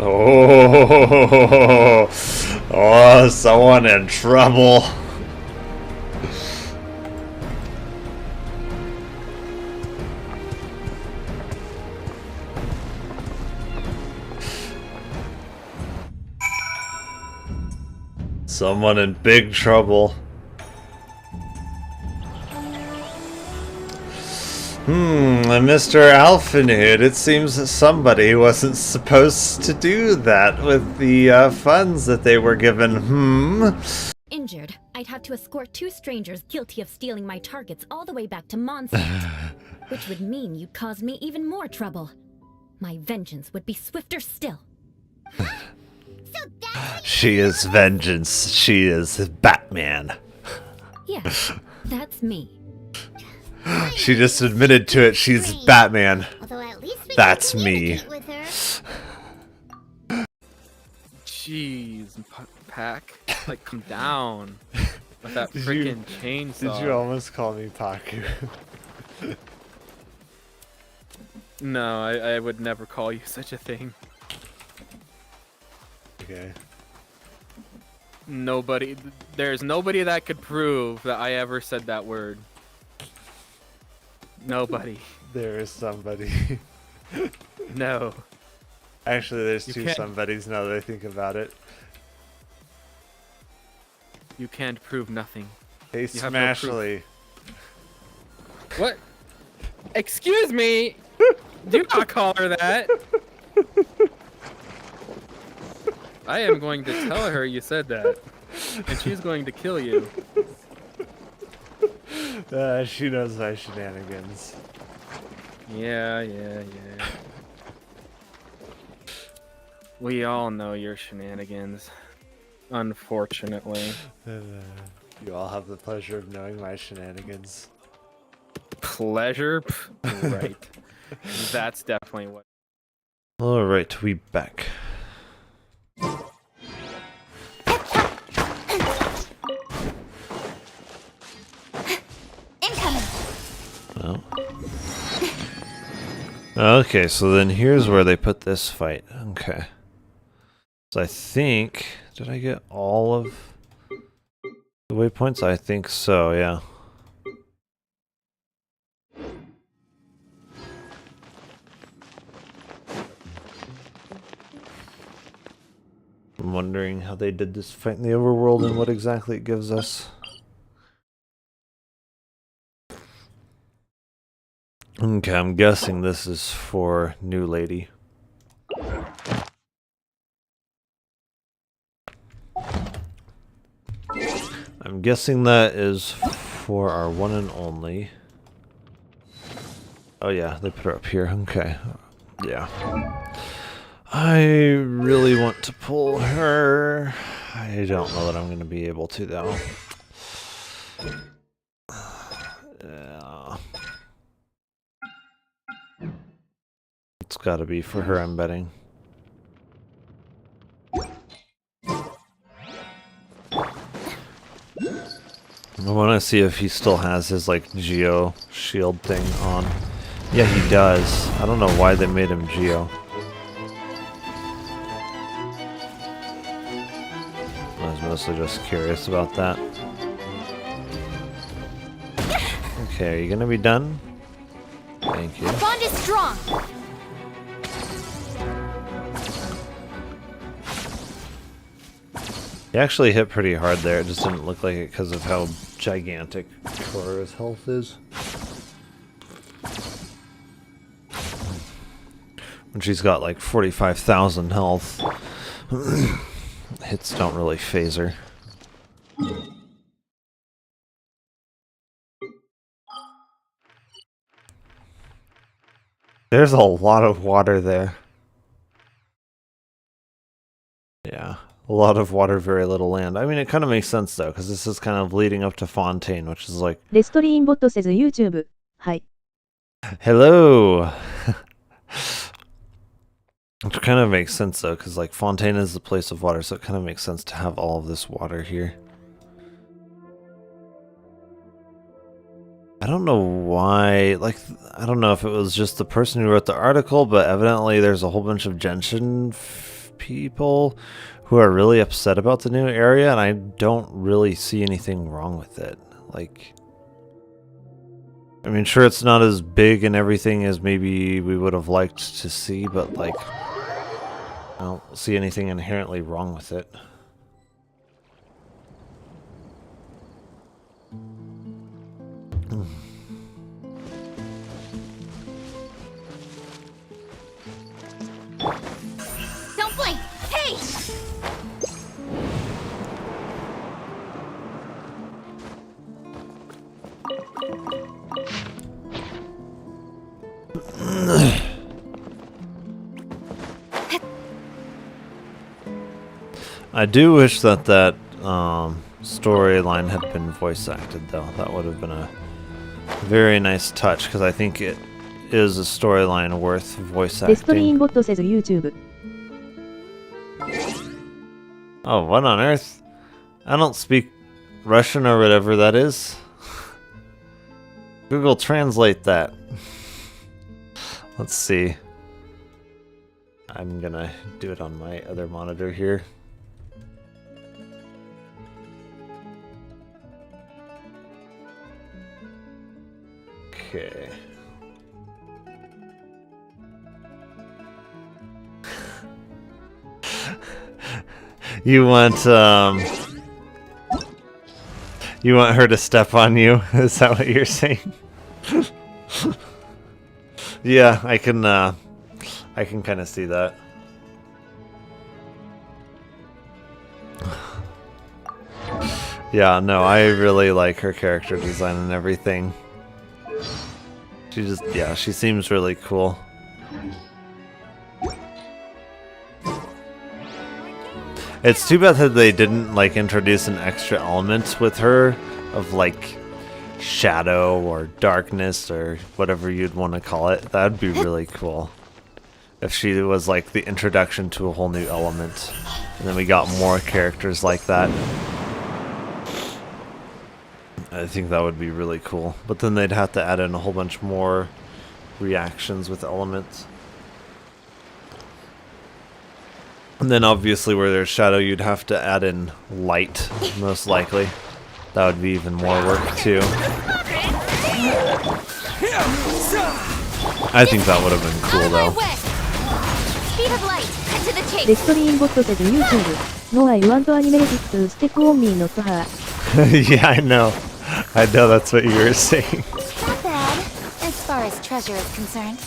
Oh, oh, someone in trouble. Someone in big trouble. Mr. Alphenhood, it seems that somebody wasn't supposed to do that with the funds that they were given. Injured, I'd have to escort 2 strangers guilty of stealing my targets all the way back to Mondstadt, which would mean you'd cause me even more trouble. My vengeance would be swifter still. She is vengeance. She is Batman. Yes, that's me. She just admitted to it. She's Batman. That's me. Jeez, Pack. Like, come down. With that Did freaking chainsaw. Did you almost call me Paku? No, I would never call you such a thing. Okay. There's nobody that could prove that I ever said that word. Nobody. There is somebody. No. Actually, there's You two can't- somebodies now that I think about it. You can't prove nothing. Hey, You have no proof. Smashly. What? Excuse me! Do not call her that! I am going to tell her you said that. And she's going to kill you. She knows my shenanigans. Yeah. We all know your shenanigans. Unfortunately. You all have the pleasure of knowing my shenanigans. Pleasure? Pff, right. That's definitely what. Alright, we back. Oh. Okay, so then here's where they put this fight. Okay. So I think... Did I get all of the waypoints? I think so, yeah. I'm wondering how they did this fight in the overworld and what exactly it gives us. Okay, I'm guessing this is for New Lady. I'm guessing that is for our one and only. Oh yeah, they put her up here. Okay. Yeah. I really want to pull her. I don't know that I'm going to be able to, though. Yeah. It's got to be for her, I'm betting. I want to see if he still has his, like, Geo shield thing on. Yeah, he does. I don't know why they made him Geo. I was mostly just curious about that. Okay, are you gonna be done? Thank you. The bond is strong. He actually hit pretty hard there. It just didn't look like it because of how gigantic Tora's health is. When she's got like 45,000 health, hits don't really phase her. There's a lot of water there. Yeah, a lot of water, very little land. I mean, it kind of makes sense though, because this is kind of leading up to Fontaine, which is like... レストリーンボットせず YouTube。はい。 Hello! Which kind of makes sense though, because like Fontaine is the place of water, so it kind of makes sense to have all of this water here. I don't know why, like, I don't know if it was just the person who wrote the article, but evidently there's a whole bunch of Genshin people who are really upset about the new area, and I don't really see anything wrong with it. Like, I mean, sure, it's not as big and everything as maybe we would have liked to see, but like, I don't see anything inherently wrong with it. Don't blink! Hey! I do wish that storyline had been voice acted, though. That would have been a very nice touch, because I think it is a storyline worth voice レストリー acting. ンボットせず YouTube。 Oh, what on earth? I don't speak Russian or whatever that is. Google translate that. Let's see. I'm gonna do it on my other monitor here. Okay. You want her to step on you? Is that what you're saying? Yeah, I can kind of see that. Yeah, no, I really like her character design and everything. She just, yeah, she seems really cool. It's too bad that they didn't like introduce an extra element with her of like shadow or darkness or whatever you'd want to call it. That'd be really cool. If she was like the introduction to a whole new element. And then we got more characters like that. I think that would be really cool. But then they'd have to add in a whole bunch more reactions with elements. And then obviously where there's shadow, you'd have to add in light, most likely. That would be even more work too. I think that would have been cool though. Speed of light, cut to the chase. レストリーンボットせず YouTube。No, I want animated step on me, not her. Yeah, I know. I know that's what you were saying. Not bad, as far as treasure is concerned.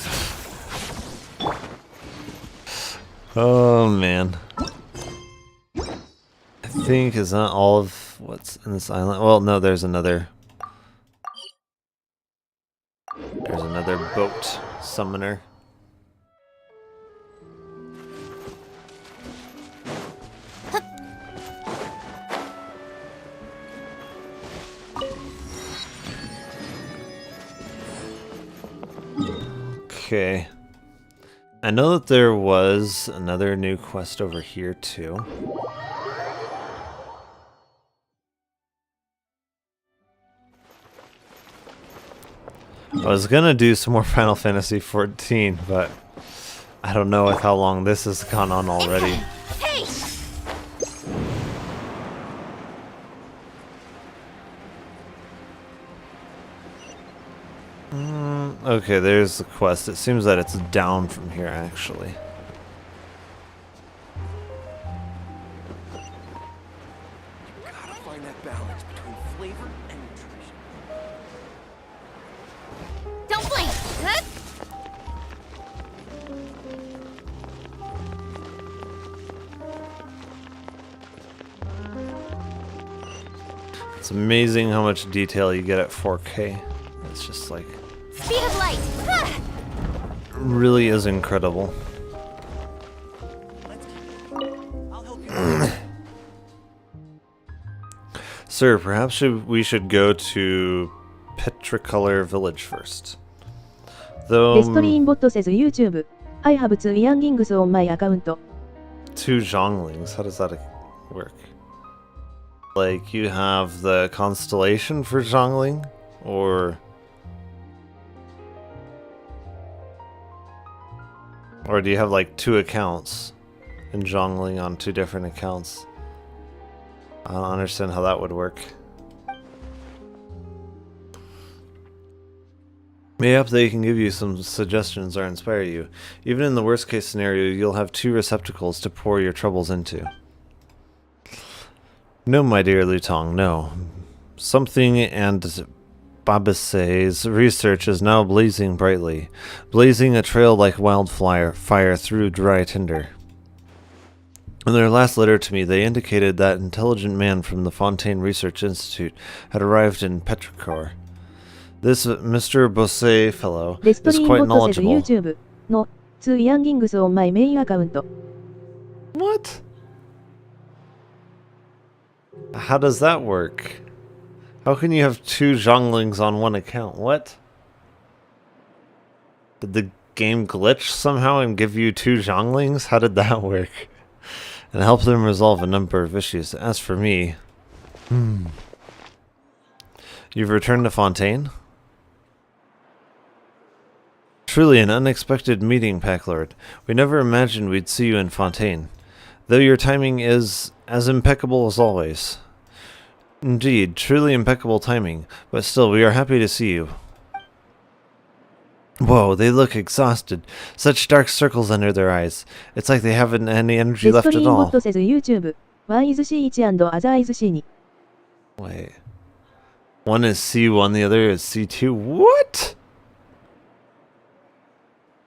Oh man. I think is that all of what's in this island? Well, no, there's another boat summoner. Okay. I know that there was another new quest over here too. I was gonna do some more Final Fantasy XIV, but I don't know with how long this has gone on already. Hey! Okay, there's the quest. It seems that it's down from here, actually. find that balance between flavor and nutrition. Don't blink! Huh? It's amazing how much detail you get at 4K. It's just like Speed of light! Huh. really is incredible. Sir, perhaps we should go to Petricolor Village first. レ Though ストリーンボット says YouTube. I have 2 youngings on my account. 2 Zhonglings, how does that work? Like you have the constellation for Zhongling, or do you have like 2 accounts in Zhongling on 2 different accounts? I don't understand how that would work. Maybe they can give you some suggestions or inspire you. Even in the worst case scenario, you'll have 2 receptacles to pour your troubles into. No, my dear Lutong, no. Something and Babise's research is now blazing brightly, blazing a trail like wildfire through dry tinder. In their last letter to me, they indicated that intelligent man from the Fontaine Research Institute had arrived in Petrichor. This Mr. Bosset fellow レスト is リーン quite ボット says knowledgeable. YouTube. No, 2 youngings on my main account. What? How does that work? How can you have 2 Zhonglings on one account? What? Did the game glitch somehow and give you 2 Zhonglings? How did that work? And help them resolve a number of issues. As for me... You've returned to Fontaine? Truly an unexpected meeting, Packlord. We never imagined we'd see you in Fontaine, though your timing is as impeccable as always. Indeed, truly impeccable timing, but still, we are happy to see you. Whoa, they look exhausted. Such dark circles under their eyes. It's like they haven't any energy レス left トリ at ーンボッ all. ト says YouTube. One is C1 and other is C2. Wait. One is C1, the other is C2. What?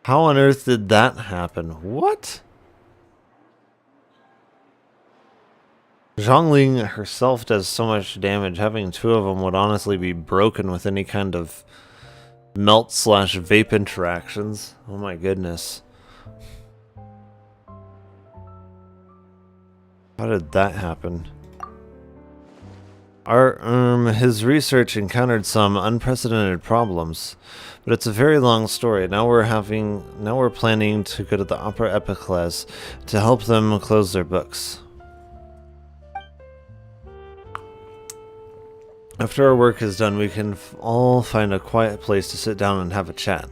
How on earth did that happen? What? Zhongling herself does so much damage. Having 2 of them would honestly be broken with any kind of melt/vape interactions. Oh my goodness. How did that happen? His research encountered some unprecedented problems, but it's a very long story. Now we're planning to go to the Opera Epicles to help them close their books. After our work is done, we can all find a quiet place to sit down and have a chat.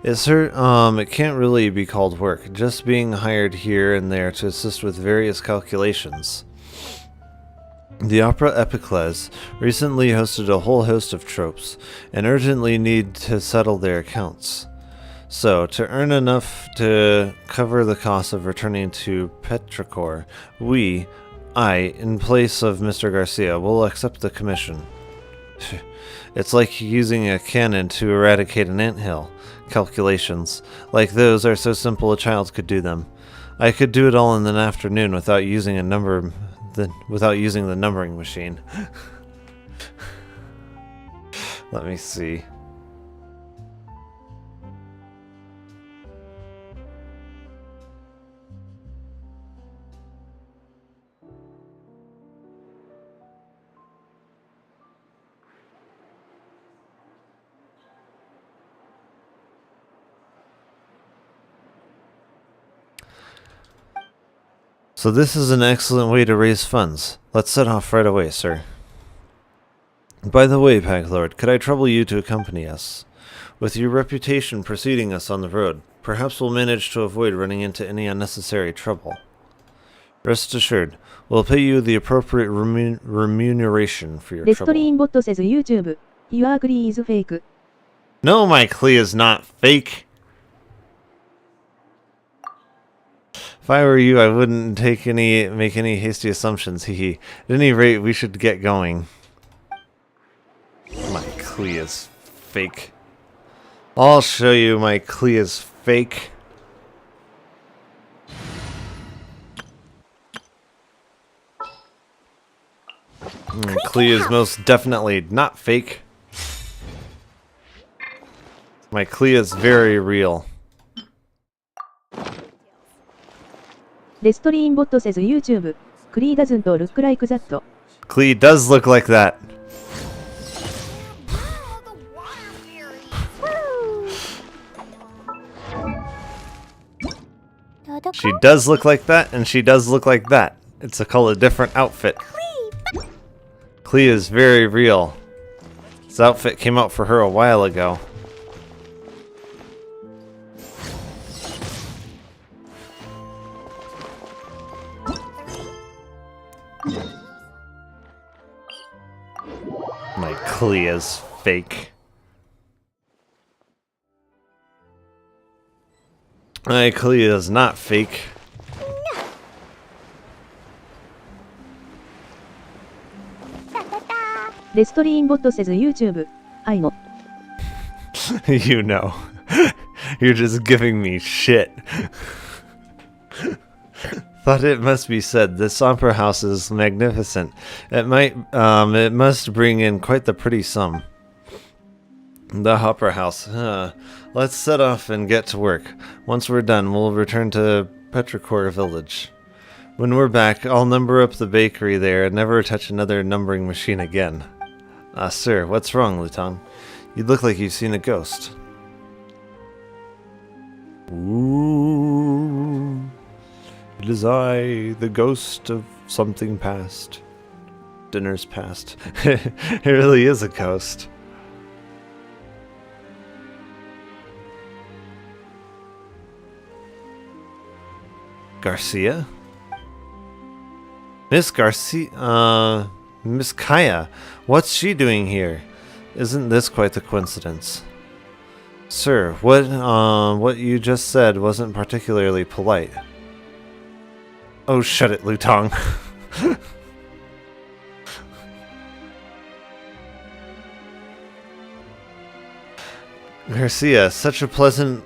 It can't really be called work, just being hired here and there to assist with various calculations. The Opera Epicles recently hosted a whole host of tropes, and urgently need to settle their accounts. So, to earn enough to cover the cost of returning to Petrichor, I, in place of Mr. Garcia, will accept the commission. It's like using a cannon to eradicate an anthill. Calculations like those are so simple a child could do them. I could do it all in an afternoon without using the numbering machine. Let me see. So this is an excellent way to raise funds. Let's set off right away, sir. By the way, Packlord, could I trouble you to accompany us? With your reputation preceding us on the road, perhaps we'll manage to avoid running into any unnecessary trouble. Rest assured, we'll pay you the appropriate remuneration for your trouble. Bot says YouTube. Your agree is fake. No, my Clee is not fake. If I were you, I wouldn't make any hasty assumptions. Hee. At any rate, we should get going. My Klee is fake. I'll show you my Klee is fake. Klee is most definitely not fake. My Klee is very real. レストリーンボット says YouTube. Klee doesn't look like that. Klee does look like that. She does look like that, and she does look like that. It's a different outfit. Klee is very real. This outfit came out for her a while ago. My Klee is fake. My Klee is not fake.レストリーンボット says YouTube. I know. You know. You're just giving me shit. Thought it must be said, this opera house is magnificent. It must bring in quite the pretty sum. The opera house. Let's set off and get to work. Once we're done, we'll return to Petrichor village. When we're back, I'll number up the bakery there and never touch another numbering machine again. Sir, what's wrong, Lutang? You look like you've seen a ghost. Ooh. It is I, the ghost of something past. Dinner's past. It really is a ghost. Garcia? Miss Garcia, Miss Kaya, what's she doing here? Isn't this quite the coincidence? Sir, what you just said wasn't particularly polite. Oh, shut it, Lutang. Garcia, such a pleasant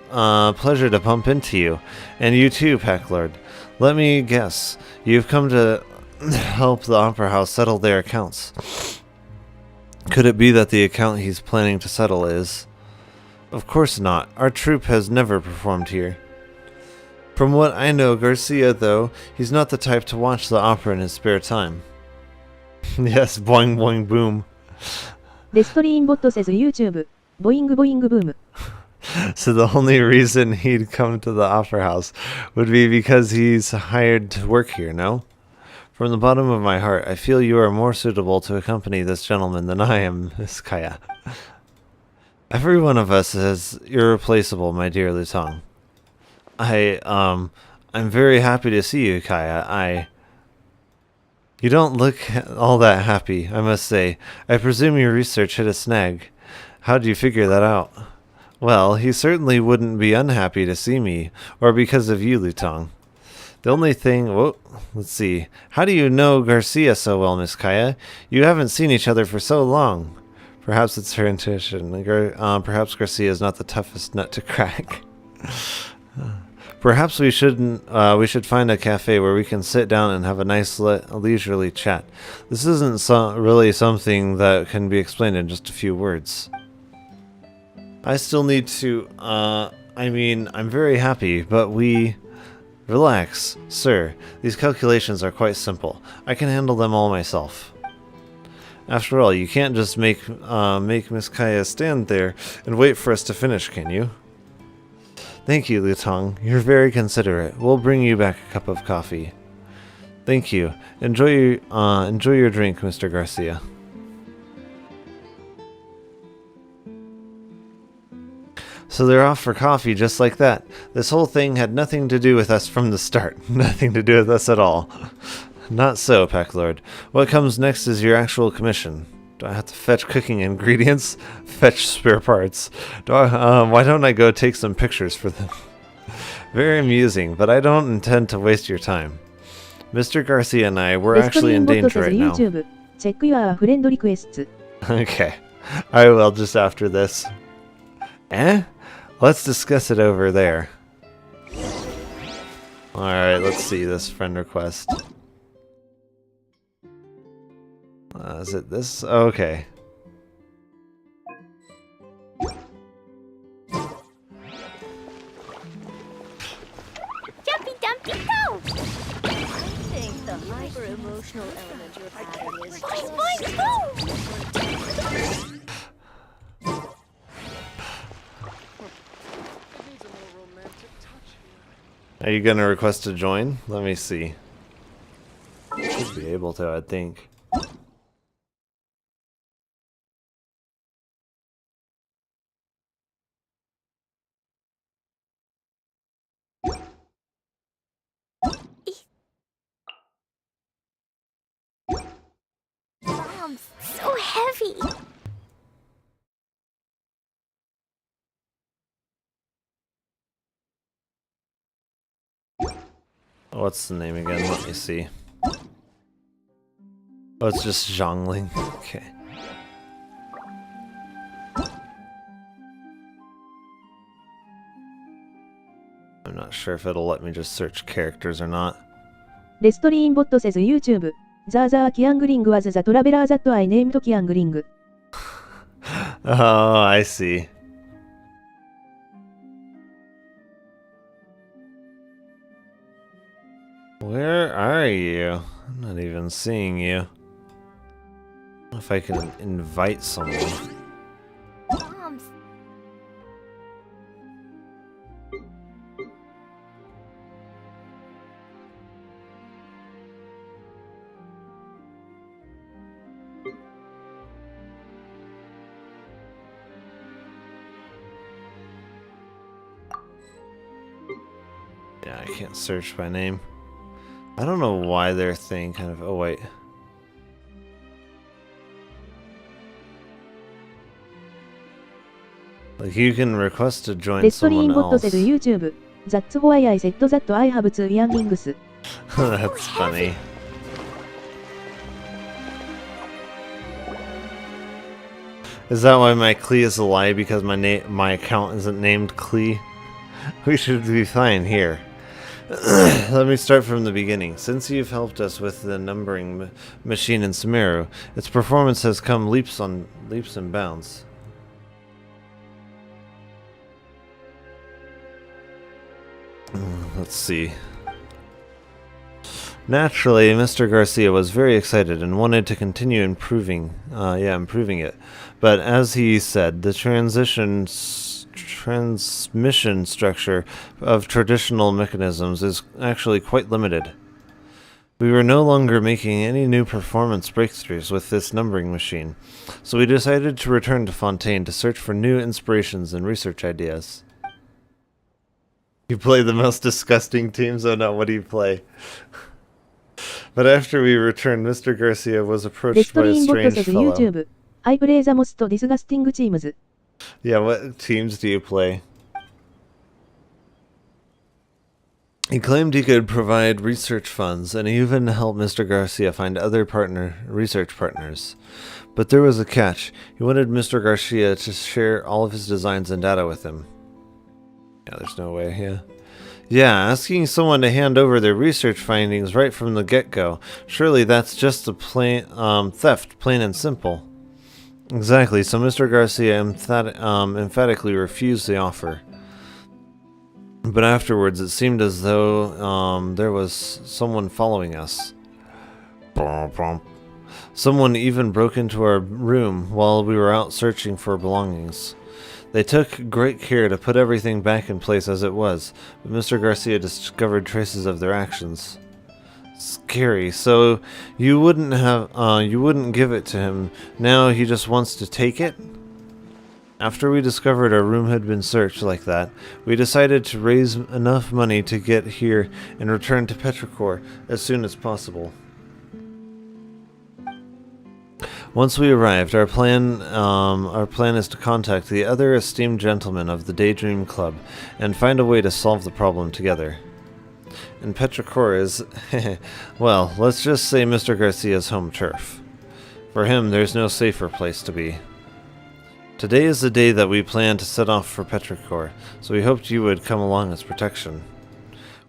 pleasure to bump into you. And you too, Packlord. Let me guess, you've come to help the Opera House settle their accounts. Could it be that the account he's planning to settle is... Of course not. Our troupe has never performed here. From what I know, Garcia, though, he's not the type to watch the opera in his spare time. Yes, boing boing boom. レストリーンボット says YouTube. Boing boing boom. So the only reason he'd come to the opera house would be because he's hired to work here, no? From the bottom of my heart, I feel you are more suitable to accompany this gentleman than I am, Miss Kaya. Every one of us is irreplaceable, my dear Lutang. I'm very happy to see you, Kaya. You don't look all that happy, I must say. I presume your research hit a snag. How do you figure that out? Well, he certainly wouldn't be unhappy to see me, or because of you, Lutang. The only thing... Whoa, let's see. How do you know Garcia so well, Miss Kaya? You haven't seen each other for so long. Perhaps it's her intuition. Perhaps Garcia is not the toughest nut to crack. Perhaps we should find a cafe where we can sit down and have a nice leisurely chat. This isn't really something that can be explained in just a few words. I still need to, I'm very happy, but Relax, sir. These calculations are quite simple. I can handle them all myself. After all, you can't just make Miss Kaya stand there and wait for us to finish, can you? Thank you, Lutang. You're very considerate. We'll bring you back a cup of coffee. Thank you. Enjoy your drink, Mr. Garcia. So they're off for coffee just like that. This whole thing had nothing to do with us from the start. Nothing to do with us at all. Not so, Packlord. What comes next is your actual commission. Do I have to fetch cooking ingredients? Fetch spare parts? Why don't I go take some pictures for them? Very amusing, but I don't intend to waste your time. Mr. Garcia and I, we're レストリ actually ー in ンボット danger says right now. YouTube. Check your friend requests. Okay. I will just after this. Eh? Let's discuss it over there. Alright, let's see this friend request. Is it this? Okay. Jumpy Dumpty Go! I think the hyper-emotional element you're adding is Boing, boing, Are you gonna request to join? Let me see. Should be able to, I think. Bombs, so heavy. What's the name again? Let me see. Oh, it's just Zhongling. Okay. I'm not sure if it'll let me just search characters or not. レストリーンボット says YouTube. The Kiangling was the traveler that I named Kiangling. Oh, I see. Where are you? I'm not even seeing you. If I can invite someone. Bombs. Yeah, I can't search by name. I don't know why their thing kind of... Oh, wait. Like, you can request to join レストリー someone ンボット else. says YouTube. That's why I said that I have two younglings. That's funny. Is that why my Klee is a lie? Because my account isn't named Klee? We should be fine here. Let me start from the beginning. Since you've helped us with the numbering machine in Sumeru, its performance has come leaps and bounds. Let's see. Naturally, Mr. Garcia was very excited and wanted to continue improving it. But as he said, the transmission structure of traditional mechanisms is actually quite limited. We were no longer making any new performance breakthroughs with this numbering machine, so we decided to return to Fontaine to search for new inspirations and research ideas. You play the most disgusting teams? Oh no, what do you play? But after we returned, Mr. Garcia was レ approached スト by リ a ーンボット strange says fellow. YouTube. I play the most disgusting teams. Yeah, what teams do you play? He claimed he could provide research funds and even help Mr. Garcia find other research partners. But there was a catch. He wanted Mr. Garcia to share all of his designs and data with him. Yeah, there's no way, yeah. Yeah, asking someone to hand over their research findings right from the get-go. Surely that's just a plain theft, plain and simple. Exactly, so Mr. Garcia emphatically refused the offer. But afterwards, it seemed as though there was someone following us. Someone even broke into our room while we were out searching for belongings. They took great care to put everything back in place as it was, but Mr. Garcia discovered traces of their actions. Scary. So you wouldn't give it to him. Now he just wants to take it? After we discovered our room had been searched like that, we decided to raise enough money to get here and return to Petrichor as soon as possible. Once we arrived, our plan is to contact the other esteemed gentlemen of the Daydream Club and find a way to solve the problem together. And Petrichor is, well, let's just say Mr. Garcia's home turf. For him, there's no safer place to be. Today is the day that we plan to set off for Petrichor, so we hoped you would come along as protection.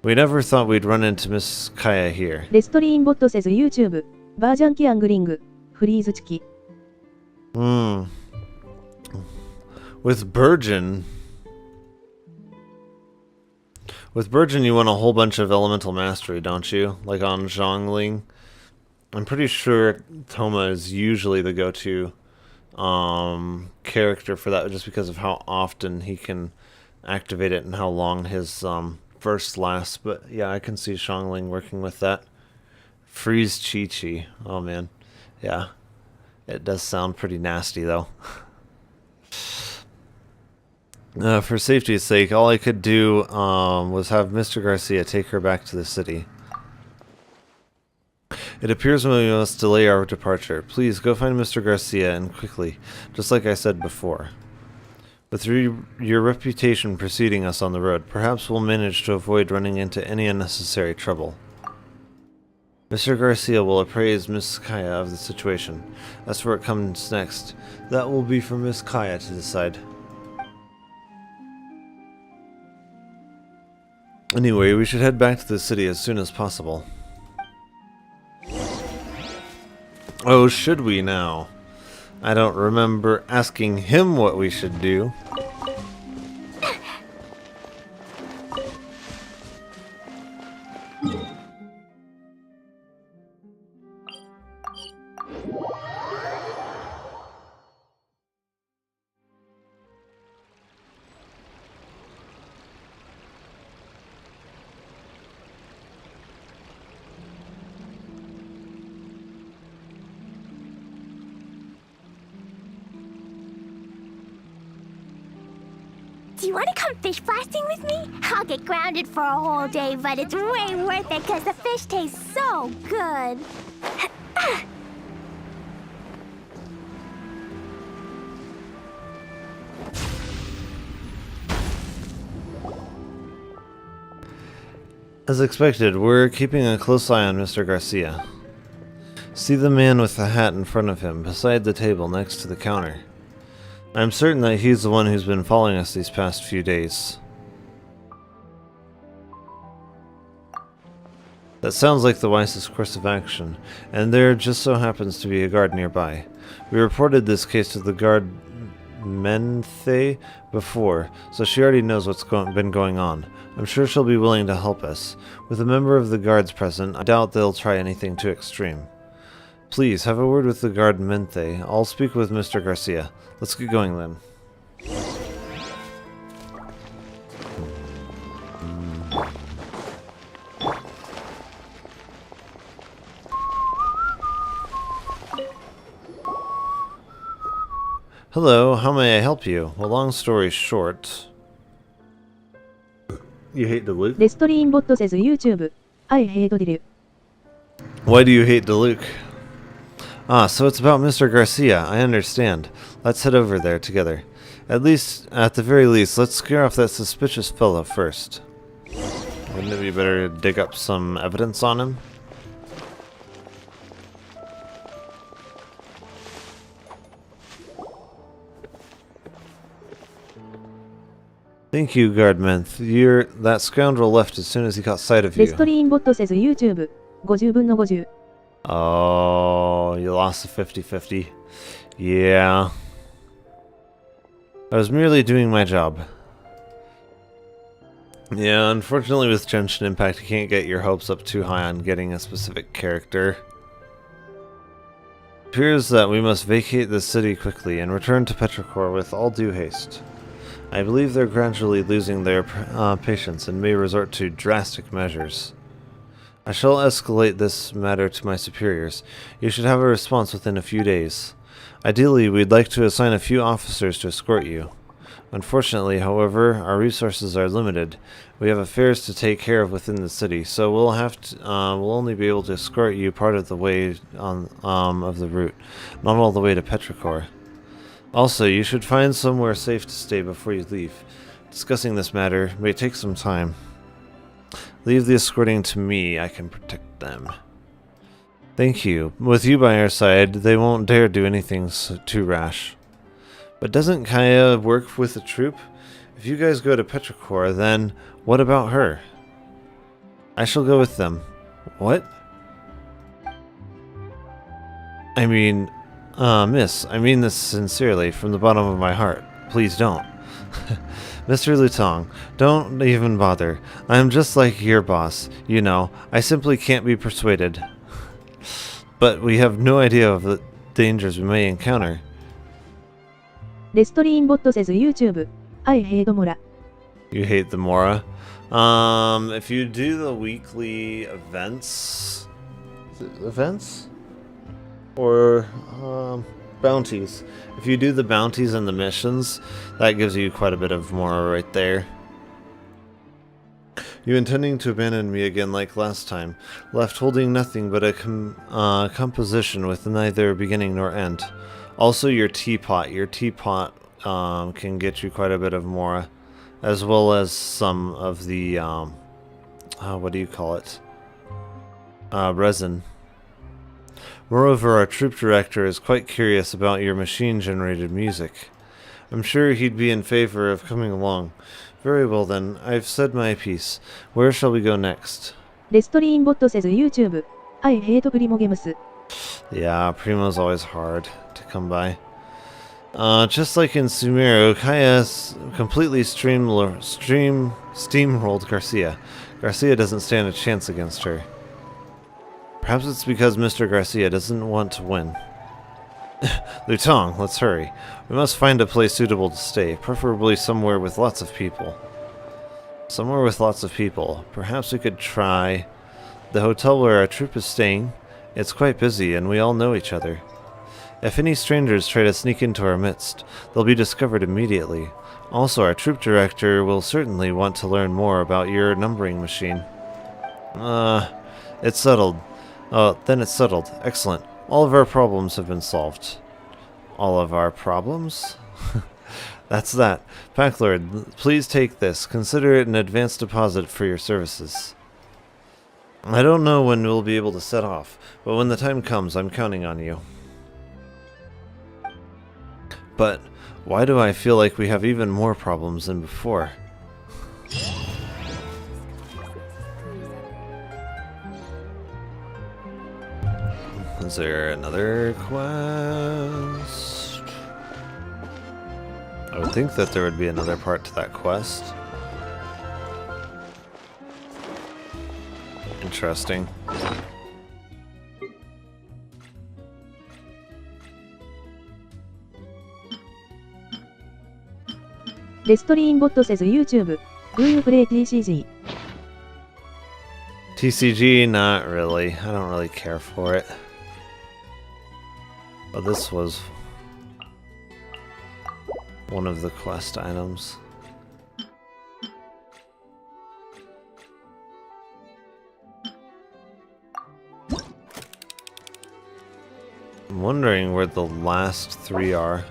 We never thought we'd run into Miss Kaya here. レストリーンボット says YouTube バージョンキアングリングフリーズ付き With Burgeon, you want a whole bunch of elemental mastery, don't you? Like on Zhongling. I'm pretty sure Thoma is usually the go-to character for that, just because of how often he can activate it and how long his burst lasts. But yeah, I can see Zhongling working with that. Freeze Chi-Chi. Oh man. Yeah. It does sound pretty nasty though. For safety's sake, all I could do was have Mr. Garcia take her back to the city. It appears we must delay our departure. Please go find Mr. Garcia, and quickly, just like I said before. With your reputation preceding us on the road, perhaps we'll manage to avoid running into any unnecessary trouble. Mr. Garcia will appraise Miss Kaya of the situation. As for what comes next, that will be for Miss Kaya to decide. Anyway, we should head back to the city as soon as possible. Oh, should we now? I don't remember asking him what we should do. Do you want to come fish blasting with me? I'll get grounded for a whole day, but it's way worth it because the fish taste so good. As expected, we're keeping a close eye on Mr. Garcia. See the man with the hat in front of him, beside the table next to the counter. I'm certain that he's the one who's been following us these past few days. That sounds like the wisest course of action, and there just so happens to be a guard nearby. We reported this case to the guard Menthe before, so she already knows what's been going on. I'm sure she'll be willing to help us. With a member of the guards present, I doubt they'll try anything too extreme. Please, have a word with the guard Menthe. I'll speak with Mr. Garcia. Let's get going then. Hello, how may I help you? Well, long story short... You hate Diluc? レストリーンボット says YouTube I hate Diluc. Why do you hate Diluc? Ah, so it's about Mr. Garcia. I understand. Let's head over there together. At the very least, let's scare off that suspicious fellow first. Wouldn't it be better to dig up some evidence on him? Thank you, Guardmenth. That scoundrel left as soon as he caught sight of you. レストリーンボット says YouTube 50分の50. Oh, you lost the 50-50. Yeah. I was merely doing my job. Yeah, unfortunately with Genshin Impact, you can't get your hopes up too high on getting a specific character. It appears that we must vacate the city quickly and return to Petrichor with all due haste. I believe they're gradually losing their patience and may resort to drastic measures. I shall escalate this matter to my superiors. You should have a response within a few days. Ideally, we'd like to assign a few officers to escort you. Unfortunately, however, our resources are limited. We have affairs to take care of within the city, so we'll only be able to escort you part of the way on of the route, not all the way to Petrichor. Also, you should find somewhere safe to stay before you leave. Discussing this matter may take some time. Leave the escorting to me. I can protect them. Thank you. With you by our side, they won't dare do anything too rash. But doesn't Kaya work with the troop? If you guys go to Petrichor, then what about her? I shall go with them. What? I mean, miss, I mean this sincerely, from the bottom of my heart. Please don't. Mr. Lutong, don't even bother. I am just like your boss, you know. I simply can't be persuaded. But we have no idea of the dangers we may encounter. レストリーンボット says YouTube. I hate Mora. You hate the Mora? If you do the weekly events... Events? Or, bounties. If you do the bounties and the missions, that gives you quite a bit of Mora right there. You intending to abandon me again like last time, left holding nothing but a composition with neither beginning nor end. Also your teapot. Your teapot can get you quite a bit of Mora, as well as some of the, what do you call it? Resin. Moreover, our troop director is quite curious about your machine-generated music. I'm sure he'd be in favor of coming along. Very well then, I've said my piece. Where shall we go next? レストリーンボット says YouTube. I hate Primo Games. Yeah, Primo's always hard to come by. Just like in Sumeru, Kaya completely steamrolled Garcia. Garcia doesn't stand a chance against her. Perhaps it's because Mr. Garcia doesn't want to win. Lutong, let's hurry. We must find a place suitable to stay, preferably somewhere with lots of people. Somewhere with lots of people. Perhaps we could try the hotel where our troop is staying. It's quite busy, and we all know each other. If any strangers try to sneak into our midst, they'll be discovered immediately. Also, our troop director will certainly want to learn more about your numbering machine. It's settled. Oh, then it's settled. Excellent. All of our problems have been solved. All of our problems? That's that. Packlord, please take this. Consider it an advance deposit for your services. I don't know when we'll be able to set off, but when the time comes, I'm counting on you. But why do I feel like we have even more problems than before? Is there another quest? I would think that there would be another part to that quest. Interesting. Restream bot says YouTube. Do you play TCG? TCG, not really. I don't really care for it. But this was one of the quest items. I'm wondering where the last three are.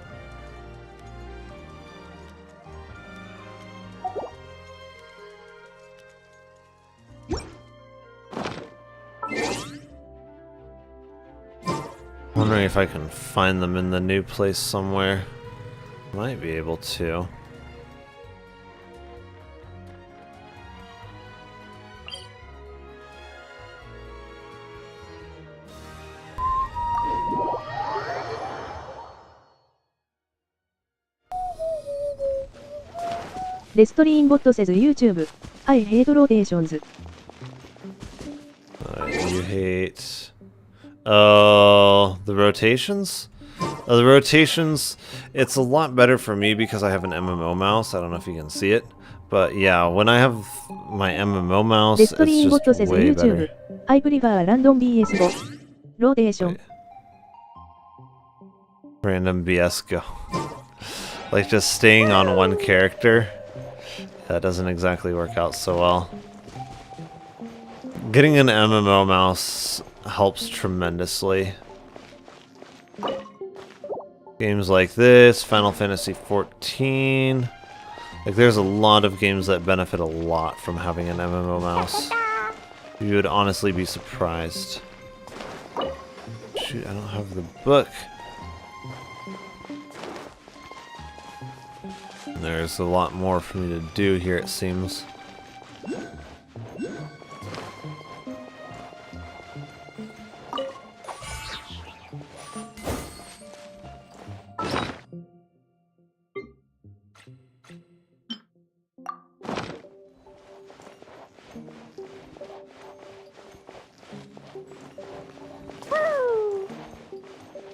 Wondering if I can find them in the new place somewhere. Might be able to. Restream bot says YouTube. I hate rotations. You hate... Oh, the rotations? The rotations, it's a lot better for me because I have an MMO mouse. I don't know if you can see it. But yeah, when I have my MMO mouse, it's just way better. I prefer random BS go. Rotation. Random BS go. Like just staying on one character, that doesn't exactly work out so well. Getting an MMO mouse helps tremendously. Games like this, Final Fantasy XIV. Like there's a lot of games that benefit a lot from having an MMO mouse. You would honestly be surprised. Shoot, I don't have the book. There's a lot more for me to do here, it seems.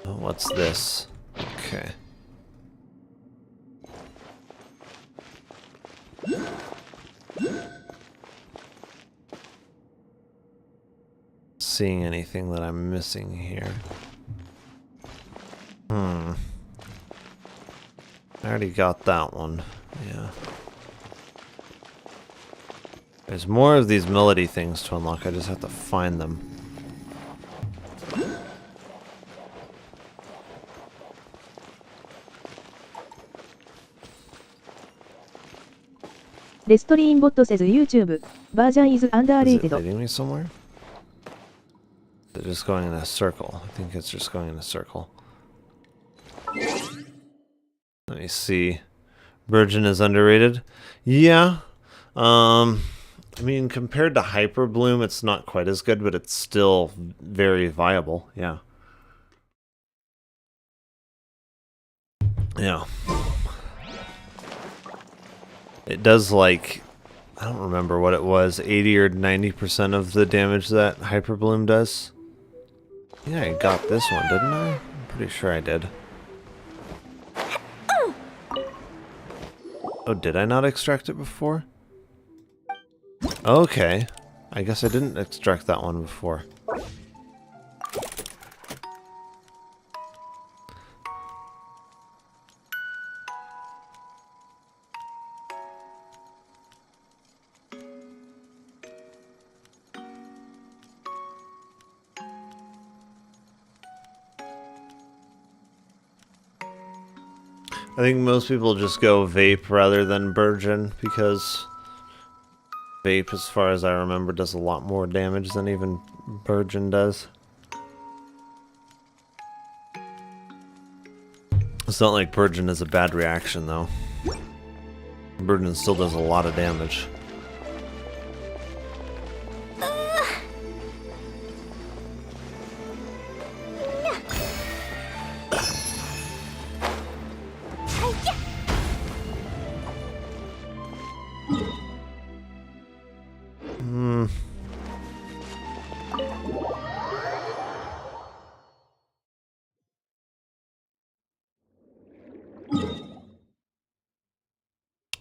What's this? Okay. Seeing anything that I'm missing here? I already got that one. Yeah. There's more of these melody things to unlock. I just have to find them. Restreambot says YouTube version is Is it underrated. leading me somewhere? They're just going in a circle. I think it's just going in a circle. Let me see. Virgin is underrated. Yeah. I mean, compared to Hyper Bloom, it's not quite as good, but it's still very viable. Yeah. Yeah. It does like, I don't remember what it was, 80 or 90% of the damage that Hyper Bloom does. Yeah, I got this one, didn't I? I'm pretty sure I did. Oh, did I not extract it before? Okay. I guess I didn't extract that one before. I think most people just go vape rather than Burgeon because vape, as far as I remember, does a lot more damage than even Burgeon does. It's not like Burgeon is a bad reaction, though. Burgeon still does a lot of damage.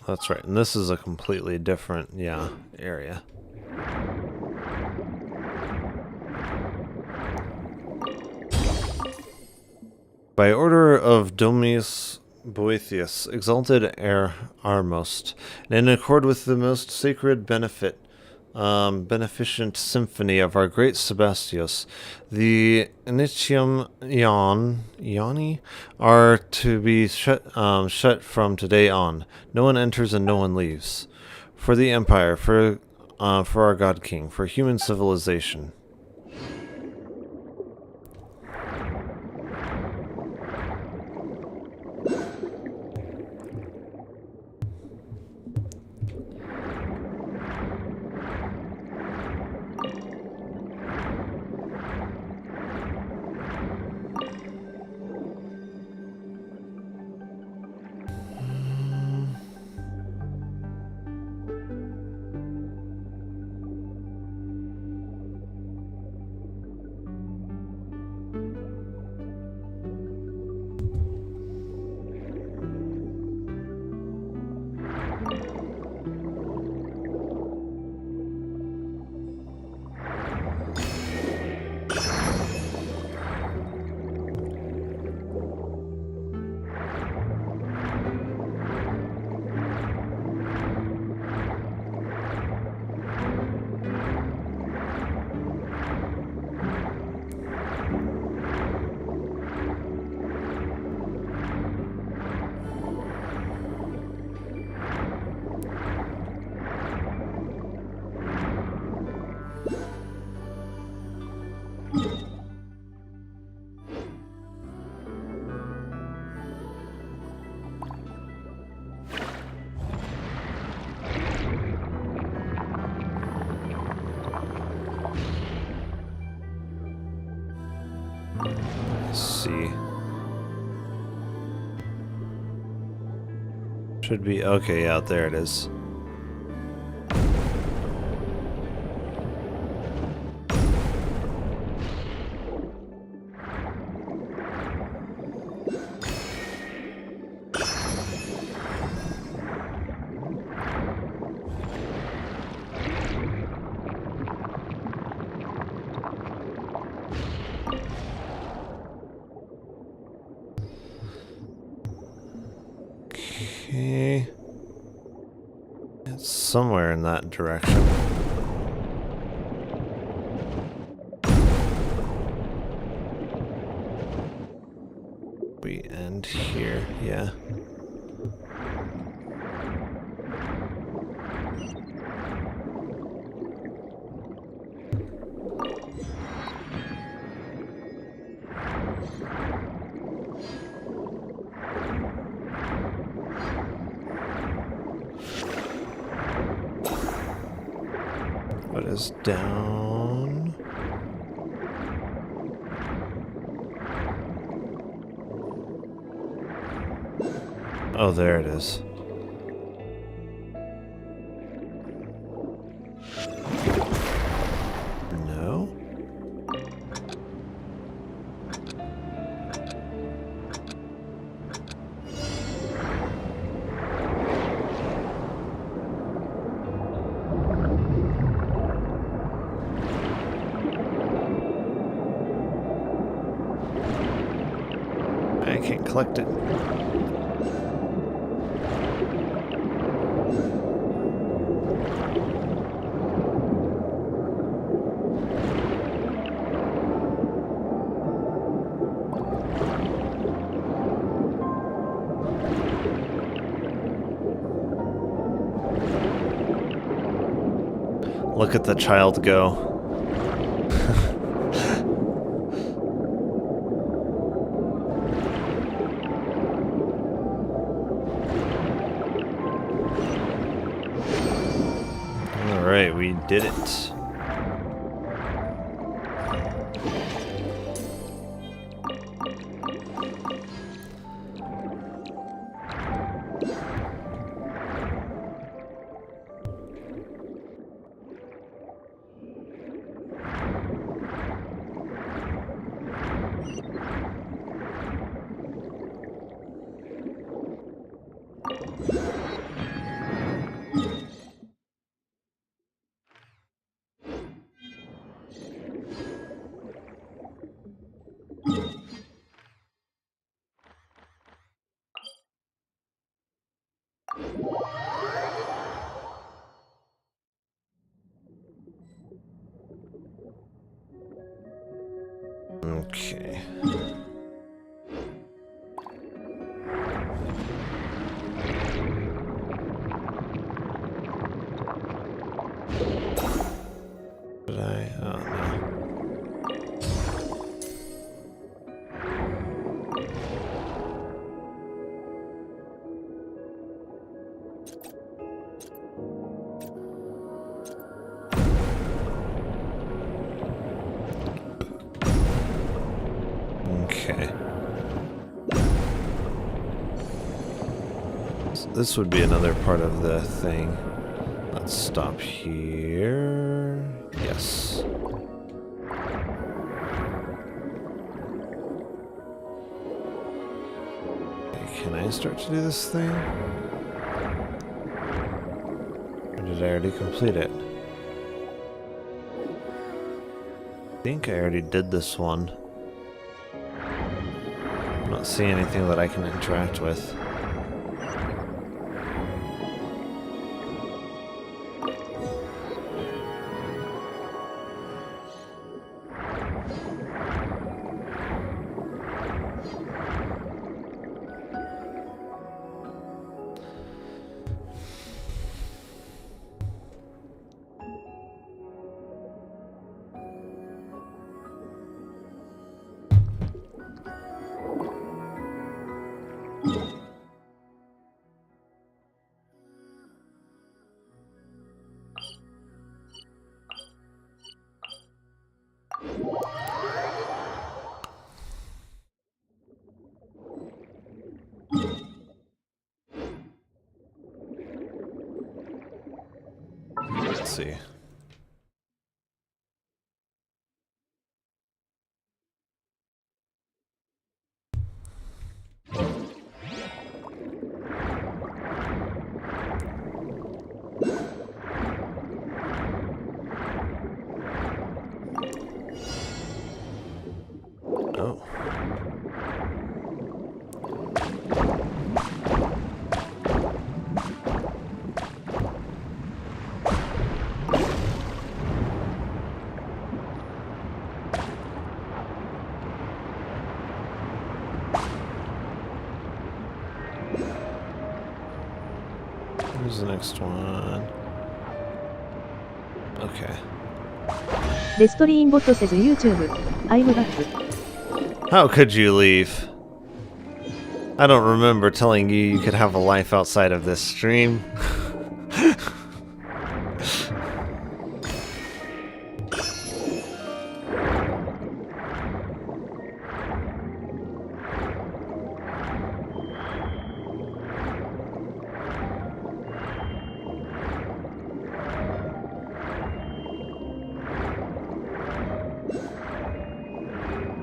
That's right, and this is a completely different, yeah, area. By order of Dominus Boethius, exalted heir Armost, and in accord with the most sacred beneficent symphony of our great Sebastius, the Initium Ioni are to be shut from today on. No one enters and no one leaves. For the Empire, for our God King, for human civilization. Let's see. Should be okay. Yeah, there it is. Okay. It's somewhere in that direction. We end here, yeah. What is down? Oh, there it is. No? I can't collect it. Look at the child go. Alright, we did it. Okay. Did I? Oh no. Okay. So this would be another part of the thing. Let's stop here. Yes. Okay, can I start to do this thing? Or did I already complete it? I think I already did this one. I'm not seeing anything that I can interact with. see. Oh. Where's the next one? Okay. レストリーンボット says YouTube. I'm back. How could you leave? I don't remember telling you you could have a life outside of this stream.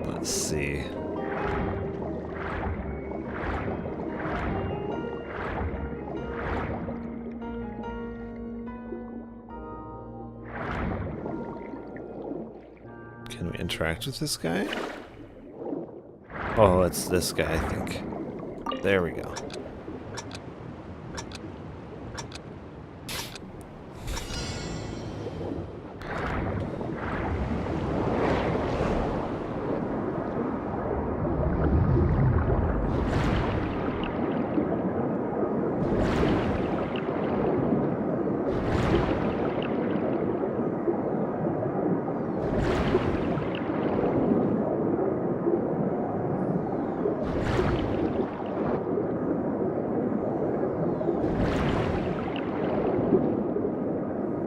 Let's see. Can we interact with this guy? Oh, it's this guy, I think. There we go.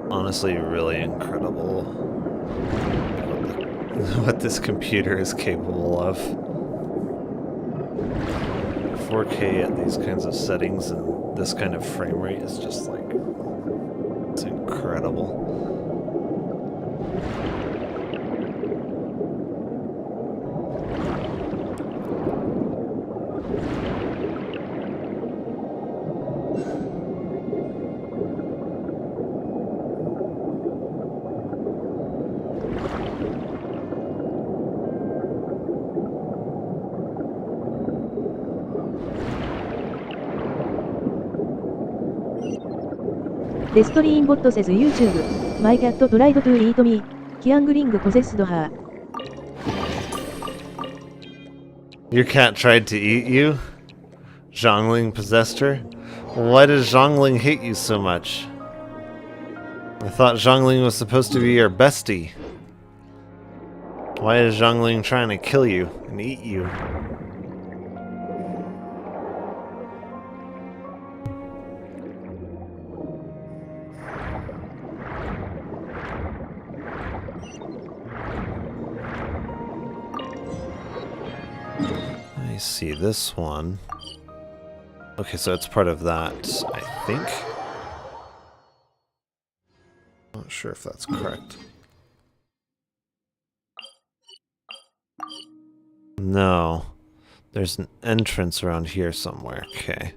Honestly, really incredible what this computer is capable of. 4K at these kinds of settings and this kind of frame rate is just like, it's incredible. The stream bot says YouTube. My cat tried to eat me. Kyangling possessed her. Your cat tried to eat you? Zhongling possessed her? Why does Zhongling hate you so much? I thought Zhongling was supposed to be your bestie. Why is Zhongling trying to kill you and eat you? I see this one. Okay, so it's part of that, I think. Not sure if that's correct. No. There's an entrance around here somewhere. Okay.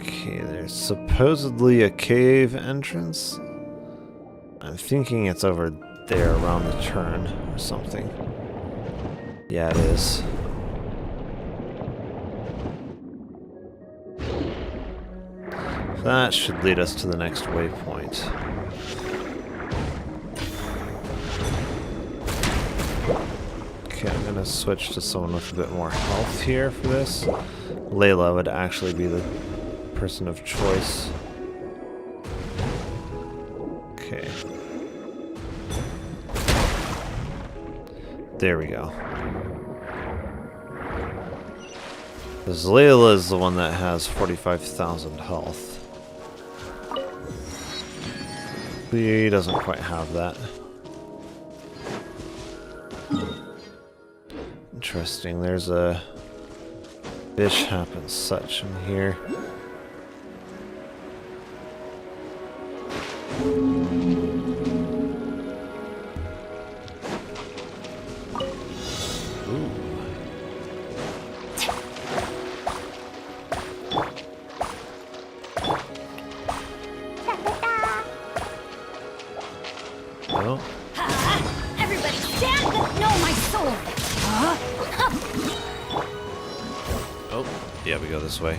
Okay, there's supposedly a cave entrance. I'm thinking it's over there around the turn or something. Yeah, it is. That should lead us to the next waypoint. Okay, I'm gonna switch to someone with a bit more health here for this. Layla would actually be the person of choice. Okay. There we go. Because Layla is the one that has 45,000 health. He doesn't quite have that. Interesting, there's a fish happens such in here. Oh. Everybody stand! No, my sword! Oh, yeah, we go this way.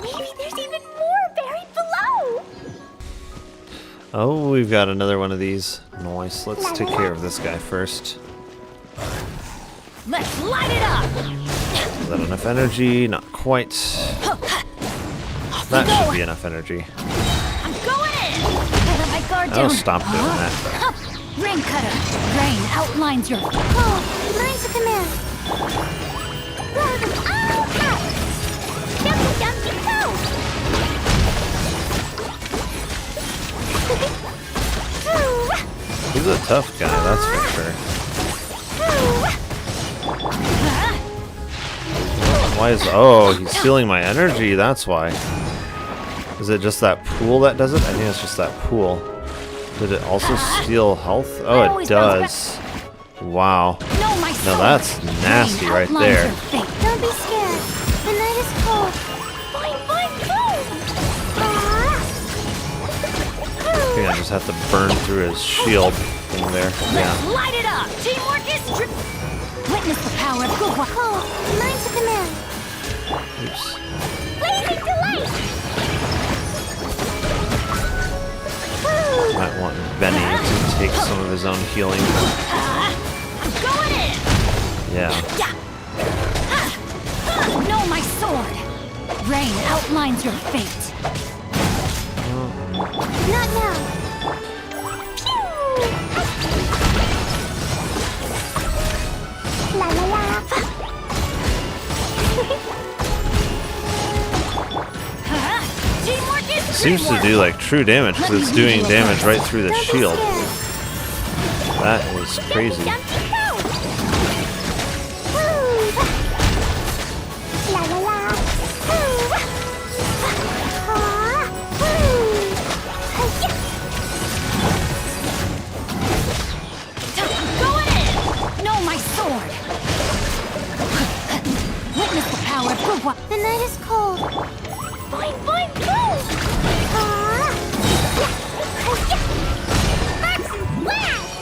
Maybe there's even more buried below! Oh, we've got another one of these. Nice. Let's take care of this guy first. Let's light it up! Is that enough energy? Not quite. That should be enough energy. I'm going in! I let my guard down. Oh, stop doing that. Rain cutter. Rain outlines your... Oh, mine's a command. Jumpy, jumpy, go! He's a tough guy, that's for sure. Why is... Oh, he's stealing my energy, that's why. Is it just that pool that does it? I think it's just that pool. Did it also steal health? Oh, it does. Wow. No, that's nasty right there. Don't be scared. The night is cold. Boing, boing, boom! I think I just have to burn through his shield thing there. Yeah. Light it up! Teamwork is witness the power of good work. Cold. Mine's a command. Oops. Blazing delight! Might want Benny to take some of his own healing. I'm going in! Yeah. No, my sword! Rain outlines your fate. Not now. La la la. Teamwork is It seems to do like true damage because it's doing damage right through the shield. That is crazy. La la la. going in! No, my sword! Witness the power of good work. The night is cold. Boing, boing, boom! That's blast!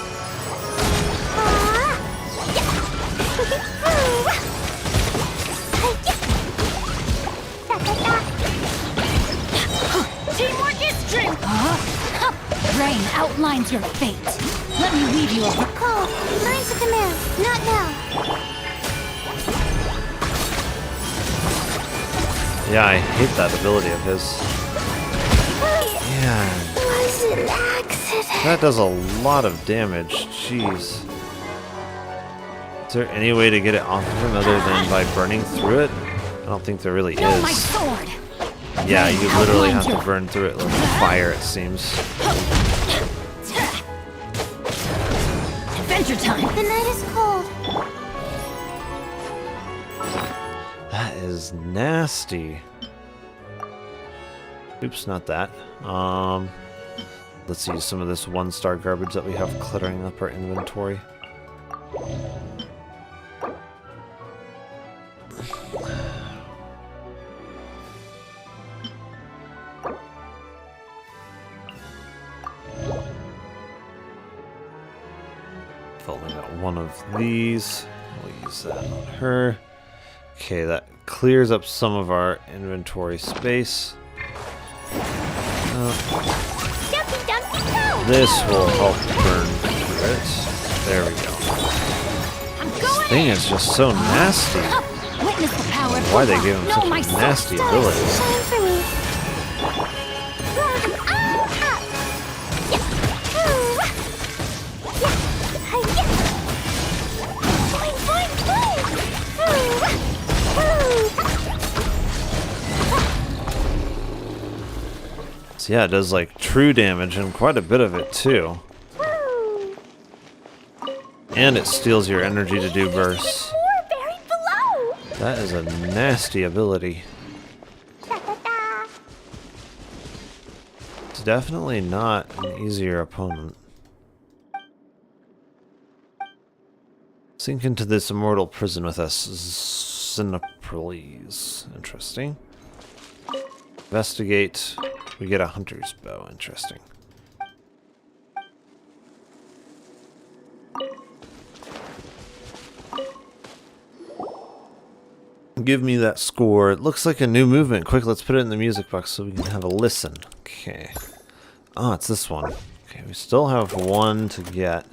Teamwork is strength! Rain outlines your fate. Let me weave you a... Cold. Mine's a command. Not now. Yeah, I hate that ability of his. Yeah. Was an accident. That does a lot of damage. Jeez. Is there any way to get it off of him other than by burning through it? I don't think there really No, my is. sword! Yeah, you literally have to burn through it like fire, it seems. Adventure time! The night is cold. That is nasty. Oops, not that. Let's use some of this 1-star garbage that we have cluttering up our inventory. I've only got one of these. We'll use that on her. Okay, that clears up some of our inventory space. This will help burn through it. There we go. This thing is just so nasty. Witness the power. Why they give him No, such my a soul nasty stars abilities? shine for me. So yeah, it does like true damage and quite a bit of it too. And it steals your energy to do bursts. That is a nasty ability. It's definitely not an easier opponent. Sink into this immortal prison with us, Sinopolis. Interesting. Investigate. We get a hunter's bow. Interesting. Give me that score. It looks like a new movement. Quick, let's put it in the music box so we can have a listen. Okay. Ah, it's this one. Okay, we still have one to get.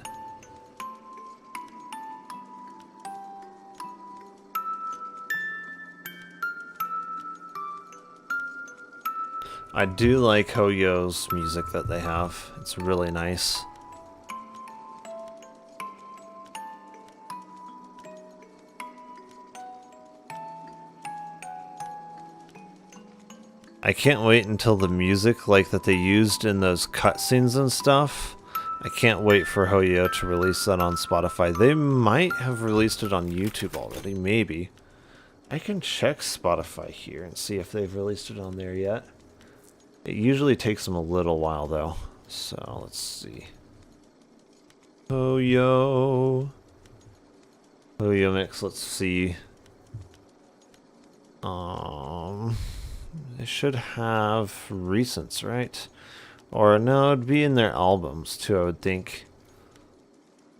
I do like Hoyo's music that they have. It's really nice. I can't wait until the music like that they used in those cutscenes and stuff. I can't wait for Hoyo to release that on Spotify. They might have released it on YouTube already, maybe. I can check Spotify here and see if they've released it on there yet. It usually takes them a little while though. So let's see. Hoyo mix, let's see. They should have recents, right? Or no, it'd be in their albums too, I would think.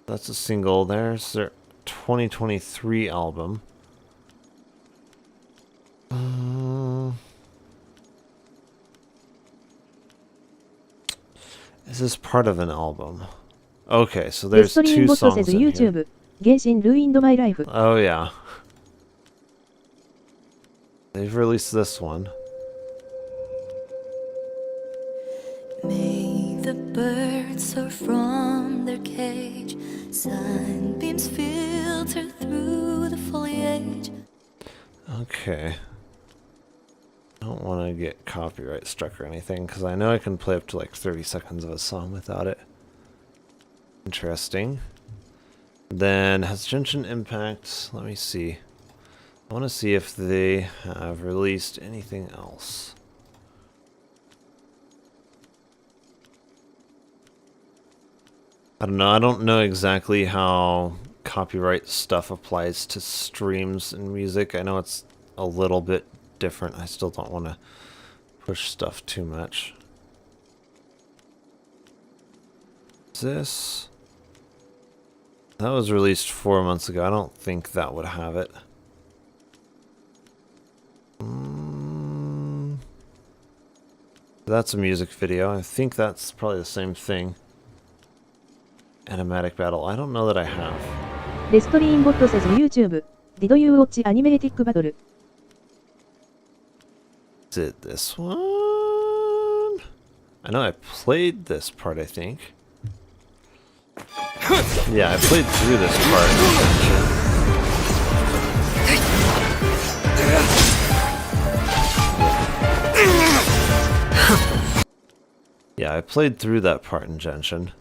That's a single. There's their 2023 album. Is this part of an album? Okay, so there's two songs in here. Genshin ruined my life. Oh yeah. They've released this one. May the birds soar from their cage, sunbeams filter through the foliage. Okay. I don't want to get copyright struck or anything, because I know I can play up to like 30 seconds of a song without it. Interesting. Then has Genshin Impact, let me see. I want to see if they have released anything else. I don't know. I don't know exactly how copyright stuff applies to streams and music. I know it's a little bit different. I still don't want to push stuff too much. Is this? That was released 4 months ago. I don't think that would have it. That's a music video. I think that's probably the same thing. Animatic battle. I don't know that I have. Destream bot says YouTube. Did you watch animatic battle? Is it this one? I know I played this part, I think. Yeah, I played through this part. Yeah, I played through that part in Genshin.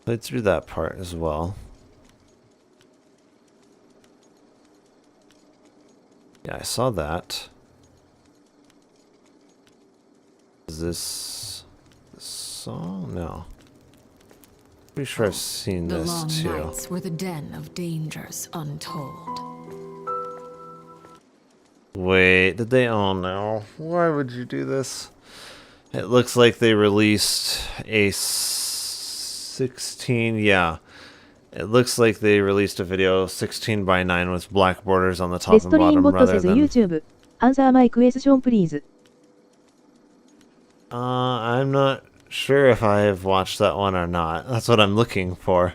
Played through that part as well. Yeah, I saw that. Is this song? No. Pretty sure I've seen The this long too. nights were the den of dangers untold. Wait, did they? Oh no. Why would you do this? It looks like they released a 16, yeah. It looks like they released a video 16 by 9 with black borders on the top and Destream bottom bot rather says than... YouTube. Answer my question please. I'm not sure if I have watched that one or not. That's what I'm looking for.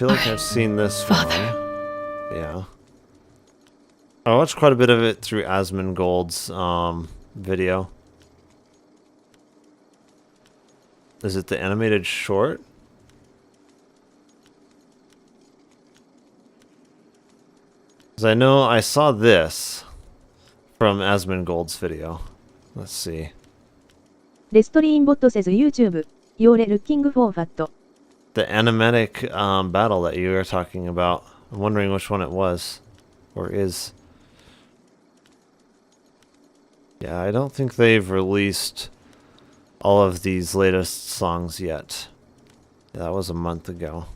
feel like I've seen this one. Yeah. I watched quite a bit of it through Asmongold's video. Is it the animated short? Because I know I saw this from Asmongold's video. Let's see. レストリーンボット says YouTube. You're looking for fat. The animatic battle that you were talking about. I'm wondering which one it was. Or is. Yeah, I don't think they've released all of these latest songs yet. Yeah, that was a month ago.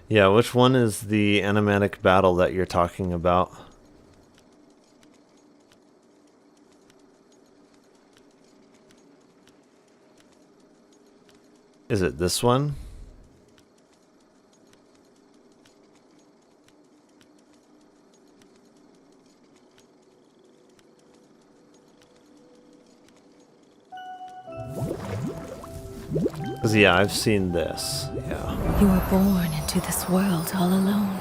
Yeah, which one is the animatic battle that you're talking about? Is it this one? Because, yeah, I've seen this. Yeah. You were born into this world all alone.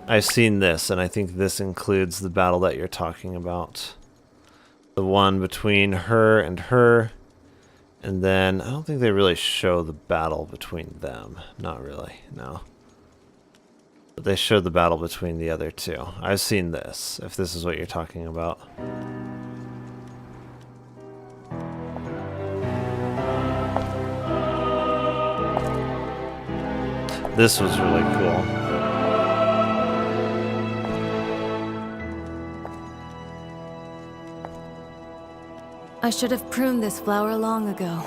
I've seen this, and I think this includes the battle that you're talking about. The one between her, and then I don't think they really show the battle between them. Not really, no. But they show the battle between the other two. I've seen this, if this is what you're talking about. This was really cool. I should have pruned this flower long ago,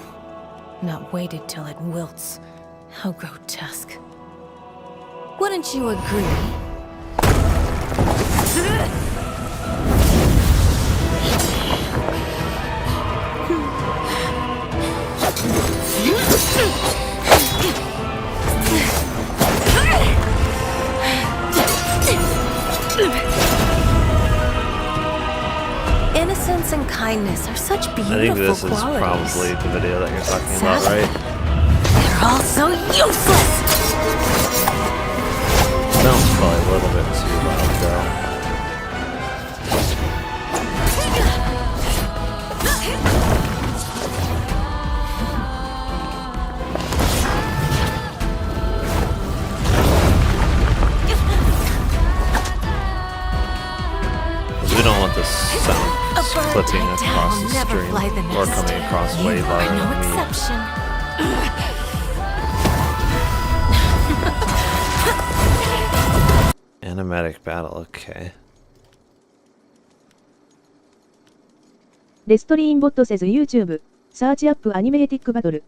not waited till it wilts. How grotesque. Wouldn't you agree? Innocence and kindness are such beautiful I think this is qualities. probably the video that you're talking about, right? They're all so useless! Sounds probably a little bit too loud, though. We don't want this sound clipping across the stream or coming across way louder than me. Exception. Animatic battle, okay. レストリーンボット says YouTube. Search up animatic battle.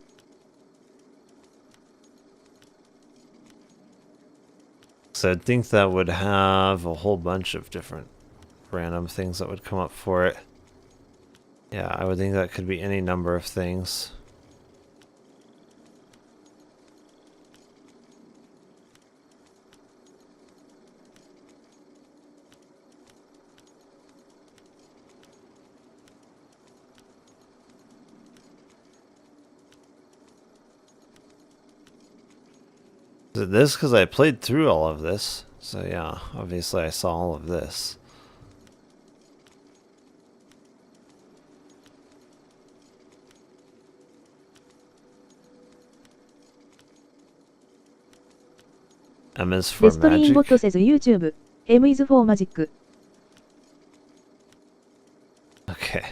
So I'd think that would have a whole bunch of different random things that would come up for it. Yeah, I would think that could be any number of things. Is it this? Because I played through all of this. So yeah, obviously I saw all of this. M is for レストリーンボッ magic. ト says YouTube. M is for magic. Okay.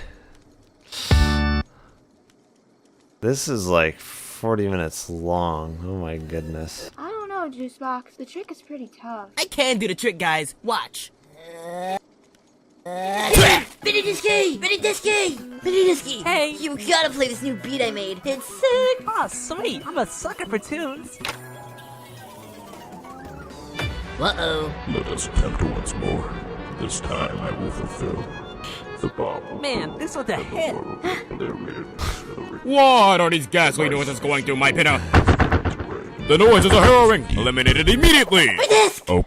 This is like 40 minutes long. Oh my goodness. I don't know, Juicebox. The trick is pretty tough. I can do the trick, guys. Watch. Benedisky! Benedisky! Benedisky! Hey! You gotta play this new beat I made. It's sick! Oh, sweet. I'm a sucker for tunes. Uh-oh. Let us attempt once more. This time I will fulfill the bottle. Man, this was a hit. What are these ghastly noises going through my pinna? The noises are harrowing. Eliminated immediately. Oh,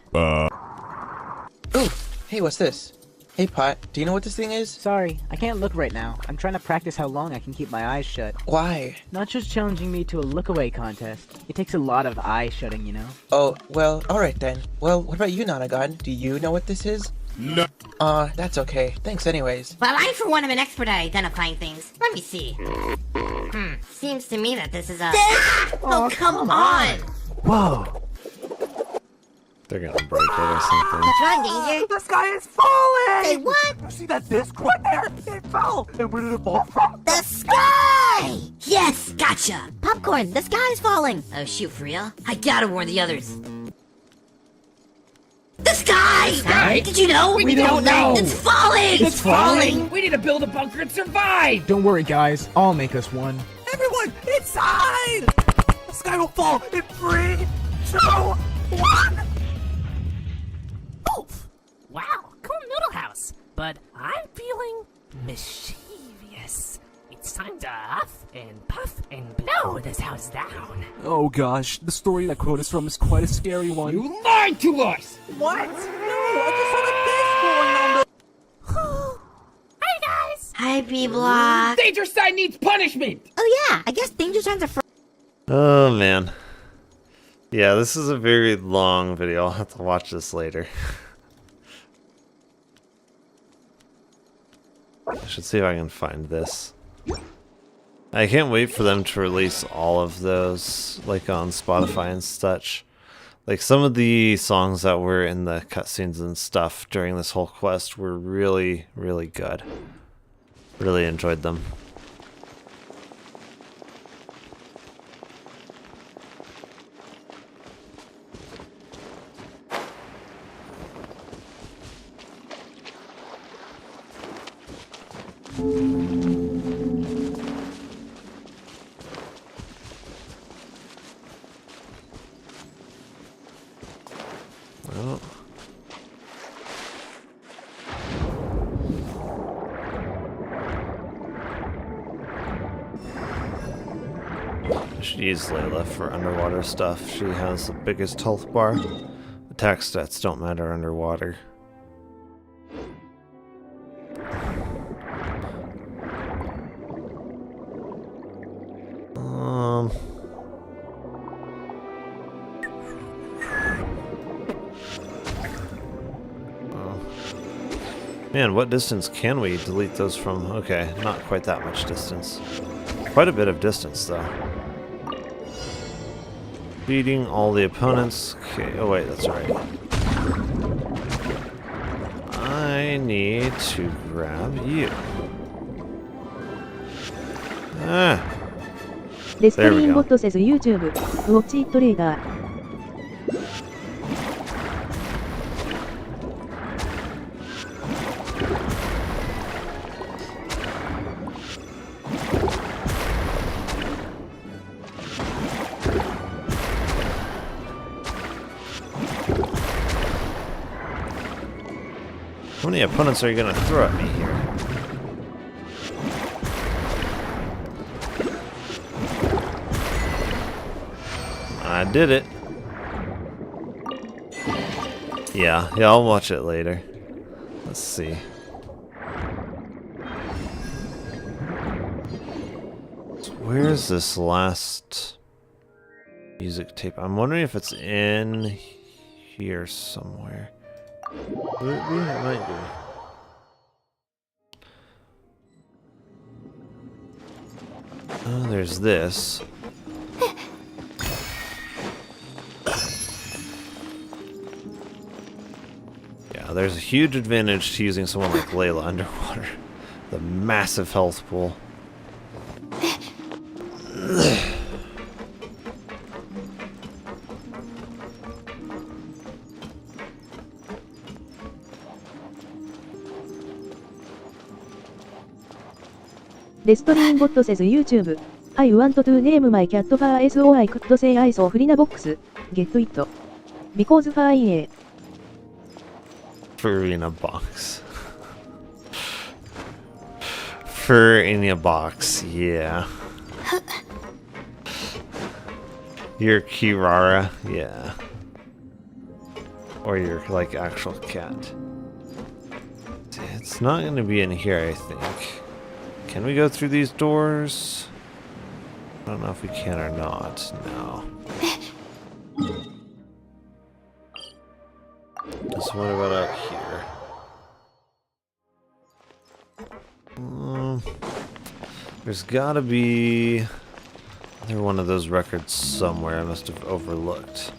Ooh, hey, what's this? Hey, Pot, do you know what this thing is? Sorry, I can't look right now. I'm trying to practice how long I can keep my eyes shut. Why? Not just challenging me to a look-away contest. It takes a lot of eye shutting, you know? Oh, well, alright then. Well, what about you, Nanagon? Do you know what this is? No. That's okay. Thanks anyways. Well, I for one am an expert at identifying things. Let me see. Seems to me that this is a... Oh, come on! Whoa! They're gonna break it or something. What's wrong, Danger? The sky is falling! Say what? You see that disc right there? It fell! And where did it fall from? The sky! Yes, gotcha! Popcorn, the sky's falling! Oh shoot, for real? I gotta warn the others. The sky! Sky? Did you know? We don't know! It's falling! It's falling! We need to build a bunker and survive! Don't worry, guys. I'll make us one. Everyone, inside! The sky will fall in 3, 2, 1! Oof! Wow, cool noodle house. But I'm feeling mischievous. It's time to huff and puff and blow this house down. Oh gosh, the story that quote is from is quite a scary one. You lied to us! What? No, I just saw the disc falling on the... Hey guys! Hi, B-Block. Danger Sign needs punishment! Oh yeah, I guess Danger Signs are for... Oh man. Yeah, this is a very long video. I'll have to watch this later. I should see if I can find this. I can't wait for them to release all of those, like on Spotify and such. Like some of the songs that were in the cutscenes and stuff during this whole quest were really, really good. Really enjoyed them. Well. I should use Layla for underwater stuff. She has the biggest health bar. Attack stats don't matter underwater. Man, what distance can we delete those from? Okay, not quite that much distance. Quite a bit of distance, though. Beating all the opponents. Okay, oh wait, that's right. I need to grab you. Ah. デストリーンボット says YouTube. Watch it later. How many opponents are you gonna throw at me here? I did it. Yeah, I'll watch it later. Let's see. So where's this last music tape? I'm wondering if it's in here somewhere. It might be. Oh, there's this. Yeah, there's a huge advantage to using someone like Layla underwater. The massive health pool. Destream bot says YouTube. I want to name my cat Far so I could say I saw Frina box. Get it. Because Far is Fur in a box. Fur in a box, yeah. Your Kirara, yeah. Or your, like, actual cat. It's not gonna be in here, I think. Can we go through these doors? I don't know if we can or not. No. Just what about out here? There's gotta be one of those records somewhere I must have overlooked.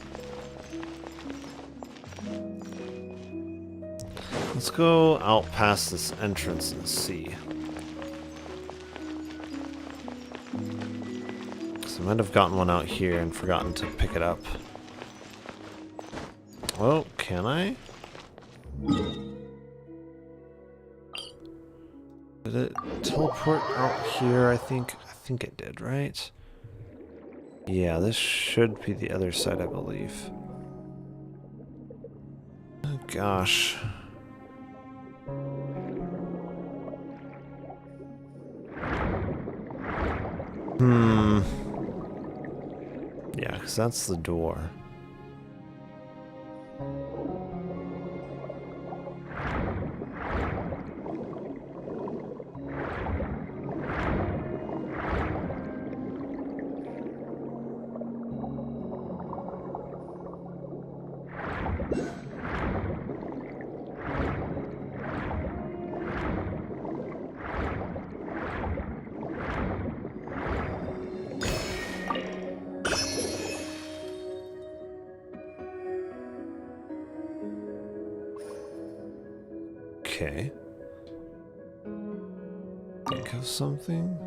Let's go out past this entrance and see. I might have gotten one out here and forgotten to pick it up. Oh, can I? Did it teleport out here? I think it did, right? Yeah, this should be the other side, I believe. Oh gosh. Yeah, because that's the door. Okay. Think of something?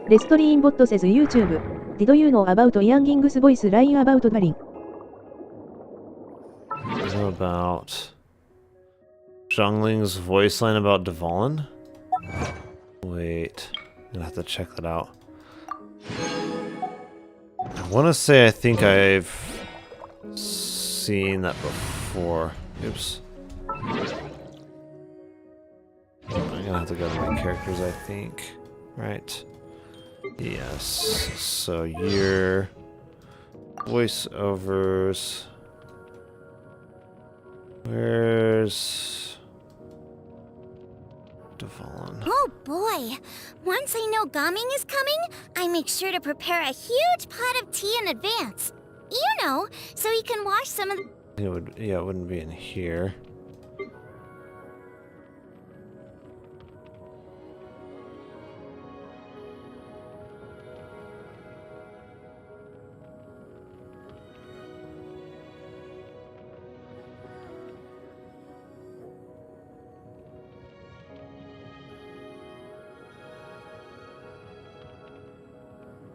Restream says YouTube. Did you know about Yanging's voice line about Darin? What about Zhongling's voice line about Dvalin? Wait, I'm gonna have to check that out. I want to say I think I've seen that before. Oops. I'm gonna have to go to my characters, I think. Right. Yes. So your voiceovers. Where's Dvalin? Oh boy! Once I know Gaming is coming, I make sure to prepare a huge pot of tea in advance. You know, so he can wash some of the... It wouldn't be in here.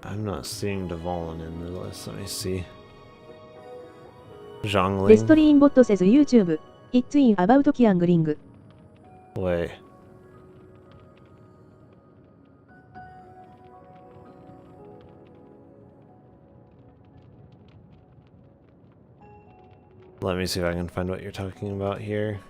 I'm not seeing Dvalin in the list. Let me see. Zhongling. Restream says YouTube. It's in about Qiangling. Wait. Let me see if I can find what you're talking about here.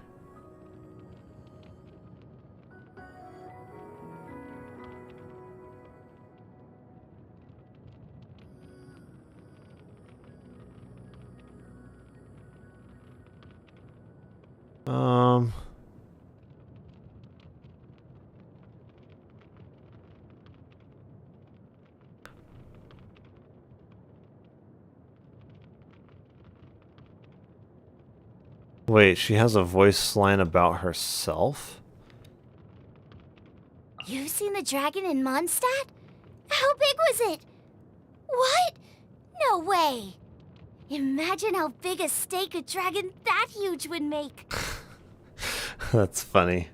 Wait, she has a voice line about herself? You've seen the dragon in Mondstadt? How big was it? What? No way! Imagine how big a steak a dragon that huge would make. That's funny.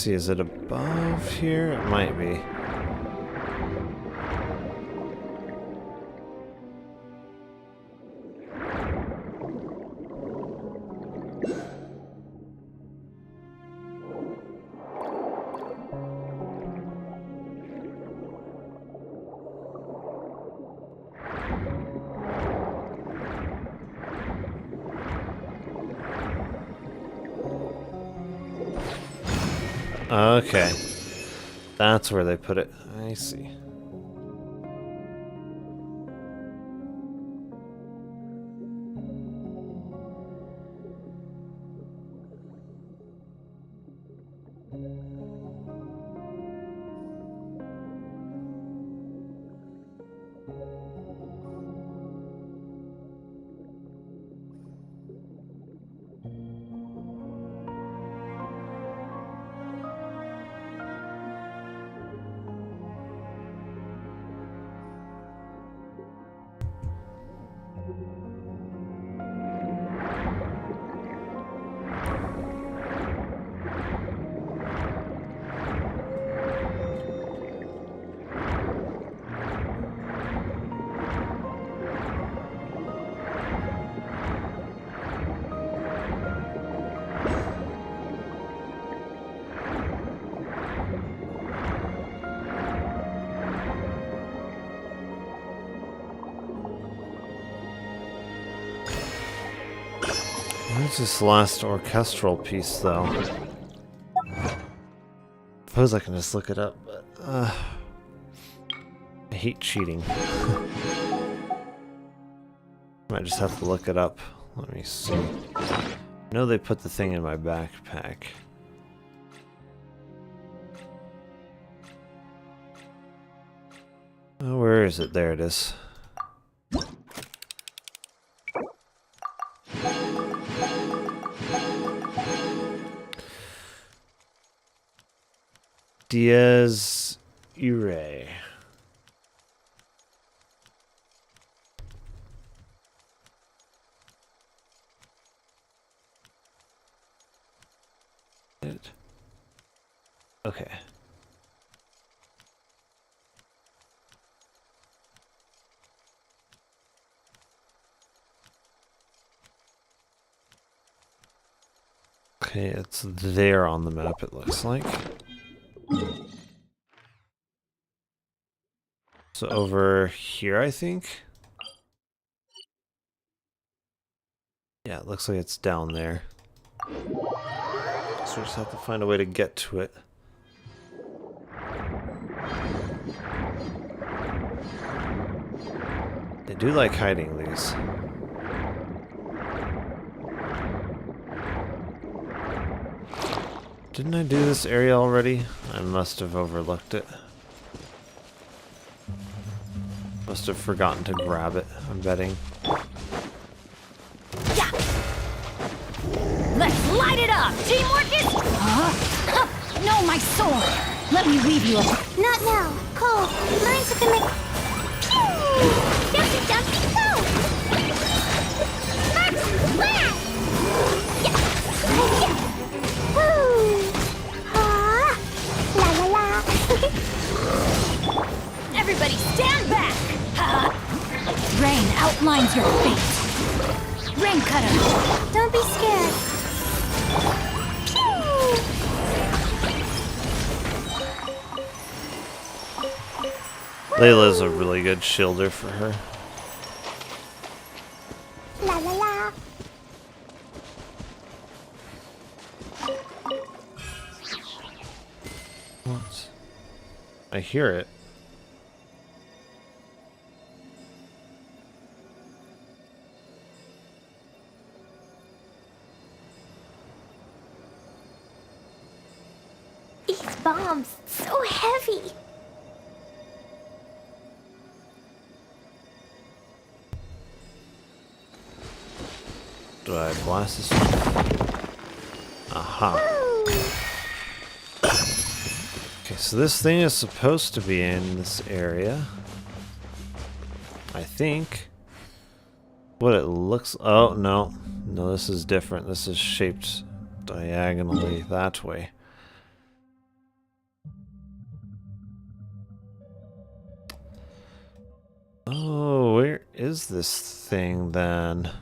see, is it above here? It might be. Okay. That's where they put it. I see. Where's this last orchestral piece, though? Suppose I can just look it up, but I hate cheating. Might just have to look it up. Let me see. I know they put the thing in my backpack. Oh, where is it? There it is. Diaz Irae. Okay. Okay, it's there on the map, it looks like. So over here, I think? Yeah, it looks like it's down there. So we just have to find a way to get to it. They do like hiding these. Didn't I do this area already? I must have overlooked it. Must have forgotten to grab it, I'm betting. Yeah. Let's light it up! Teamwork is... No, my sword! Let me weave you up. Not now. Cole, mine's gonna make... Pew! Jumpy, jumpy, go! March, flash! Yeah! Yeah! Woo! Ah! La la la! Everybody stand back! Rain outlines your fate. Rain cutter! Don't be scared. Pew! Layla's a really good shielder for her. La la la! What? I hear it. These bombs, so heavy. Do I blast this? Aha. Okay, so this thing is supposed to be in this area. I think. What it looks... Oh, no. No, this is different. This is shaped diagonally that way. Oh, where is this thing then?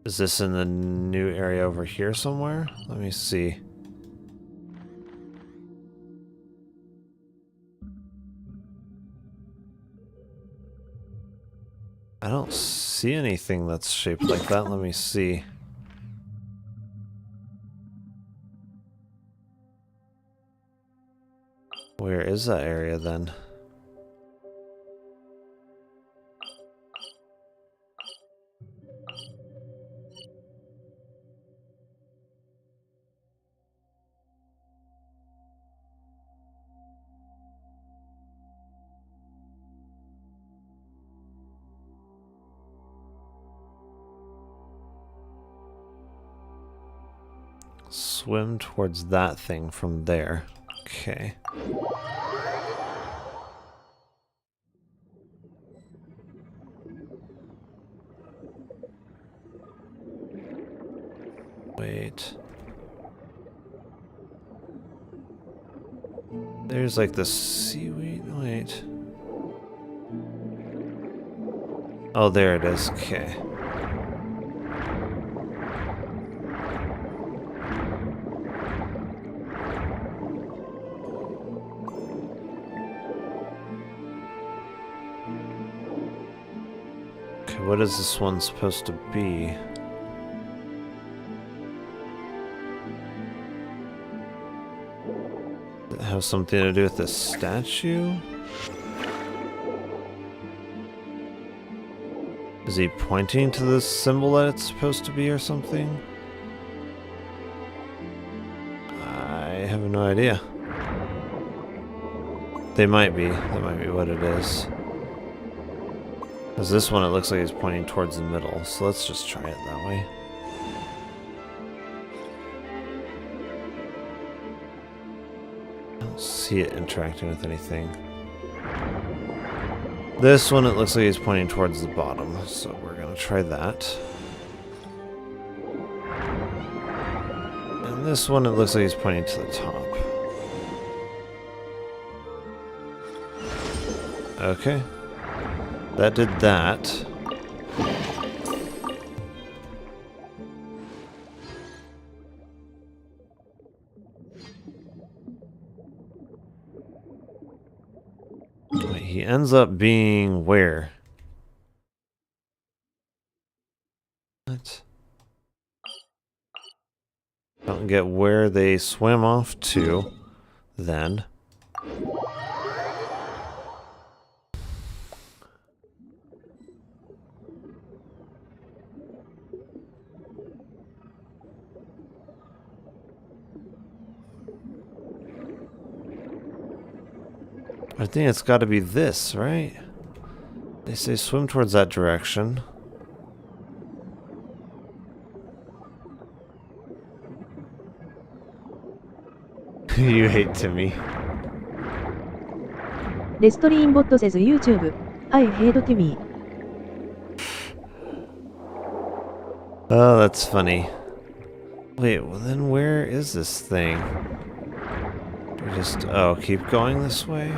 Is this in the new area over here somewhere? Let me see. I don't see anything that's shaped like that. Let me see. Where is that area then? Swim towards that thing from there. Okay. Wait. There's like the seaweed. Wait. Oh, there it is. Okay. Okay, what is this one supposed to be? Does it have something to do with this statue? Is he pointing to this symbol that it's supposed to be or something? I have no idea. They might be. That might be what it is. Because this one, it looks like he's pointing towards the middle. So let's just try it that way. I don't see it interacting with anything. This one, it looks like he's pointing towards the bottom, so we're gonna try that. And this one, it looks like he's pointing to the top. Okay. That did that. He ends up being where? What? Don't get where they swim off to, then. I think it's got to be this, right? They say swim towards that direction. You hate Timmy. レストリーンボット says YouTube. I hate Timmy. Oh, that's funny. Wait, well then where is this thing? Do we just, oh, keep going this way?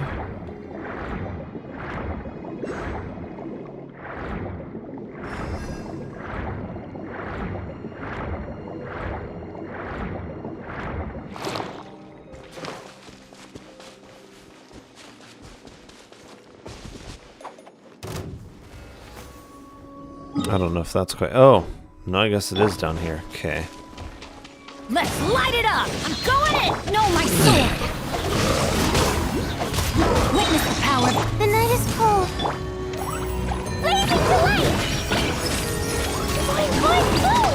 I don't know if that's quite... Oh, no, I guess it is down here. Okay. Let's light it up! I'm going in! No, my sword! Witness the power! The night is cold. Blazing delight! Boing, boing, boom!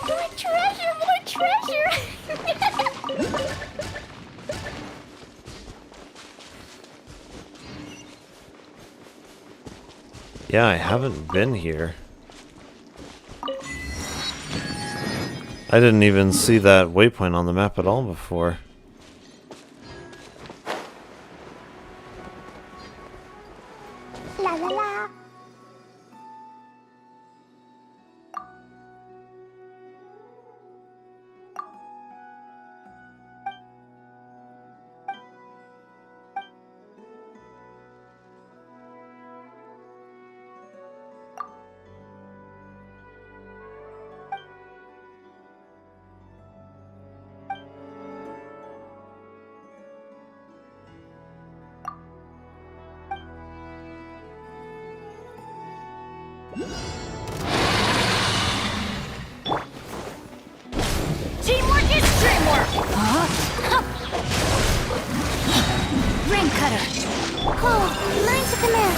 More treasure! More treasure! Yeah, I haven't been here. I didn't even see that waypoint on the map at all before. La la la. Teamwork is dreamwork! Ring cutter! Cool. Mine's a command.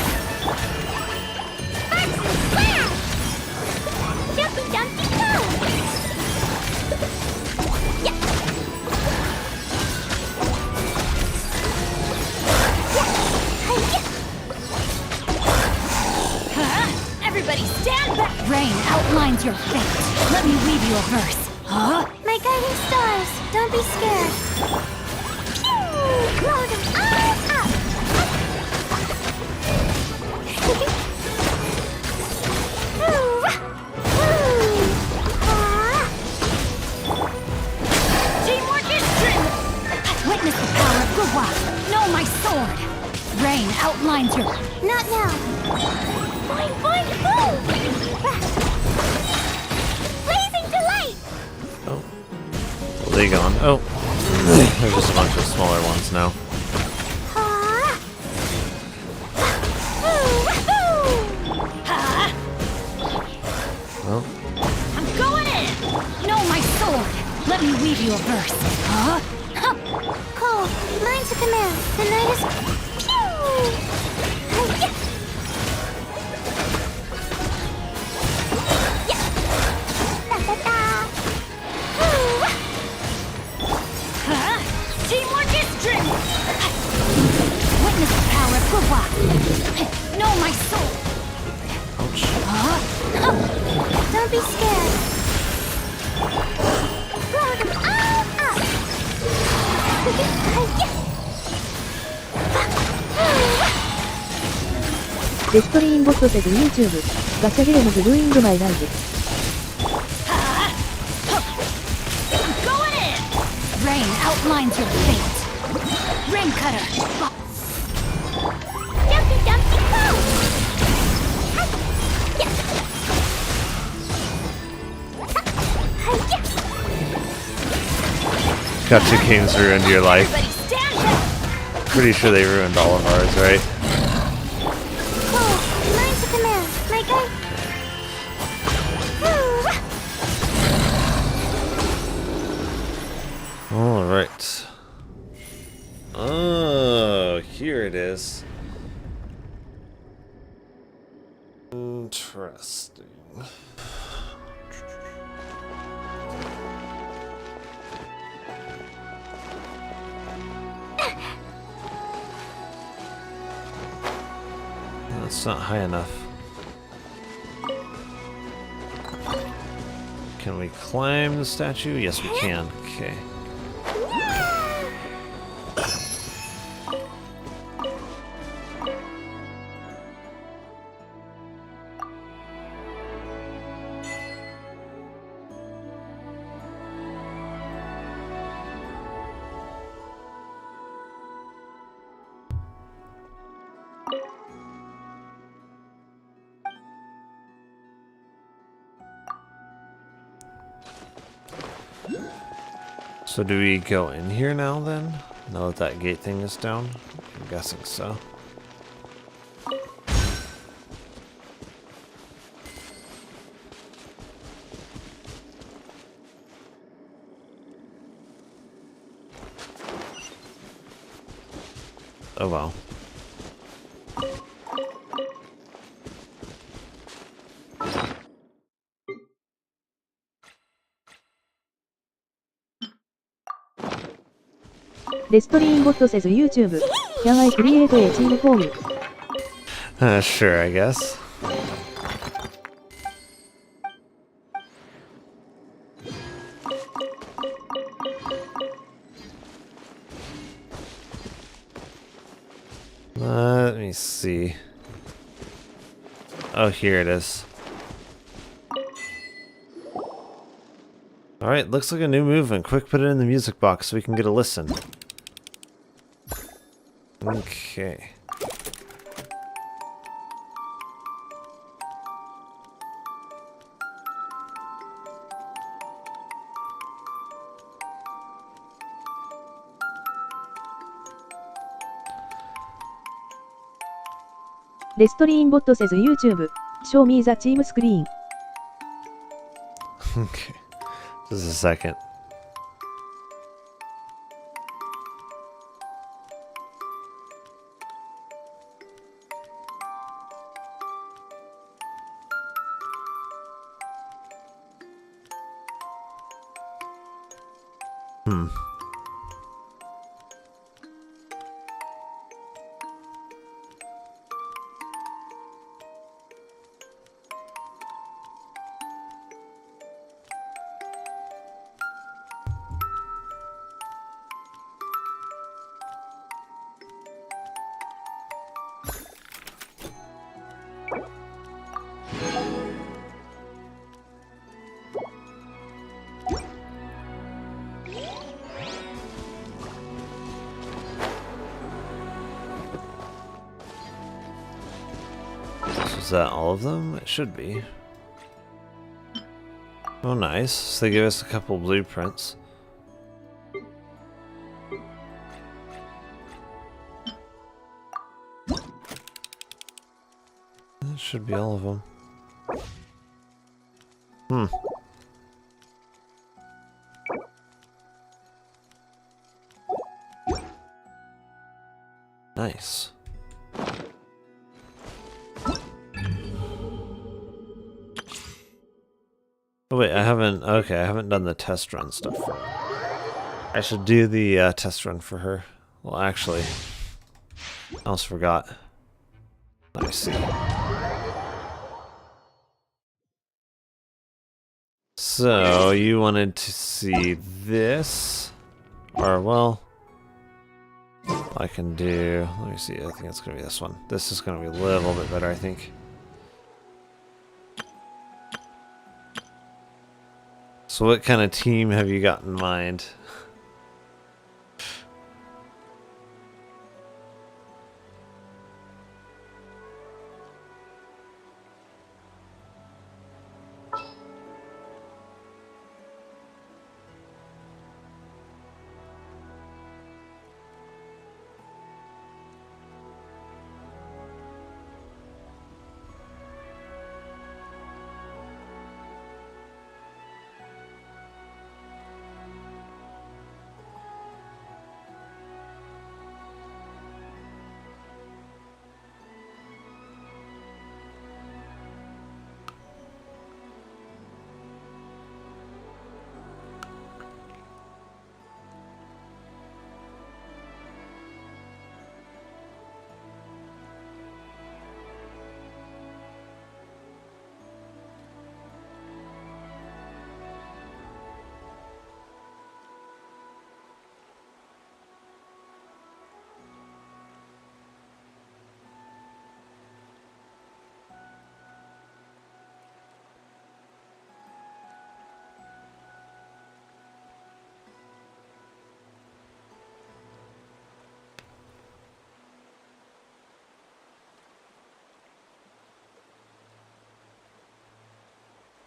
Sparks and splash! Jumpy dumpty go! Yeah. Everybody stand back! Rain outlines your fate. Let me weave you a verse. Huh? My guiding stars, don't be scared. Pew! Blow them all up! Teamwork is dream. Witness the power of Gugwa. Know my sword. Rain outlines your. Not now. Boing, boing, boom! Blazing delight! Are they gone? Oh. There's just a bunch of smaller ones now. Well, I'm going in. Know my sword. Let me weave you a verse. Huh? Cole, mine's a command. The night is. Pew! Teamwork is dream. Witness the power of Gugwa. Know my soul. ouch. Don't be scared. Blow them all up! デストリーンボットセズ YouTube ガチャゲームズ Doing My Live Going in. Rain outlines your fate. Ring cutter. Jumpy dumpty go! Gotcha games ruined your life. Everybody stand back. Pretty sure they ruined all of ours, right? Cool. Mine's a command. My guide. Alright. Oh, here it is. Interesting. That's not high enough. Can we climb the statue? Yes, we can. Okay. So do we go in here now then? Now that that gate thing is down? I'm guessing so. Oh well.デストリーンボットセズ YouTube Can I create a team for you? Sure, I guess. Let me see. Oh, here it is. Alright, looks like a new movement. Quick, put it in the music box so we can get a listen. Okay. Restream bot says YouTube. Show me the team screen. Okay. Just a second. Is that all of them? It should be. Oh, nice. So they give us a couple blueprints. That should be all of them. Nice. Oh wait, I haven't done the test run stuff for her. I should do the test run for her. Well, actually, I almost forgot. Let me see. So, you wanted to see this? Or, well, I can do... Let me see, I think it's going to be this one. This is going to be a little bit better, I think. So what kind of team have you got in mind?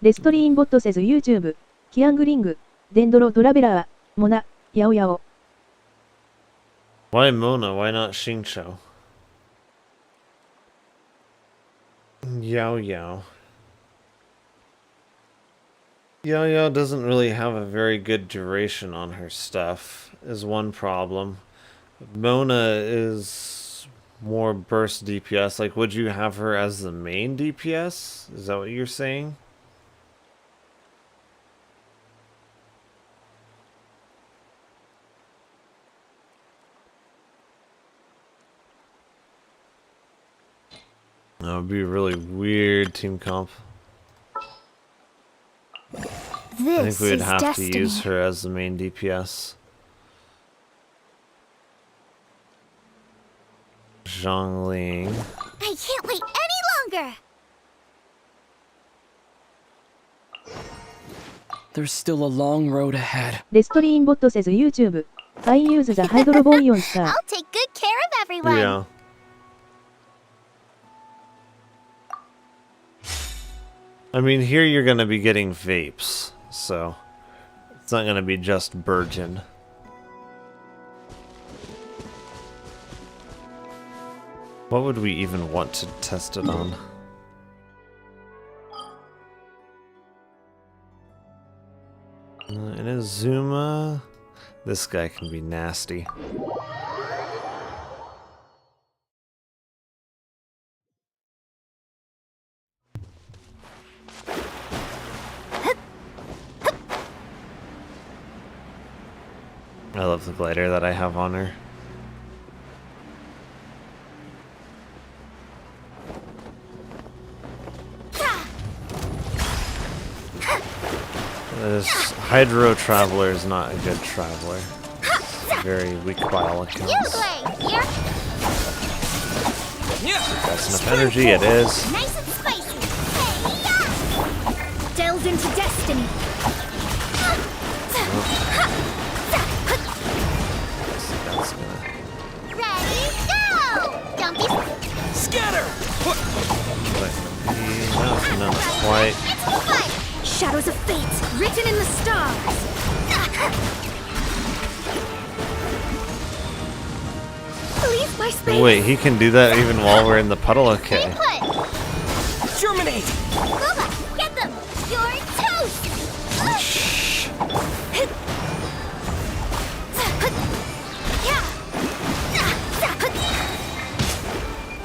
Restream bot says YouTube. Kiangling. Dendro Traveler. Mona. Yao Yao. Why Mona? Why not Xingqiu? Yao Yao. Yao Yao doesn't really have a very good duration on her stuff, is one problem. Mona is more burst DPS. Like, would you have her as the main DPS? Is that what you're saying? That would be a really weird team comp. I think we would have to use her as the main DPS. Zhongling. I can't wait any longer! There's still a long road ahead. デストリーンボット says YouTube. I use the Hydroboion star. I'll take good care of everyone! Yeah. I mean, here you're gonna be getting vapes, so it's not gonna be just Burgeon. What would we even want to test it on? In Azuma, this guy can be nasty. I love the glider that I have on her. This Hydro Traveler is not a good traveler. Very weak by all accounts. That's enough energy, it is. Nice and spicy! Delved into destiny! That's gonna... Ready, go! Dumpy! Scatter! No, not quite. Shadows of fate, written in the stars. Leave my space. Wait, he can do that even while we're in the puddle? Okay. Germinate! Booba, get them! You're toast!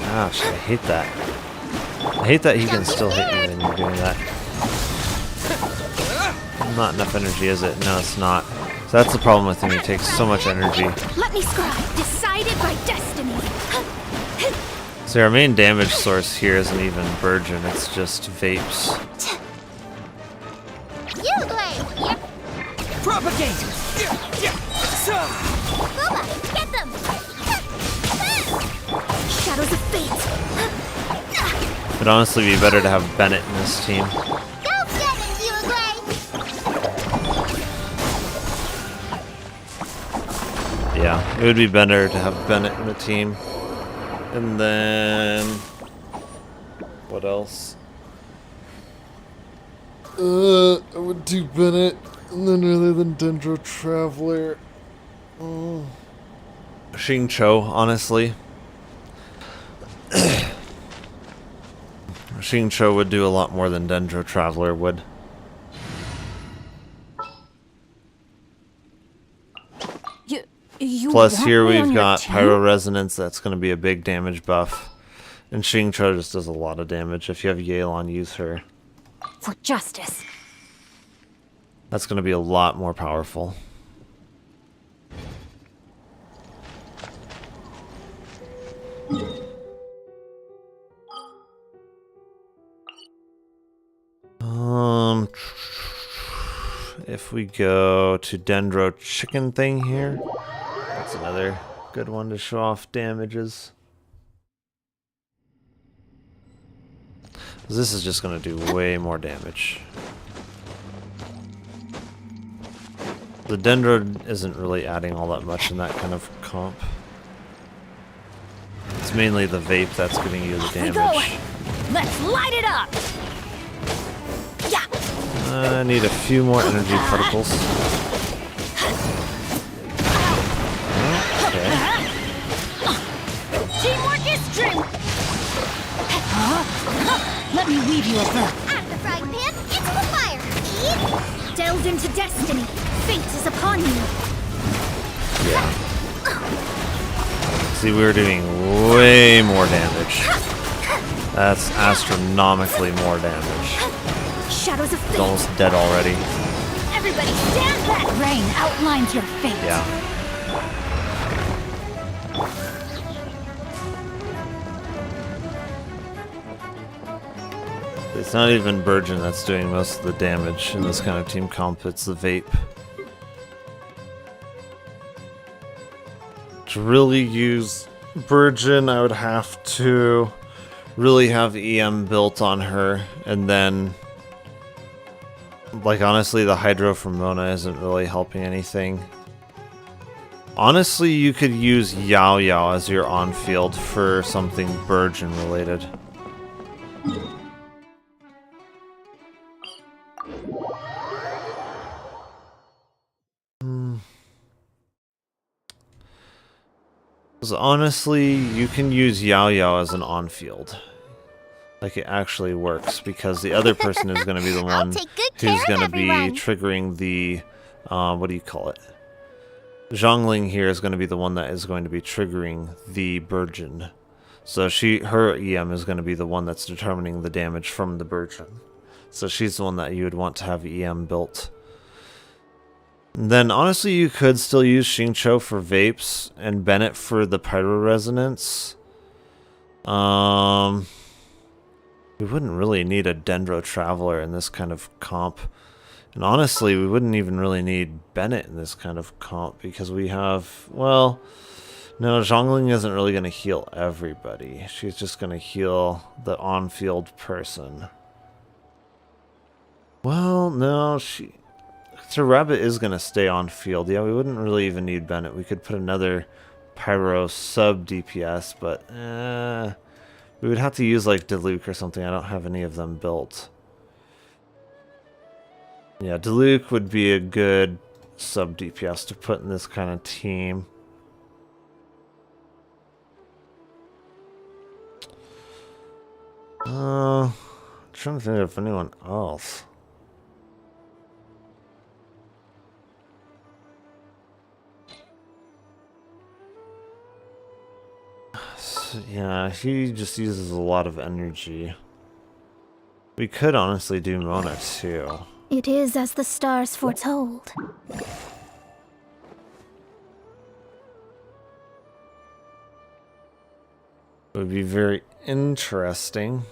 Gosh, I hate that. I hate that he can still hit you when you're doing that. Not enough energy, is it? No, it's not. So that's the problem with him. He takes so much energy. Let me scribe, decided by destiny. So our main damage source here isn't even Burgeon, it's just vapes. You play! Yep. Propagate! Booba, get them! Shadows of fate. It'd honestly be better to have Bennett in this team. Go get it, you agree? Yeah, it would be better to have Bennett in the team. And then... what else? I would do Bennett, and then rather than Dendro Traveler... Xingqiu, honestly. Xingqiu would do a lot more than Dendro Traveler would. You Plus want here me on we've your got team? Pyro Resonance, that's going to be a big damage buff. And Xingqiu just does a lot of damage. If you have Yelan, use her. For justice. That's going to be a lot more powerful. If we go to Dendro Chicken thing here, that's another good one to show off damages. This is just going to do way more damage. The Dendro isn't really adding all that much in that kind of comp. It's mainly the vape that's giving you the damage. Let's light it up. Yeah. I need a few more energy particles. Okay. Teamwork is dream. Let me weave you a verb. At the frying pan, it's the fire! Eat! Delved into destiny. Fate is upon you. Yeah. See, we were doing way more damage. That's astronomically more damage. Shadows of It's fate. almost dead already. Everybody stand back. Rain outlines your fate. Yeah. It's not even Burgeon that's doing most of the damage in this kind of team comp, it's the vape. To really use Burgeon, I would have to really have EM built on her, and then, like, honestly, the Hydro from Mona isn't really helping anything. Honestly, you could use Yao Yao as your on-field for something Burgeon related. Because honestly, you can use Yao Yao as an on-field. Like, it actually works, because the other person is going to be the one who's going to be triggering the, what do you call it? Zhongling here is going to be the one that is going to be triggering the Burgeon. So her EM is going to be the one that's determining the damage from the Burgeon. So she's the one that you would want to have EM built. And then honestly, you could still use Xingqiu for Vapes and Bennett for the Pyro Resonance. We wouldn't really need a Dendro Traveler in this kind of comp. And honestly, we wouldn't even really need Bennett in this kind of comp, because we have, well, no, Zhongling isn't really going to heal everybody. She's just going to heal the on-field person. Well, no, so Rabbit is going to stay on field. Yeah, we wouldn't really even need Bennett. We could put another Pyro sub DPS, but we would have to use like Diluc or something. I don't have any of them built. Yeah, Diluc would be a good sub DPS to put in this kind of team. I'm trying to think of anyone else. Yeah, he just uses a lot of energy. We could honestly do Mona too. It is as the stars foretold. It would be very interesting.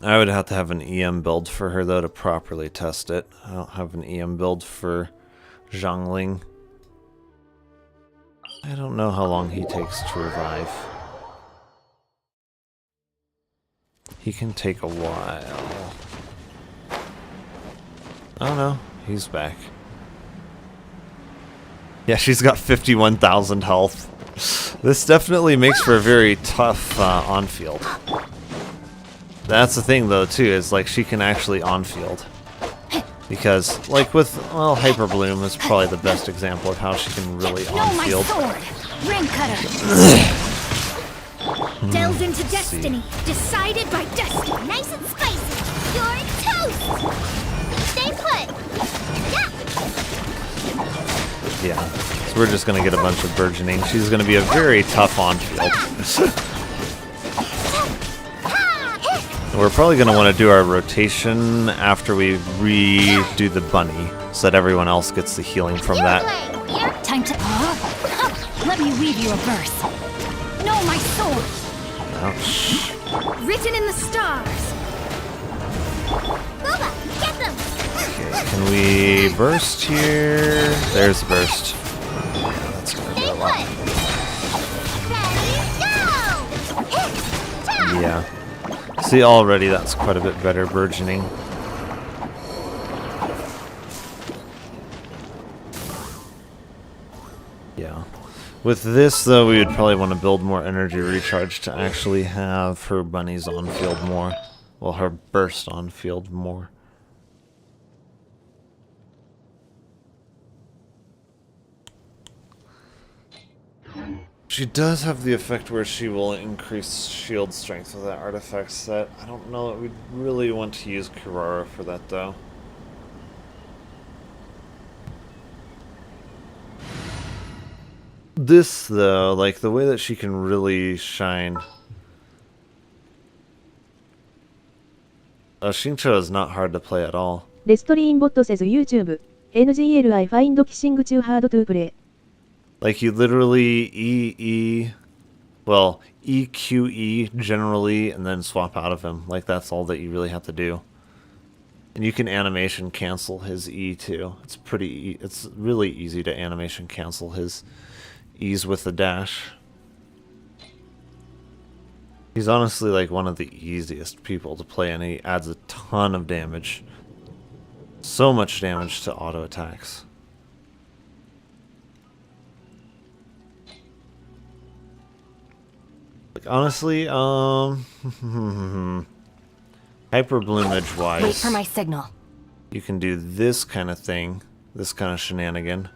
I would have to have an EM build for her, though, to properly test it. I don't have an EM build for Zhongling. I don't know how long he takes to revive. He can take a while. Oh no, he's back. Yeah, she's got 51,000 health. This definitely makes for a very tough on-field. That's the thing, though, too, is like she can actually on-field. Because, like with, well, Hyper Bloom is probably the best example of how she can really on-field. Ring cutter. Delve into destiny. Decided by destiny. Nice and spicy. You're toast. Stay put. Yeah, so we're just gonna get a bunch of burgeoning. She's gonna be a very tough on-field. We're probably gonna want to do our rotation after we redo the bunny, so that everyone else gets the healing from that. Time to. Let me weave you a verse. No, my sword. Ouch. Written in the stars. Booba, get them. Okay, can we burst here? There's the burst. Yeah, that's gonna do a lot. Yeah. See, already that's quite a bit better burgeoning. Yeah. With this, though, we would probably want to build more energy recharge to actually have her bunnies on field more. Well, her burst on field more. She does have the effect where she will increase shield strength with that artifact set. I don't know that we'd really want to use Kirara for that, though. This, though, like, the way that she can really shine... Xingqiu is not hard to play at all. Restream says YouTube. NGL I find kissing too hard to play. Like, you literally EQE generally, and then swap out of him. Like, that's all that you really have to do. And you can animation cancel his E too. It's really easy to animation cancel his E's with the dash. He's honestly like one of the easiest people to play, and he adds a ton of damage. So much damage to auto attacks. Like honestly, hyper bloomage wise, Wait for my signal. you can do this kind of thing, this kind of shenanigan.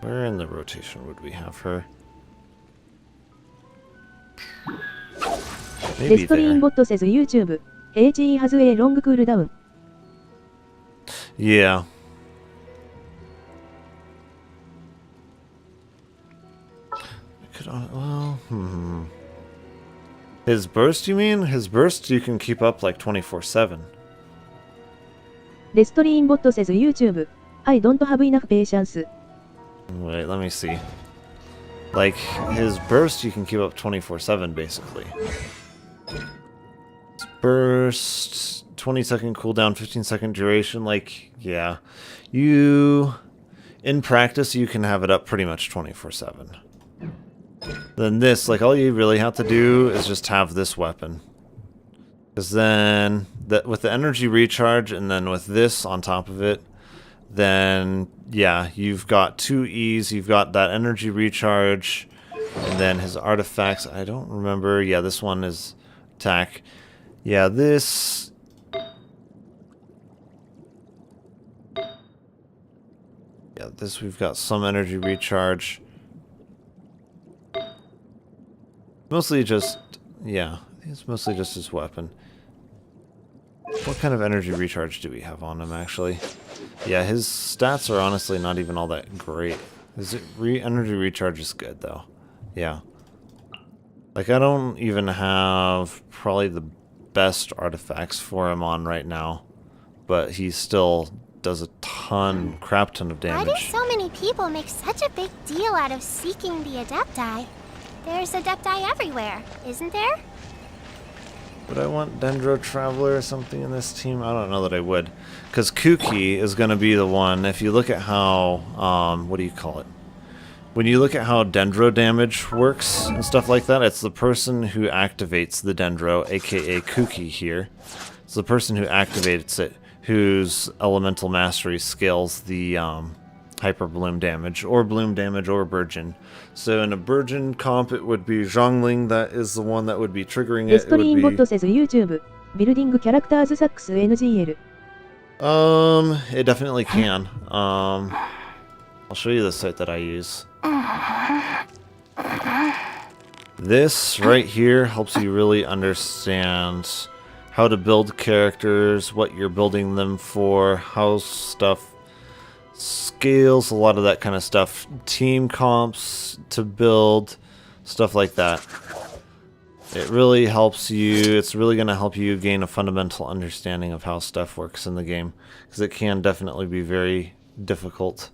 Where in the rotation would we have her? デ Maybe ストリーン there. ボット says YouTube. HE has a long cooldown. Yeah. Well, His burst, you mean? His burst you can keep up like 24/7. デストリーンボット says YouTube. I don't have enough patience. Wait, let me see. Like, his burst you can keep up 24/7 basically. His burst, 20-second cooldown, 15-second duration, like, yeah. In practice, you can have it up pretty much 24/7. Then this, like, all you really have to do is just have this weapon. Because then, with the energy recharge, and then with this on top of it, then, yeah, you've got 2 E's, you've got that energy recharge, and then his artifacts, I don't remember, yeah, this one is attack. Yeah, this... Yeah, this we've got some energy recharge. Mostly just, yeah, I think it's mostly just his weapon. What kind of energy recharge do we have on him, actually? Yeah, his stats are honestly not even all that great. His energy recharge is good, though. Yeah. Like, I don't even have probably the best artifacts for him on right now. But he still does a crap ton of damage. Why do so many people make such a big deal out of seeking the Adepti? There's Adepti everywhere, isn't there? Would I want Dendro Traveler or something in this team? I don't know that I would. Because Kuki is going to be the one, if you look at how, what do you call it? When you look at how Dendro damage works and stuff like that, it's the person who activates the Dendro, aka Kuki here. It's the person who activates it, whose Elemental Mastery scales the Hyper Bloom damage, or Bloom damage, or Burgeon. So in a Burgeon comp, it would be Zhongling that is the one that would be triggering it. デストリーンボット says YouTube. Building characters sucks NGL. It definitely can. I'll show you the site that I use. This right here helps you really understand how to build characters, what you're building them for, how stuff scales, a lot of that kind of stuff. Team comps to build, stuff like that. It really helps you, it's really going to help you gain a fundamental understanding of how stuff works in the game, because it can definitely be very difficult.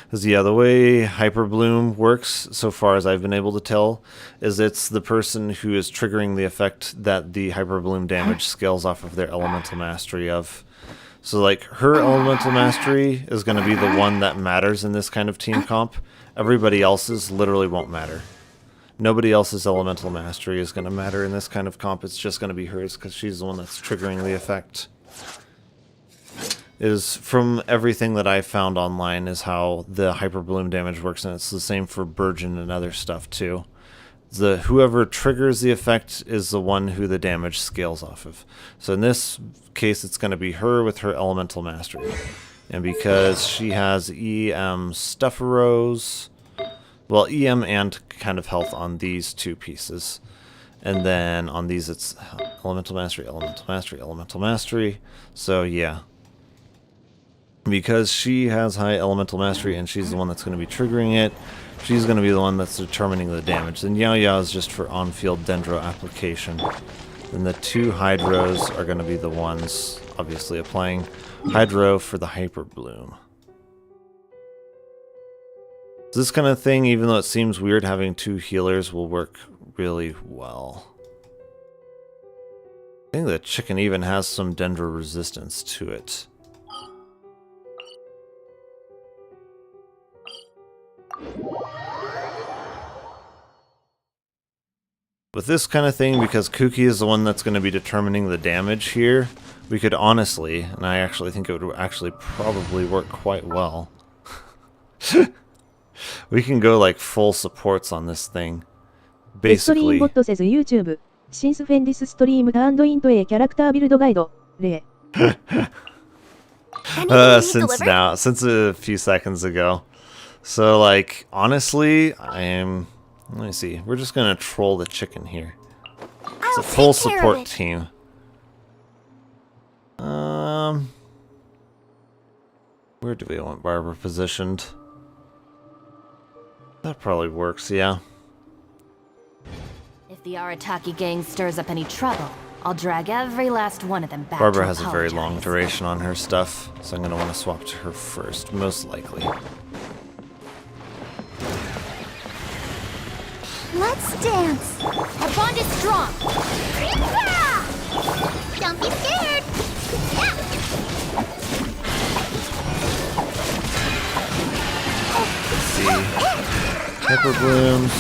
Because yeah, the way Hyper Bloom works, so far as I've been able to tell, is it's the person who is triggering the effect that the Hyper Bloom damage scales off of their Elemental Mastery of. So like, her Elemental Mastery is going to be the one that matters in this kind of team comp. Everybody else's literally won't matter. Nobody else's Elemental Mastery is going to matter in this kind of comp. It's just going to be hers, because she's the one that's triggering the effect. Is from everything that I've found online is how the Hyper Bloom damage works, and it's the same for Burgeon and other stuff too. Whoever triggers the effect is the one who the damage scales off of. So in this case, it's going to be her with her Elemental Mastery. And because she has EM Stufferos, well, EM and kind of health on these two pieces. And then on these it's Elemental Mastery, Elemental Mastery, Elemental Mastery. So yeah. Because she has high Elemental Mastery and she's the one that's going to be triggering it, she's going to be the one that's determining the damage. And Yao Yao is just for on-field Dendro application. Then the two Hydros are going to be the ones, obviously, applying Hydro for the Hyper Bloom. This kind of thing, even though it seems weird, having two healers will work really well. I think the chicken even has some dendro resistance to it. With this kind of thing, because Kuki is the one that's going to be determining the damage here, we could honestly, and I actually think it would actually probably work quite well. We can go like full supports on this thing. レストリーン Basically. ボット says YouTube. Since when this stream turned into a character build guide? 例 Since a few seconds ago. So like, honestly, let me see. We're just gonna troll the chicken here. It's a full support team. Where do we want Barbara positioned? That probably works, yeah. If the Arataki gang stirs up any trouble, I'll drag every last one of them back. Barbara to has a very apologize. long duration on her stuff, so I'm gonna want to swap to her first, most likely. Let's dance. Our bond is strong. Don't be scared. Let's see. Pepper blooms.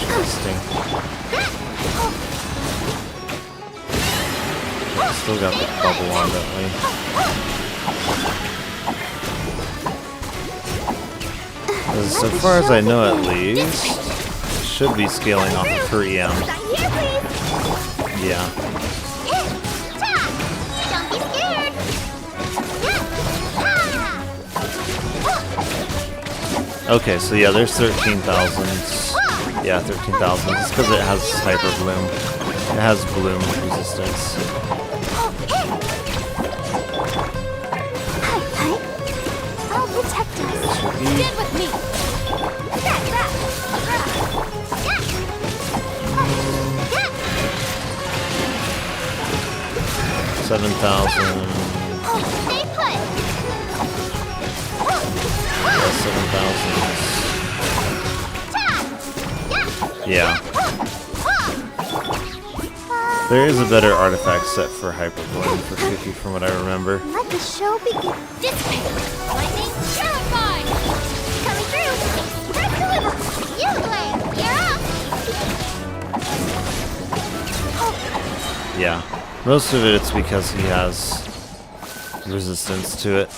Interesting. Still got the bubble on, don't we? So far as I know, at least, it should be scaling off of her EM. Yeah. Don't be scared. Okay, so yeah, there's 13,000s. Yeah, 13,000. It's because it has Hyper Bloom. It has Bloom resistance. I'll protect us. Stand with me. 7,000. Stay put. Yeah, 7,000. Yeah. There is a better artifact set for Hyper Bloom for Kuki from what I remember. Let the show begin. Lightning, terrified. Coming through. Press deliver. You blade. You're up. Yeah. Most of it's because he has resistance to it.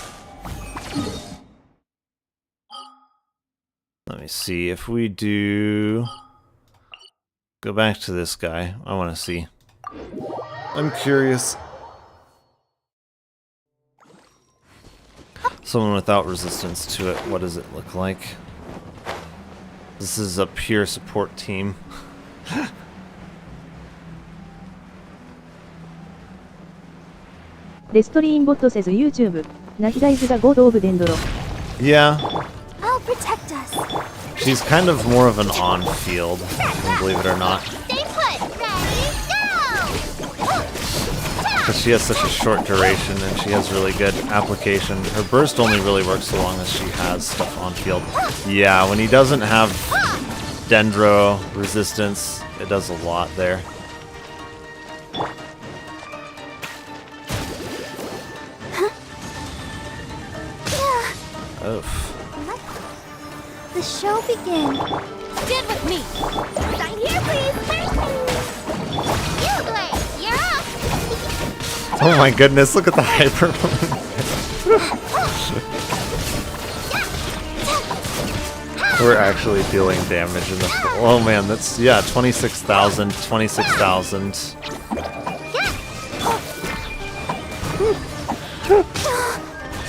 Let me see if we do... Go back to this guy. I want to see. I'm curious. Someone without resistance to it, what does it look like? This is a pure support team. レストリーンボット says YouTube. Nahida is the god of Dendro. Yeah. I'll protect us. She's kind of more of an on-field, believe it or not. Stay put. Ready, go. Because she has such a short duration and she has really good application. Her burst only really works so long as she has stuff on field. Yeah, when he doesn't have Dendro resistance, it does a lot there. Oof. Let the show begin. Stand with me. Sign here, please. You blade. You're up. Oh my goodness, look at the hyper. We're actually dealing damage in the... Oh man, that's... Yeah, 26,000, 26,000.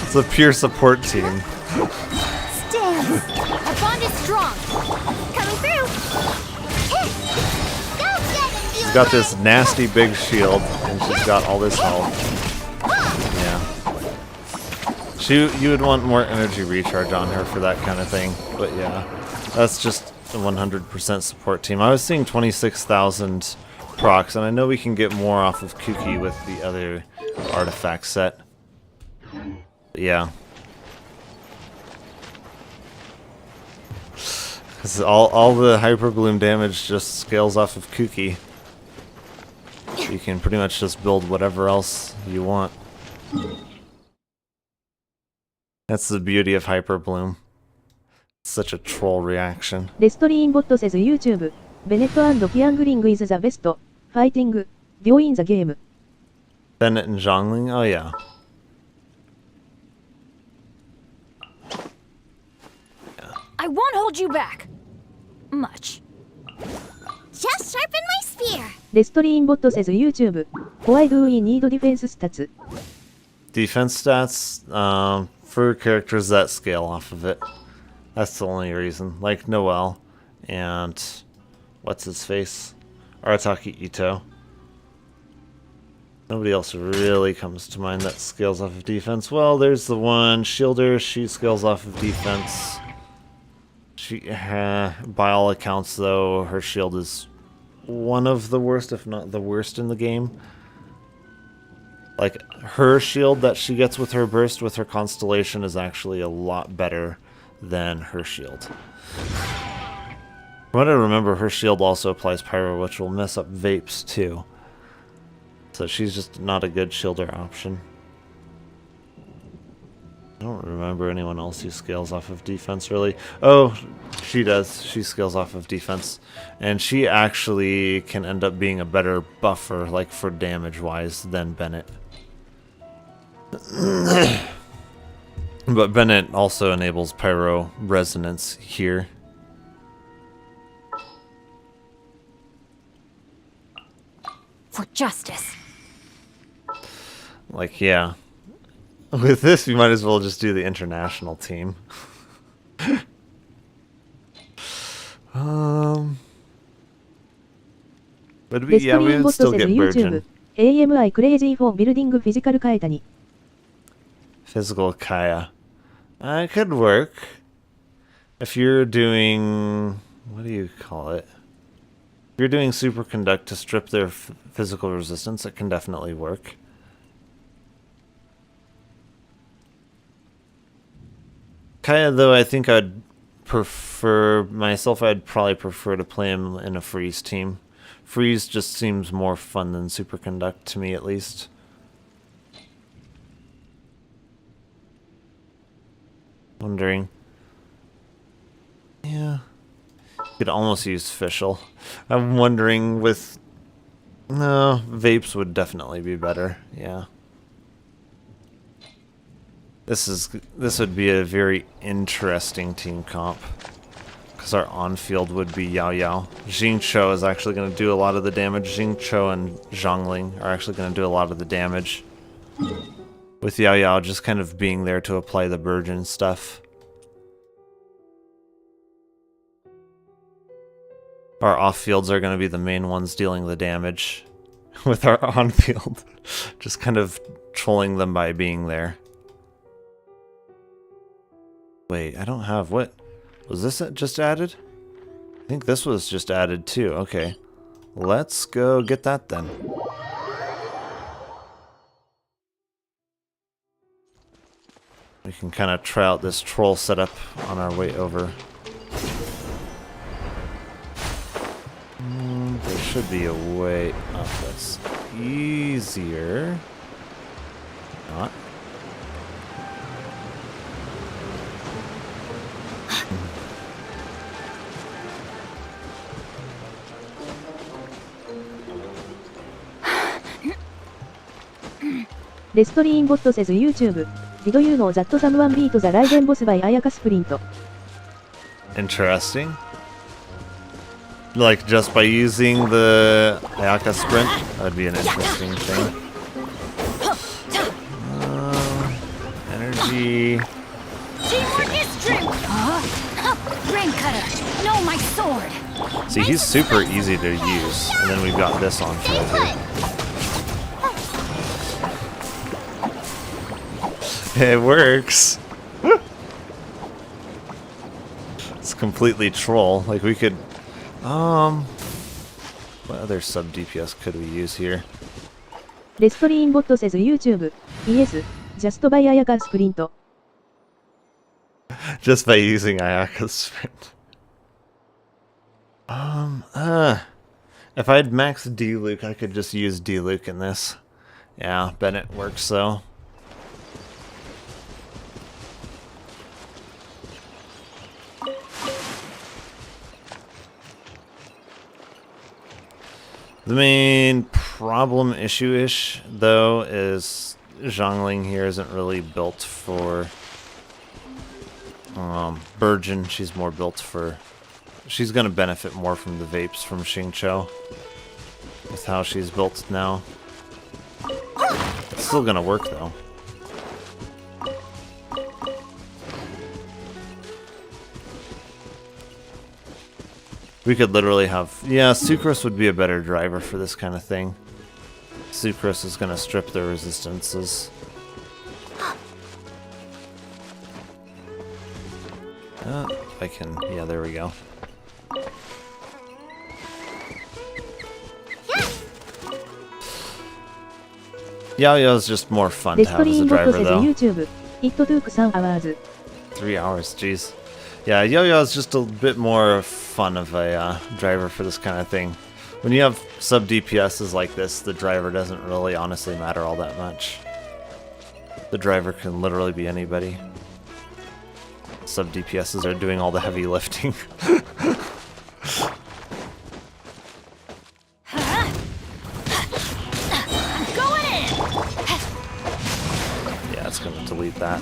It's a pure support team. Stand. Our bond is strong. Coming through. Go get it, you She's got this nasty big shield, and she's got all this health. Yeah. You would want more energy recharge on her for that kind of thing, but yeah. That's just a 100% support team. I was seeing 26,000 procs, and I know we can get more off of Kuki with the other artifact set. But yeah. Because all the Hyper Bloom damage just scales off of Kuki. You can pretty much just build whatever else you want. That's the beauty of Hyper Bloom. Such a troll reaction. Destriinbot says YouTube. Bennett and Kiangling is the best. Fighting. Duo in the game. Bennett and Zhongling? Oh yeah. I won't hold you back. Much. Just sharpen my spear. Destriinbot says YouTube. Why do we need defense stats? Defense stats, for characters that scale off of it. That's the only reason. Like Noelle and what's his face? Arataki Ito. Nobody else really comes to mind that scales off of defense. Well, there's the one Shielder. She scales off of defense. She, by all accounts, though, her shield is one of the worst, if not the worst, in the game. Like, her shield that she gets with her burst with her constellation is actually a lot better than her shield. From what I remember, her shield also applies pyro, which will mess up vapes too. So she's just not a good shielder option. I don't remember anyone else who scales off of defense, really. Oh, she does. She scales off of defense. And she actually can end up being a better buffer, like for damage-wise, than Bennett. But Bennett also enables pyro resonance here. For justice. Like, yeah. With this, we might as well just do the international team. But we, yeah, we would still get Virgin. AMI crazy for building physical Kaeta ni. Physical Kaya. It could work. If you're doing... what do you call it? If you're doing Superconduct to strip their physical resistance, it can definitely work. Kaya, though, I think I'd prefer... myself, I'd probably prefer to play him in a Freeze team. Freeze just seems more fun than Superconduct, to me at least. Wondering. Yeah. Could almost use Fischl. I'm wondering with... no, Vapes would definitely be better, yeah. This would be a very interesting team comp. Because our on-field would be Yao Yao. Xingqiu is actually going to do a lot of the damage. Xingqiu and Zhongling are actually going to do a lot of the damage. With Yao Yao just kind of being there to apply the Virgin stuff. Our off-fields are going to be the main ones dealing the damage. With our on-field just kind of trolling them by being there. Wait, I don't have... what? Was this just added? I think this was just added too. Okay. Let's go get that then. We can kind of try out this troll setup on our way over. There should be a way up that's easier. Not. Destriinbot says YouTube. Did you know that someone beat the Raiden boss by Ayaka Sprint? Interesting. Like, just by using the Ayaka Sprint? That would be an interesting thing. Energy... Brain cutter! No, my sword! See, he's super easy to use. And then we've got this on field here. It works. It's completely troll. Like, we could... what other sub DPS could we use here? Destriinbot says YouTube. Yes, just by Ayaka Sprint. Just by using Ayaka's Sprint. If I had max D-Luke, I could just use D-Luke in this. Yeah, Bennett works though. The main problem issue-ish, though, is Zhongling here isn't really built for Burgeon. She's more built for... She's going to benefit more from the vapes from Xingqiu with how she's built now. It's still going to work, though. We could literally have... Yeah, Sucrose would be a better driver for this kind of thing. Sucrose is going to strip their resistances. I can... Yeah, there we go. Yao is just more fun to have as a driver, though. YouTube. It took 3 hours. 3 hours, jeez. Yeah, Yo-Yo is just a bit more fun of a driver for this kind of thing. When you have sub DPSs like this, the driver doesn't really honestly matter all that much. The driver can literally be anybody. Sub DPSs are doing all the heavy lifting. Yeah, it's gonna delete that.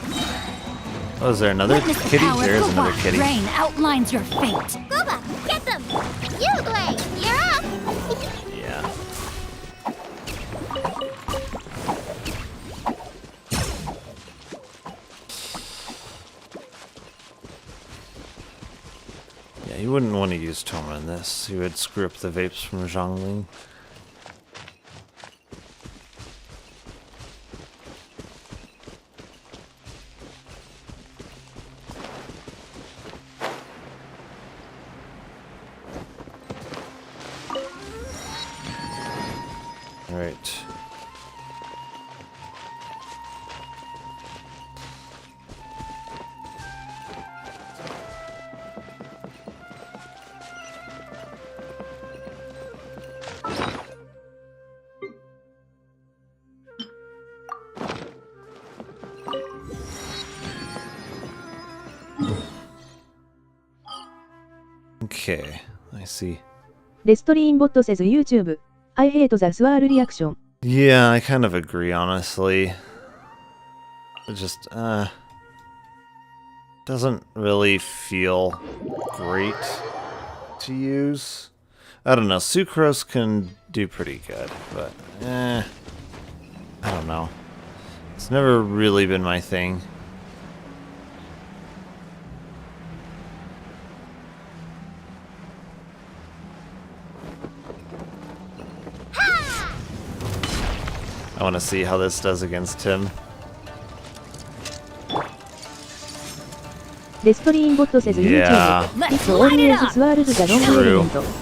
Oh, is there another kitty? There is another kitty. Rain outlines your fate. Booba, get them! You, Blade, you're up! Yeah. Yeah, you wouldn't want to use Toma in this. You would screw up the vapes from Zhongling. Right. Okay, I see. Restream says YouTube. I hate the swirl reaction. Yeah, I kind of agree, honestly. It just, doesn't really feel great to use. I don't know, Sucrose can do pretty good, but, I don't know. It's never really been my thing. I want to see how this does against him. Restream says Yeah. YouTube. It's always swirls the long True. element.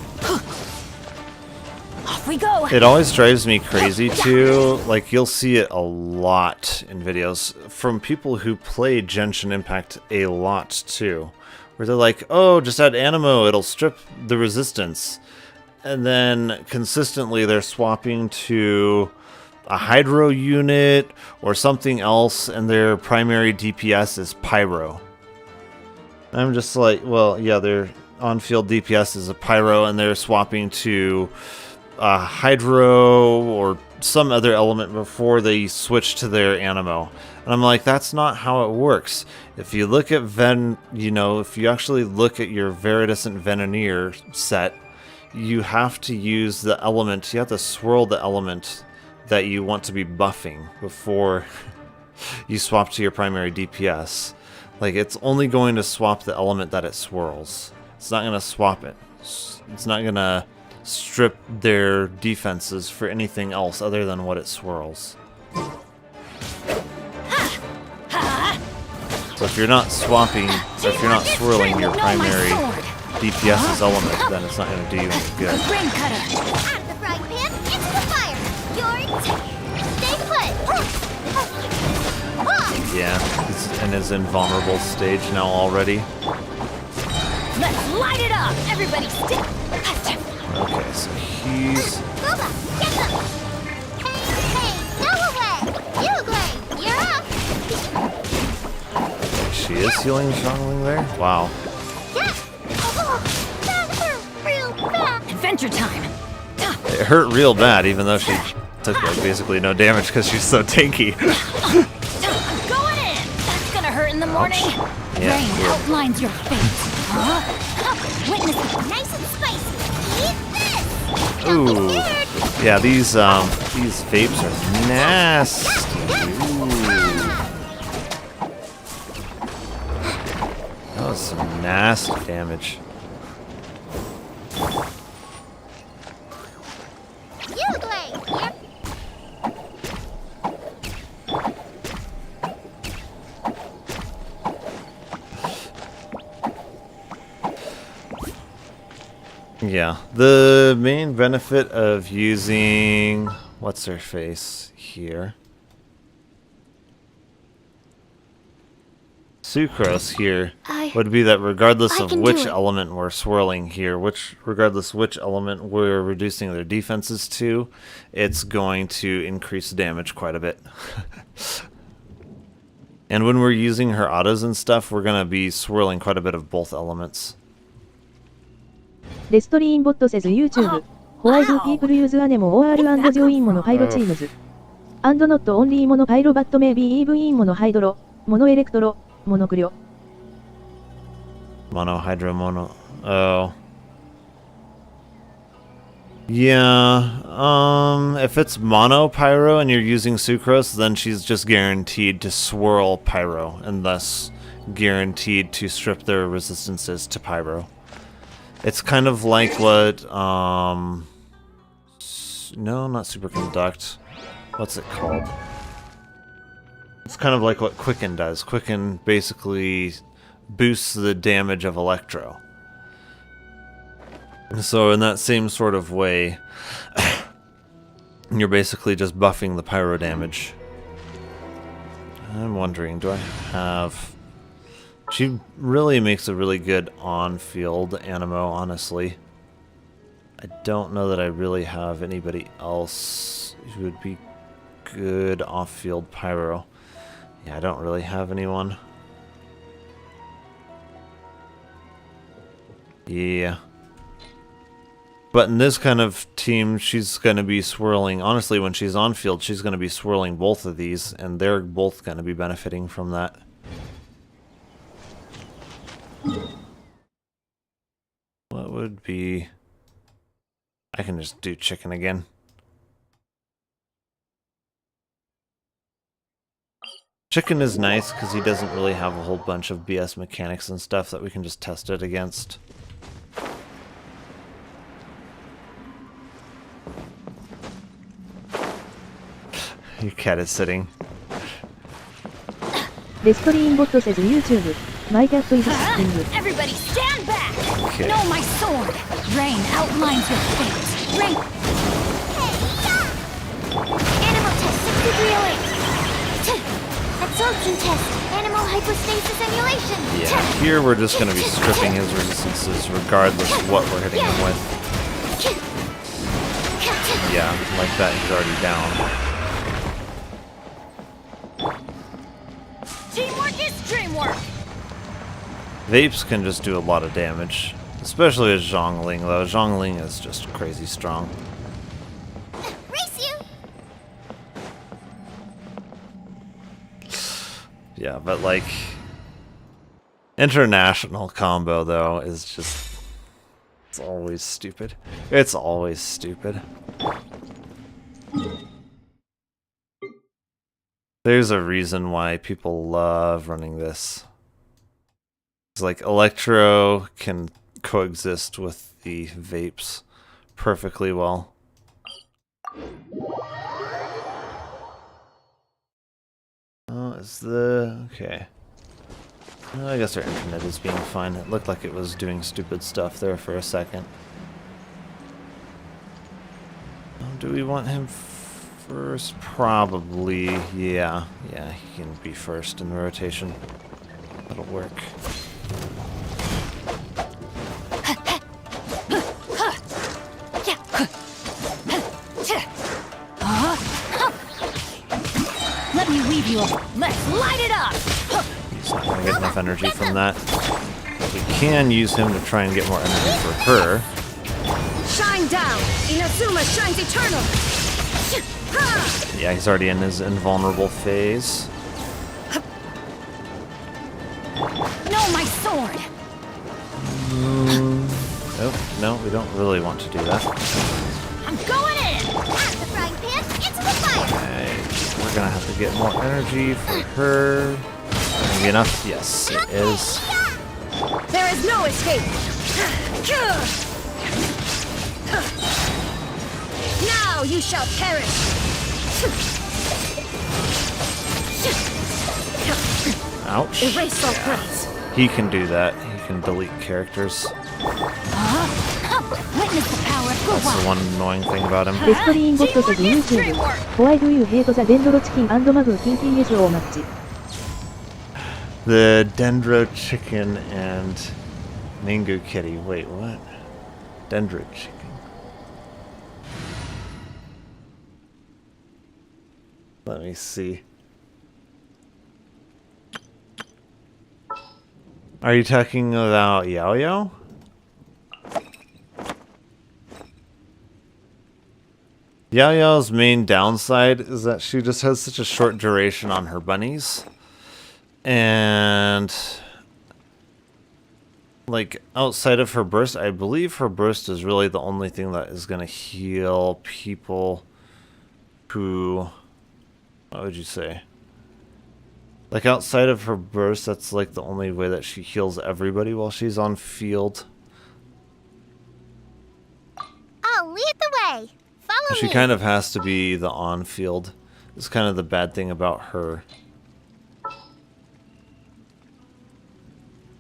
Off we go. It always drives me crazy too. Like, you'll see it a lot in videos from people who play Genshin Impact a lot too, where they're like, oh, just add Animo, it'll strip the resistance. And then consistently they're swapping to a Hydro unit or something else, and their primary DPS is Pyro. I'm just like, well, yeah, their on-field DPS is a Pyro, and they're swapping to a Hydro or some other element before they switch to their Animo. And I'm like, that's not how it works. If you look at if you actually look at your Viridescent Veneneer set, you have to use the element, you have to swirl the element that you want to be buffing before you swap to your primary DPS. Like, it's only going to swap the element that it swirls. It's not going to swap it. It's not going to strip their defenses for anything else other than what it swirls. So if you're not swapping, or if you're not swirling your primary DPS's element, then it's not going to do you any good. Yeah, he's in his invulnerable stage now already. Let's light it up. Everybody stick. Okay, so he's... Booba, get them! Hey, go away! Uglay, you're up! She is healing Zhongling there? Wow. Yeah! Oh, that hurt real bad! Adventure time! It hurt real bad, even though she took like basically no damage because she's so tanky. I'm going in! That's gonna hurt in the morning! Yeah, Rain yeah. outlines your fate! Huh? Witness it, nice and spicy! Eat this! Ooh. Yeah, these vapes are nasty. Ooh. That was some nasty damage. Uglay, you're... Yeah, the main benefit of using what's her face here, sucrose here, would be that regardless of which element we're swirling here, regardless which element we're reducing their defenses to, it's going to increase damage quite a bit. And when we're using her autos and stuff, we're gonna be swirling quite a bit of both elements. レストリーンボット says YouTube. Why do people use anemo or and join mono hydro teams? And not only mono pyro but maybe even in mono hydro, mono electro, mono cryo. Mono hydro mono. Oh. Yeah. If it's mono pyro and you're using sucrose, then she's just guaranteed to swirl pyro and thus guaranteed to strip their resistances to pyro. It's kind of like what, no, not superconduct. What's it called? It's kind of like what Quicken does. Quicken basically boosts the damage of Electro. So in that same sort of way, you're basically just buffing the pyro damage. I'm wondering, do I have... She really makes a really good on-field Anemo, honestly. I don't know that I really have anybody else who would be good off-field pyro. Yeah, I don't really have anyone. Yeah. But in this kind of team, she's going to be swirling... Honestly, when she's on-field, she's going to be swirling both of these, and they're both going to be benefiting from that. What would be... I can just do chicken again. Chicken is nice because he doesn't really have a whole bunch of BS mechanics and stuff that we can just test it against. Your cat is sitting. レストリーンボット says YouTube. My cat is sitting. Everybody stand back! Okay. No, my sword! Rain outlines your fate! Rain! Animal test 6308. Absorption test. Animal hypostasis emulation. Yeah, here we're just going to be stripping his resistances regardless of what we're hitting him with. Yeah, like that, he's already down. Teamwork is dreamwork! Vapes can just do a lot of damage. Especially with Zhongling, though. Zhongling is just crazy strong. Race you! Yeah, but like... International combo, though, is just... It's always stupid. It's always stupid. There's a reason why people love running this. It's like Electro can coexist with the vapes perfectly well. Oh, is the... okay. Well, I guess our internet is being fine. It looked like it was doing stupid stuff there for a second. Do we want him first? Probably, yeah. Yeah, he can be first in the rotation. That'll work. give you a... Let's light it up! He's not going to get enough energy from that. But we can use him to try and get more energy for her. Shine down! Inazuma shines eternal! Yeah, he's already in his invulnerable phase. No, my sword! Oh, no, we don't really want to do that. I'm going in! Out the frying pan, into the fire! Okay, we're gonna have to get more energy for her. Gonna be enough? Yes, it is. There is no escape! Now you shall perish! Ouch. Erase all trace. He can do that. He can delete characters. Witness the power of That's the one annoying thing about him. デストリーンゴッドセズ YouTube Why do you hate the Dendro Chicken and Magu Kinky SO match? The Dendro Chicken and Mango Kitty. Wait, what? Dendro Chicken. Let me see. Are you talking about Yao-Yao? Yao-Yao's main downside is that she just has such a short duration on her bunnies. And like outside of her burst, I believe her burst is really the only thing that is going to heal people who, what would you say? Like outside of her burst, that's like the only way that she heals everybody while she's on field. I'll lead the way. Follow She me. kind of has to be the on field. It's kind of the bad thing about her.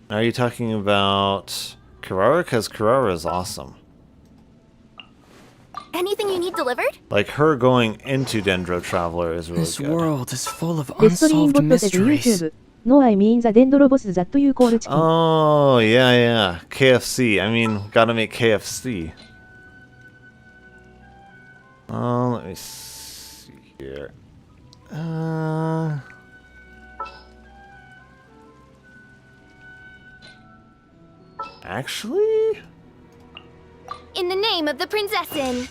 Are you talking about Kirara? Because Kirara is awesome. Anything you need delivered? Like her going into Dendro Traveler is really This good. world is full of デストリーン unsolved ゴッドセズ mysteries. YouTube No, I mean the Dendro boss that you call chicken. Oh, yeah, yeah. KFC. I mean, gotta make KFC. Let me see here. Actually, In the name of the Prinzessin!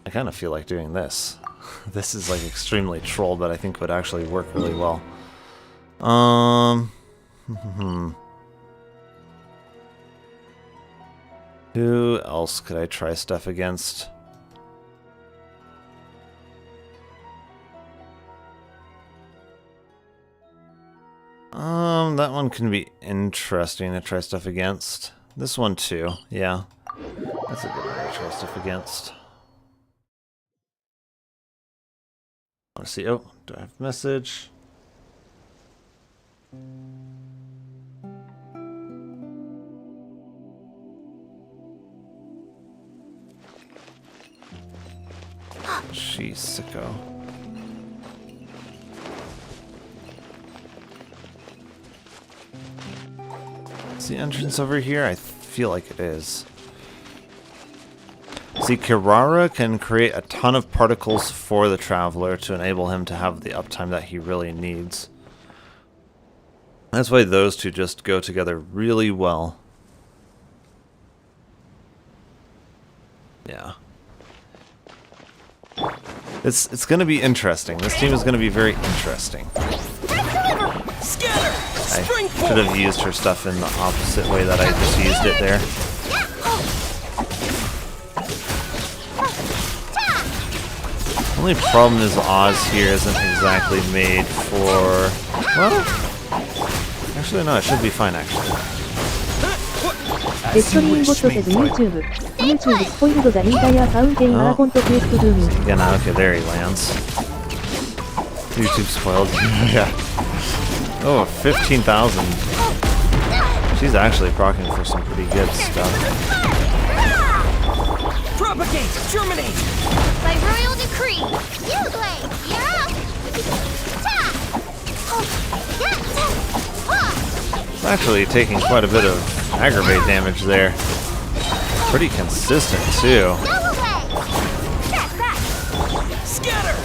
I kind of feel like doing this. This is like extremely troll, but I think would actually work really well. Who else could I try stuff against? That one can be interesting to try stuff against. This one too, yeah. That's a good one to try stuff against. I want to see, oh, do I have a message? She's sicko. Is the entrance over here? I feel like it is. See, Kirara can create a ton of particles for the Traveler to enable him to have the uptime that he really needs. That's why those two just go together really well. Yeah. It's going to be interesting. This team is going to be very interesting. I should have used her stuff in the opposite way that I just used it there. Only problem is Oz here isn't exactly made for... Well... Actually, no, it should be fine, actually. デストリーンゴッドセズ YouTube spoiled the entire fountain Archon quest to me. Yeah, no, okay, there he lands. YouTube spoiled. Yeah. Oh, 15,000. She's actually proccing for some pretty good stuff. Propagate! Germinate! By royal decree, you blade, you're up! It's actually taking quite a bit of aggravate damage there. Pretty consistent, too. Scatter!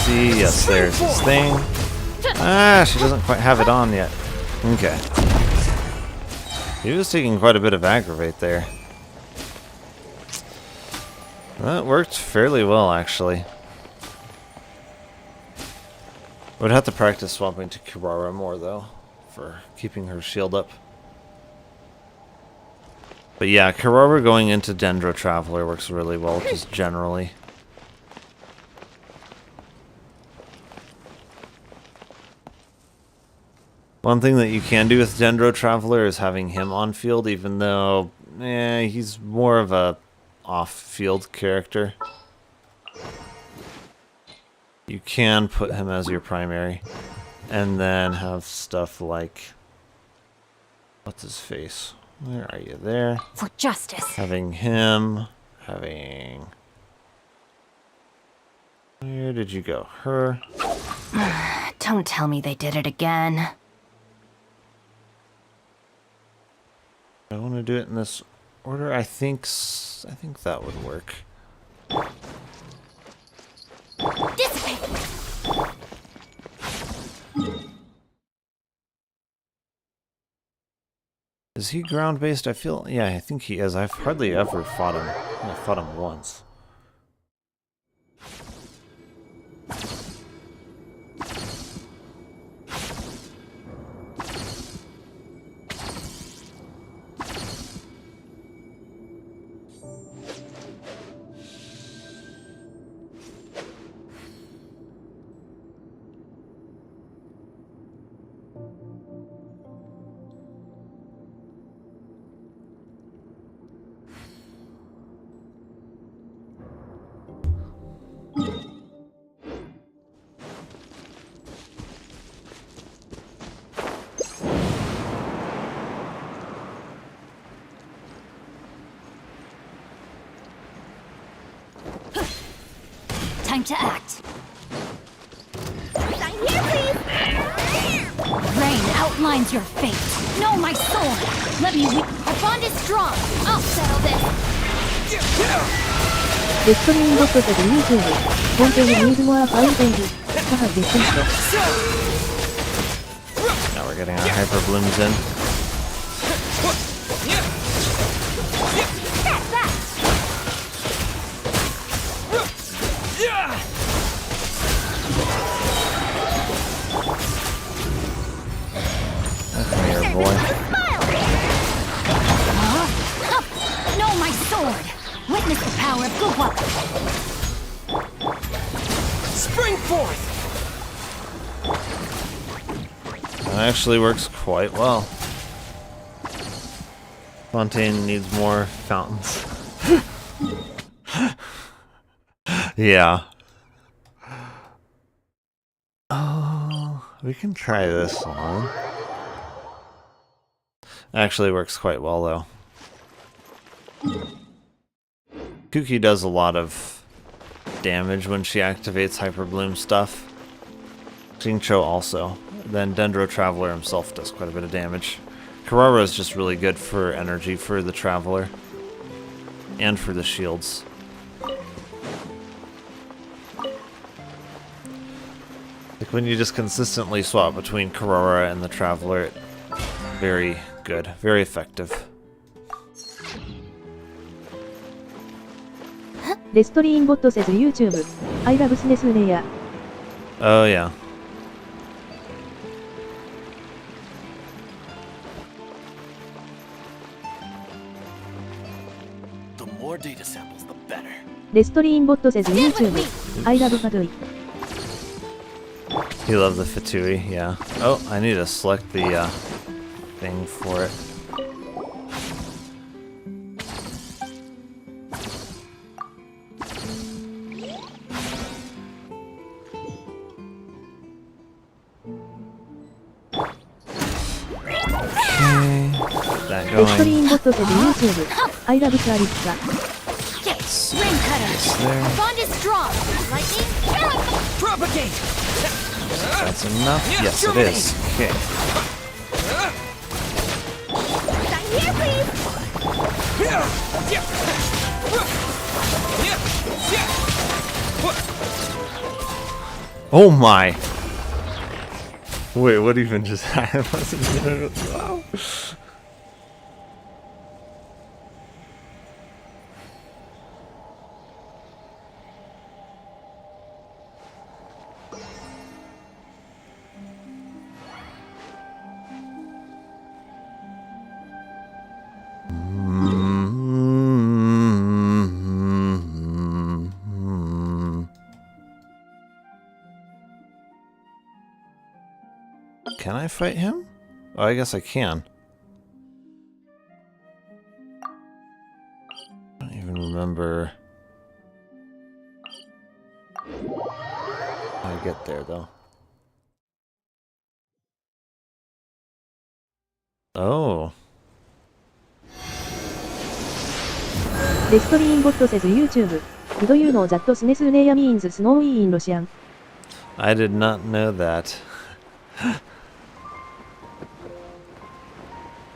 See, see. Yes, there's his thing. Ah, she doesn't quite have it on yet. Okay. He was taking quite a bit of aggravate there. That worked fairly well, actually. Would have to practice swapping to Kirara more, though, for keeping her shield up. But yeah, Kirara going into Dendro Traveler works really well, just generally. One thing that you can do with Dendro Traveler is having him on field, even though he's more of a off-field character. You can put him as your primary, and then have stuff like, what's his face? Where are you? There. For justice. Having him, having... Where did you go? Her. Don't tell me they did it again. I want to do it in this order. I think that would work. Is he ground-based? I feel... Yeah, I think he is. I've hardly ever fought him. I fought him once. Time to act. Sign here, please! Rain outlines your fate. No, my sword! Let me Our bond is strong. I'll settle this. デストリーンボットセブ YouTube 本当にニーズモアファウンテンズ母デスティント Now we're getting our hyper blooms in. Come here, boy. No, my sword! Witness the power of Gugwa! Spring forth! That actually works quite well. Fontaine needs more fountains. Yeah. Oh, we can try this one. Actually works quite well, though. Kuki does a lot of damage when she activates Hyper Bloom stuff. Xingqiu also. Then Dendro Traveler himself does quite a bit of damage. Kirara is just really good for energy for the Traveler. And for the shields. Like when you just consistently swap between Kirara and the Traveler, very good, very effective. デストリーンボットセズ YouTube I love スネスネヤ Oh yeah. The more data samples, the better. デストリーンボットセズ YouTube I love ファドゥイ You love the Fatui, yeah. Oh, I need to select the thing for it. That デストリ going. ーンボットセズ YouTube I love スアリスカ Rain cutter! There. Our bond is strong! Lightning, propagate! That's enough? Yes, it is. Okay. Sign here, please! Oh my! Wait, what even just happened? Wow. Can I fight him? Oh, I guess I can. I don't even remember how I get there, though. Oh. デストリーンボット says YouTube. Did you know that SNESNEA means snowy in Russian? I did not know that.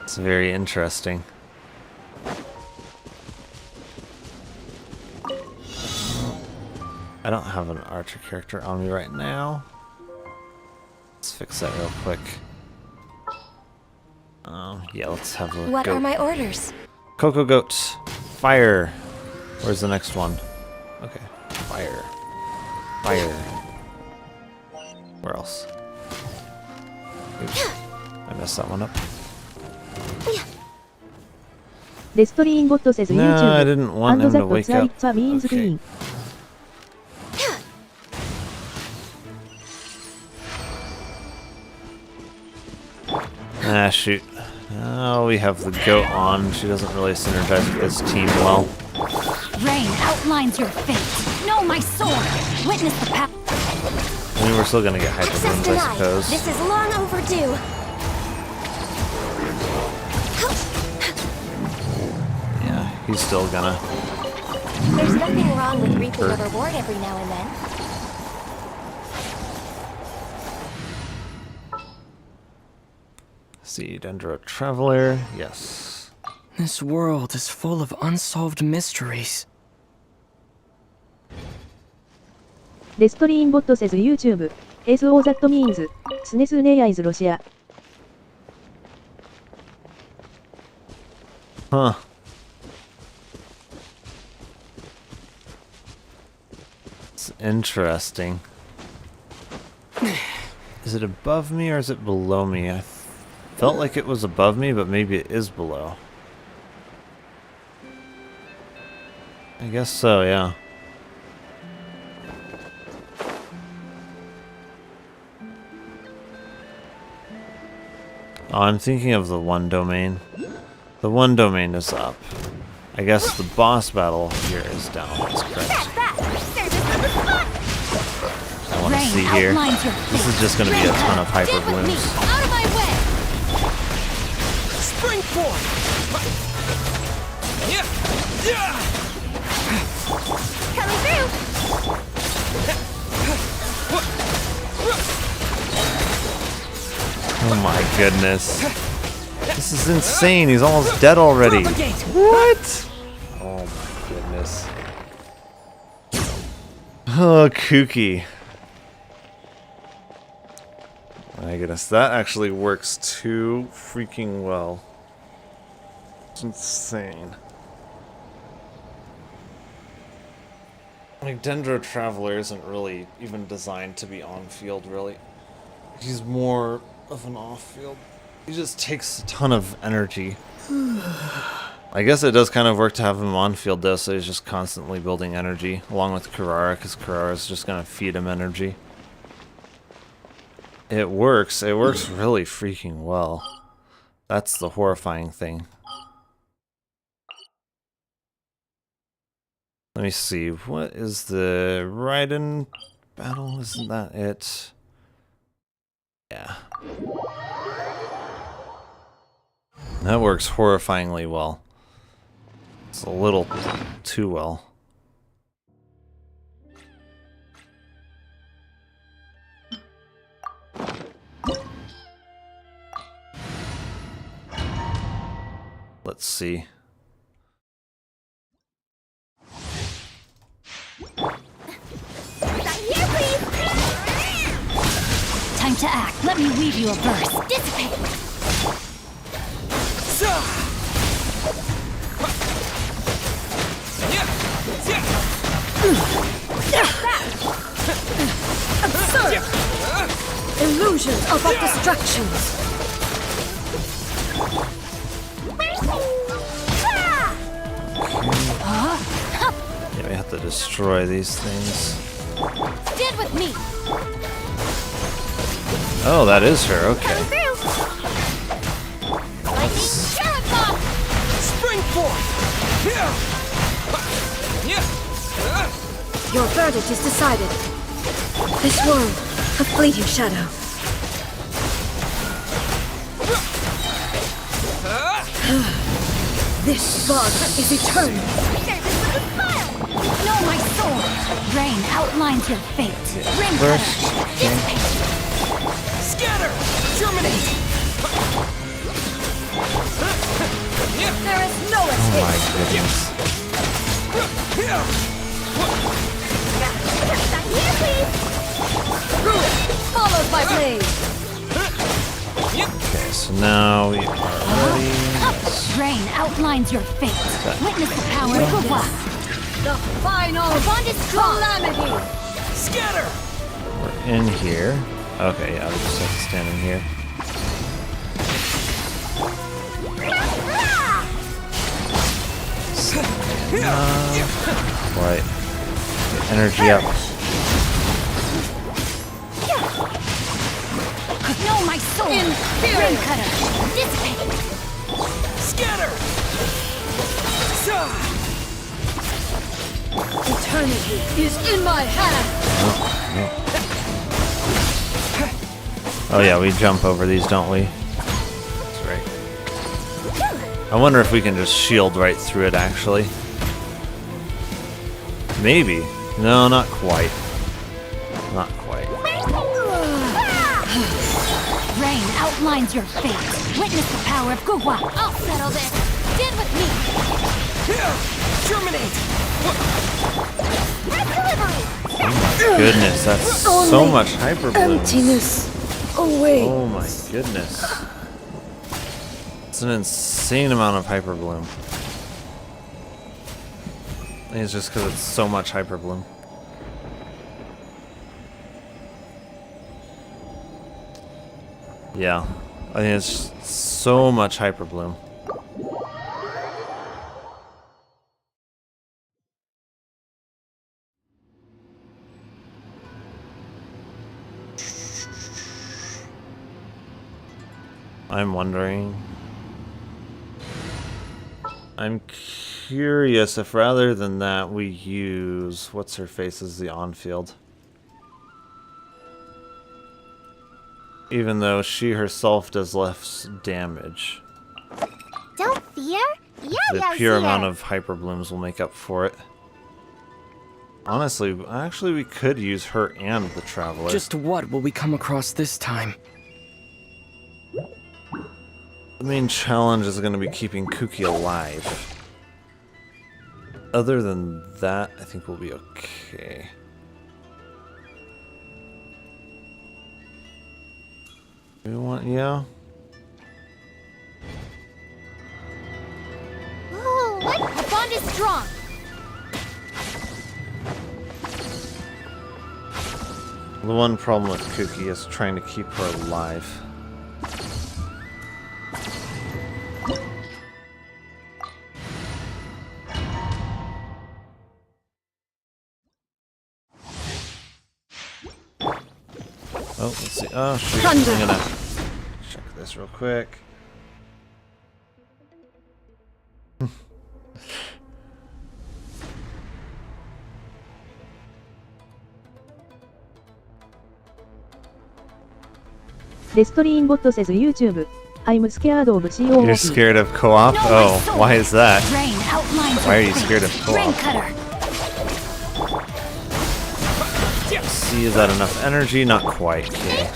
It's very interesting. I don't have an archer character on me right now. Let's fix that real quick. Yeah, let's have a What goat. are my orders? Cocoa goat. Fire. Where's the next one? Okay. Fire. Fire. Where else? Oops. I messed that one up. デストリーンボット says No, I YouTube. didn't want And him to that wake up. Tsaritsa means Okay. green. Ah, shoot. Oh, we have the goat on. She doesn't really synergize with this team well. Rain outlines your fate. Know my sword. Witness the path. I mean, we're still gonna get hyper Access runes, I denied. suppose. This is long overdue. Yeah, he's still gonna. There's nothing wrong with reaping a reward every now and then. See, Dendro Traveler. Yes. This world is full of unsolved mysteries. デストリーンボット says YouTube. SO that means SNESNEA is Russia. Huh. It's interesting. Is it above me or is it below me? I felt like it was above me, but maybe it is below. I guess so, yeah. Oh, I'm thinking of the one domain. The one domain is up. I guess the boss battle here is down. That's correct. I want to see here. This is just going to be a ton of hyper blooms. Out of my way. Spring form! Coming through. Oh my goodness. This is insane. He's almost dead already. What? Oh my goodness. Oh, kooky. My goodness, that actually works too freaking well. It's insane. Like, Dendro Traveler isn't really even designed to be on-field, really. He's more of an off-field. He just takes a ton of energy. I guess it does kind of work to have him on-field, though, so he's just constantly building energy, along with Karara, because Karara's just going to feed him energy. It works. It works really freaking well. That's the horrifying thing. Let me see. What is the Raiden battle? Isn't that it? Yeah. That works horrifyingly well. It's a little too well. Let's see. Right here, please. to act. Let me weave you a verse. Dissipate. Absurd! Illusions of destructions. Yeah, we have to destroy these things. Stand with me. Oh, that is her. Okay. Spring forth! Your verdict is decided. This world, a fleeting shadow. This bug is eternal. No, my soul. Rain outlines your fate. Ring cutter. Dissipate. Scatter! Germinate! There is no escape. Oh my goodness. Ruin, followed by blaze. Okay, so now we are ready. Rain outlines your fate. Witness the power of the wild. The final calamity. Scatter! We're in here. Okay, yeah, we just have to stand in here. Right. Get energy up. No, my soul. Ring cutter. Dissipate. Scatter! Eternity is in my hand. Oh yeah, we jump over these, don't we? That's right. I wonder if we can just shield right through it, actually. Maybe. No, not quite. Not quite. Rain outlines your fate. Witness the power of Gugwa. I'll settle this. Stand with me. Germinate! Goodness, that's so much hyper bloom. Emptiness awaits. Oh my goodness. It's an insane amount of hyper bloom. I think it's just because it's so much hyper bloom. Yeah, I think it's so much hyper bloom. I'm wondering. I'm curious if rather than that we use what's her face as the on-field. Even though she herself does less damage. Don't fear. The pure amount of hyper blooms will make up for it. Honestly, actually we could use her and the Traveler. Just what will we come across this time? The main challenge is going to be keeping Kuki alive. Other than that, I think we'll be okay. We want, yeah. Ooh, what? The bond is strong. The one problem with Kuki is trying to keep her alive. Oh, let's see. Oh, shoot. I'm gonna check this real quick. Destroyinbot says YouTube. I'm scared of COOP. You're scared of co-op? Oh, why is that? Rain outlines Why are your you fate. scared of co-op? Ring cutter. See, is that enough energy? Not quite. Okay.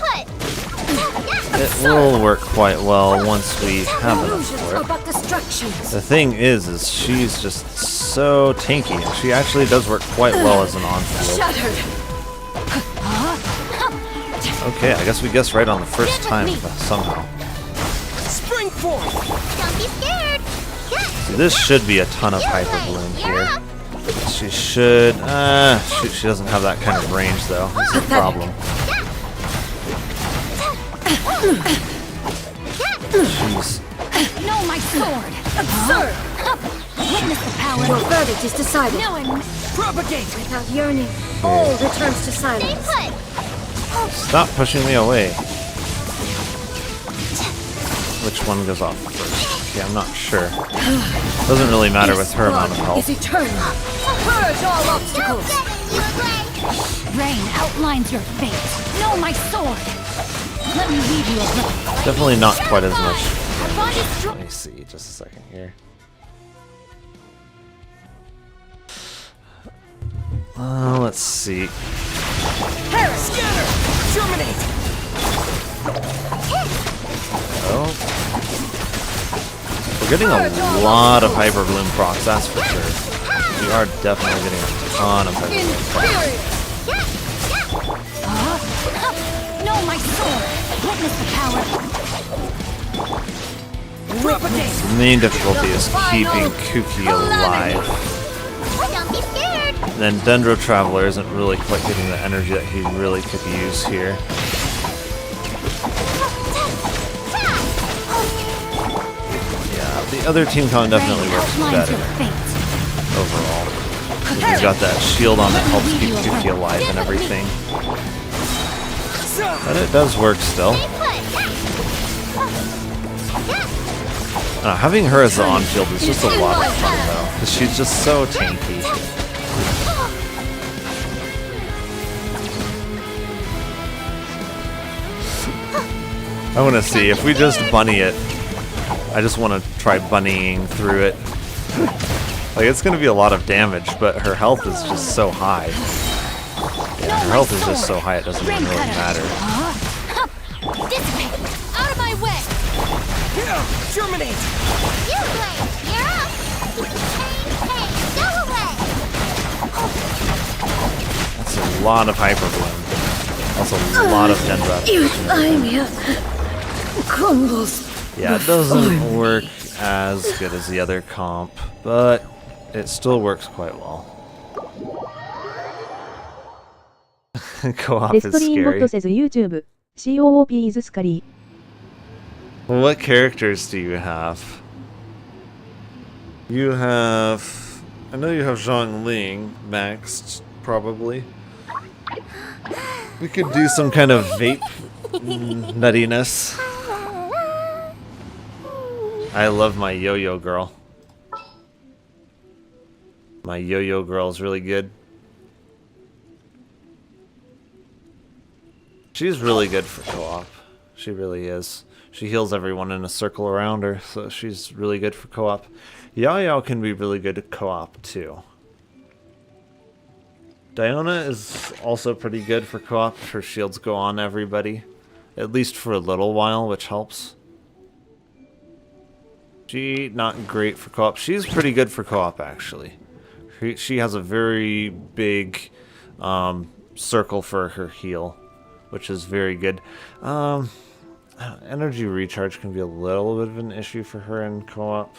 It will work quite well once we have enough for it. The thing is she's just so tanky. She actually does work quite well as an on-field. Shattered. Okay, I guess we guessed right on the first time somehow. Spring forth! Don't be scared! So this should be a ton of Hyper Bloom here. She should... she doesn't have that kind of range though. That's the problem. Jeez. No, my sword! Absurd! Witness the power. Your verdict is decided. No, I'm... Propagate! Without yearning, all returns to silence. Stop pushing me away. Which one goes off first? Yeah, I'm not sure. Doesn't really matter with her amount of health. Is eternal. Purge all obstacles. Rain outlines your fate. No, my sword! Let me lead you a little. Definitely not quite as much. Let me see, just a second here. Let's see. Scatter! Terminate! Oh. We're getting a lot of Hyper Bloom procs, that's for sure. We are definitely getting a ton of Hyper Bloom procs. No, my sword! Witness the power. The main difficulty is keeping Kuki alive. Don't be scared! And then Dendro Traveler isn't really quite getting the energy that he really could use here. Yeah, the other team con definitely works better overall. He's got that shield on that helps keep Kuki alive and everything. But it does work still. Having her as the on-field is just a lot of fun though, because she's just so tanky. I want to see, if we just bunny it, I just want to try bunnying through it. Like, it's going to be a lot of damage, but her health is just so high. Yeah, her health is just so high it doesn't even really matter. Dissipate! Out of my way! Terminate! You Blade! You're up! Hey, go away! That's a lot of Hyper Bloom. That's a lot of Dendro. Yeah, it doesn't work as good as the other comp, but it still works quite well. Co-op is scary. says YouTube. COOP is scary. Well, what characters do you have? You have... I know you have Zhongling maxed, probably. We could do some kind of vape nuttiness. I love my yo-yo girl. My yo-yo girl is really good. She's really good for co-op. She really is. She heals everyone in a circle around her, so she's really good for co-op. Yao Yao can be really good at co-op too. Diona is also pretty good for co-op. Her shields go on everybody. At least for a little while, which helps. She, not great for co-op. She's pretty good for co-op, actually. She has a very big circle for her heal, which is very good. Energy recharge can be a little bit of an issue for her in co-op.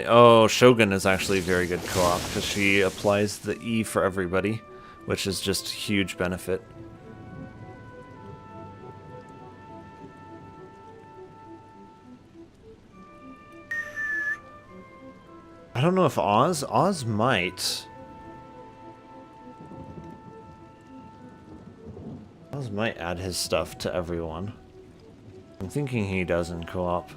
Oh, Shogun is actually very good co-op because she applies the E for everybody, which is just a huge benefit. I don't know if Oz might. Oz might add his stuff to everyone. I'm thinking he does in co-op.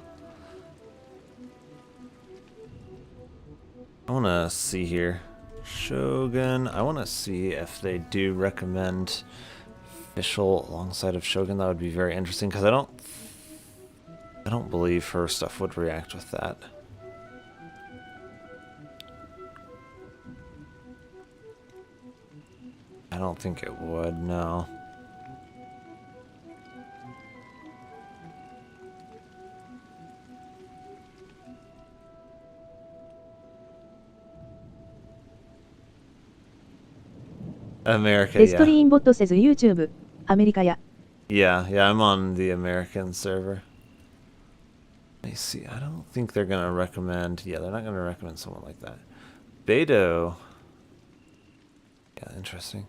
I want to see here. Shogun. I want to see if they do recommend Fischl alongside of Shogun. That would be very interesting because I don't believe her stuff would react with that. I don't think it would, no. America, レスト yeah. リーンボット says YouTube アメリカや Yeah, I'm on the American server. Let me see. I don't think they're gonna recommend. Yeah, they're not gonna recommend someone like that. Beto. Yeah, interesting.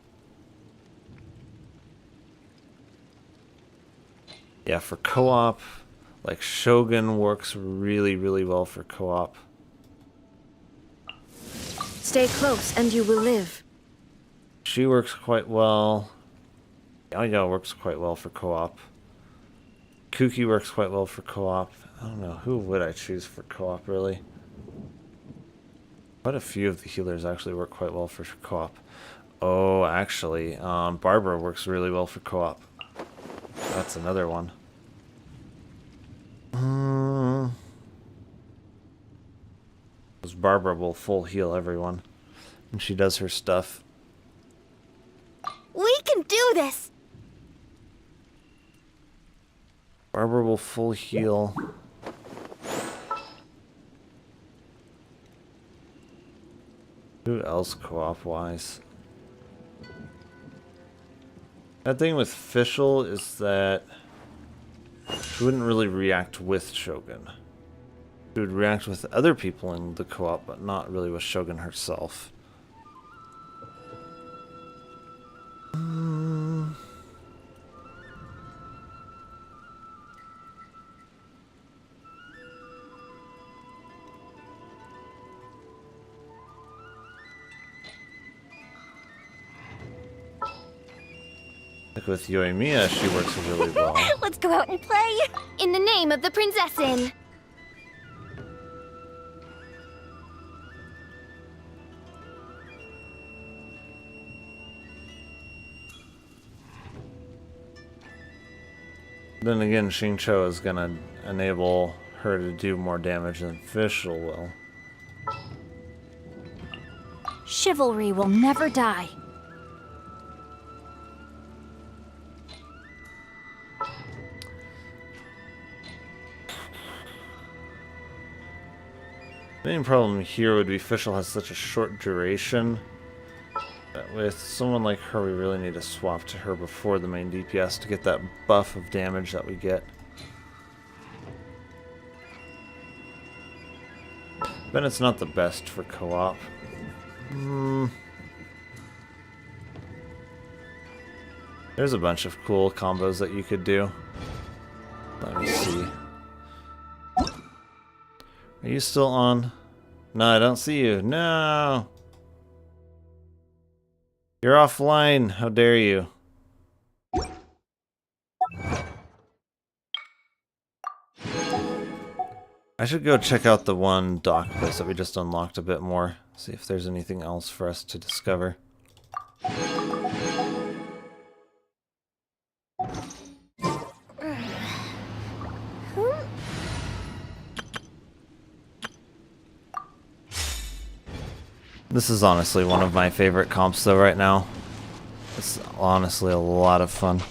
Yeah, for co-op, like Shogun works really, really well for co-op. Stay close and you will live. She works quite well. Yaya works quite well for co-op. Kuki works quite well for co-op. I don't know, who would I choose for co-op, really? Quite a few of the healers actually work quite well for co-op. Oh, actually, Barbara works really well for co-op. That's another one. Because Barbara will full heal everyone. And she does her stuff. We can do this! Barbara will full heal. Who else co-op wise? That thing with Fischl is that she wouldn't really react with Shogun. She would react with other people in the co-op, but not really with Shogun herself. Like with Yoimiya, she works really well. Let's go out and play! In the name of the Prinzessin! Then again, Xingqiu is gonna enable her to do more damage than Fischl will. Chivalry will never die. The main problem here would be Fischl has such a short duration that with someone like her, we really need to swap to her before the main DPS to get that buff of damage that we get. Then it's not the best for co-op. There's a bunch of cool combos that you could do. Let me see. Are you still on? No, I don't see you. No! You're offline. How dare you? I should go check out the one dock place that we just unlocked a bit more. See if there's anything else for us to discover. This is honestly one of my favorite comps though right now. It's honestly a lot of fun.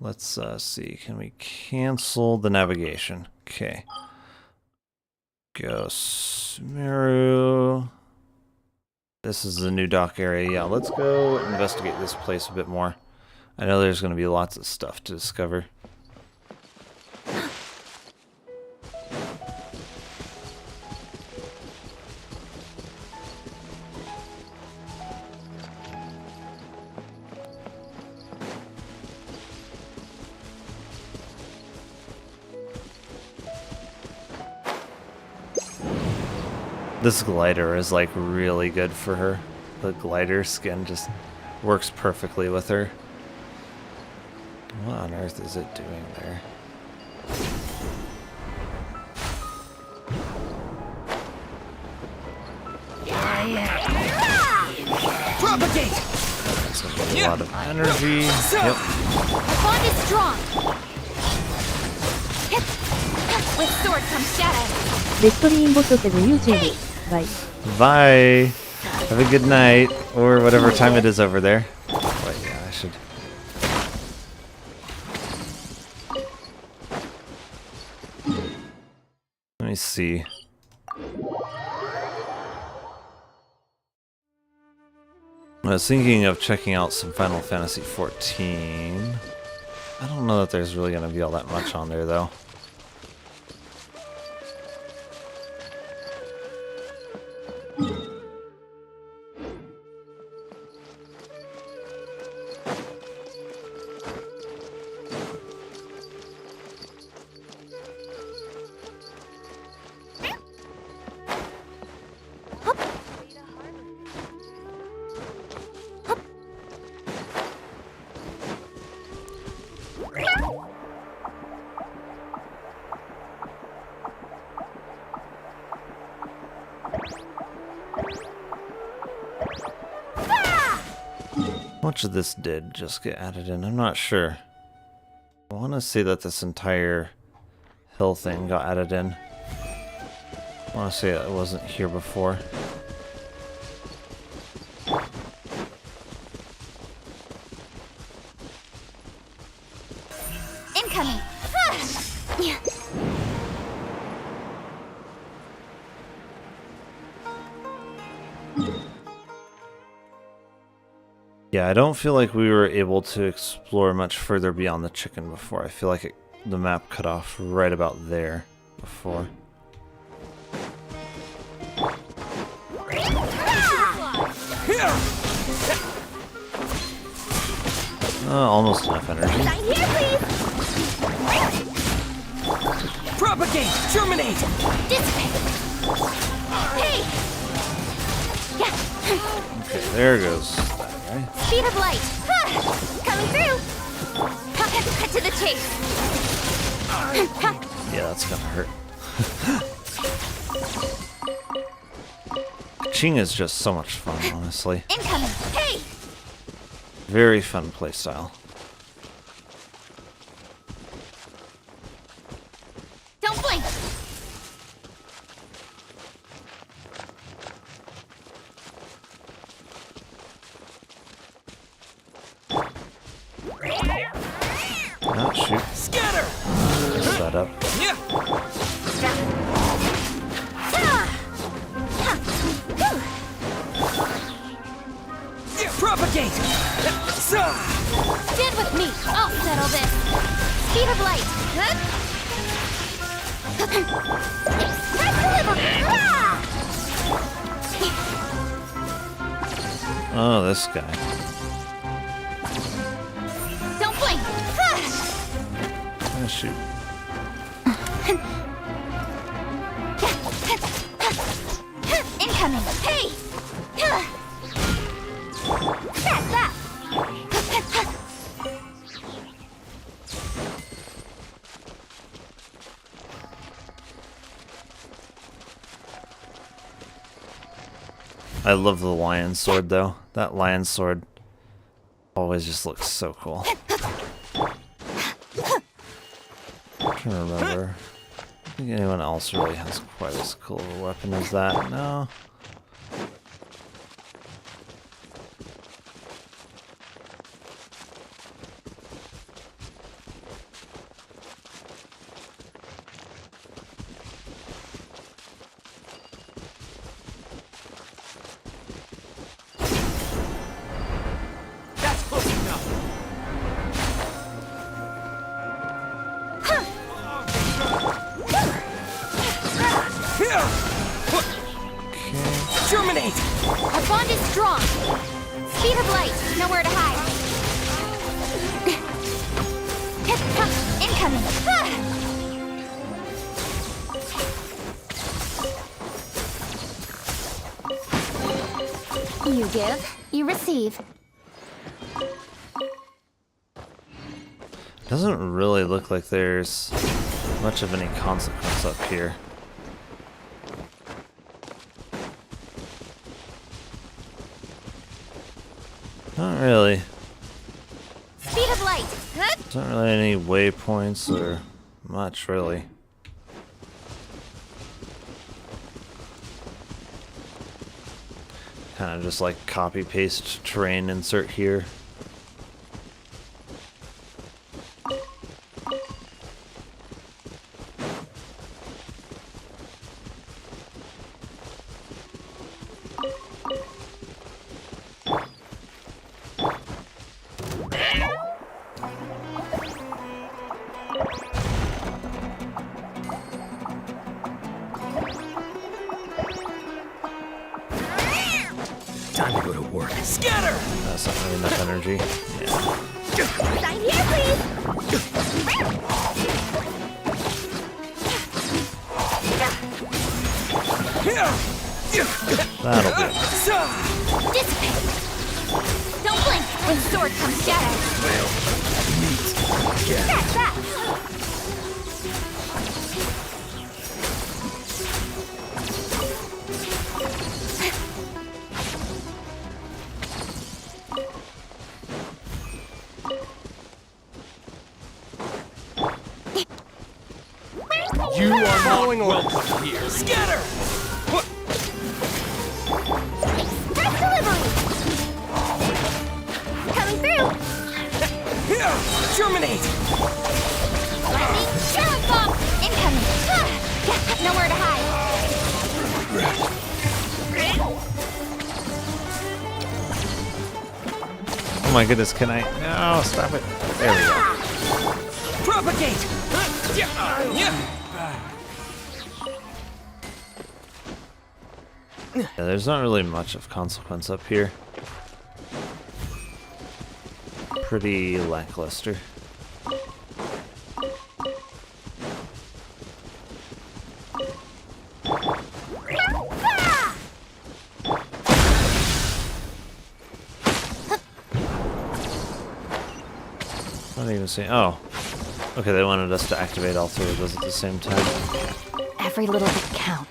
Let's see, can we cancel the navigation? Okay. Go Sumeru. This is the new dock area. Yeah, let's go investigate this place a bit more. I know there's going to be lots of stuff to discover. This glider is like really good for her. The glider skin just works perfectly with her. What on earth is it doing there? Propagate! That's a lot of energy. Yep. The bond is strong! With sword comes shadow! レストリーンボット says YouTube Bye. Bye. Have a good night, or whatever time it is over there. But yeah, I should. Let me see. I was thinking of checking out some Final Fantasy XIV. I don't know that there's really going to be all that much on there, though. How much of this did just get added in? I'm not sure. I want to say that this entire hill thing got added in. I want to say it wasn't here before. Incoming! Yeah. Yeah, I don't feel like we were able to explore much further beyond the chicken before. I feel like the map cut off right about there before. Almost enough energy. Here, please! Propagate! Germinate! Dissipate! Hey! Yeah! Okay, there goes that guy. Speed of light! Coming through! Cut to the chase! Yeah, that's gonna hurt. Ching is just so much fun, honestly. Incoming! Hey! Very fun playstyle. Don't blink! Oh, shoot. Scatter! Set up. Propagate! Stand with me! I'll settle this! Speed of light! Press deliver! Oh, this guy. Don't blink! Oh, shoot. Incoming! Hey! That's that! I love the lion sword, though. That lion sword always just looks so cool. I'm trying to remember. I don't think anyone else really has quite as cool of a weapon as that. No. Germinate! Our bond is strong! Speed of light! Nowhere to hide! Incoming! You give, you receive. Doesn't really look like there's much of any consequence up here. Not really. Speed of light! There's not really any waypoints or much, really. Kind of just like copy paste terrain insert here. Time to go to work. Scatter! That's not really enough energy. Yeah. Sign here, please. That'll do. Dissipate. Don't blink when sword comes shadow. Well, neat. Yeah. Catch that. You are not welcome here. Scatter! What? Express delivery. Coming through. Here! Terminate! Lightning, chilling bomb. Incoming. Yeah, nowhere to hide. Oh my goodness, can I? No, stop it. There we go. Propagate! Yeah, there's not really much of consequence up here. Pretty lackluster. Not even saying. Oh, okay. They wanted us to activate all three of those at the same time. Every little bit counts.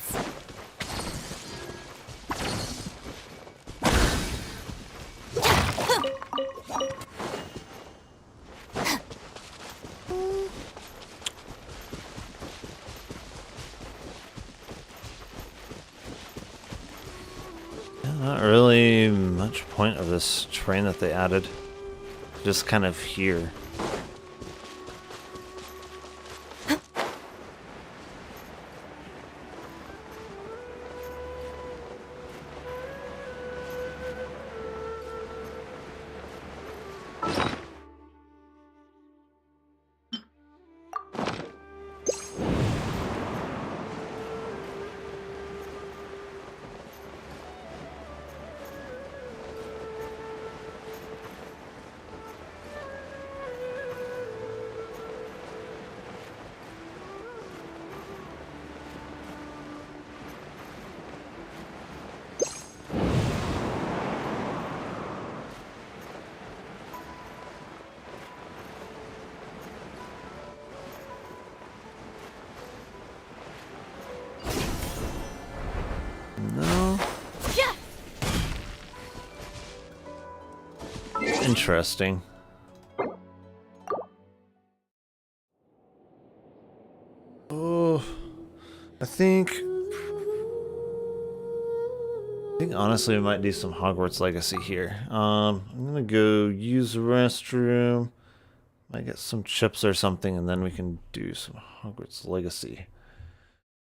Not really much point of this train that they added. Just kind of here. No. Interesting. Oh, I think honestly we might do some Hogwarts Legacy here. I'm gonna go use the restroom. Might get some chips or something, and then we can do some Hogwarts Legacy.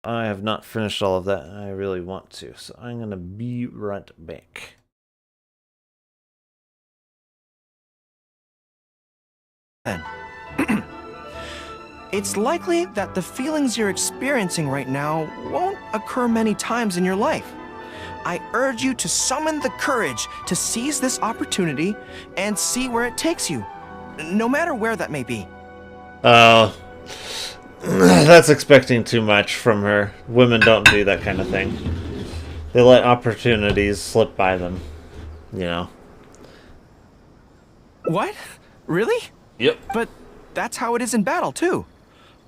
I have not finished all of that, and I really want to, so I'm gonna be right back. It's likely that the feelings you're experiencing right now won't occur many times in your life. I urge you to summon the courage to seize this opportunity and see where it takes you, no matter where that may be. Oh, that's expecting too much from her. Women don't do that kind of thing. They let opportunities slip by them, you know. What? Really? Yep. But that's how it is in battle, too.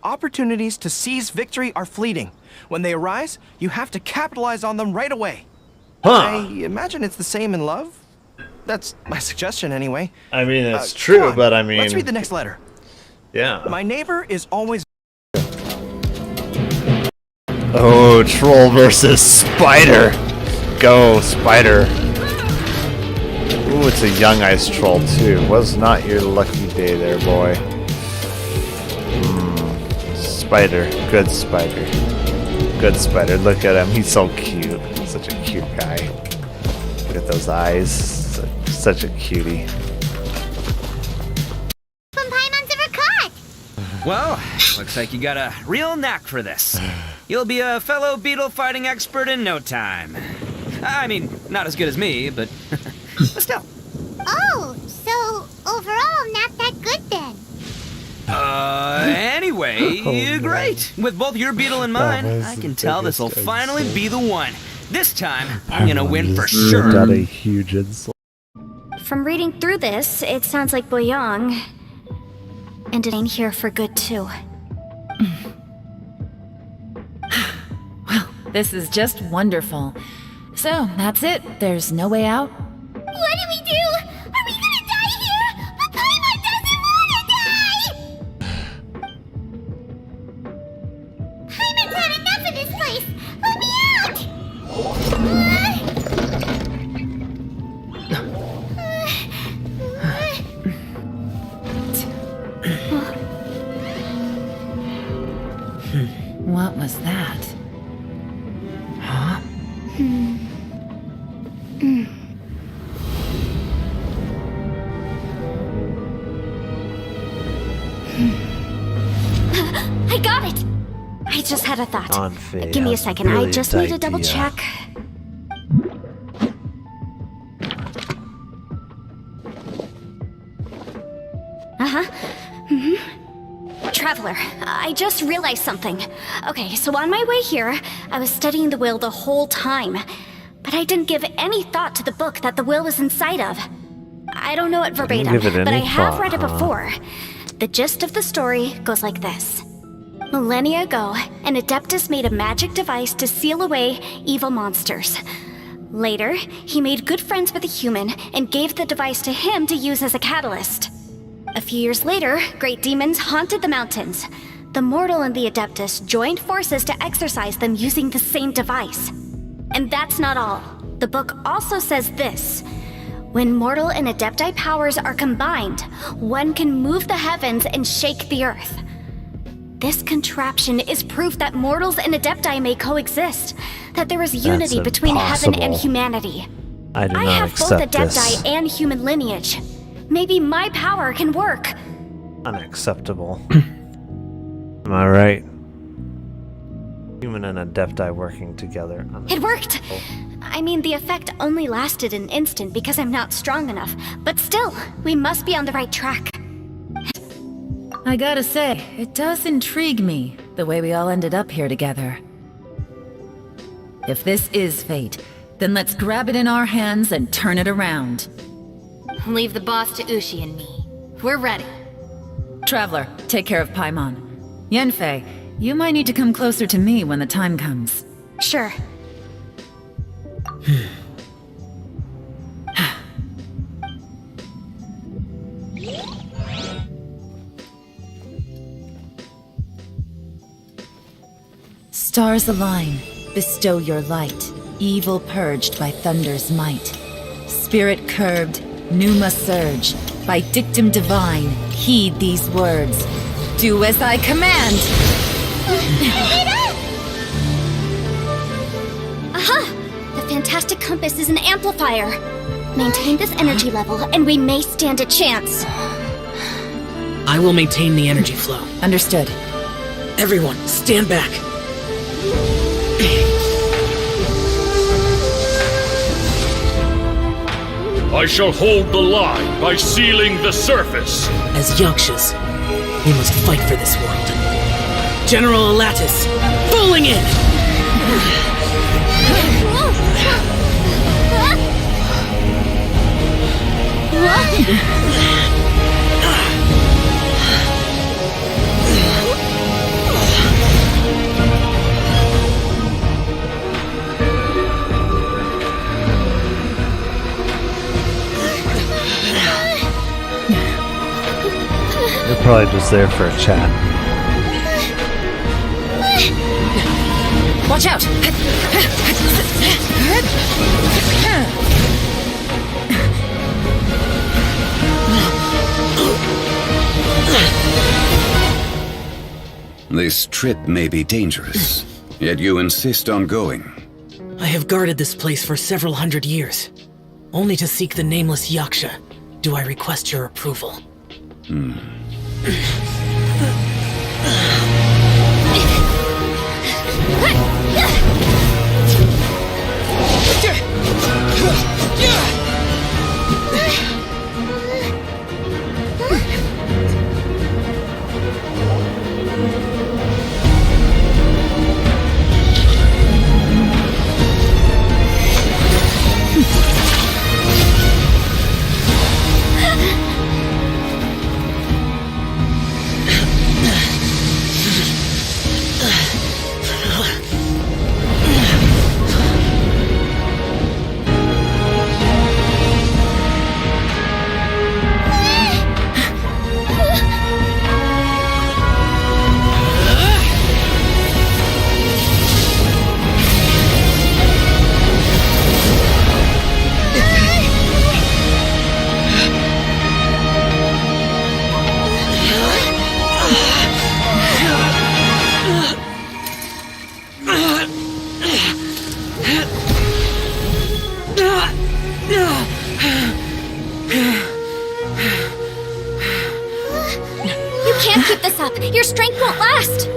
Opportunities to seize victory are fleeting. When they arise, you have to capitalize on them right away. Huh. I imagine it's the same in love. That's my suggestion, anyway. I mean, it's true, but I mean... Let's read the next letter. Yeah. My neighbor is always... Oh, troll versus spider. Go, spider. Ooh, it's a young ice troll, too. Was not your lucky day there, boy. Spider. Good spider. Good spider. Look at him. He's so cute. Such a cute guy. Look at those eyes. Such a cutie. From Paimon's ever caught. Well, looks like you got a real knack for this. You'll be a fellow beetle fighting expert in no time. I mean, not as good as me, but still. Oh, so overall not that good then. Anyway, great. With both your beetle and mine, I can tell this'll finally be the one. This time, I'm gonna win for sure. Got a huge insult. From reading through this, it sounds like Boyang ended in here for good too. Well, this is just wonderful. So, that's it. There's no way out? What do we do? Are we gonna die here? But Paimon doesn't wanna die! Paimon's had enough of this place! Let me out! What was that? Huh? I got it! I just had a thought. Anfei Give me a has second, I just need to brilliant double idea. check. Traveler, I just realized something. Okay, so on my way here, I was studying the will the whole time. But I didn't give any thought to the book that the will was inside of. I don't know it verbatim, give it but I any have thought, read it huh? before. The gist of the story goes like this. Millennia ago, an Adeptus made a magic device to seal away evil monsters. Later, he made good friends with a human and gave the device to him to use as a catalyst. A few years later, great demons haunted the mountains. The mortal and the Adeptus joined forces to exorcise them using the same device. And that's not all. The book also says this. When mortal and Adepti powers are combined, one can move the heavens and shake the earth. This contraption is proof that mortals and Adepti may coexist, that there is unity between heaven and impossible. humanity. I do I not have both accept Adepti this. and human lineage. Maybe my power can work. Unacceptable. Am I right? Human and Adepti working together. It worked! I mean, the effect only lasted an instant because I'm not strong enough, but still, we must be on the right track. I gotta say, it does intrigue me, the way we all ended up here together. If this is fate, then let's grab it in our hands and turn it around. Leave the boss to Ushi and me. We're ready. Traveler, take care of Paimon. Yenfei, you might need to come closer to me when the time comes. Sure. Stars align, bestow your light, evil purged by thunder's might. Spirit curbed, pneuma surge, by dictum divine, heed these words. Do as I command! Aha! The fantastic compass is an amplifier. Maintain this energy level, and we may stand a chance. I will maintain the energy flow. Understood. Everyone, stand back. I shall hold the line by sealing the surface. As Yakshas, we must fight for this world. General Alatus, falling in! They're probably just there for a chat. Watch out! This trip may be dangerous, yet you insist on going. I have guarded this place for several hundred years. Only to seek the nameless Yaksha do I request your approval. Your strength won't last!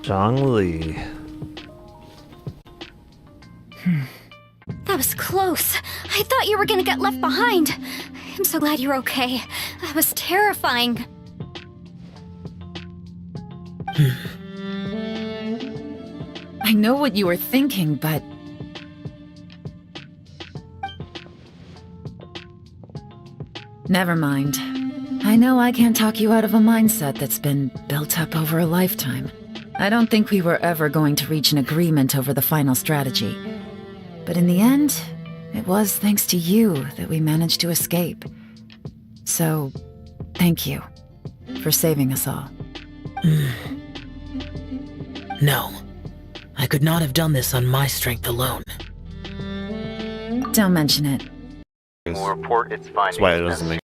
Zhongli. That was close. I thought you were gonna get left behind. I'm so glad you're okay. That was terrifying. I know what you were thinking, but... Never mind. I know I can't talk you out of a mindset that's been built up over a lifetime. I don't think we were ever going to reach an agreement over the final strategy. But in the end, it was thanks to you that we managed to escape. So, thank you for saving us all. No. I could not have done this on my strength alone. Don't mention it. Will report its findings. That's why it doesn't make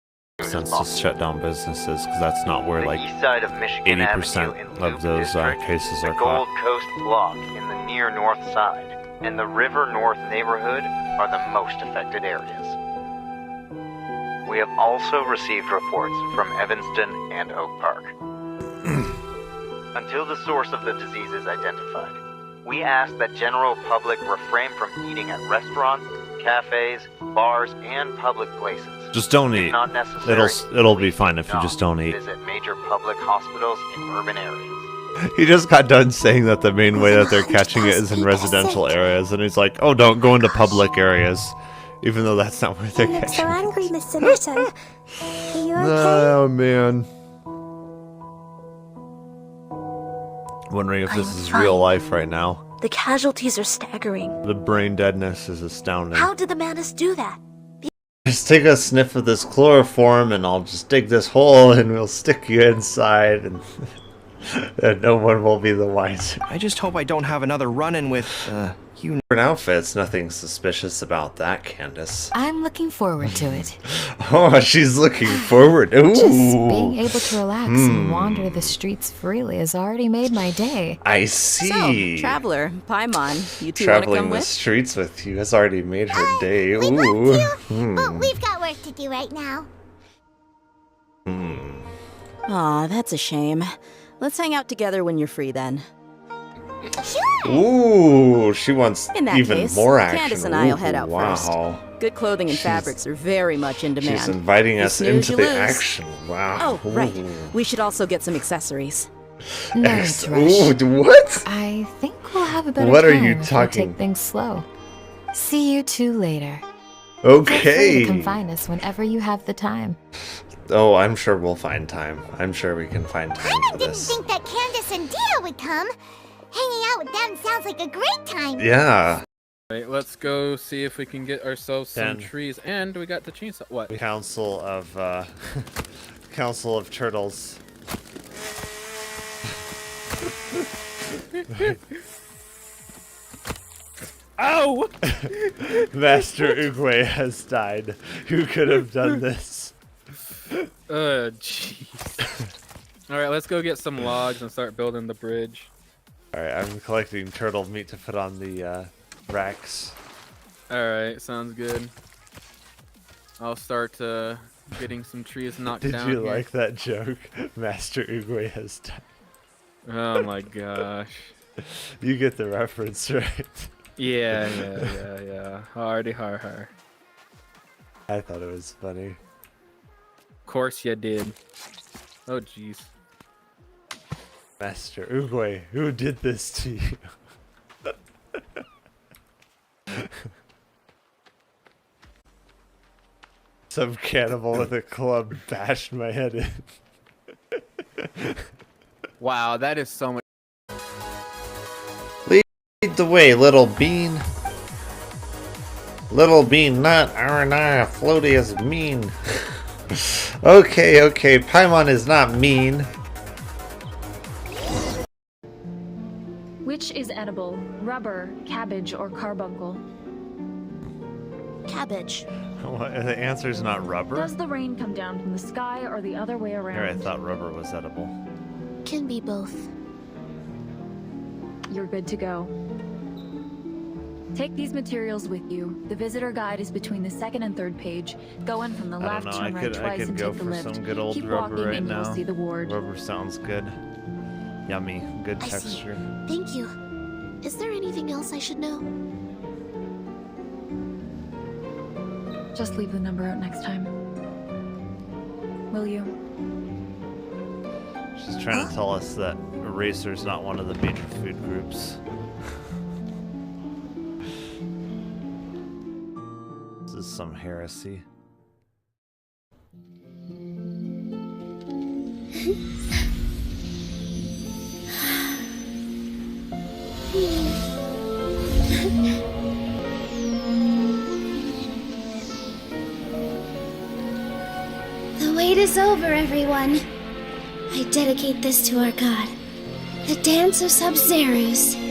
sense to shut down businesses, because that's not where like east side of Michigan 80% of those cases are the Gold caught. Coast Block in the near north side, and the River North neighborhood are the most affected areas. We have also received reports from Evanston and Oak Park. Until the source of the disease is identified, we ask that general public refrain from eating at restaurants, cafes, bars, and public places. Just don't If eat. not necessary, It'll be fine if you just don't eat. visit major public hospitals in urban areas. He just got done saying that the main way that they're catching it is in residential areas, and he's like, "Oh, don't go into public areas," even though that's not where they're You look so catching it. angry, Mr. Netto. Are you okay? Oh man. Wondering if this I'm is fine. real life right now. The casualties are staggering. The brain deadness is astounding. How did the Manus do that? Just take a sniff of this chloroform and I'll just dig this hole and we'll stick you inside and, and no one will be the wiser. I just hope I don't have another run-in with, you... Different outfits, nothing suspicious about that, Candace. I'm looking forward to it. Oh, she's looking forward. Ooh. Just being able to relax and wander the streets freely has already made my day. I see. So, Traveler, Paimon, you two want to Traveling come the with? streets with you has already made her day. We'd Ooh. love to, but we've got work to do right now. Aw, that's a shame. Let's hang out together when you're free then. Ooh, she wants In that even case, more action. Candace and I'll head Ooh, out wow. first. Good clothing and fabrics are very much in demand. She's inviting You us snooze, into you the lose. action. Wow. Oh, right. Ooh. We should also get some accessories. No Ex- rush. Ooh, what? I think we'll have a better What are time you if we talking- take things slow. See you two later. Feel free Okay. to come find us whenever you have the time. Oh, I'm sure we'll find time. I'm sure we can find time for Didn't this. think that Candace and Dia would come. Hanging out with them sounds like a great time. Yeah. Right, let's go see if we can get ourselves some 10. trees. And we got the chainsaw. What? Council of Council of Turtles. Ow! Master Uguay has died. Who could have done this? Jeez. Alright, let's go get some logs and start building the bridge. Alright, I'm collecting turtle meat to put on the racks. Alright, sounds good. I'll start getting some trees knocked Did down you here. like that joke? Master Uguay has died. Oh my gosh. You get the reference, right? Yeah. Hardy har. I thought it was funny. Of course you did. Oh jeez. Master Uguay, who did this to you? Some cannibal with a club bashed my head in. Wow, that is so much. Lead the way, little bean. Little bean, not R&R. Floaty is mean. Okay, Paimon is not mean. Which is edible? Rubber, cabbage, or carbuncle? Cabbage. What, the answer is not rubber? Does the rain come down from the sky or the other way around? Here, I thought rubber was edible. Can be both. You're good to go. Take these materials with you. The visitor guide is between the second and third page. Go in from the left, turn right twice, and take the lift. I could go for some good old Keep rubber walking right and now. you'll see the ward. Rubber sounds good. Yummy, good I see. texture. Thank you. Is there anything else I should know? Just leave the number out next time. Will you? She's trying to tell us that Eraser's not one of the major food groups. This is some heresy. The wait is over, everyone. I dedicate this to our god, the Dance of Sub-Zerus.